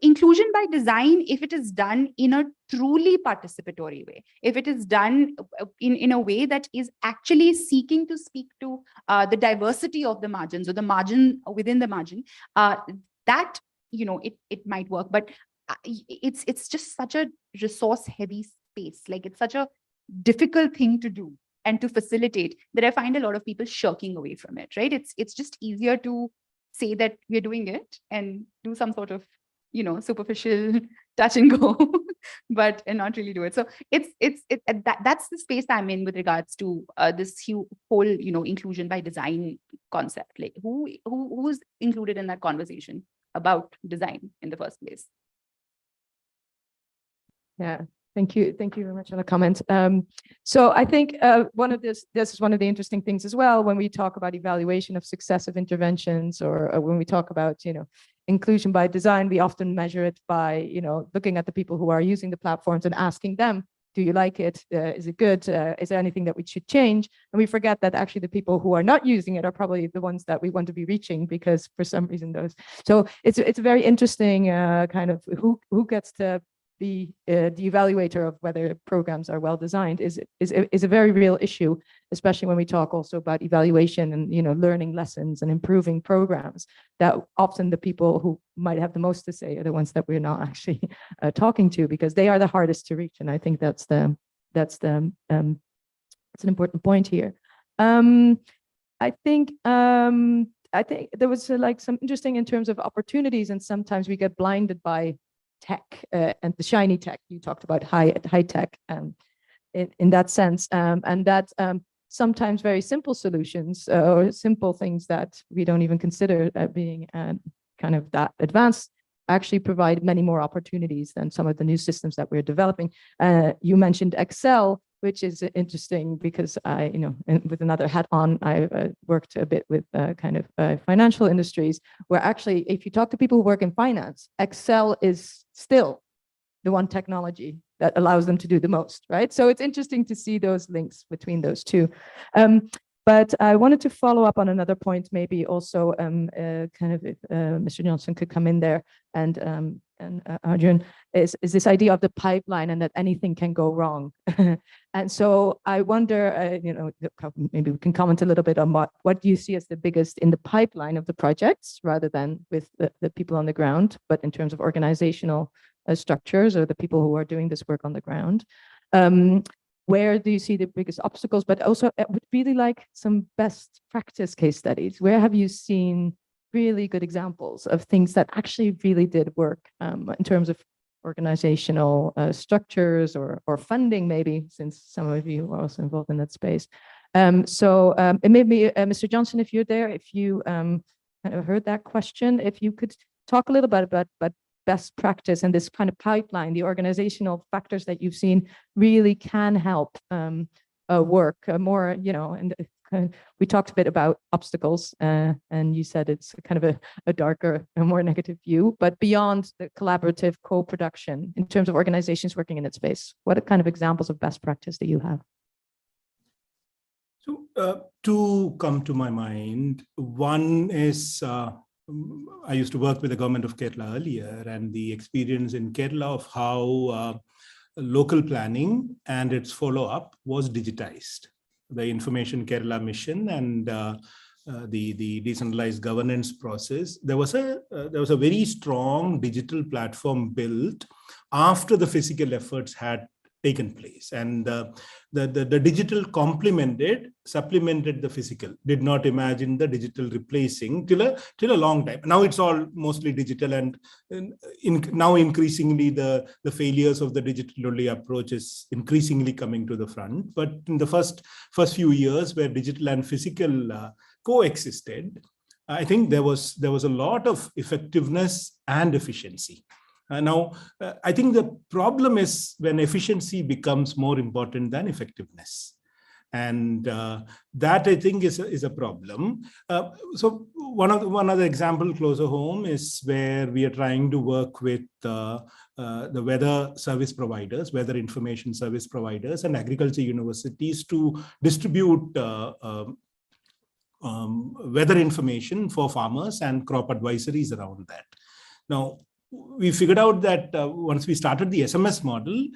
inclusion by design, if it is done in a truly participatory way, if it is done in a way that is actually seeking to speak to the diversity of the margins or the margin within the margin, that, it might work. But it's just such a resource heavy space. Like it's such a difficult thing to do and to facilitate that I find a lot of people shirking away from it, right? It's just easier to say that we're doing it and do some sort of, superficial touch and go, and not really do it. So that's the space I'm in with regards to this whole, inclusion by design concept. Like who's included in that conversation about design in the first place? Yeah. Thank you. Thank you very much for the comments. So I think this is one of the interesting things as well when we talk about evaluation of successive interventions, or when we talk about, inclusion by design, we often measure it by, looking at the people who are using the platforms and asking them, do you like it? Is it good? Is there anything that we should change? And we forget that actually the people who are not using it are probably the ones that we want to be reaching, because for some reason those. So it's a very interesting kind of who gets to be the evaluator of whether programs are well designed is a very real issue, especially when we talk also about evaluation and learning lessons and improving programs. That often the people who might have the most to say are the ones that we're not actually talking to, because they are the hardest to reach. And I think that's an important point here. I think there was like some interesting in terms of opportunities, and sometimes we get blinded by tech and the shiny tech. You talked about high tech in that sense, and that sometimes very simple solutions or simple things that we don't even consider being kind of that advanced actually provide many more opportunities than some of the new systems that we're developing. You mentioned Excel, which is interesting because I, with another hat on, I worked a bit with kind of financial industries, where actually, if you talk to people who work in finance, Excel is still the one technology that allows them to do the most, right? So it's interesting to see those links between those two. But I wanted to follow up on another point, maybe also kind of if Mr. Johnson could come in there and and Arjun, is this idea of the pipeline and that anything can go wrong. And so I wonder, maybe we can comment a little bit on what do you see as the biggest in the pipeline of the projects rather than with the people on the ground, but in terms of organizational structures or the people who are doing this work on the ground. Where do you see the biggest obstacles? But also, I would really like some best practice case studies. Where have you seen really good examples of things that actually really did work in terms of organizational structures or funding, maybe, since some of you are also involved in that space. It may be, Mr. Johnson, if you're there, if you heard that question, if you could talk a little bit about best practice and this kind of pipeline, the organizational factors that you've seen really can help work more, and we talked a bit about obstacles and you said it's kind of a darker, a more negative view, but beyond the collaborative co-production in terms of organizations working in that space, what kind of examples of best practice do you have? So two come to my mind. One is, I used to work with the government of Kerala earlier, and the experience in Kerala of how local planning and its follow-up was digitized. The Information Kerala mission and the decentralized governance process. There was a very strong digital platform built after the physical efforts had taken place, and the digital supplemented the physical. Did not imagine the digital replacing till a long time. Now it's all mostly digital, and now increasingly the failures of the digital only approach is increasingly coming to the front. But in the first few years, where digital and physical coexisted, I think there was a lot of effectiveness and efficiency. Now, I think the problem is when efficiency becomes more important than effectiveness. And that, I think, is a problem. So one other example closer home is where we are trying to work with the weather service providers, weather information service providers, and agriculture universities to distribute weather information for farmers and crop advisories around that. Now, we figured out that once we started the SMS model,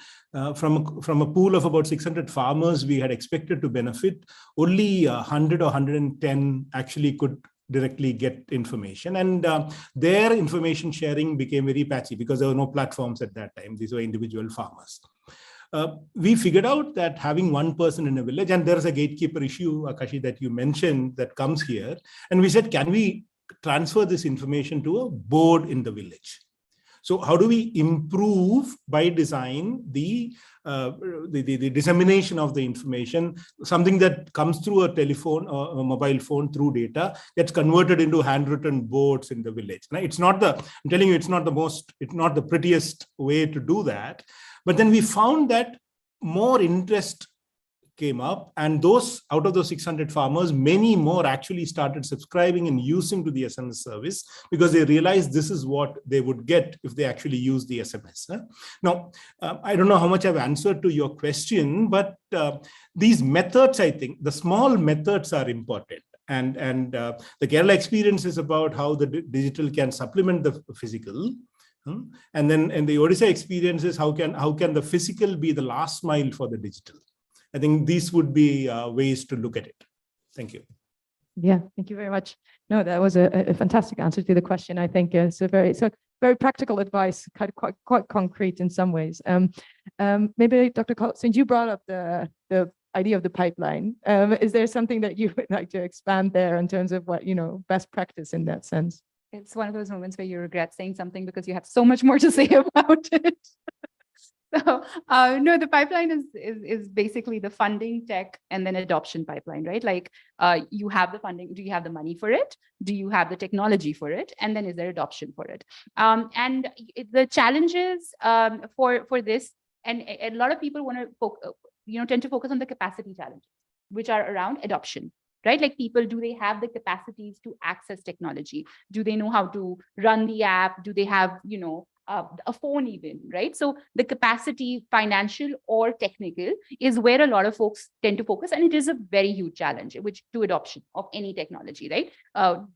from a pool of about 600 farmers we had expected to benefit, only 100 or 110 actually could directly get information. And their information sharing became very patchy because there were no platforms at that time. These were individual farmers. We figured out that having one person in a village, and there's a gatekeeper issue, Akashi, that you mentioned that comes here. And we said, can we transfer this information to a board in the village? So how do we improve by design the dissemination of the information, something that comes through a telephone or a mobile phone through data gets converted into handwritten boards in the village. Now, I'm telling you, it's not the prettiest way to do that. But then we found that more interest came up, and out of those 600 farmers, many more actually started subscribing and using to the SMS service because they realized this is what they would get if they actually use the SMS. Now, I don't know how much I've answered to your question, but these methods, I think, the small methods are important. And the Kerala experience is about how the digital can supplement the physical. And the Odisha experience is how can the physical be the last mile for the digital. I think these would be ways to look at it. Thank you. Yeah, thank you very much. No, that was a fantastic answer to the question. I think it's very practical advice, kind of quite concrete in some ways. Maybe Dr. Cole, since you brought up the idea of the pipeline, is there something that you would like to expand there in terms of what, best practice in that sense? It's one of those moments where you regret saying something because you have so much more to say about it. So no, the pipeline is basically the funding, tech, and then adoption pipeline, right? Like you have the funding. Do you have the money for it? Do you have the technology for it? And then is there adoption for it? And the challenges for this, and a lot of people want to tend to focus on the capacity challenges, which are around adoption. Right? Like people, do they have the capacities to access technology? Do they know how to run the app? Do they have, a phone even, right? So the capacity, financial or technical, is where a lot of folks tend to focus, and it is a very huge challenge to adoption of any technology, right?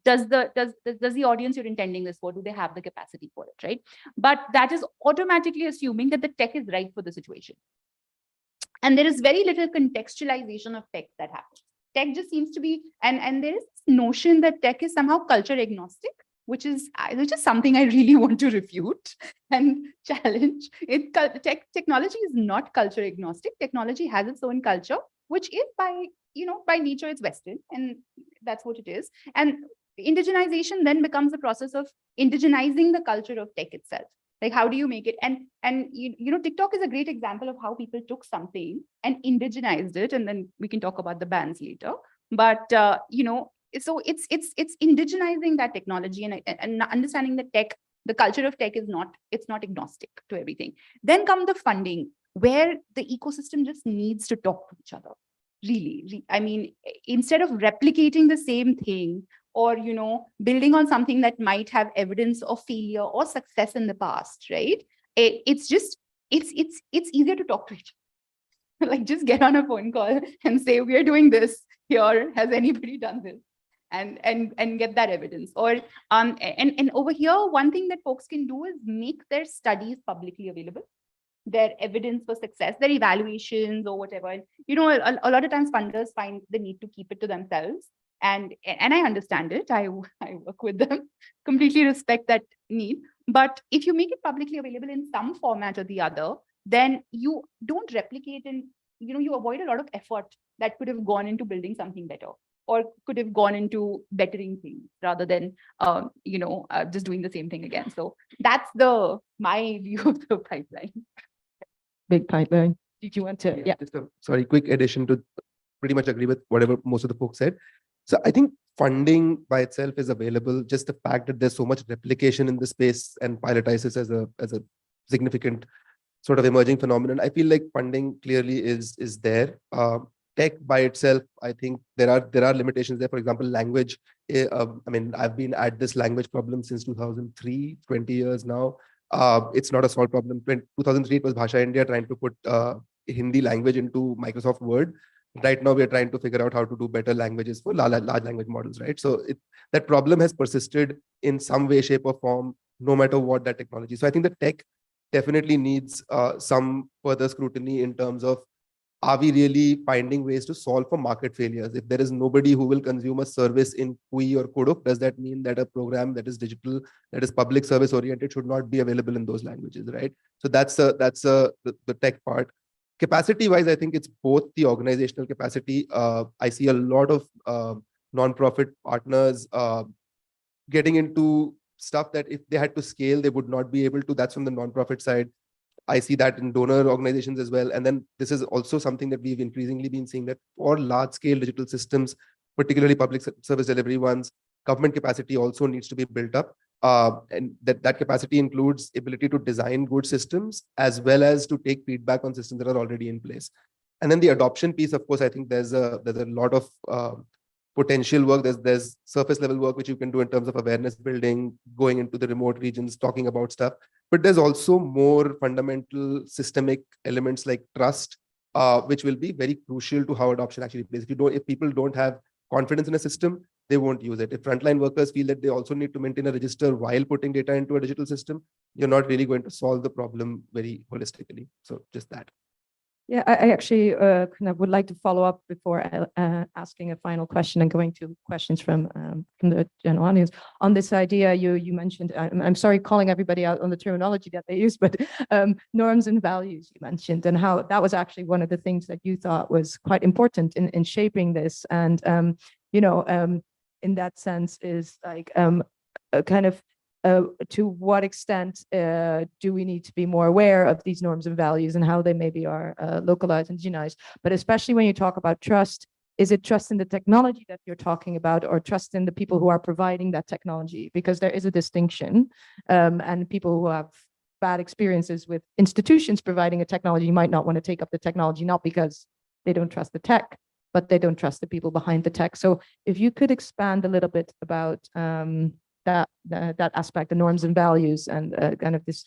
Does the audience you're intending this for, do they have the capacity for it, right? But that is automatically assuming that the tech is right for the situation. And there is very little contextualization of tech that happens. Tech just seems to be, and there is this notion that tech is somehow culture agnostic, which is something I really want to refute and challenge. Technology is not culture agnostic. Technology has its own culture, which is by nature it's Western, and that's what it is. And indigenization then becomes a process of indigenizing the culture of tech itself. Like, how do you make it? And TikTok is a great example of how people took something and indigenized it, and then we can talk about the bans later. But so it's indigenizing that technology and understanding that the culture of tech is not agnostic to everything. Then come the funding, where the ecosystem just needs to talk to each other. Really, I mean, instead of replicating the same thing, or building on something that might have evidence of failure or success in the past, right? It's easier to talk to each other. Like, just get on a phone call and say, we are doing this here. Has anybody done this? And get that evidence. Or and over here, one thing that folks can do is make their studies publicly available, their evidence for success, their evaluations or whatever. And, a lot of times funders find the need to keep it to themselves. And I understand it. I work with them, completely respect that need. But if you make it publicly available in some format or the other, then you don't replicate, and you avoid a lot of effort that could have gone into building something better, or could have gone into bettering things rather than just doing the same thing again. So that's my view of the pipeline. Big pipeline. Did you want to? Yeah. Just a quick addition to pretty much agree with whatever most of the folks said. So I think funding by itself is available. Just the fact that there's so much replication in the space and pilotizes as a significant sort of emerging phenomenon, I feel like funding clearly is there. Tech by itself, I think there are limitations there. For example, language. I mean, I've been at this language problem since 2003, 20 years now. It's not a solved problem. 2003, it was Bhasha India trying to put Hindi language into Microsoft Word. Right now, we are trying to figure out how to do better languages for large language models, right? So that problem has persisted in some way, shape, or form, no matter what that technology. So I think the tech definitely needs some further scrutiny in terms of, are we really finding ways to solve for market failures? If there is nobody who will consume a service in Kui or Kodok, does that mean that a program that is digital, that is public service oriented, should not be available in those languages, right? So that's the tech part. Capacity wise, I think it's both the organizational capacity. I see a lot of non-profit partners getting into stuff that if they had to scale, they would not be able to. That's from the non-profit side. I see that in donor organizations as well. And then this is also something that we've increasingly been seeing, that for large scale digital systems, particularly public service delivery ones, government capacity also needs to be built up. And that capacity includes ability to design good systems, as well as to take feedback on systems that are already in place. And then the adoption piece, of course, I think there's a lot of potential work. There's surface level work which you can do in terms of awareness building, going into the remote regions, talking about stuff. But there's also more fundamental systemic elements like trust, which will be very crucial to how adoption actually plays. If people don't have confidence in a system, they won't use it. If frontline workers feel that they also need to maintain a register while putting data into a digital system, you're not really going to solve the problem very holistically. So just that. Yeah, I actually kind of would like to follow up before asking a final question and going to questions from the general audience on this idea. You mentioned, I'm sorry calling everybody out on the terminology that they use, but norms and values you mentioned, and how that was actually one of the things that you thought was quite important in shaping this. And, in that sense is like a kind of to what extent do we need to be more aware of these norms and values and how they maybe are localized and indigenized? But especially when you talk about trust, is it trust in the technology that you're talking about, or trust in the people who are providing that technology? Because there is a distinction, and people who have bad experiences with institutions providing a technology might not want to take up the technology, not because they don't trust the tech, but they don't trust the people behind the tech. So if you could expand a little bit about that aspect, the norms and values, and kind of this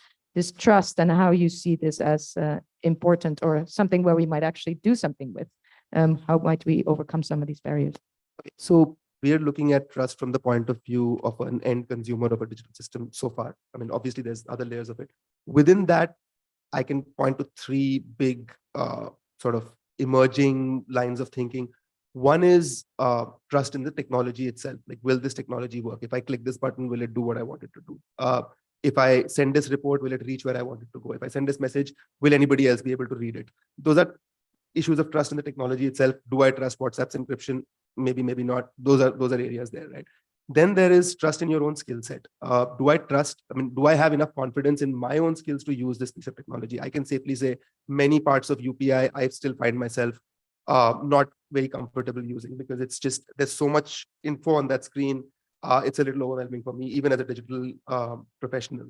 trust, and how you see this as important or something where we might actually do something with. How might we overcome some of these barriers? Okay, so we are looking at trust from the point of view of an end consumer of a digital system so far. I mean, obviously, there's other layers of it. Within that, I can point to three big sort of emerging lines of thinking. One is trust in the technology itself. Like, will this technology work? If I click this button, will it do what I want it to do? If I send this report, will it reach where I want it to go? If I send this message, will anybody else be able to read it? Those are issues of trust in the technology itself. Do I trust WhatsApp's encryption? Maybe, maybe not. Those are areas there, right? Then there is trust in your own skill set. Do I trust? I mean, do I have enough confidence in my own skills to use this piece of technology? I can safely say many parts of UPI, I still find myself not very comfortable using, because it's just, there's so much info on that screen. It's a little overwhelming for me, even as a digital professional.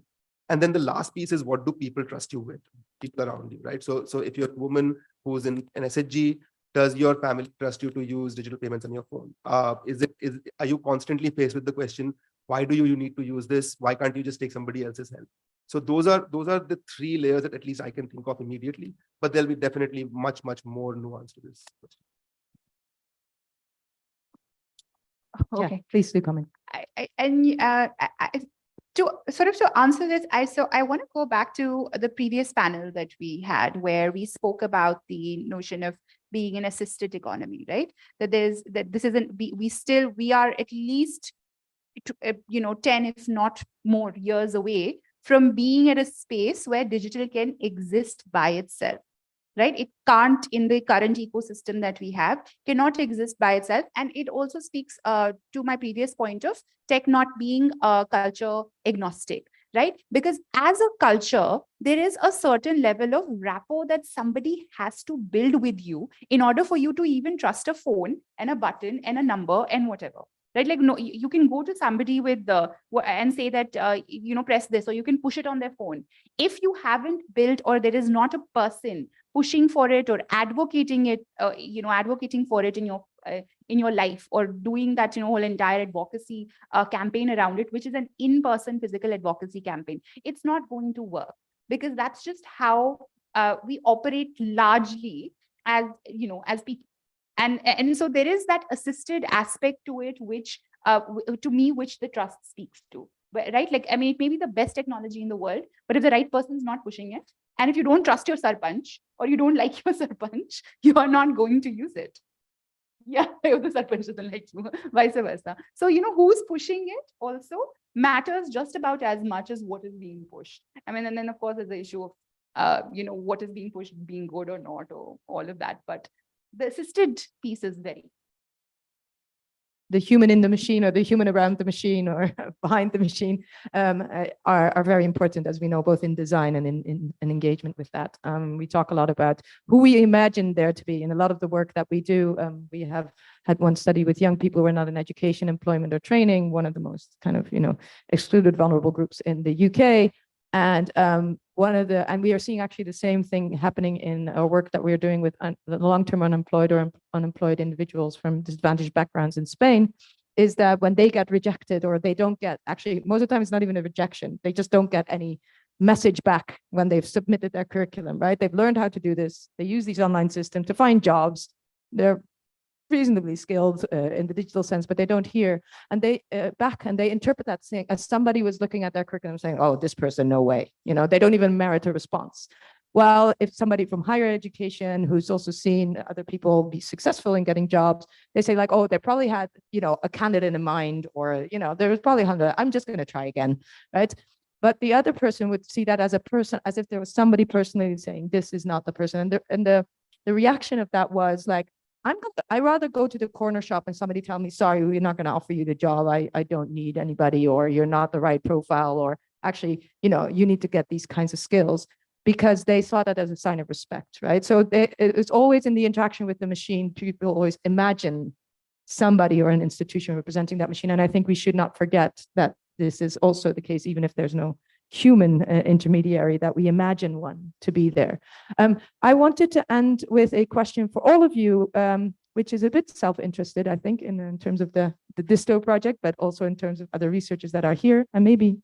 And then the last piece is, what do people trust you with? People around you, right? So if you're a woman who's in an SHG, does your family trust you to use digital payments on your phone? Are you constantly faced with the question, why do you need to use this? Why can't you just take somebody else's help? So those are the three layers that at least I can think of immediately, but there'll be definitely much more nuance to this question. Okay, yeah, please do comment. To answer this, I want to go back to the previous panel that we had, where we spoke about the notion of being an assisted economy, right? We are at least 10, if not more, years away from being at a space where digital can exist by itself, right? It can't, in the current ecosystem that we have, cannot exist by itself. And it also speaks to my previous point of tech not being culture agnostic, right? Because as a culture, there is a certain level of rapport that somebody has to build with you in order for you to even trust a phone and a button and a number and whatever. Right? Like, no, you can go to somebody with and say that, press this, or you can push it on their phone. If you haven't built, or there is not a person pushing for it or advocating it, advocating for it in your life, or doing that, whole entire advocacy campaign around it, which is an in-person physical advocacy campaign, it's not going to work, because that's just how we operate largely as people. And so there is that assisted aspect to it, which to me, which the trust speaks to, right? Like, I mean, it may be the best technology in the world, but if the right person is not pushing it, and if you don't trust your sarpanch, or you don't like your sarpanch, you are not going to use it. Yeah, if the sarpanch doesn't like you, vice versa. So, who's pushing it also matters just about as much as what is being pushed. I mean, and then of course there's the issue of, what is being pushed being good or not, or all of that. But the assisted piece is the human in the machine, or the human around the machine, or behind the machine, are very important, as we know, both in design and in engagement with that. We talk a lot about who we imagine there to be. In a lot of the work that we do, we have had one study with young people who are not in education, employment, or training, one of the most kind of, excluded vulnerable groups in the UK. And we are seeing actually the same thing happening in our work that we're doing with the long-term unemployed or unemployed individuals from disadvantaged backgrounds in Spain, is that when they get rejected, or they don't get, actually, most of the time it's not even a rejection, they just don't get any message back when they've submitted their curriculum, right? They've learned how to do this. They use these online systems to find jobs. They're reasonably skilled in the digital sense, but they don't hear, and they interpret that saying as somebody was looking at their curriculum saying, oh, this person, no way, they don't even merit a response. Well, if somebody from higher education who's also seen other people be successful in getting jobs, they say like, oh, they probably had, a candidate in mind, or, there was probably 100, I'm just going to try again, right? But the other person would see that as a person, as if there was somebody personally saying, this is not the person. And the reaction of that was like, I'd rather go to the corner shop and somebody tell me, sorry, we're not going to offer you the job. I don't need anybody, or you're not the right profile, or actually, you need to get these kinds of skills, because they saw that as a sign of respect, right? So it's always in the interaction with the machine, people always imagine somebody or an institution representing that machine. And I think we should not forget that this is also the case, even if there's no human intermediary, that we imagine one to be there. I wanted to end with a question for all of you. which is a bit self-interested, I think, in terms of the DiSTO project, but also in terms of other researchers that are here, and maybe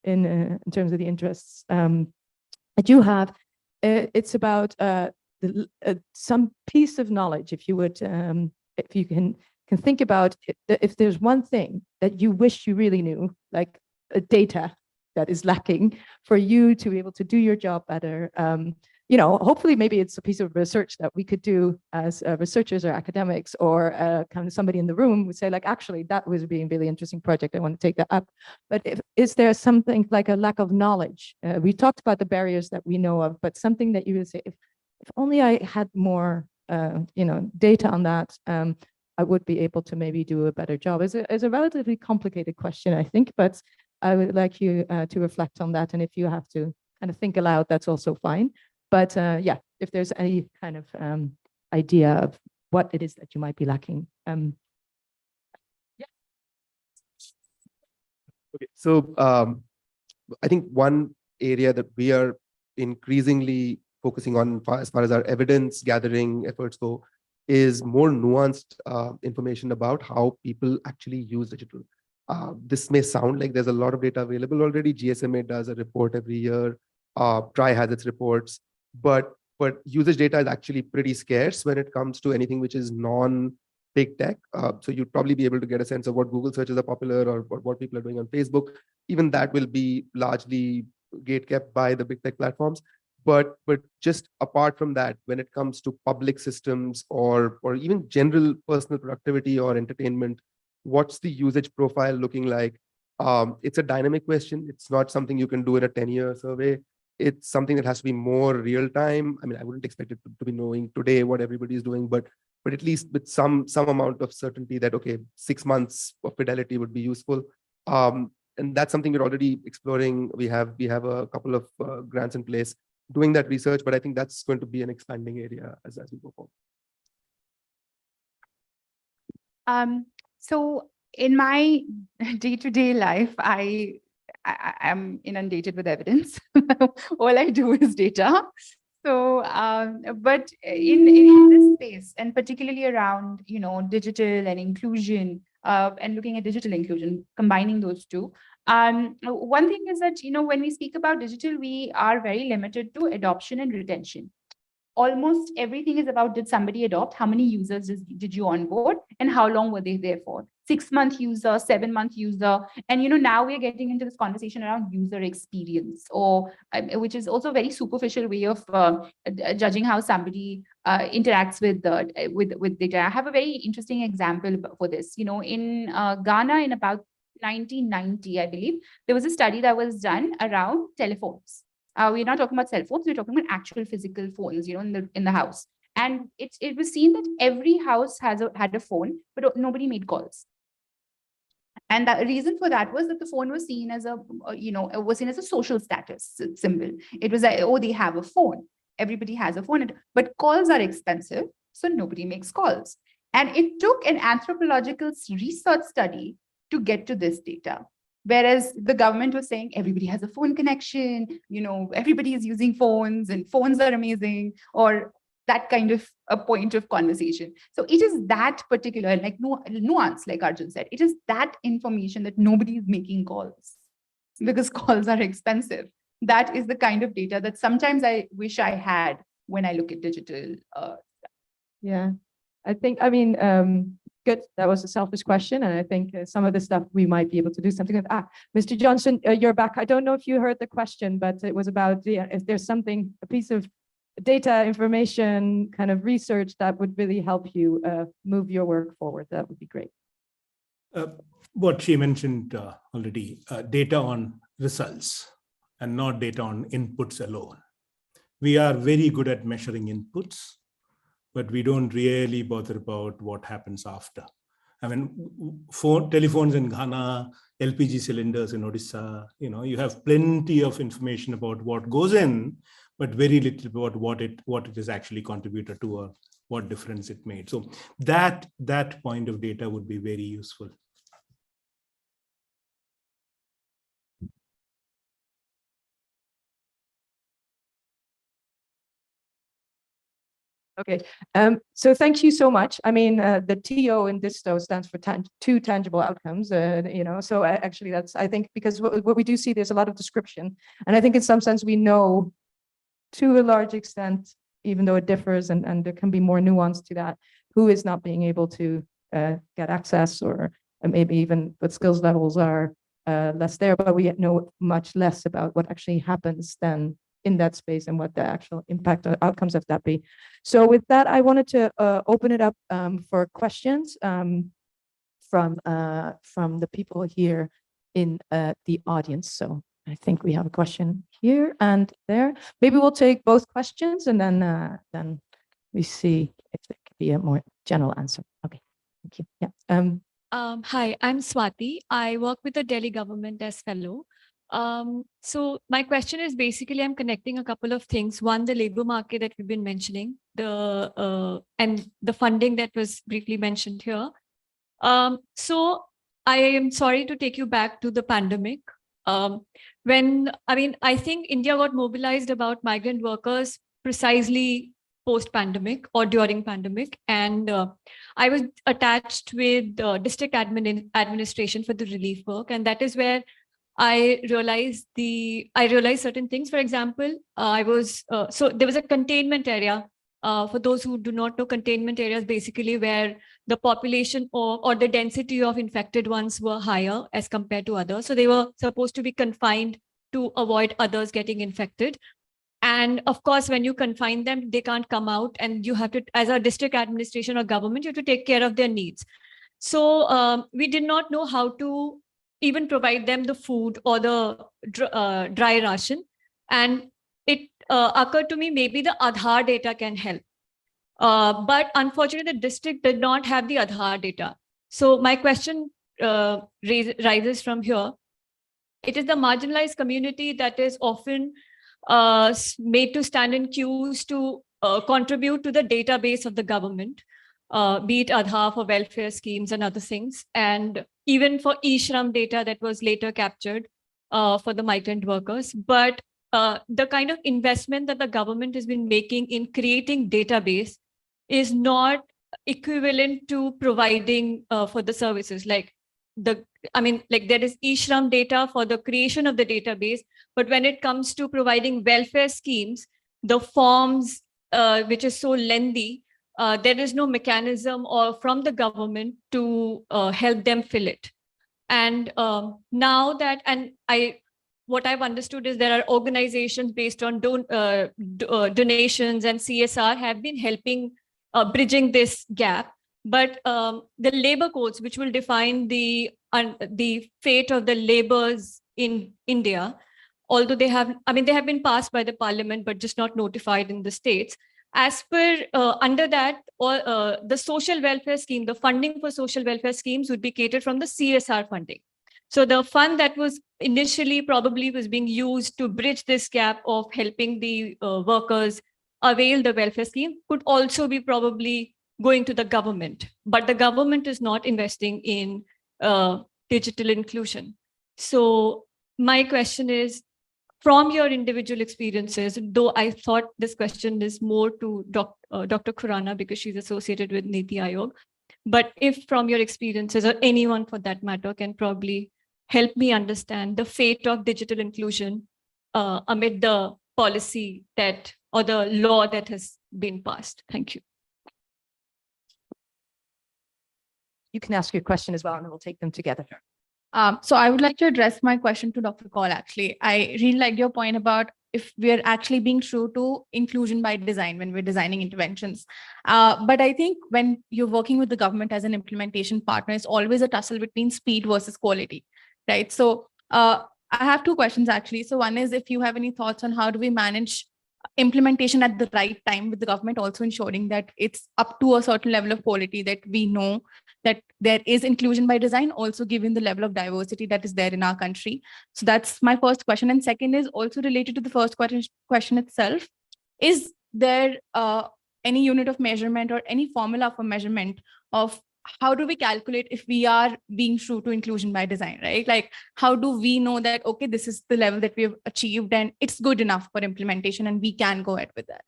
in terms of the interests that you have. It's about some piece of knowledge, if you would, if you can think about it, if there's one thing that you wish you really knew, like data that is lacking for you to be able to do your job better. You know, hopefully maybe it's a piece of research that we could do as researchers or academics, or kind of somebody in the room would say, like, actually, that was being a really interesting project. I want to take that up. But is there something like a lack of knowledge? We talked about the barriers that we know of, but something that you would say, if only I had more, you know, data on that, I would be able to maybe do a better job. It's a relatively complicated question, I think, but I would like you to reflect on that. And if you have to kind of think aloud, that's also fine. But yeah, if there's any kind of idea of what it is that you might be lacking. Okay, so I think one area that we are increasingly focusing on as far as our evidence gathering efforts go is more nuanced information about how people actually use digital. This may sound like there's a lot of data available already. GSMA does a report every year. TRI has its reports, but usage data is actually pretty scarce when it comes to anything which is non-big tech. So you'd probably be able to get a sense of what Google searches are popular, or what people are doing on Facebook. Even that will be largely gatekept by the big tech platforms. But just apart from that, when it comes to public systems or even general personal productivity or entertainment, what's the usage profile looking like? It's a dynamic question. It's not something you can do in a 10-year survey. It's something that has to be more real time. I mean, I wouldn't expect it to be knowing today what everybody is doing, but at least with some amount of certainty that, okay, 6 months of fidelity would be useful. And that's something we're already exploring. We have a couple of grants in place doing that research, but I think that's going to be an expanding area as we go forward. So in my day-to-day life, I am inundated with evidence. All I do is data. So, but in this space, and particularly around, you know, digital and inclusion, and looking at digital inclusion, combining those two. One thing is that, you know, when we speak about digital, we are very limited to adoption and retention. Almost everything is about, did somebody adopt? How many users did you onboard? And how long were they there for? 6-month user, 7-month user. And, you know, now we're getting into this conversation around user experience, or which is also a very superficial way of judging how somebody interacts with data. I have a very interesting example for this. You know, in Ghana in about 1990, I believe, there was a study that was done around telephones. We're not talking about cell phones, we're talking about actual physical phones, you know, in the house. And it was seen that every house had a phone, but nobody made calls. And the reason for that was that the phone was seen as a social status symbol. It was like, oh, they have a phone. Everybody has a phone, but calls are expensive, so nobody makes calls. And it took an anthropological research study to get to this data. Whereas the government was saying everybody has a phone connection, you know, everybody is using phones and phones are amazing, or that kind of a point of conversation. So it is that particular, like nuance, like Arjun said, it is that information that nobody is making calls because calls are expensive. That is the kind of data that sometimes I wish I had when I look at digital. Yeah, I think, I mean, good. That was a selfish question. And I think some of the stuff we might be able to do something with. Mr. Johnson, you're back. I don't know if you heard the question, but it was about if there's something, a piece of data, information, kind of research that would really help you move your work forward. That would be great. What she mentioned already, data on results and not data on inputs alone. We are very good at measuring inputs, but we don't really bother about what happens after. I mean, telephones in Ghana, LPG cylinders in Odisha, you know, you have plenty of information about what goes in, but very little about what it is actually contributed to or what difference it made. So that point of data would be very useful. Okay, so thank you so much. I mean, the TO in DiSTO stands for two tangible outcomes, so actually that's, I think, because what we do see, there's a lot of description. And I think in some sense we know to a large extent, even though it differs and there can be more nuance to that, who is not being able to get access, or maybe even what skills levels are less there, but we know much less about what actually happens then in that space and what the actual impact or outcomes of that be. So with that, I wanted to open it up for questions from the people here in the audience. So I think we have a question here and there. Maybe we'll take both questions and then we see if there could be a more general answer. Okay, thank you. Yeah. Hi, I'm Swati. I work with the Delhi government as fellow. So my question is basically, I'm connecting a couple of things. One, the labor market that we've been mentioning, and the funding that was briefly mentioned here. So I am sorry to take you back to the pandemic. I think India got mobilized about migrant workers precisely post-pandemic or during pandemic. And I was attached with district administration for the relief work. And that is where I realized certain things. For example, so there was a containment area. For those who do not know, containment areas basically where the population or the density of infected ones were higher as compared to others. So they were supposed to be confined to avoid others getting infected. And of course, when you confine them, they can't come out, and you have to, as a district administration or government, you have to take care of their needs. So we did not know how to even provide them the food or the dry ration. And it occurred to me, maybe the Aadhaar data can help. But unfortunately, the district did not have the Aadhaar data. So my question rises from here. It is the marginalized community that is often made to stand in queues to contribute to the database of the government, be it Aadhaar for welfare schemes and other things, and even for e-Shram data that was later captured for the migrant workers. But the kind of investment that the government has been making in creating database is not equivalent to providing for the services. There is e-Shram data for the creation of the database, but when it comes to providing welfare schemes, the forms, which is so lengthy, there is no mechanism or from the government to help them fill it. And now that, what I've understood is there are organizations based on donations and CSR have been helping bridging this gap. But the labor codes, which will define the fate of the laborers in India, although they have been passed by the parliament, but just not notified in the states. As per under that, or the social welfare scheme, the funding for social welfare schemes would be catered from the CSR funding. So the fund that was initially probably was being used to bridge this gap of helping the workers avail the welfare scheme could also be probably going to the government, but the government is not investing in digital inclusion. So my question is, from your individual experiences, though I thought this question is more to Dr. Khurana because she's associated with Niti Aayog, but if from your experiences, or anyone for that matter, can probably help me understand the fate of digital inclusion amid the policy that, or the law that has been passed. Thank you. You can ask your question as well, and then we'll take them together. So I would like to address my question to Dr. Kaul, actually. I really liked your point about if we're actually being true to inclusion by design when we're designing interventions. But I think when you're working with the government as an implementation partner, it's always a tussle between speed versus quality, right? So I have two questions, actually. So one is, if you have any thoughts on how do we manage implementation at the right time with the government, also ensuring that it's up to a certain level of quality, that we know that there is inclusion by design, also given the level of diversity that is there in our country. So that's my first question. And second is also related to the first question itself. Is there any unit of measurement or any formula for measurement of how do we calculate if we are being true to inclusion by design, right? Like, how do we know that, okay, this is the level that we have achieved and it's good enough for implementation and we can go ahead with that?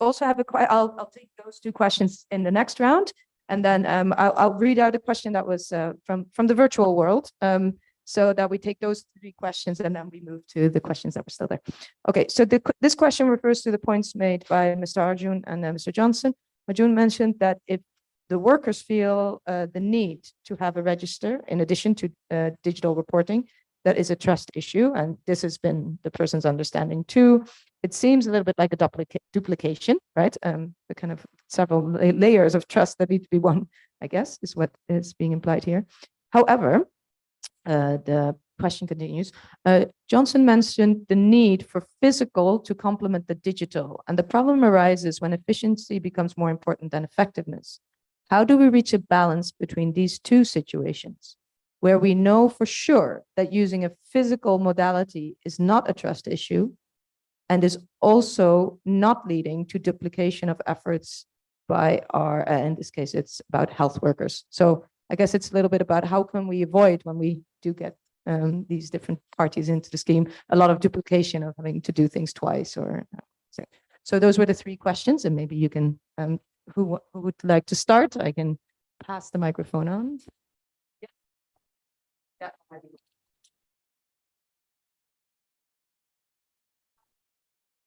also have I'll take those two questions in the next round. And then I'll read out a question that was from the virtual world, so that we take those three questions and then we move to the questions that were still there. Okay, so this question refers to the points made by Mr. Arjun and Mr. Johnson. Arjun mentioned that if the workers feel the need to have a register in addition to digital reporting, that is a trust issue, and this has been the person's understanding too. It seems a little bit like a duplication, right? The kind of several layers of trust that need to be won, I guess, is what is being implied here. However, the question continues. Johnson mentioned the need for physical to complement the digital, and the problem arises when efficiency becomes more important than effectiveness. How do we reach a balance between these two situations, where we know for sure that using a physical modality is not a trust issue and is also not leading to duplication of efforts by our, in this case, it's about health workers. So I guess it's a little bit about how can we avoid, when we do get these different parties into the scheme, a lot of duplication of having to do things twice. Or so those were the three questions, and maybe you can, who would like to start? I can pass the microphone on. Yeah. I'm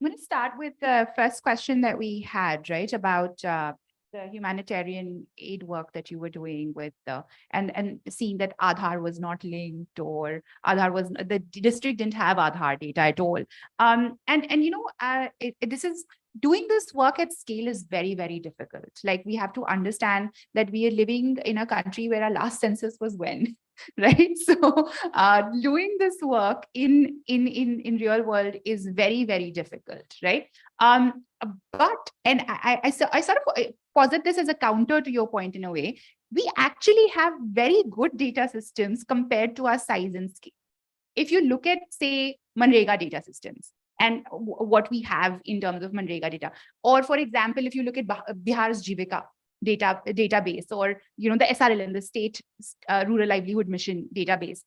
going to start with the first question that we had, right, about the humanitarian aid work that you were doing with and seeing that Aadhaar was not linked, or Aadhaar was, the district didn't have Aadhaar data at all. This is, doing this work at scale is very, very difficult. Like, we have to understand that we are living in a country where our last census was when, right? So doing this work in real world is very, very difficult, right? But, and I sort of posit this as a counter to your point in a way, we actually have very good data systems compared to our size and scale. If you look at, say, Manrega data systems, and what we have in terms of Manrega data, or for example, if you look at Bihar's Jivika database, or the SRLM, the State Rural Livelihood Mission database,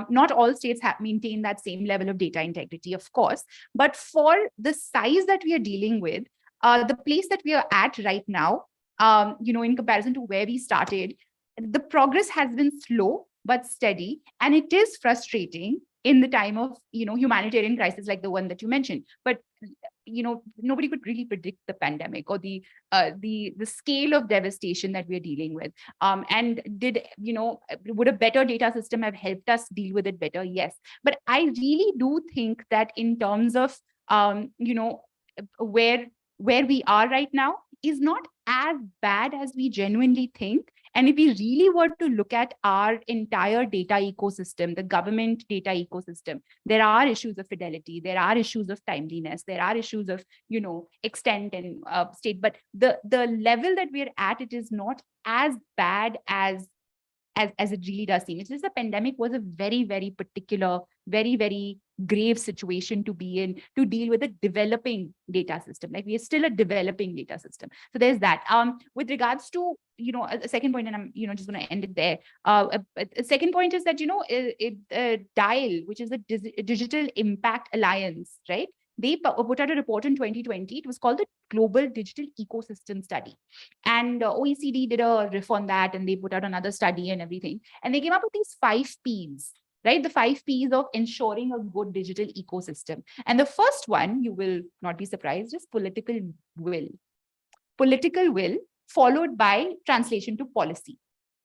not all states have maintained that same level of data integrity, of course, but for the size that we are dealing with, the place that we are at right now, in comparison to where we started, the progress has been slow but steady, and it is frustrating in the time of humanitarian crisis like the one that you mentioned. But nobody could really predict the pandemic or the scale of devastation that we're dealing with. And would a better data system have helped us deal with it better? Yes. But I really do think that in terms of where we are right now is not as bad as we genuinely think. And if we really were to look at our entire data ecosystem, the government data ecosystem, there are issues of fidelity, there are issues of timeliness, there are issues of, extent and state, but the level that we're at, it is not as bad as it really does seem. It's just the pandemic was a very, very particular, very, very grave situation to be in, to deal with a developing data system. Like, we are still a developing data system. So there's that. With regards to, a second point, and I'm, just going to end it there. A second point is that, DIAL, which is the Digital Impact Alliance, right? They put out a report in 2020. It was called the Global Digital Ecosystem Study. And OECD did a riff on that, and they put out another study and everything. And they came up with these 5 Ps, right? The 5 Ps of ensuring a good digital ecosystem. And the first one, you will not be surprised, is political will. Political will followed by translation to policy.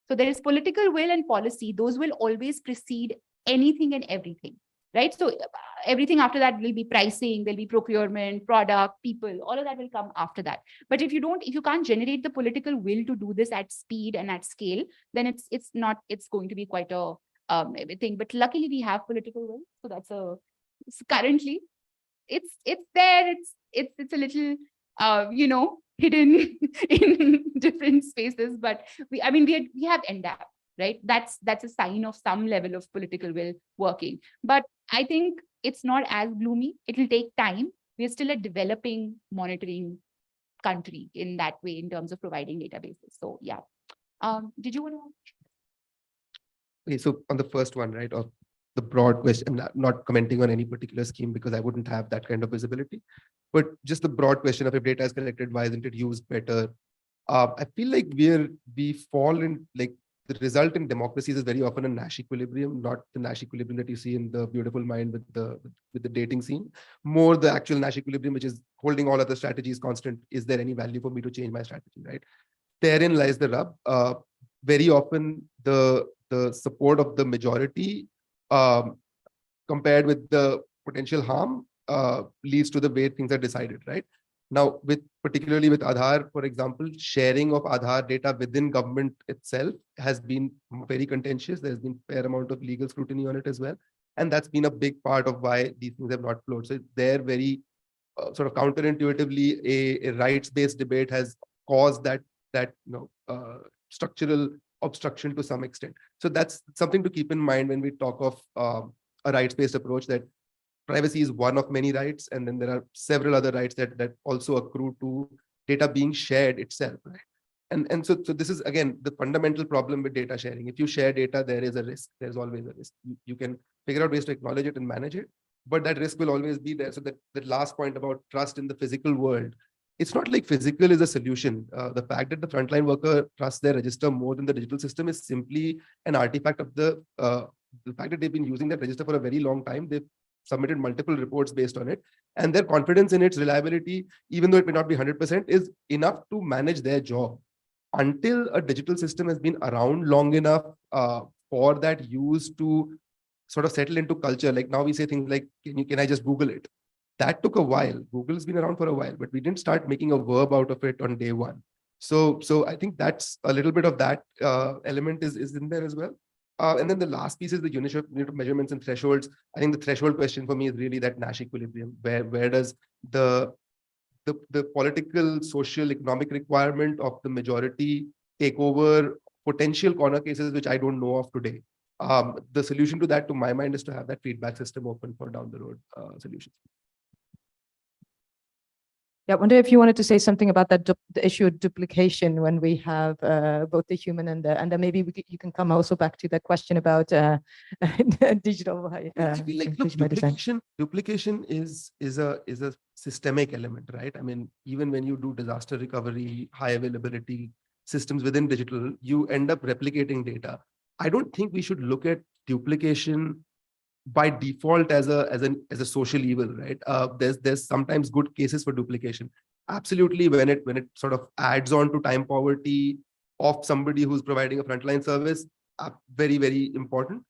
So there is political will and policy. Those will always precede anything and everything. Right? So everything after that will be pricing, there'll be procurement, product, people, all of that will come after that. But if you can't generate the political will to do this at speed and at scale, then it's going to be quite a thing. But luckily we have political will. So that's currently it's there. It's a little, hidden in different spaces, but we have NDAP. Right? That's a sign of some level of political will working. But I think it's not as gloomy. It will take time. We're still a developing monitoring country in that way in terms of providing databases. So yeah. Did you want to? Okay, so on the first one, right, of the broad question. I'm not commenting on any particular scheme because I wouldn't have that kind of visibility, but just the broad question of if data is collected, why isn't it used better? I feel like we fall in, like, the result in democracies is very often a Nash equilibrium, not the Nash equilibrium that you see in The Beautiful Mind with the dating scene, more the actual Nash equilibrium, which is holding all other strategies constant. Is there any value for me to change my strategy, right? Therein lies the rub. Very often the support of the majority compared with the potential harm leads to the way things are decided, right? Now, particularly with Aadhaar, for example, sharing of Aadhaar data within government itself has been very contentious. There's been a fair amount of legal scrutiny on it as well. And that's been a big part of why these things have not flowed. So they're very sort of counterintuitively, a rights-based debate has caused that structural obstruction to some extent. So that's something to keep in mind when we talk of a rights-based approach, that privacy is one of many rights, and then there are several other rights that also accrue to data being shared itself, right? And so this is, again, the fundamental problem with data sharing. If you share data, there is a risk. There's always a risk. You can figure out ways to acknowledge it and manage it, but that risk will always be there. So that last point about trust in the physical world, it's not like physical is a solution. The fact that the frontline worker trusts their register more than the digital system is simply an artifact of the fact that they've been using that register for a very long time. They've submitted multiple reports based on it, and their confidence in its reliability, even though it may not be 100%, is enough to manage their job. Until a digital system has been around long enough for that use to sort of settle into culture, like now we say things like, can I just Google it? That took a while. Google's been around for a while, but we didn't start making a verb out of it on day one. So I think that's a little bit of that element is in there as well. And then the last piece is the unit of measurements and thresholds. I think the threshold question for me is really that Nash equilibrium. Where does the political, social, economic requirement of the majority take over potential corner cases, which I don't know of today? The solution to that, to my mind, is to have that feedback system open for down the road solutions. Yeah, I wonder if you wanted to say something about that the issue of duplication when we have both the human and then maybe you can come also back to that question about digital. I feel like, look, duplication is a systemic element, right? I mean, even when you do disaster recovery, high availability systems within digital, you end up replicating data. I don't think we should look at duplication by default as a social evil, right? There's sometimes good cases for duplication. Absolutely, when it sort of adds on to time poverty of somebody who's providing a frontline service, very, very important.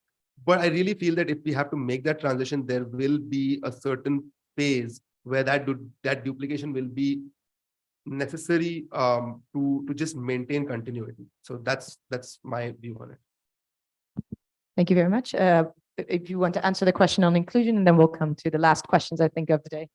But I really feel that if we have to make that transition, there will be a certain phase where that duplication will be necessary to just maintain continuity. So that's my view on it. Thank you very much. If you want to answer the question on inclusion, and then we'll come to the last questions, I think, of the day.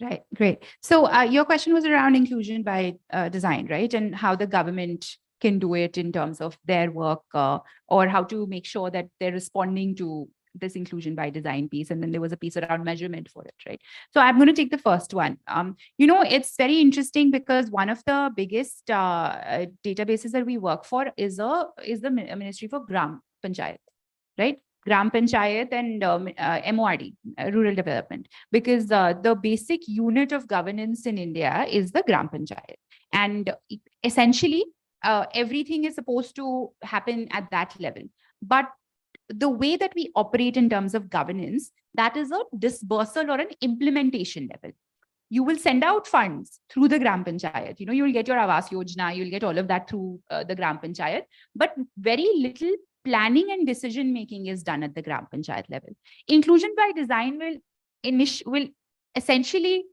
Right, great. So your question was around inclusion by design, right? And how the government can do it in terms of their work or how to make sure that they're responding to this inclusion by design piece. And then there was a piece around measurement for it, right? So I'm going to take the first one. It's very interesting because one of the biggest databases that we work for is the Ministry for Gram Panchayat, right? Gram Panchayat and MORD, rural development, because the basic unit of governance in India is the Gram Panchayat. And essentially, everything is supposed to happen at that level. But the way that we operate in terms of governance, that is a disbursal or an implementation level. You will send out funds through the Gram Panchayat. You will get your Awas Yojana, you'll get all of that through the Gram Panchayat, but very little planning and decision making is done at the Gram Panchayat level. Inclusion by design will essentially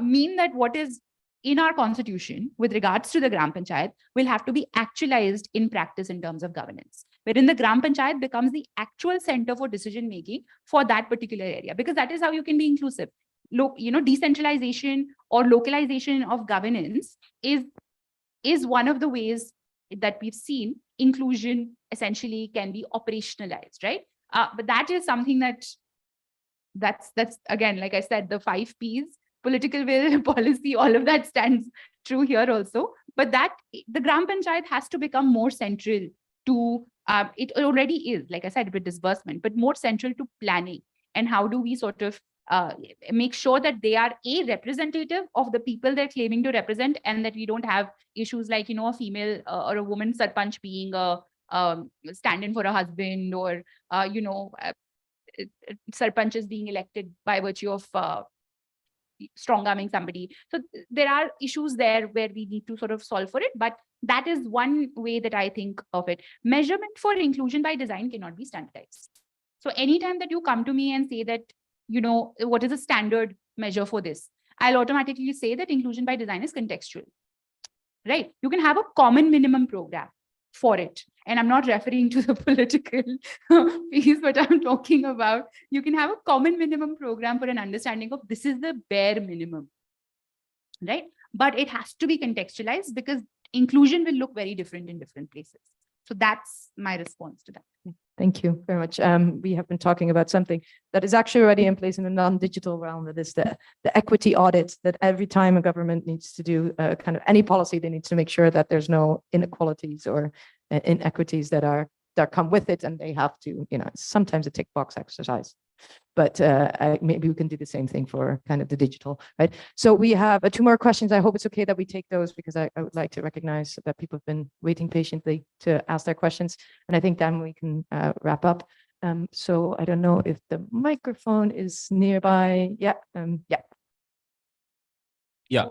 mean that what is in our constitution with regards to the Gram Panchayat will have to be actualized in practice in terms of governance, wherein the Gram Panchayat becomes the actual center for decision making for that particular area, because that is how you can be inclusive. Decentralization or localization of governance is one of the ways that we've seen inclusion essentially can be operationalized, right? But that is something that's again, like I said, the 5 Ps, political will, policy, all of that stands true here also. But that the Gram Panchayat has to become more central to It already is, like I said, with disbursement, but more central to planning. And how do we sort of make sure that they are a representative of the people they're claiming to represent, and that we don't have issues like, a female or a woman sarpanch being a stand-in for a husband, or, sarpanches being elected by virtue of strong-arming somebody. So there are issues there where we need to sort of solve for it, but that is one way that I think of it. Measurement for inclusion by design cannot be standardized. So anytime that you come to me and say that, what is a standard measure for this, I'll automatically say that inclusion by design is contextual, right? You can have a common minimum program for it. And I'm not referring to the political piece, but I'm talking about, you can have a common minimum program for an understanding of this is the bare minimum, right? But it has to be contextualized, because inclusion will look very different in different places. So that's my response to that. Thank you very much. We have been talking about something that is actually already in place in the non-digital realm, that is the equity audit, that every time a government needs to do kind of any policy, they need to make sure that there's no inequalities or inequities that come with it, and they have to, sometimes a tick box exercise. But maybe we can do the same thing for kind of the digital, right? So we have 2 more questions. I hope it's okay that we take those, because I would like to recognize that people have been waiting patiently to ask their questions. And I think then we can wrap up. So I don't know if the microphone is nearby. Yeah. Yeah.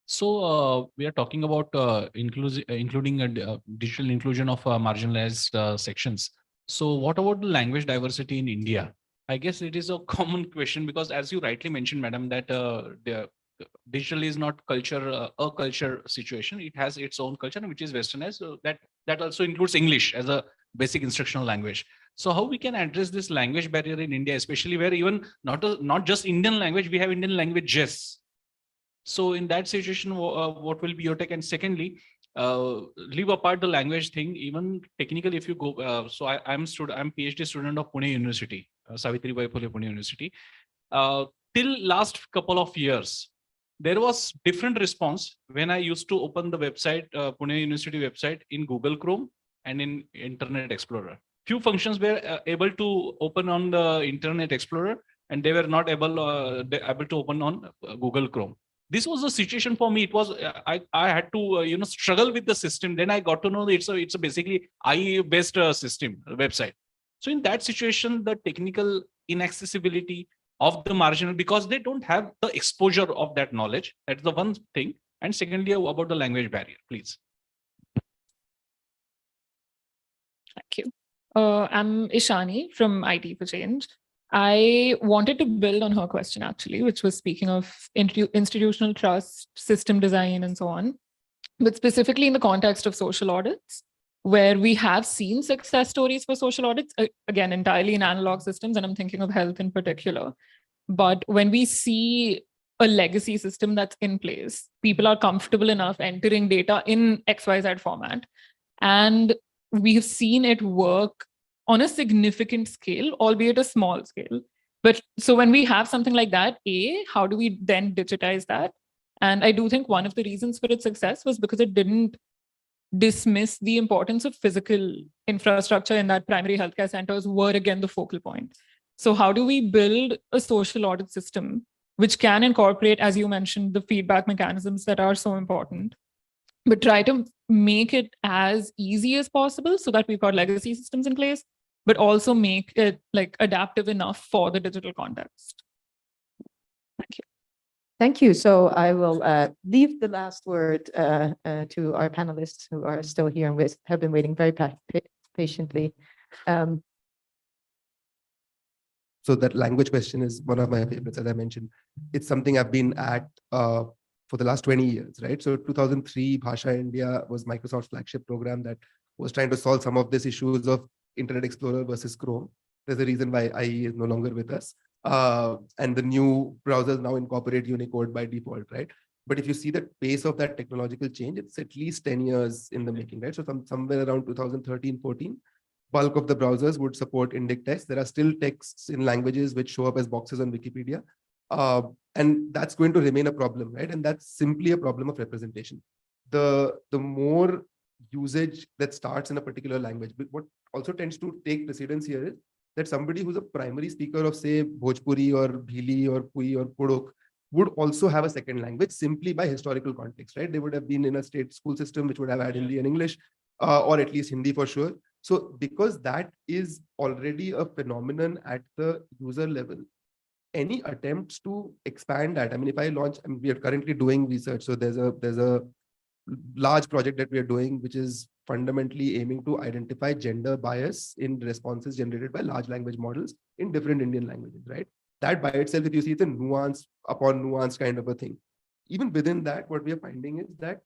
So we are talking about including digital inclusion of marginalized sections. So what about the language diversity in India? I guess it is a common question, because as you rightly mentioned, madam, that the digital is not a culture situation. It has its own culture, which is westernized. So that also includes English as a basic instructional language. So how we can address this language barrier in India, especially where even not just Indian language, we have Indian languages. So in that situation, what will be your take? And secondly, leave apart the language thing, even technically, if you go, so I'm PhD student of Pune University, Savitribai Phule Pune University. Till last couple of years, there was different response when I used to open the website, Pune University website, in Google Chrome and in Internet Explorer. Few functions were able to open on the Internet Explorer, and they were not able to open on Google Chrome. This was a situation for me. It was I had to struggle with the system. Then I got to know that it's a basically IE-based system website. So in that situation, the technical inaccessibility of the marginal, because they don't have the exposure of that knowledge. That's the one thing. And secondly, about the language barrier, please. Thank you. I'm Ishani from IT for Change. I wanted to build on her question, actually, which was speaking of institutional trust, system design, and so on, but specifically in the context of social audits, where we have seen success stories for social audits, again, entirely in analog systems, and I'm thinking of health in particular. But when we see a legacy system that's in place, people are comfortable enough entering data in XYZ format, and we've seen it work on a significant scale, albeit a small scale. But so when we have something like that, how do we then digitize that? And I do think one of the reasons for its success was because it didn't dismiss the importance of physical infrastructure, in that primary healthcare centers were again the focal point. So how do we build a social audit system which can incorporate, as you mentioned, the feedback mechanisms that are so important, but try to make it as easy as possible so that we've got legacy systems in place, but also make it like adaptive enough for the digital context? Thank you. Thank you. So I will leave the last word to our panelists who are still here and have been waiting very patiently. So that language question is one of my favorites, as I mentioned. It's something I've been at for the last 20 years, right? So 2003, Bhasha India was Microsoft's flagship program that was trying to solve some of these issues of Internet Explorer versus Chrome. There's a reason why IE is no longer with us. And the new browsers now incorporate Unicode by default, right? But if you see the pace of that technological change, it's at least 10 years in the making, right? So somewhere around 2013, 14, bulk of the browsers would support index text. There are still texts in languages which show up as boxes on Wikipedia. And that's going to remain a problem, right? And that's simply a problem of representation. The more usage that starts in a particular language. But what also tends to take precedence here is that somebody who's a primary speaker of, say, Bhojpuri or Bhili or Pui or Pudok would also have a second language simply by historical context, right? They would have been in a state school system which would have had Hindi and English, or at least Hindi for sure. So because that is already a phenomenon at the user level, any attempts to expand that, I mean, if I launch, I mean, we are currently doing research. So there's a large project that we are doing, which is fundamentally aiming to identify gender bias in responses generated by large language models in different Indian languages, right? That by itself, if you see, it's a nuance upon nuance kind of a thing. Even within that, what we are finding is that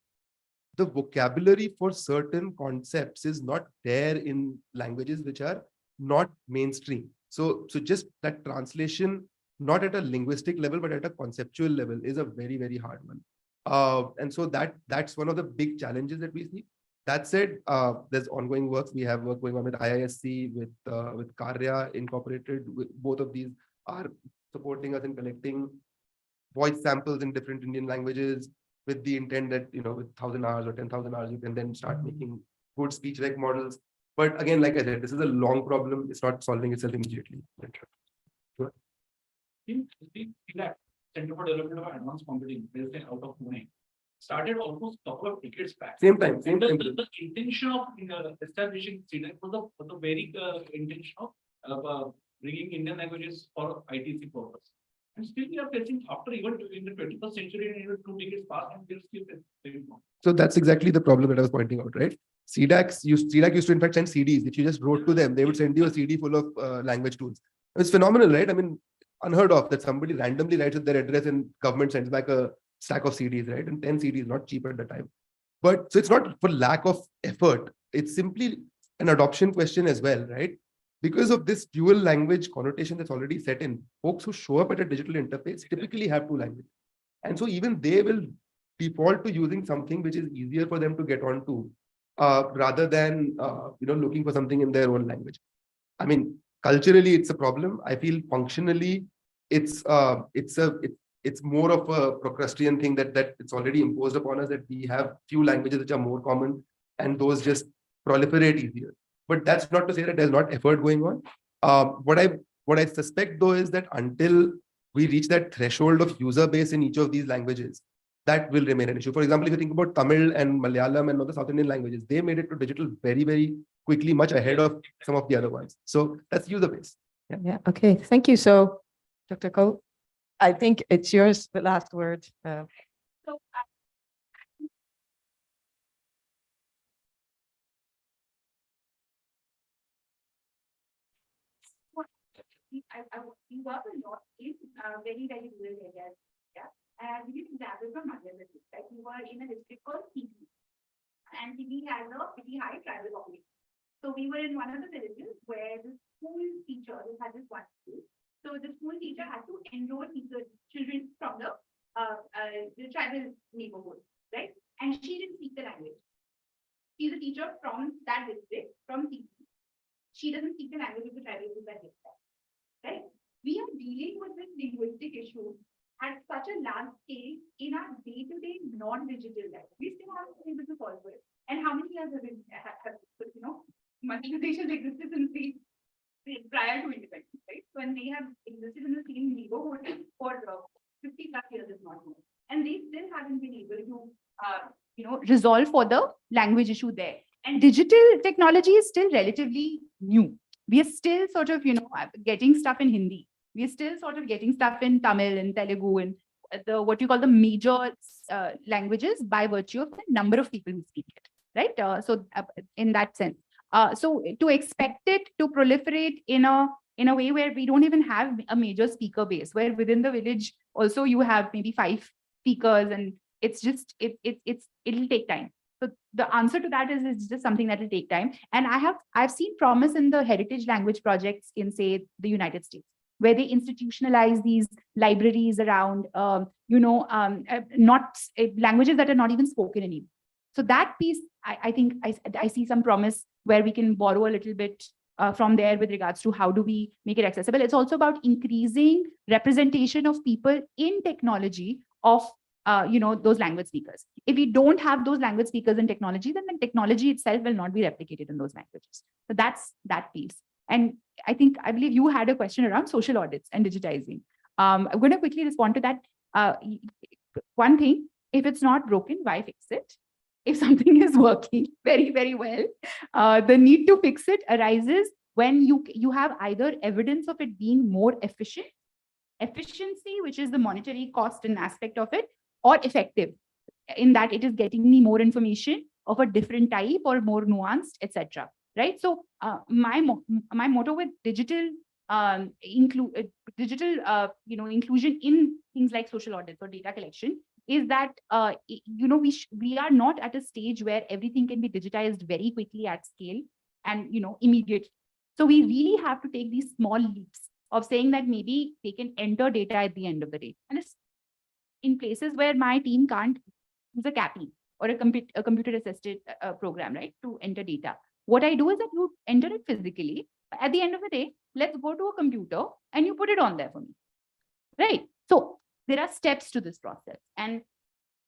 the vocabulary for certain concepts is not there in languages which are not mainstream. So just that translation, not at a linguistic level, but at a conceptual level, is a very, very hard one. And so that's one of the big challenges that we see. That said, there's ongoing work. We have work going on with IISc, with Karya Incorporated. Both of these are supporting us in collecting voice samples in different Indian languages with the intent that, with 1,000 hours or 10,000 hours, you can then start making good speech rec models. But again, like I said, this is a long problem. It's not solving itself immediately. Sure. In the Center for Development of Advanced Computing, based out of Pune, started almost a couple of decades back. Same time. The intention of establishing CDAC was the very intention of bringing Indian languages for ITC purpose. And still we are facing, after even in the 21st century, and even 2 decades past, and we're still facing. So that's exactly the problem that I was pointing out, right? CDAC used to in fact send CDs. If you just wrote to them, they would send you a CD full of language tools. It's phenomenal, right? I mean, unheard of that somebody randomly writes with their address and government sends back a stack of CDs, right? And 10 CDs, not cheap at the time. But so it's not for lack of effort. It's simply an adoption question as well, right? Because of this dual language connotation that's already set in, folks who show up at a digital interface typically have 2 languages. And so even they will default to using something which is easier for them to get onto, rather than looking for something in their own language. I mean, culturally, it's a problem. I feel functionally, it's more of a Procrustean thing that it's already imposed upon us, that we have few languages which are more common and those just proliferate easier. But that's not to say that there's not effort going on. What I suspect though is that until we reach that threshold of user base in each of these languages, that will remain an issue. For example, if you think about Tamil and Malayalam and other South Indian languages, they made it to digital very, very quickly, much ahead of some of the other ones. So that's user base. Yeah. Okay. Thank you. So, Dr. Ko, I think it's yours, the last word. We work a lot in very, very rural areas. Yeah. And we did example from Madhya Pradesh. Like we were in a district called TV. And TV has a pretty high tribal population. So we were in one of the villages where the school teacher had this one school. So the school teacher had to enroll children from the tribal neighborhood, right? And she didn't speak the language. She's a teacher from that district, from TV. She doesn't speak the language of the tribal group that lives there, right? We are dealing with this linguistic issue at such a large scale in our day-to-day non-digital life. We still haven't been able to solve it. And how many years have Madhya Pradesh has existed since prior to independence, right? So, and they have existed in the same neighborhood for 50 plus years, if not more. And they still haven't been able to, resolve for the language issue there. And digital technology is still relatively new. We are still sort of, getting stuff in Hindi. We are still sort of getting stuff in Tamil and Telugu and what you call the major languages by virtue of the number of people who speak it, right? So in that sense. So to expect it to proliferate in a way where we don't even have a major speaker base, where within the village also you have maybe 5 speakers, and it's just it'll take time. So the answer to that is it's just something that will take time. And I've seen promise in the heritage language projects in, say, the United States, where they institutionalize these libraries around not languages that are not even spoken anymore. So that piece, I think I see some promise where we can borrow a little bit from there with regards to how do we make it accessible. It's also about increasing representation of people in technology of those language speakers. If we don't have those language speakers in technology, then the technology itself will not be replicated in those languages. So that's that piece. And I believe you had a question around social audits and digitizing. I'm going to quickly respond to that. One thing, if it's not broken, why fix it? If something is working very, very well, the need to fix it arises when you have either evidence of it being more efficiency, which is the monetary cost and aspect of it, or effective, in that it is getting me more information of a different type or more nuanced, etc. Right? So my motto with digital inclusion in things like social audits or data collection is that we are not at a stage where everything can be digitized very quickly at scale and immediately. So we really have to take these small leaps of saying that maybe they can enter data at the end of the day. And it's in places where my team can't use a CAPI or a computer-assisted program, right, to enter data. What I do is that you enter it physically. At the end of the day, let's go to a computer and you put it on there for me, right? So there are steps to this process. And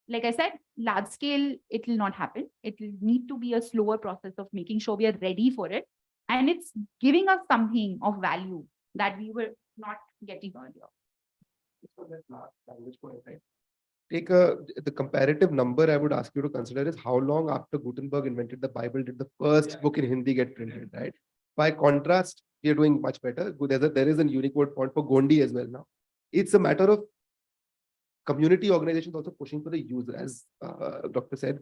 like I said, large scale, it will not happen. It will need to be a slower process of making sure we are ready for it. And it's giving us something of value that we were not getting earlier. Take the comparative number I would ask you to consider is how long after Gutenberg invented the Bible did the first book in Hindi get printed, right? By contrast, we are doing much better. There is a Unicode font for Gondi as well now. It's a matter of community organizations also pushing for the user. As Dr. said,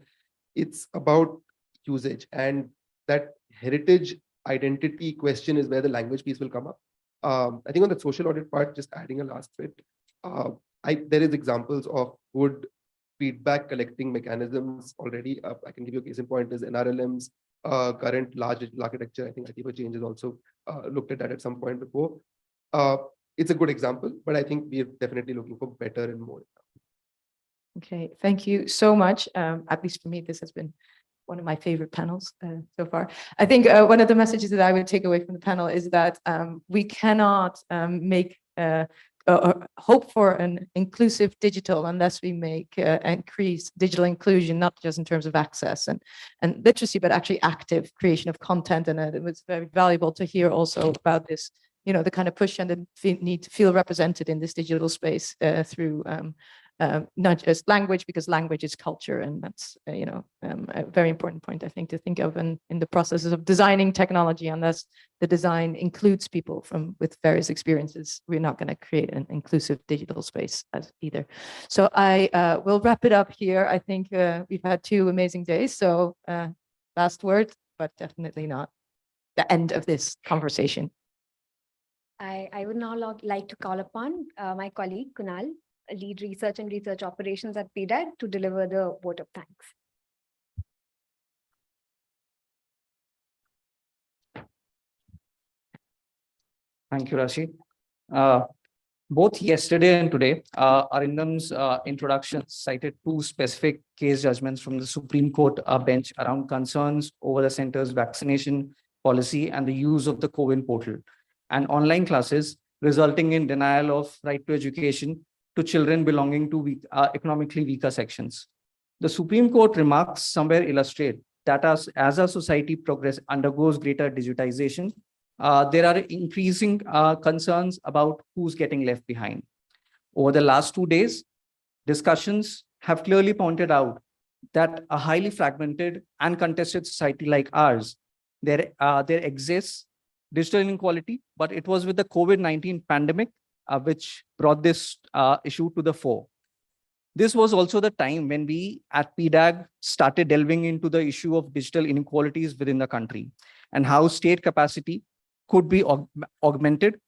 it's about usage, and that heritage identity question is where the language piece will come up. I think on the social audit part, just adding a last bit, there is examples of good feedback collecting mechanisms already. I can give you a case in point is NRLM's current large digital architecture. I think IT for Change has also looked at that at some point before. It's a good example, but I think we're definitely looking for better and more. Okay, thank you so much. At least for me, this has been one of my favorite panels so far. I think one of the messages that I would take away from the panel is that we cannot hope for an inclusive digital unless we make increase digital inclusion, not just in terms of access and literacy, but actually active creation of content. And it was very valuable to hear also about this, the kind of push and the need to feel represented in this digital space through not just language, because language is culture, and that's a very important point, I think, to think of in the processes of designing technology. Unless the design includes people with various experiences, we're not going to create an inclusive digital space as either. So I will wrap it up here. I think we've had 2 amazing days. So last word, but definitely not the end of this conversation. I would now like to call upon my colleague Kunal, lead research and research operations at PDAG, to deliver the vote of thanks. Thank you, Rashid. Both yesterday and today, Arindam's introduction cited 2 specific case judgments from the Supreme Court bench around concerns over the center's vaccination policy and the use of the CoWIN portal and online classes, resulting in denial of right to education to children belonging to economically weaker sections. The Supreme Court remarks somewhere illustrate that as our society undergoes greater digitization, there are increasing concerns about who's getting left behind. Over the last 2 days, discussions have clearly pointed out that a highly fragmented and contested society like ours, there exists digital inequality, but it was with the COVID-19 pandemic which brought this issue to the fore. This was also the time when we at PDAG started delving into the issue of digital inequalities within the country and how state capacity could be augmented,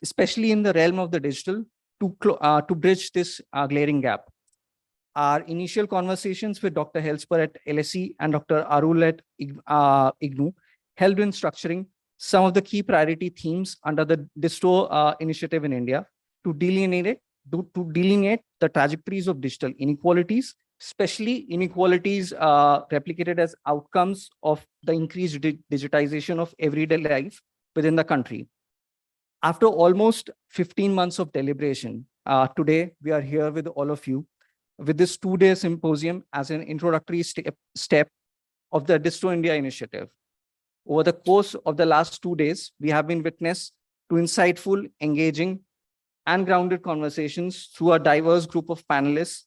especially in the realm of the digital, to bridge this glaring gap. Our initial conversations with Dr. Helsper at LSE and Dr. Arul at IGNU helped in structuring some of the key priority themes under the DiSTO initiative in India to delineate the trajectories of digital inequalities, especially inequalities replicated as outcomes of the increased digitization of everyday life within the country. After almost 15 months of deliberation, today we are here with all of you with this 2-day symposium as an introductory step of the DiSTO India initiative. Over the course of the last 2 days, we have been witness to insightful, engaging, and grounded conversations through a diverse group of panelists.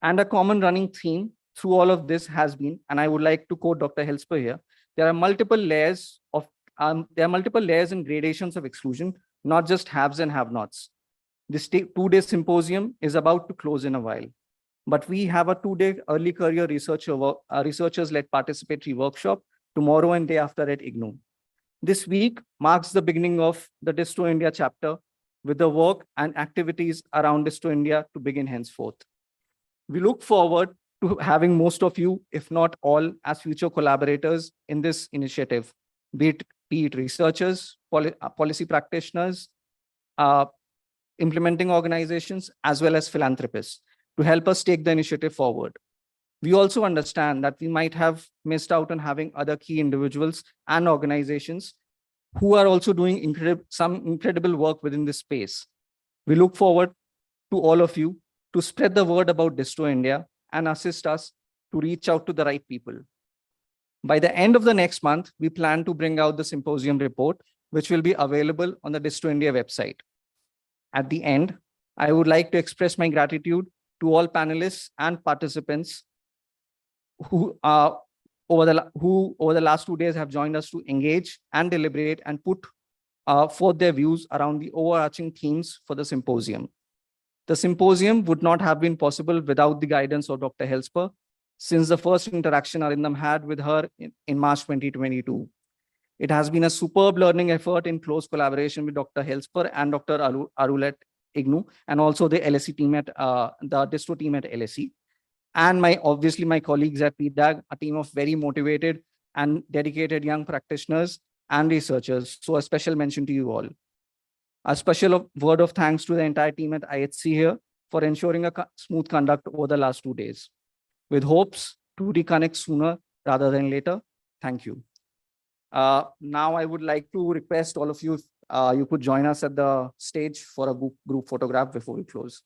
And a common running theme through all of this has been, and I would like to quote Dr. Helsper here, there are multiple layers and gradations of exclusion, not just haves and have-nots. This 2-day symposium is about to close in a while, but we have a 2-day early career researchers-led participatory workshop tomorrow and day after at IGNOU. This week marks the beginning of the DiSTO India chapter, with the work and activities around DiSTO India to begin henceforth. We look forward to having most of you, if not all, as future collaborators in this initiative, be it researchers, policy practitioners, implementing organizations, as well as philanthropists, to help us take the initiative forward. We also understand that we might have missed out on having other key individuals and organizations who are also doing some incredible work within this space. We look forward to all of you to spread the word about DiSTO India and assist us to reach out to the right people. By the end of the next month, we plan to bring out the symposium report, which will be available on the DiSTO India website. At the end, I would like to express my gratitude to all panelists and participants who over the last 2 days have joined us to engage and deliberate and put forth their views around the overarching themes for the symposium. The symposium would not have been possible without the guidance of Dr. Helsper, since the first interaction Arindam had with her in March 2022. It has been a superb learning effort in close collaboration with Dr. Helsper and Dr. Arul at IGNOU, and also the LSE team at the DiSTO team at LSE. And obviously my colleagues at PDAG, a team of very motivated and dedicated young practitioners and researchers. So a special mention to you all. A special word of thanks to the entire team at IHC here for ensuring a smooth conduct over the last 2 days, with hopes to reconnect sooner rather than later. Thank you. Now I would like to request all of you, you could join us at the stage for a group photograph before we close.